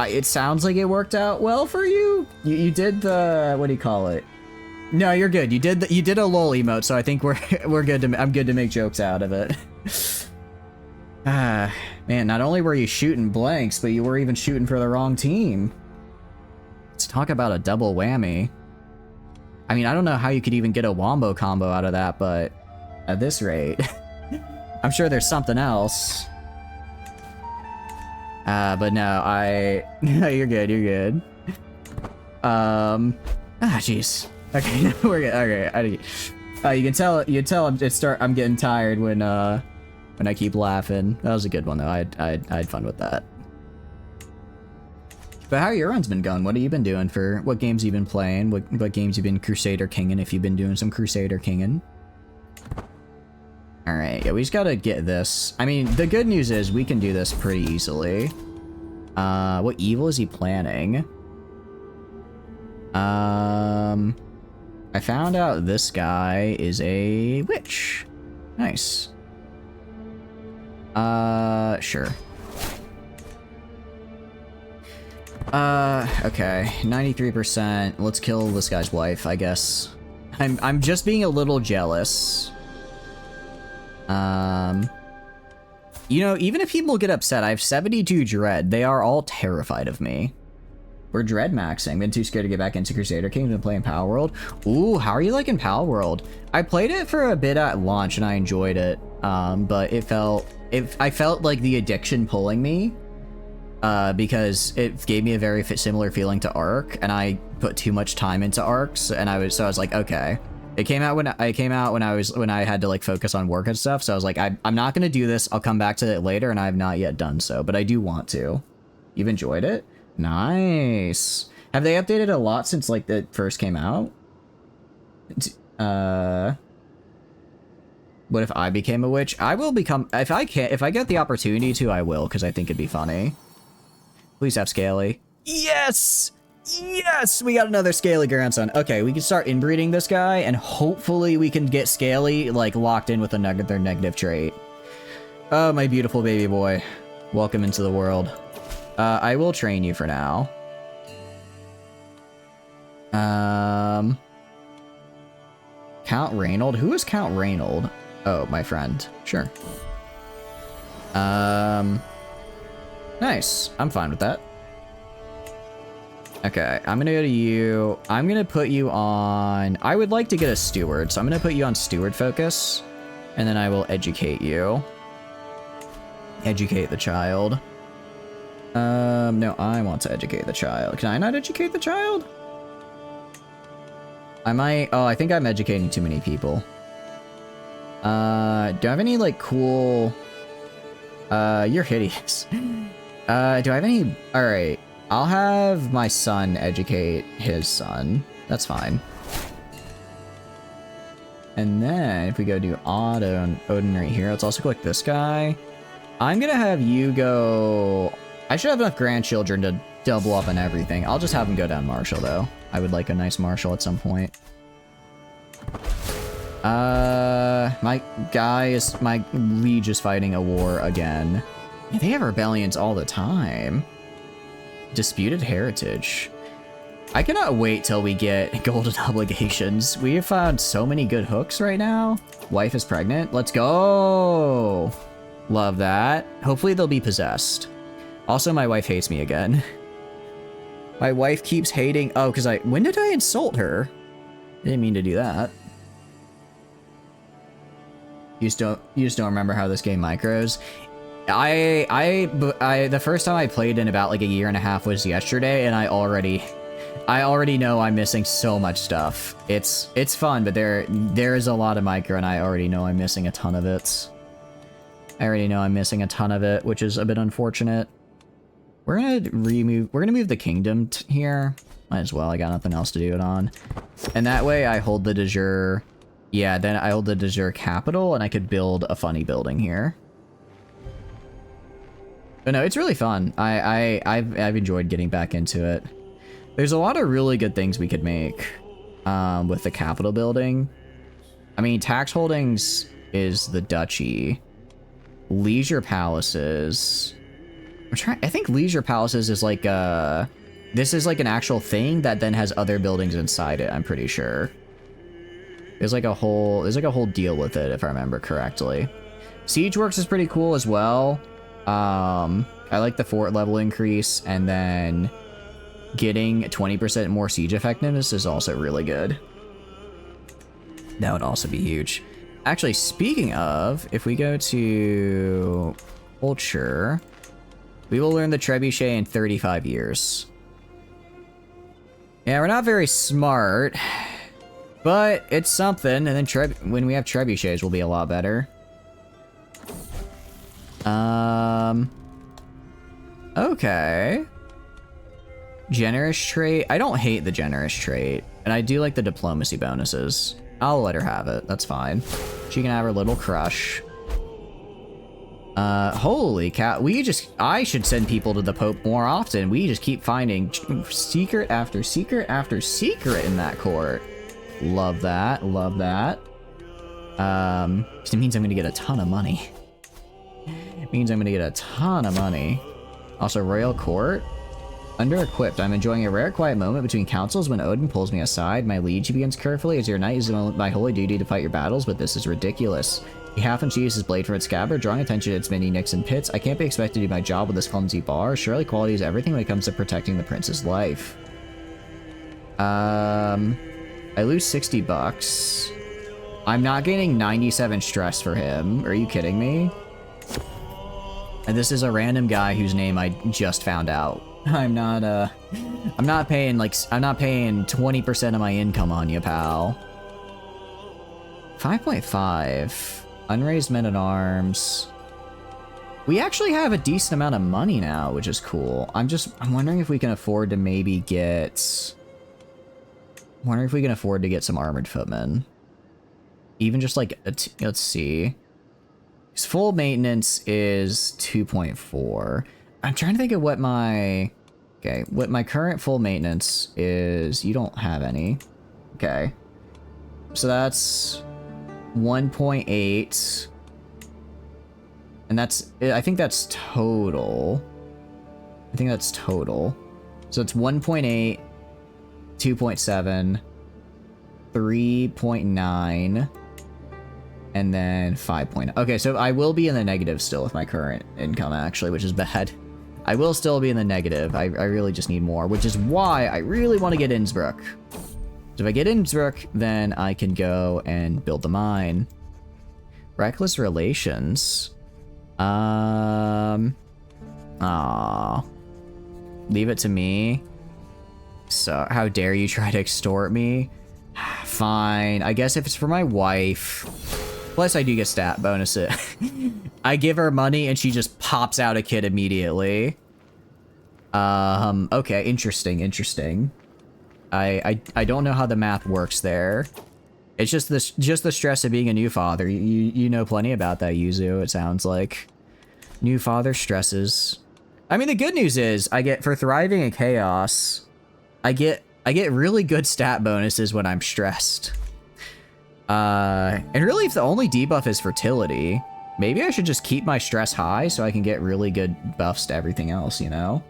it sounds like it worked out well for you. You did the, what do you call it? No, you're good. You did a lol emote, so I think we're good to, I'm good to make jokes out of it. Man, not only were you shooting blanks, but you were even shooting for the wrong team. Let's talk about a double whammy. I mean, I don't know how you could even get a wombo combo out of that, but at this rate, I'm sure there's something else. But no, no, you're good, you're good. Jeez. Okay, we're good. Okay, you can tell I'm getting tired when I keep laughing. That was a good one though. I had fun with that. But how your runs been going? What have you been doing for what games you've been playing? What games you've been Crusader kinging if you've been doing some Crusader kinging? All right, yeah, we just gotta get this. I mean, the good news is we can do this pretty easily. What evil is he planning? I found out this guy is a witch. Nice. Sure. Okay, 93%. Let's kill this guy's wife, I guess. I'm just being a little jealous. You know, even if people get upset, I have 72 dread. They are all terrified of me. We're dread maxing. Been too scared to get back into Crusader Kings. Been playing Power World. Ooh, how are you liking Power World? I played it for a bit at launch and I enjoyed it. But I felt like the addiction pulling me. Because it gave me a very similar feeling to Ark, and I put too much time into Arcs, and I was like, okay. It came out when I had to like focus on work and stuff, so I was like, I'm not gonna do this. I'll come back to it later, and I have not yet done so, but I do want to. You've enjoyed it? Nice. Have they updated a lot since like it first came out? What if I became a witch? I will become, if I get the opportunity to, I will, because I think it'd be funny. Please have Scaly. Yes! Yes! We got another Scaly grandson. Okay, we can start inbreeding this guy, and hopefully we can get Scaly, like, locked in with their negative trait. Oh, my beautiful baby boy. Welcome into the world. I will train you for now. Count Reynold? Who is Count Reynold? Oh, my friend. Sure. Nice. I'm fine with that. Okay, I'm gonna go to you. I'm gonna put you on... I would like to get a steward, so I'm gonna put you on steward focus. And then I will educate you. Educate the child. No, I want to educate the child. Can I not educate the child? I might... Oh, I think I'm educating too many people. Do I have any, like, cool... You're hideous. Do I have any... Alright. I'll have my son educate his son. That's fine. And then, if we go do Otto and Odin right here, let's also click this guy. I'm gonna have you go... I should have enough grandchildren to double up on everything. I'll just have him go down Marshall, though. I would like a nice Marshall at some point. My liege is fighting a war again. Yeah, they have rebellions all the time. Disputed heritage. I cannot wait till we get golden obligations. We have found so many good hooks right now. Wife is pregnant. Let's go. Love that. Hopefully they'll be possessed. Also, my wife hates me again. My wife keeps hating... Oh, because when did I insult her? I didn't mean to do that. You just don't remember how this game micros. The first time I played in about like a year and a half was yesterday, and I already know I'm missing so much stuff. It's fun, but there is a lot of micro, and I already know I'm missing a ton of it. I already know I'm missing a ton of it, which is a bit unfortunate. We're gonna move the kingdom here. Might as well, I got nothing else to do it on. And that way I hold the de jure. Yeah, then I hold the de jure capital and I could build a funny building here. But no, it's really fun. I've enjoyed getting back into it. There's a lot of really good things we could make with the capital building. I mean, tax holdings is the duchy. Leisure palaces. I think leisure palaces is like this is like an actual thing that then has other buildings inside it, I'm pretty sure. There's like a whole deal with it, if I remember correctly. Siege Works is pretty cool as well. I like the fort level increase, and then getting 20% more siege effectiveness is also really good. That would also be huge. Actually, speaking of, if we go to culture, we will learn the trebuchet in 35 years. Yeah, we're not very smart, but it's something, and then when we have trebuchets, we'll be a lot better. Okay. Generous trait. I don't hate the generous trait, and I do like the diplomacy bonuses. I'll let her have it. That's fine. She can have her little crush. Holy cow. I should send people to the Pope more often. We just keep finding secret after secret after secret in that court. Love that. Love that. It means I'm gonna get a ton of money. It means I'm gonna get a ton of money. Also, Royal Court. Under-equipped. I'm enjoying a rare quiet moment between councils when Odin pulls me aside. My liege begins carefully. As your knight, is my holy duty to fight your battles, but this is ridiculous. He half unsheathes his blade from its scabbard, drawing attention to its many nicks and pits. I can't be expected to do my job with this clumsy bar. Surely quality is everything when it comes to protecting the prince's life. I lose 60 bucks. I'm not gaining 97 stress for him. Are you kidding me? And this is a random guy whose name I just found out. I'm not paying 20% of my income on you, pal. 5.5. Unraised men-at-arms. We actually have a decent amount of money now, which is cool. I'm wondering if we can afford to maybe get... I'm wondering if we can afford to get some armored footmen. Even just like, let's see. His full maintenance is 2.4. I'm trying to think of what my... Okay, what my current full maintenance is. You don't have any. Okay. So that's 1.8. And that's... I think that's total. I think that's total. So it's 1.8, 2.7, 3.9, and then 5.0. Okay, so I will be in the negative still with my current income, actually, which is bad. I will still be in the negative. I really just need more, which is why I really want to get Innsbruck. So if I get Innsbruck, then I can go and build the mine. Reckless relations. Leave it to me. So, how dare you try to extort me? Fine. I guess if it's for my wife. Plus, I do get stat bonuses. I give her money and she just pops out a kid immediately. Okay, interesting. I don't know how the math works there. It's just the stress of being a new father. You know plenty about that, Yuzu, it sounds like. New father stresses. I mean, the good news is I get, for thriving in chaos, I get really good stat bonuses when I'm stressed. And really, if the only debuff is fertility, maybe I should just keep my stress high so I can get really good buffs to everything else, you know?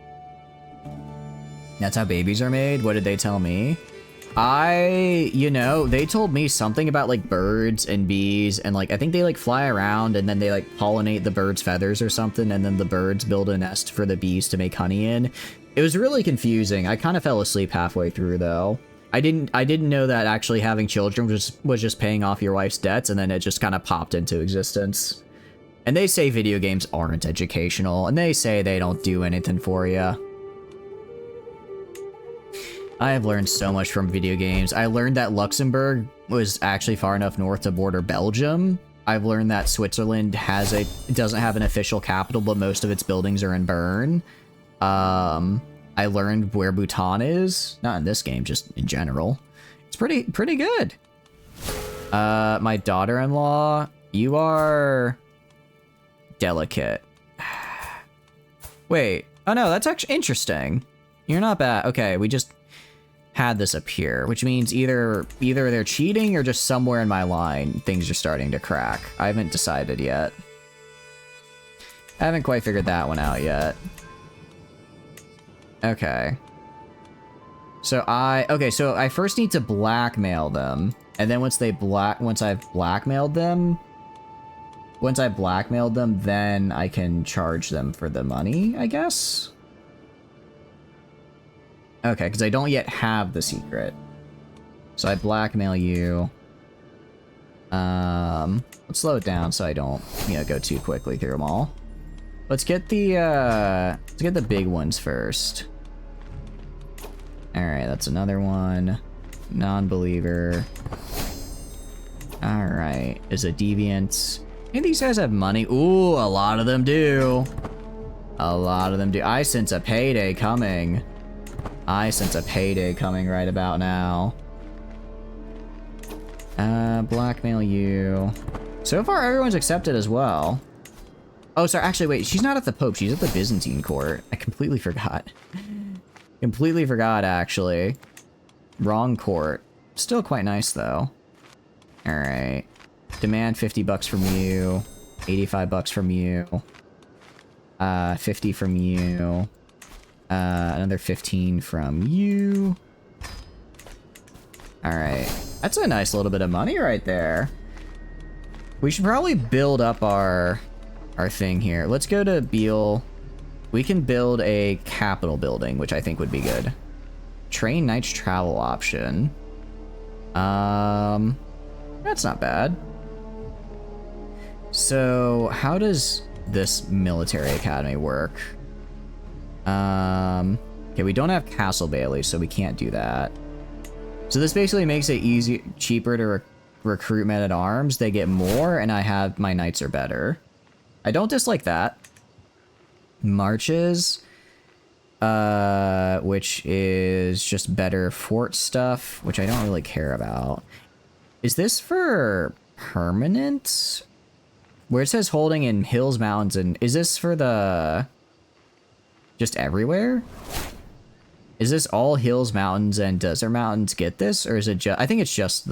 That's how babies are made? What did they tell me? They told me something about, like, birds and bees, and, like, I think they, like, fly around, and then they, like, pollinate the birds' feathers or something, and then the birds build a nest for the bees to make honey in. It was really confusing. I kind of fell asleep halfway through, though. I didn't know that actually having children was just paying off your wife's debts, and then it just kind of popped into existence. And they say video games aren't educational, and they say they don't do anything for you. I have learned so much from video games. I learned that Luxembourg was actually far enough north to border Belgium. I've learned that Switzerland doesn't have an official capital, but most of its buildings are in Bern. I learned where Bhutan is. Not in this game, just in general. It's pretty good. My daughter-in-law, you are delicate. Wait. Oh no, that's actually interesting. You're not bad. Okay, we just had this appear, which means either they're cheating or just somewhere in my line things are starting to crack. I haven't decided yet. I haven't quite figured that one out yet. Okay. So I first need to blackmail them, and then once I've blackmailed them, then I can charge them for the money, I guess. Okay, because I don't yet have the secret. So I blackmail you. Let's slow it down so I don't, go too quickly through them all. Let's get the big ones first. Alright, that's another one. Non-believer. Alright, is a deviant. Hey, these guys have money. Ooh, a lot of them do. A lot of them do. I sense a payday coming. I sense a payday coming right about now. Blackmail you. So far, everyone's accepted as well. Oh, sorry. Actually, wait. She's not at the Pope. She's at the Byzantine court. I completely forgot. Completely forgot, actually. Wrong court. Still quite nice, though. Alright. Demand 50 bucks from you. 85 bucks from you. 50 from you. Another 15 from you. Alright. That's a nice little bit of money right there. We should probably build up our thing here. Let's go to Beale. We can build a capital building, which I think would be good. Train Knights travel option. That's not bad. So, how does this military academy work? Okay, we don't have Castle Bailey, so we can't do that. So this basically makes it cheaper to recruit men-at-arms. They get more, and my knights are better. I don't dislike that. Marches, which is just better fort stuff, which I don't really care about. Is this for permanent? Where it says holding in hills, mountains, and is this for the just everywhere? Is this all hills, mountains, and desert mountains get this, or is it just? I think it's just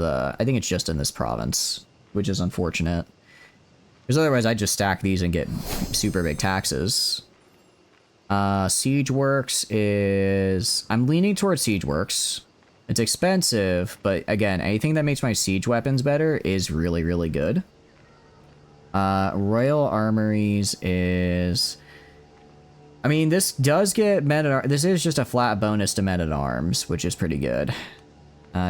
in this province, which is unfortunate. Because otherwise, I'd just stack these and get super big taxes. Siege Works is... I'm leaning towards Siege Works. It's expensive, but again, anything that makes my siege weapons better is really, really good. Royal Armories is... I mean, this does get men-at-arms. This is just a flat bonus to men-at-arms, which is pretty good.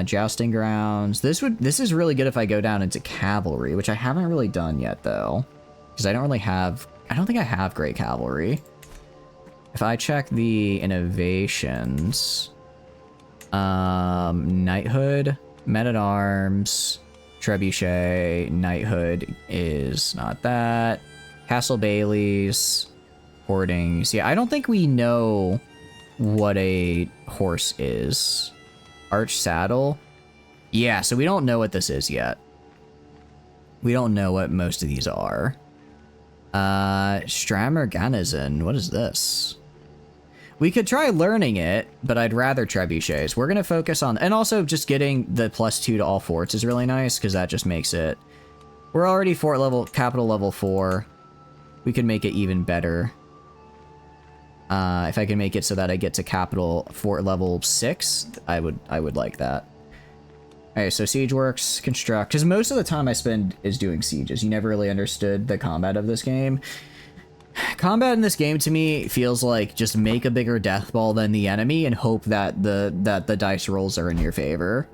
Jousting Grounds. This is really good if I go down into cavalry, which I haven't really done yet, though. Because I don't think I have great cavalry. If I check the innovations... Knighthood, men-at-arms, trebuchet, knighthood is not that. Castle Bailey's, hoarding. See, I don't think we know what a horse is. Arch saddle. Yeah, so we don't know what this is yet. We don't know what most of these are. Strammer Garnison. What is this? We could try learning it, but I'd rather trebuchets. We're going to focus on... And also just getting the +2 to all forts is really nice, because that just makes it... We're already fort level, capital level 4. We could make it even better. If I can make it so that I get to capital fort level 6, I would like that. Alright, so Siege Works, Construct. Because most of the time I spend is doing sieges. You never really understood the combat of this game. Combat in this game to me feels like just make a bigger death ball than the enemy and hope that the dice rolls are in your favor.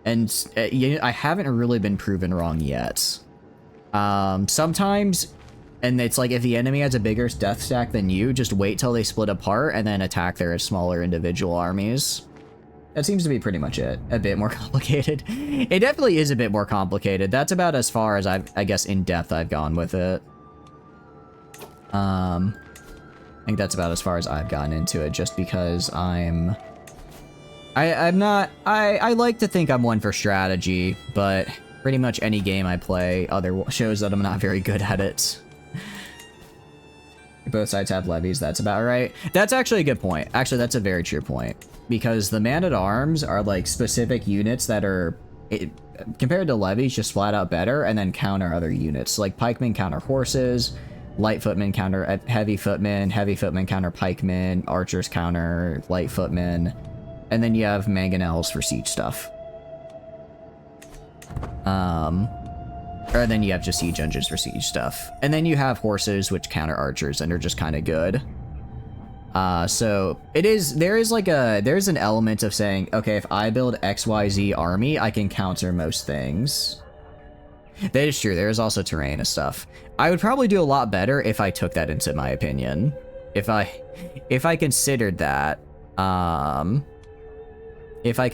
And I haven't really been proven wrong yet. Sometimes, and it's like if the enemy has a bigger death stack than you, just wait till they split apart and then attack their smaller individual armies. That seems to be pretty much it. A bit more complicated. It definitely is a bit more complicated. That's about as far as I guess in depth I've gone with it. think that's about as far as I've gotten into it, just because I like to think I'm one for strategy, but pretty much any game I play shows that I'm not very good at it. Both sides have levies, that's about right. That's actually a good point. Actually, that's a very true point. Because the man-at-arms are like specific units that are, compared to levies, just flat out better, and then counter other units. Like pikemen counter horses, light footmen counter heavy footmen counter pikemen, archers counter light footmen, and then you have mangonels for siege stuff. Or then you have just siege engines for siege stuff. And then you have horses which counter archers and are just kind of good. So there's an element of saying, okay, if I build XYZ army, I can counter most things. That is true. There is also terrain and stuff. I would probably do a lot better if I took that into my opinion. If I considered that, if I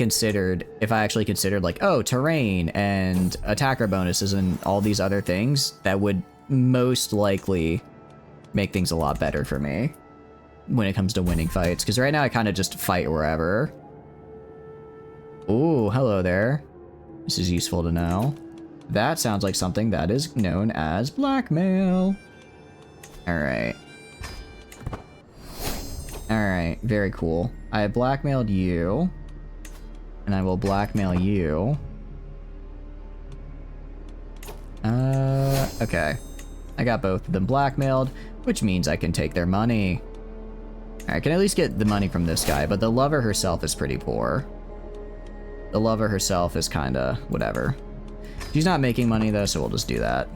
actually considered like, oh, terrain and attacker bonuses and all these other things, that would most likely make things a lot better for me when it comes to winning fights. Because right now I kind of just fight wherever. Ooh, hello there. This is useful to know. That sounds like something that is known as blackmail. Alright. Alright, very cool. I have blackmailed you. And I will blackmail you. Okay. I got both of them blackmailed, which means I can take their money. I can at least get the money from this guy, but the lover herself is pretty poor. The lover herself is kinda whatever. She's not making money though, so we'll just do that.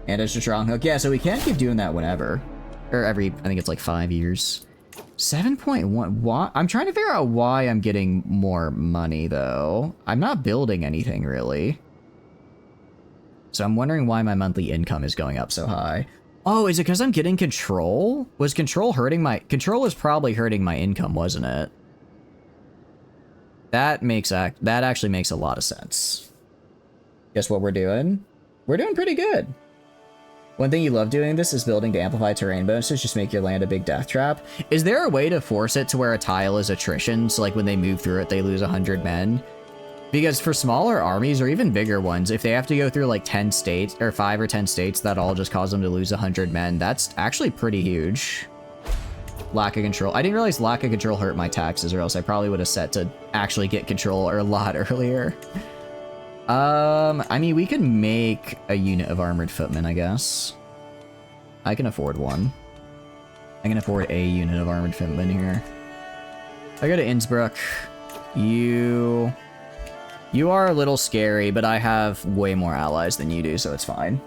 And it's a strong hook. Yeah, so we can't keep doing that whenever. Or I think it's like 5 years. 7.1. Why? I'm trying to figure out why I'm getting more money, though. I'm not building anything, really. So I'm wondering why my monthly income is going up so high. Oh, is it because I'm getting control? Was control hurting my... Control was probably hurting my income, wasn't it? That actually makes a lot of sense. Guess what we're doing? We're doing pretty good. One thing you love doing this is building to amplify terrain bonuses, just make your land a big death trap. Is there a way to force it to where a tile is attrition, so like when they move through it, they lose 100 men? Because for smaller armies, or even bigger ones, if they have to go through like 10 states, or 5 or 10 states, that all just cause them to lose 100 men, that's actually pretty huge. Lack of control. I didn't realize lack of control hurt my taxes, or else I probably would have set to actually get control a lot earlier. I mean, we could make a unit of armored footmen, I guess. I can afford one. I can afford a unit of armored footmen here. I go to Innsbruck. You are a little scary, but I have way more allies than you do, so it's fine.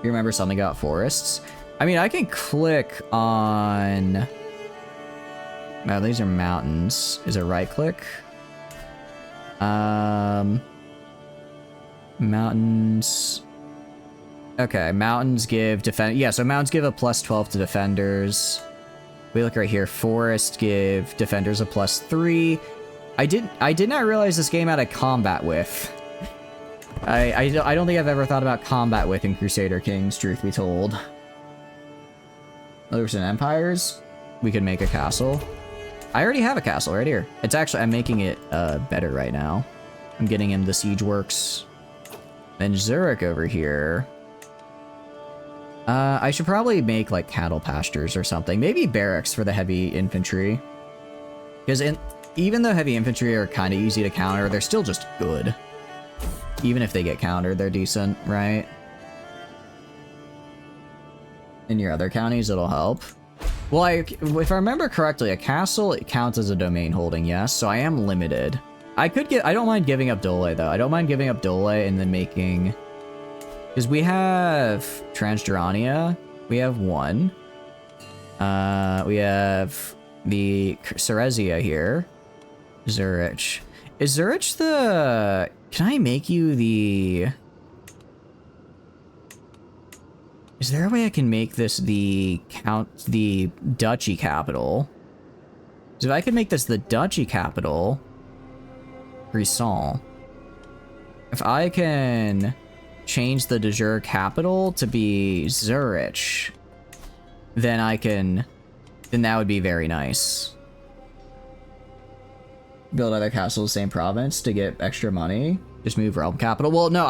You remember something about forests? I mean, I can click on... No, these are mountains. Is it right click? Mountains. Okay, mountains give defend. Yeah, so mountains give a +12 to defenders. We look right here. Forest give defenders a +3. I did not realize this game had a combat width. I don't think I've ever thought about combat width in Crusader Kings, truth be told. Others and empires. We could make a castle. I already have a castle right here. It's actually, I'm making it better right now. I'm getting him the siege works. Then Zurich over here. I should probably make like cattle pastures or something. Maybe barracks for the heavy infantry. Because even though heavy infantry are kind of easy to counter, they're still just good. Even if they get countered, they're decent, right? In your other counties, it'll help. Well, if I remember correctly, a castle, it counts as a domain holding, yes, so I am limited. I don't mind giving up Dole, though. I don't mind giving up Dole and then making... Because we have Transjorania. We have one. We have the Silesia here. Zurich. Is Zurich the... Can I make you the... Is there a way I can make this the duchy capital? So if I could make this the duchy capital... Brisson. If I can change the de jure capital to be Zurich, then then that would be very nice. Build other castles, same province to get extra money. Just move realm capital. Well, no,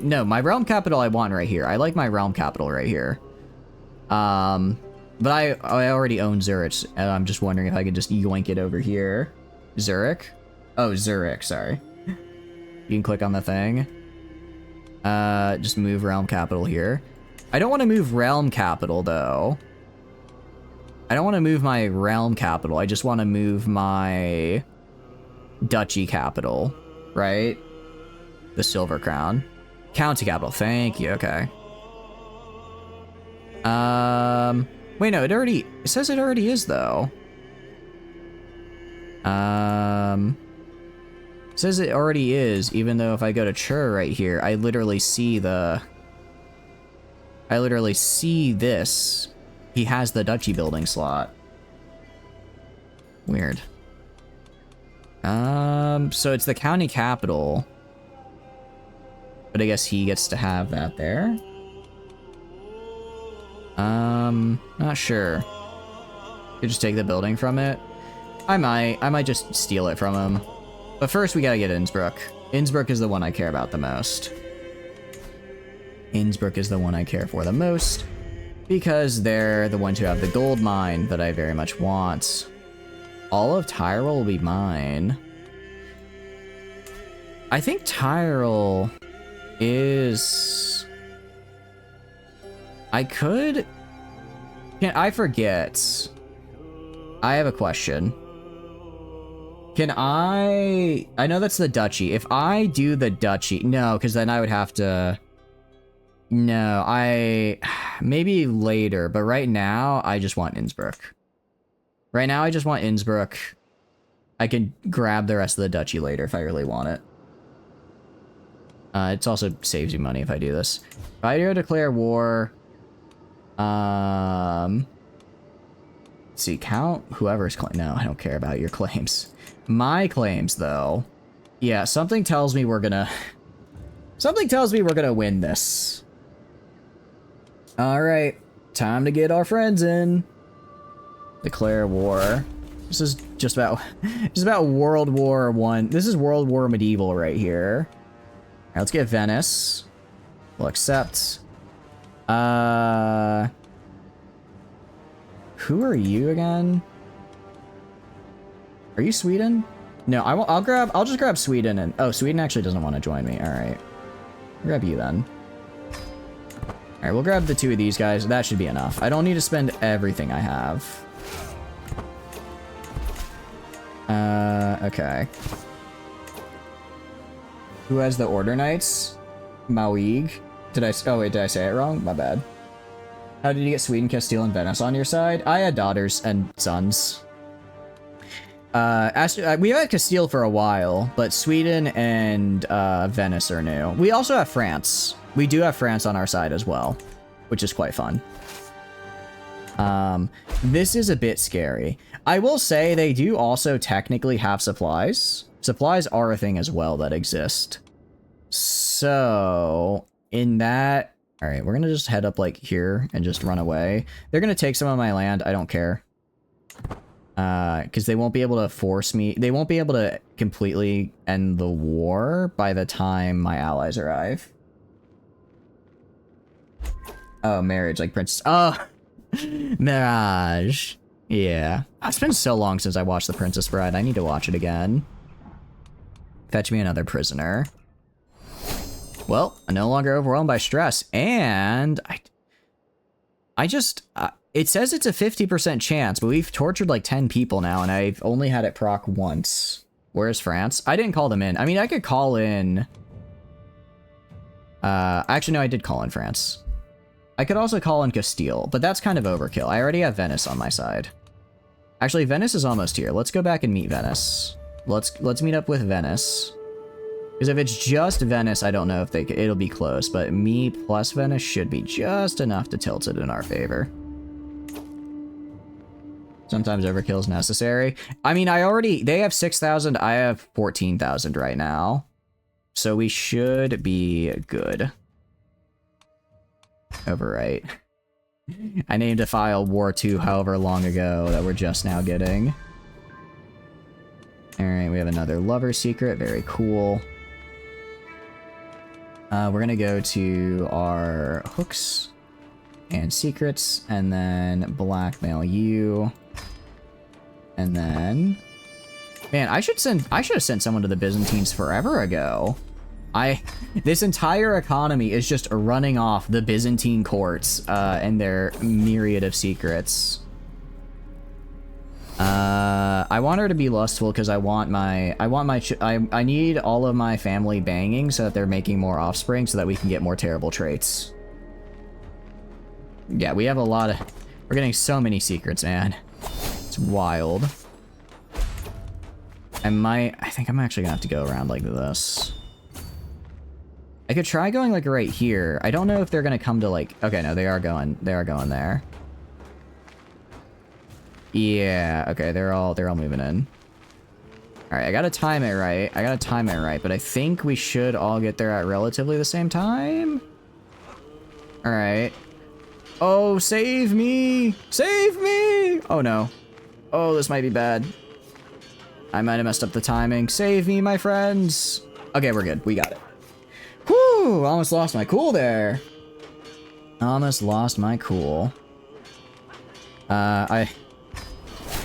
no, my realm capital I want right here. I like my realm capital right here. But I already own Zurich, and I'm just wondering if I could just yoink it over here. Zurich? Oh, Zurich, sorry. You can click on the thing. Just move realm capital here. I don't want to move realm capital, though. I don't want to move my realm capital. I just want to move my duchy capital, right? The Silver Crown. County capital, thank you, okay. Wait, no, it says it already is, though. It says it already is, even though if I go to Chur right here, I literally see this. He has the duchy building slot. Weird. So it's the county capital. But I guess he gets to have that there. Not sure. Could just take the building from it. I might just steal it from him. But first we gotta get Innsbruck. Innsbruck is the one I care about the most. Innsbruck is the one I care for the most. Because they're the ones who have the gold mine that I very much want. All of Tyrol will be mine. I think Tyrol is... I forget. I have a question. Can I know that's the duchy. If I do the duchy... No, because then I would have to... No, maybe later, but right now, I just want Innsbruck. Right now, I just want Innsbruck. I can grab the rest of the duchy later if I really want it. It also saves you money if I do this. If I do declare war... let's see, count whoever's claim. No, I don't care about your claims. My claims, though. Yeah, something tells me we're gonna... Something tells me we're gonna win this. Alright, time to get our friends in. Declare war. This is just about World War I. This is World War Medieval right here. Alright, let's get Venice. We'll accept. Who are you again? Are you Sweden? No, I'll just grab Sweden and... Oh, Sweden actually doesn't want to join me. Alright. Grab you then. Alright, we'll grab the two of these guys. That should be enough. I don't need to spend everything I have. Okay. Who has the Order Knights? Mauig. Oh wait, did I say it wrong? My bad. How did you get Sweden, Castile, and Venice on your side? I had daughters and sons. Actually, we've had Castile for a while, but Sweden and Venice are new. We also have France. We do have France on our side as well, which is quite fun. This is a bit scary. I will say they do also technically have supplies. Supplies are a thing as well that exist. So, in that... Alright, we're gonna just head up, like, here and just run away. They're gonna take some of my land. I don't care. Because they won't be able to force me... They won't be able to completely end the war by the time my allies arrive. Oh, marriage, like Princess... Oh! Mirage. Yeah. It's been so long since I watched The Princess Bride. I need to watch it again. Fetch me another prisoner. Well, I'm no longer overwhelmed by stress, and I just... it says it's a 50% chance, but we've tortured like 10 people now, and I've only had it proc once. Where's France? I didn't call them in. I mean, I could call in... actually, no, I did call in France. I could also call in Castile, but that's kind of overkill. I already have Venice on my side. Actually, Venice is almost here. Let's go back and meet Venice. Let's meet up with Venice. Because if it's just Venice, I don't know if it'll be close, but me plus Venice should be just enough to tilt it in our favor. Sometimes overkill is necessary. I mean, they have 6,000, I have 14,000 right now. So we should be good. Overwrite. I named a file War 2 however long ago that we're just now getting. Alright, we have another lover secret. Very cool. We're gonna go to our hooks and secrets, and then blackmail you. And then... Man, I should have sent someone to the Byzantines forever ago. This entire economy is just running off the Byzantine courts and their myriad of secrets. I want her to be lustful because I need all of my family banging so that they're making more offspring so that we can get more terrible traits. Yeah, we have a lot of... We're getting so many secrets, man. It's wild. I think I'm actually gonna have to go around like this. I could try going like right here. I don't know if they're gonna come to like... Okay, no, they are going there. Yeah, okay, they're all moving in. Alright, I gotta time it right. But I think we should all get there at relatively the same time. Alright. Oh, save me! Save me! Oh no. Oh, this might be bad. I might have messed up the timing. Save me, my friends! Okay, we're good. We got it. Whew! Almost lost my cool there. Almost lost my cool. I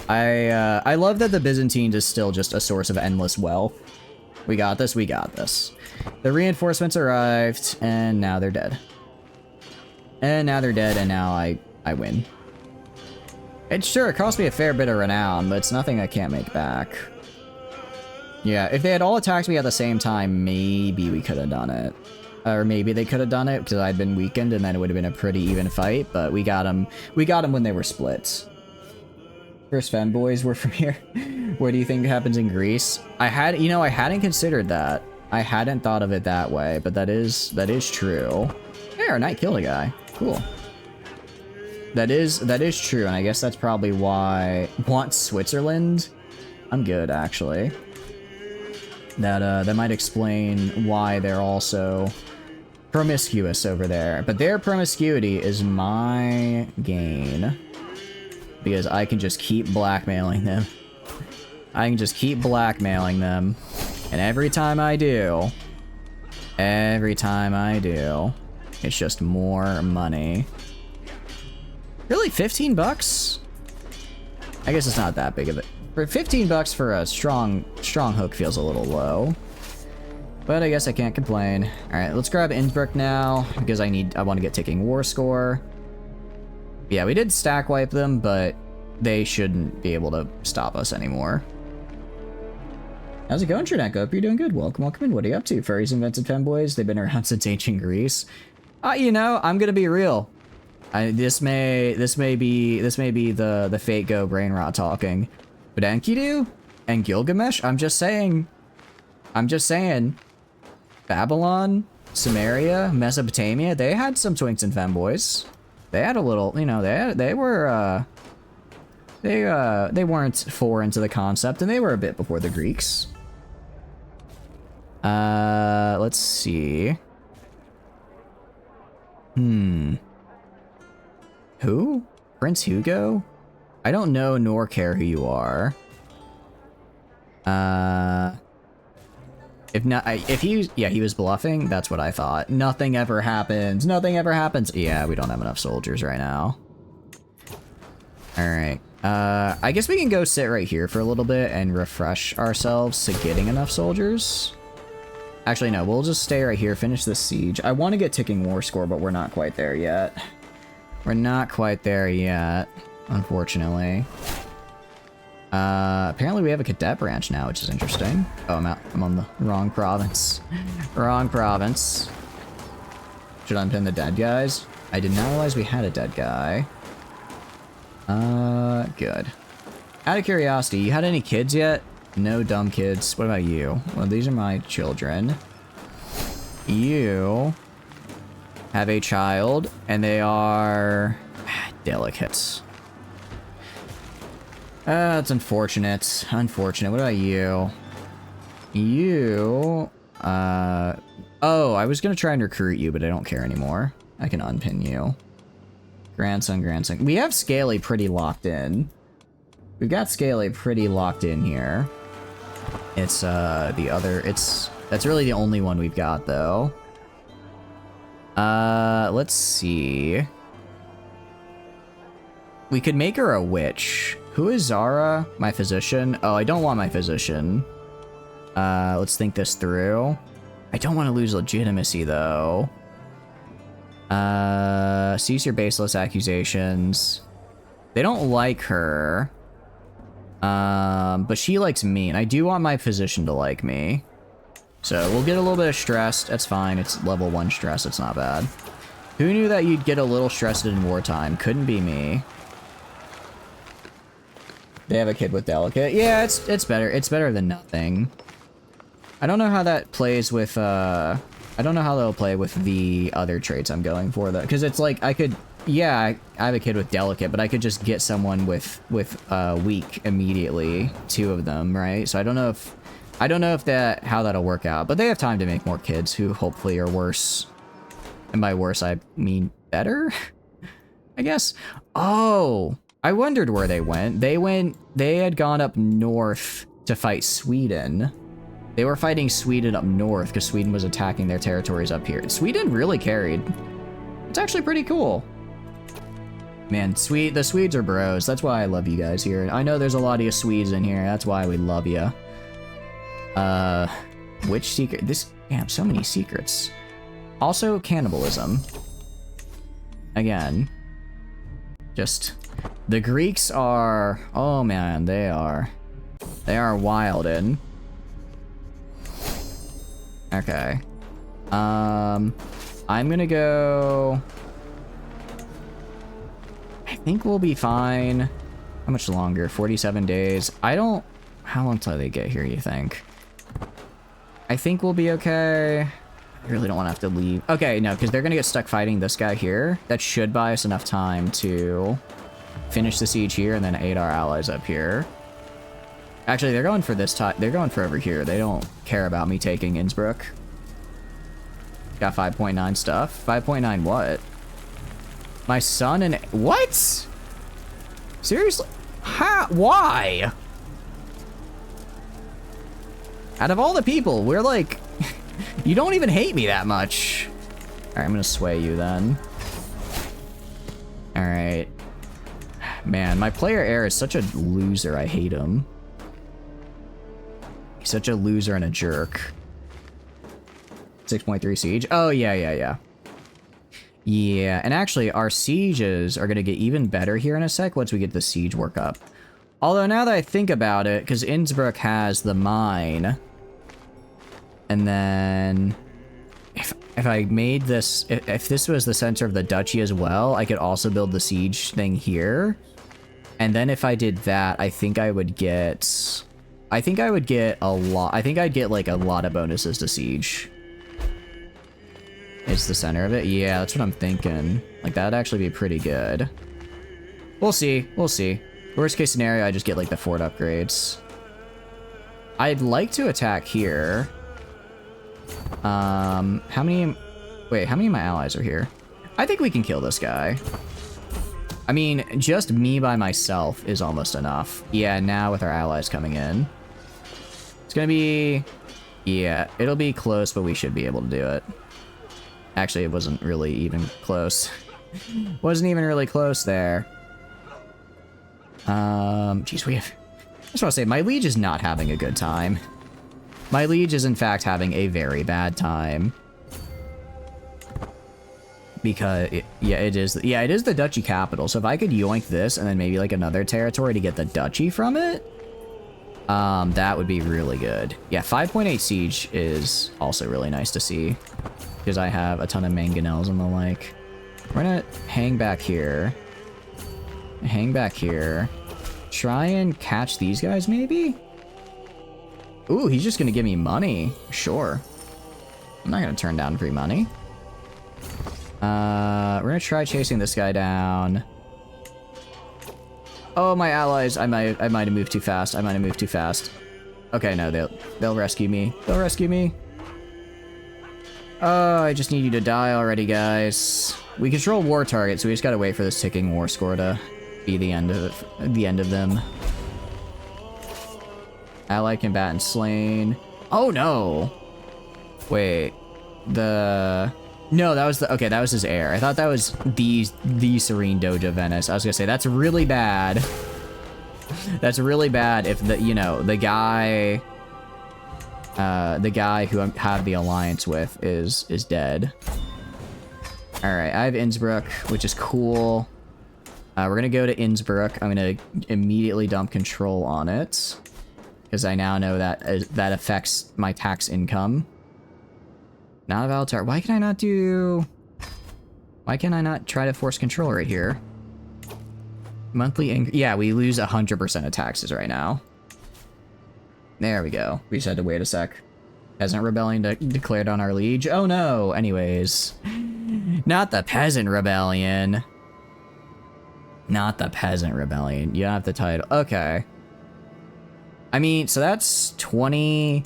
love that the Byzantines is still just a source of endless wealth. We got this, we got this. The reinforcements arrived, and now they're dead. And now they're dead, and now I win. It cost me a fair bit of renown, but it's nothing I can't make back. Yeah, if they had all attacked me at the same time, maybe we could have done it. Or maybe they could have done it because I'd been weakened, and then it would have been a pretty even fight, but we got them when they were split. First femboys were from here. What do you think happens in Greece? I hadn't considered that. I hadn't thought of it that way, but that is true. Hey, our knight killed a guy. Cool. That is true, and I guess that's probably why... Want Switzerland? I'm good, actually. That might explain why they're also promiscuous over there. But their promiscuity is my gain. Because I can just keep blackmailing them. And every time I do, it's just more money. Really, 15 bucks? I guess it's not that big of it. For 15 bucks for a strong hook feels a little low. But I guess I can't complain. Alright, let's grab Innsbruck now, because I want to get ticking war score. Yeah, we did stack wipe them, but they shouldn't be able to stop us anymore. How's it going, Trinek? Hope you're doing good. Welcome in. What are you up to? Furries invented femboys? They've been around since ancient Greece. I'm gonna be real. This may be the fate go brain rot talking. But Enkidu and Gilgamesh, I'm just saying. Babylon, Samaria, Mesopotamia, they had some twinks and femboys. They had a little, they weren't foreign to the concept, and they were a bit before the Greeks. Let's see. Who? Prince Hugo? I don't know nor care who you are. He was bluffing. That's what I thought. Nothing ever happens. Yeah, we don't have enough soldiers right now. All right. I guess we can go sit right here for a little bit and refresh ourselves to getting enough soldiers. Actually, no, we'll just stay right here, finish this siege. I want to get ticking war score, but we're not quite there yet. Unfortunately. Apparently we have a cadet branch now, which is interesting. Oh, I'm on the wrong province. Should unpin the dead guys? I did not realize we had a dead guy. Good. Out of curiosity, you had any kids yet? No dumb kids. What about you? Well, these are my children. You have a child, and they are delicate. That's unfortunate. What about you? Oh, I was gonna try and recruit you, but I don't care anymore. I can unpin you. Grandson, grandson. We have Scaly pretty locked in. We've got Scaly pretty locked in here. It's, the other... That's really the only one we've got, though. Let's see. We could make her a witch. Who is Zara? My physician? Oh, I don't want my physician. Let's think this through. I don't want to lose legitimacy, though. Cease your baseless accusations. They don't like her. But she likes me, and I do want my physician to like me. So we'll get a little bit of stressed. That's fine. It's level 1 stress. It's not bad. Who knew that you'd get a little stressed in wartime? Couldn't be me. They have a kid with delicate. Yeah, it's better. It's better than nothing. I don't know how that plays with, I don't know how they'll play with the other traits I'm going for, though. Because it's like, I could... Yeah, I have a kid with delicate, but I could just get someone with weak immediately. 2 of them, right? So I don't know if how that'll work out. But they have time to make more kids who hopefully are worse. And by worse, I mean better? I guess. Oh, I wondered where they went. They had gone up north to fight Sweden. They were fighting Sweden up north because Sweden was attacking their territories up here. Sweden really carried. It's actually pretty cool. Man, the Swedes are bros. That's why I love you guys here. I know there's a lot of you Swedes in here. That's why we love you. Which secret? Damn, so many secrets. Also, cannibalism. Again. Just, the Greeks are, oh man, they are wildin'. Okay. I'm gonna go... I think we'll be fine. How much longer? 47 days. How long till they get here, you think? I think we'll be okay. I really don't want to have to leave. Okay, no, because they're going to get stuck fighting this guy here. That should buy us enough time to finish the siege here and then aid our allies up here. Actually, they're going for this time. They're going for over here. They don't care about me taking Innsbruck. Got 5.9 stuff. 5.9 what? My son and... What? Seriously? How? Why? Out of all the people, we're like... You don't even hate me that much. Alright, I'm gonna sway you then. Alright. Man, my player heir is such a loser. I hate him. He's such a loser and a jerk. 6.3 siege. Oh, yeah. Yeah, and actually, our sieges are going to get even better here in a sec once we get the siege work up. Although, now that I think about it, because Innsbruck has the mine, and then if I made this, if this was the center of the duchy as well, I could also build the siege thing here. And then if I did that, I think I would get a lot. I think I'd get like a lot of bonuses to siege. It's the center of it? Yeah, that's what I'm thinking. Like, that'd actually be pretty good. We'll see. We'll see. Worst case scenario, I just get, like, the fort upgrades. I'd like to attack here. How many... Wait, how many of my allies are here? I think we can kill this guy. I mean, just me by myself is almost enough. Yeah, now with our allies coming in. It's gonna be... Yeah, it'll be close, but we should be able to do it. Actually, it wasn't really even close. Wasn't even really close there. Geez, I just want to say, my liege is not having a good time. My liege is, in fact, having a very bad time. Because, it is the duchy capital. So if I could yoink this and then maybe, like, another territory to get the duchy from it, that would be really good. Yeah, 5.8 siege is also really nice to see. Because I have a ton of mangonels and the like. We're gonna hang back here. Hang back here. Try and catch these guys, maybe? Ooh, he's just gonna give me money. Sure. I'm not gonna turn down free money. We're gonna try chasing this guy down. Oh, my allies. I might have moved too fast. Okay, no, they'll rescue me. They'll rescue me. Oh, I just need you to die already, guys. We control war targets, so we just gotta wait for this ticking war score to be the end of them. Allied combatant slain. Oh no! Wait. No, that was okay, that was his heir. I thought that was the Serene Doge of Venice. I was gonna say, that's really bad. That's really bad if the guy who I have the alliance with is dead. Alright, I have Innsbruck, which is cool. We're gonna go to Innsbruck. I'm gonna immediately dump control on it, because I now know that that affects my tax income. Not a Valtar. Why can't I not try to force control right here? Monthly yeah, we lose 100% of taxes right now. There we go. We just had to wait a sec. Peasant rebellion declared on our liege. Oh no! Anyways. Not the peasant rebellion. Not the peasant rebellion. You don't have the title. Okay. I mean, so that's 20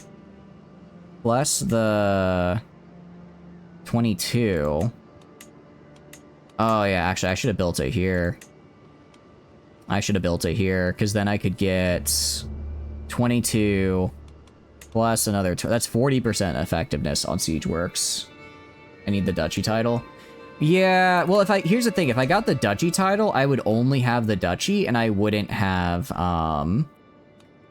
plus the 22. Oh yeah, actually I should have built it here. Because then I could get 22 plus another that's 40% effectiveness on siege works. I need the duchy title. Yeah, well, here's the thing, if I got the duchy title, I would only have the duchy, and I wouldn't have I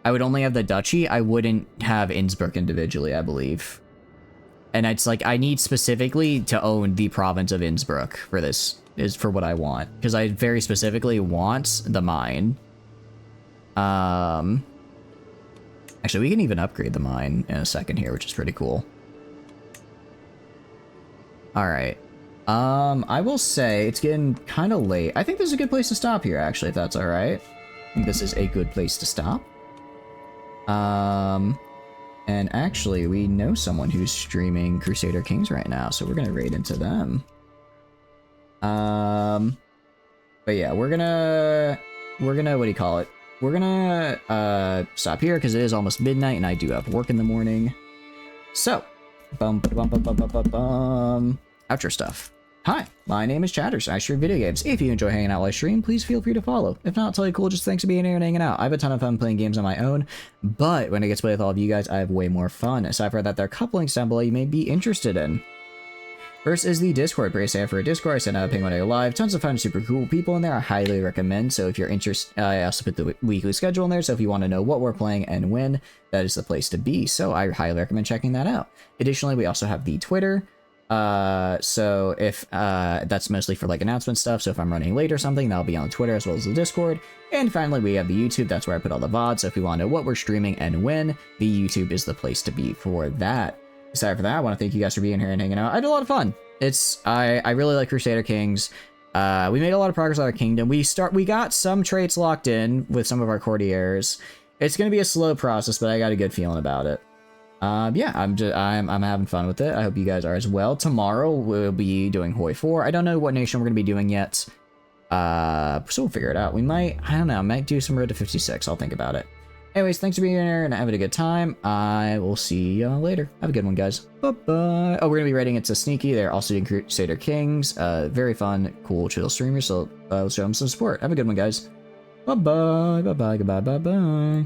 would only have the duchy. I wouldn't have Innsbruck individually, I believe. And it's like, I need specifically to own the province of Innsbruck for this, is for what I want. Because I very specifically want the mine. Actually, we can even upgrade the mine in a second here, which is pretty cool. Alright. I will say, it's getting kind of late. I think this is a good place to stop here, actually, if that's alright. I think this is a good place to stop. And actually, we know someone who's streaming Crusader Kings right now, so we're gonna raid into them. But yeah, we're gonna, what do you call it? We're gonna, stop here, because it is almost midnight, and I do have work in the morning. So, outro stuff. Hi, my name is Chatters. I stream video games. If you enjoy hanging out while I stream, please feel free to follow. If not, totally cool. Just thanks for being here and hanging out. I have a ton of fun playing games on my own, but when I get to play with all of you guys, I have way more fun. Aside from that, there are a couple links down below you may be interested in. First is the Discord. Pretty safe for a Discord. I send out a ping when I go live. Tons of fun, super cool people in there. I highly recommend. So if you're interested, I also put the weekly schedule in there. So if you want to know what we're playing and when, that is the place to be. So I highly recommend checking that out. Additionally, we also have the Twitter. So if that's mostly for like announcement stuff, so if I'm running late or something, that'll be on Twitter as well as the Discord. And finally, we have the YouTube. That's where I put all the VODs. So if you want to know what we're streaming and when, the YouTube is the place to be for that. Aside from that, I want to thank you guys for being here and hanging out. I had a lot of fun. I really like Crusader Kings. We made a lot of progress on our kingdom. We got some traits locked in with some of our courtiers. It's going to be a slow process, but I got a good feeling about it. Yeah, I'm having fun with it. I hope you guys are as well. Tomorrow we'll be doing Hoi 4. I don't know what nation we're gonna be doing yet. So we'll figure it out. We might, I don't know, might do some Road to 56. I'll think about it. Anyways, thanks for being here and having a good time. I will see y'all later. Have a good one, guys. Bye-bye. Oh, we're gonna be raiding into Sneaky. They're also doing Crusader Kings. Very fun, cool, chill streamers. So let's show them some support. Have a good one, guys. Bye-bye. Bye-bye. Goodbye. Bye-bye.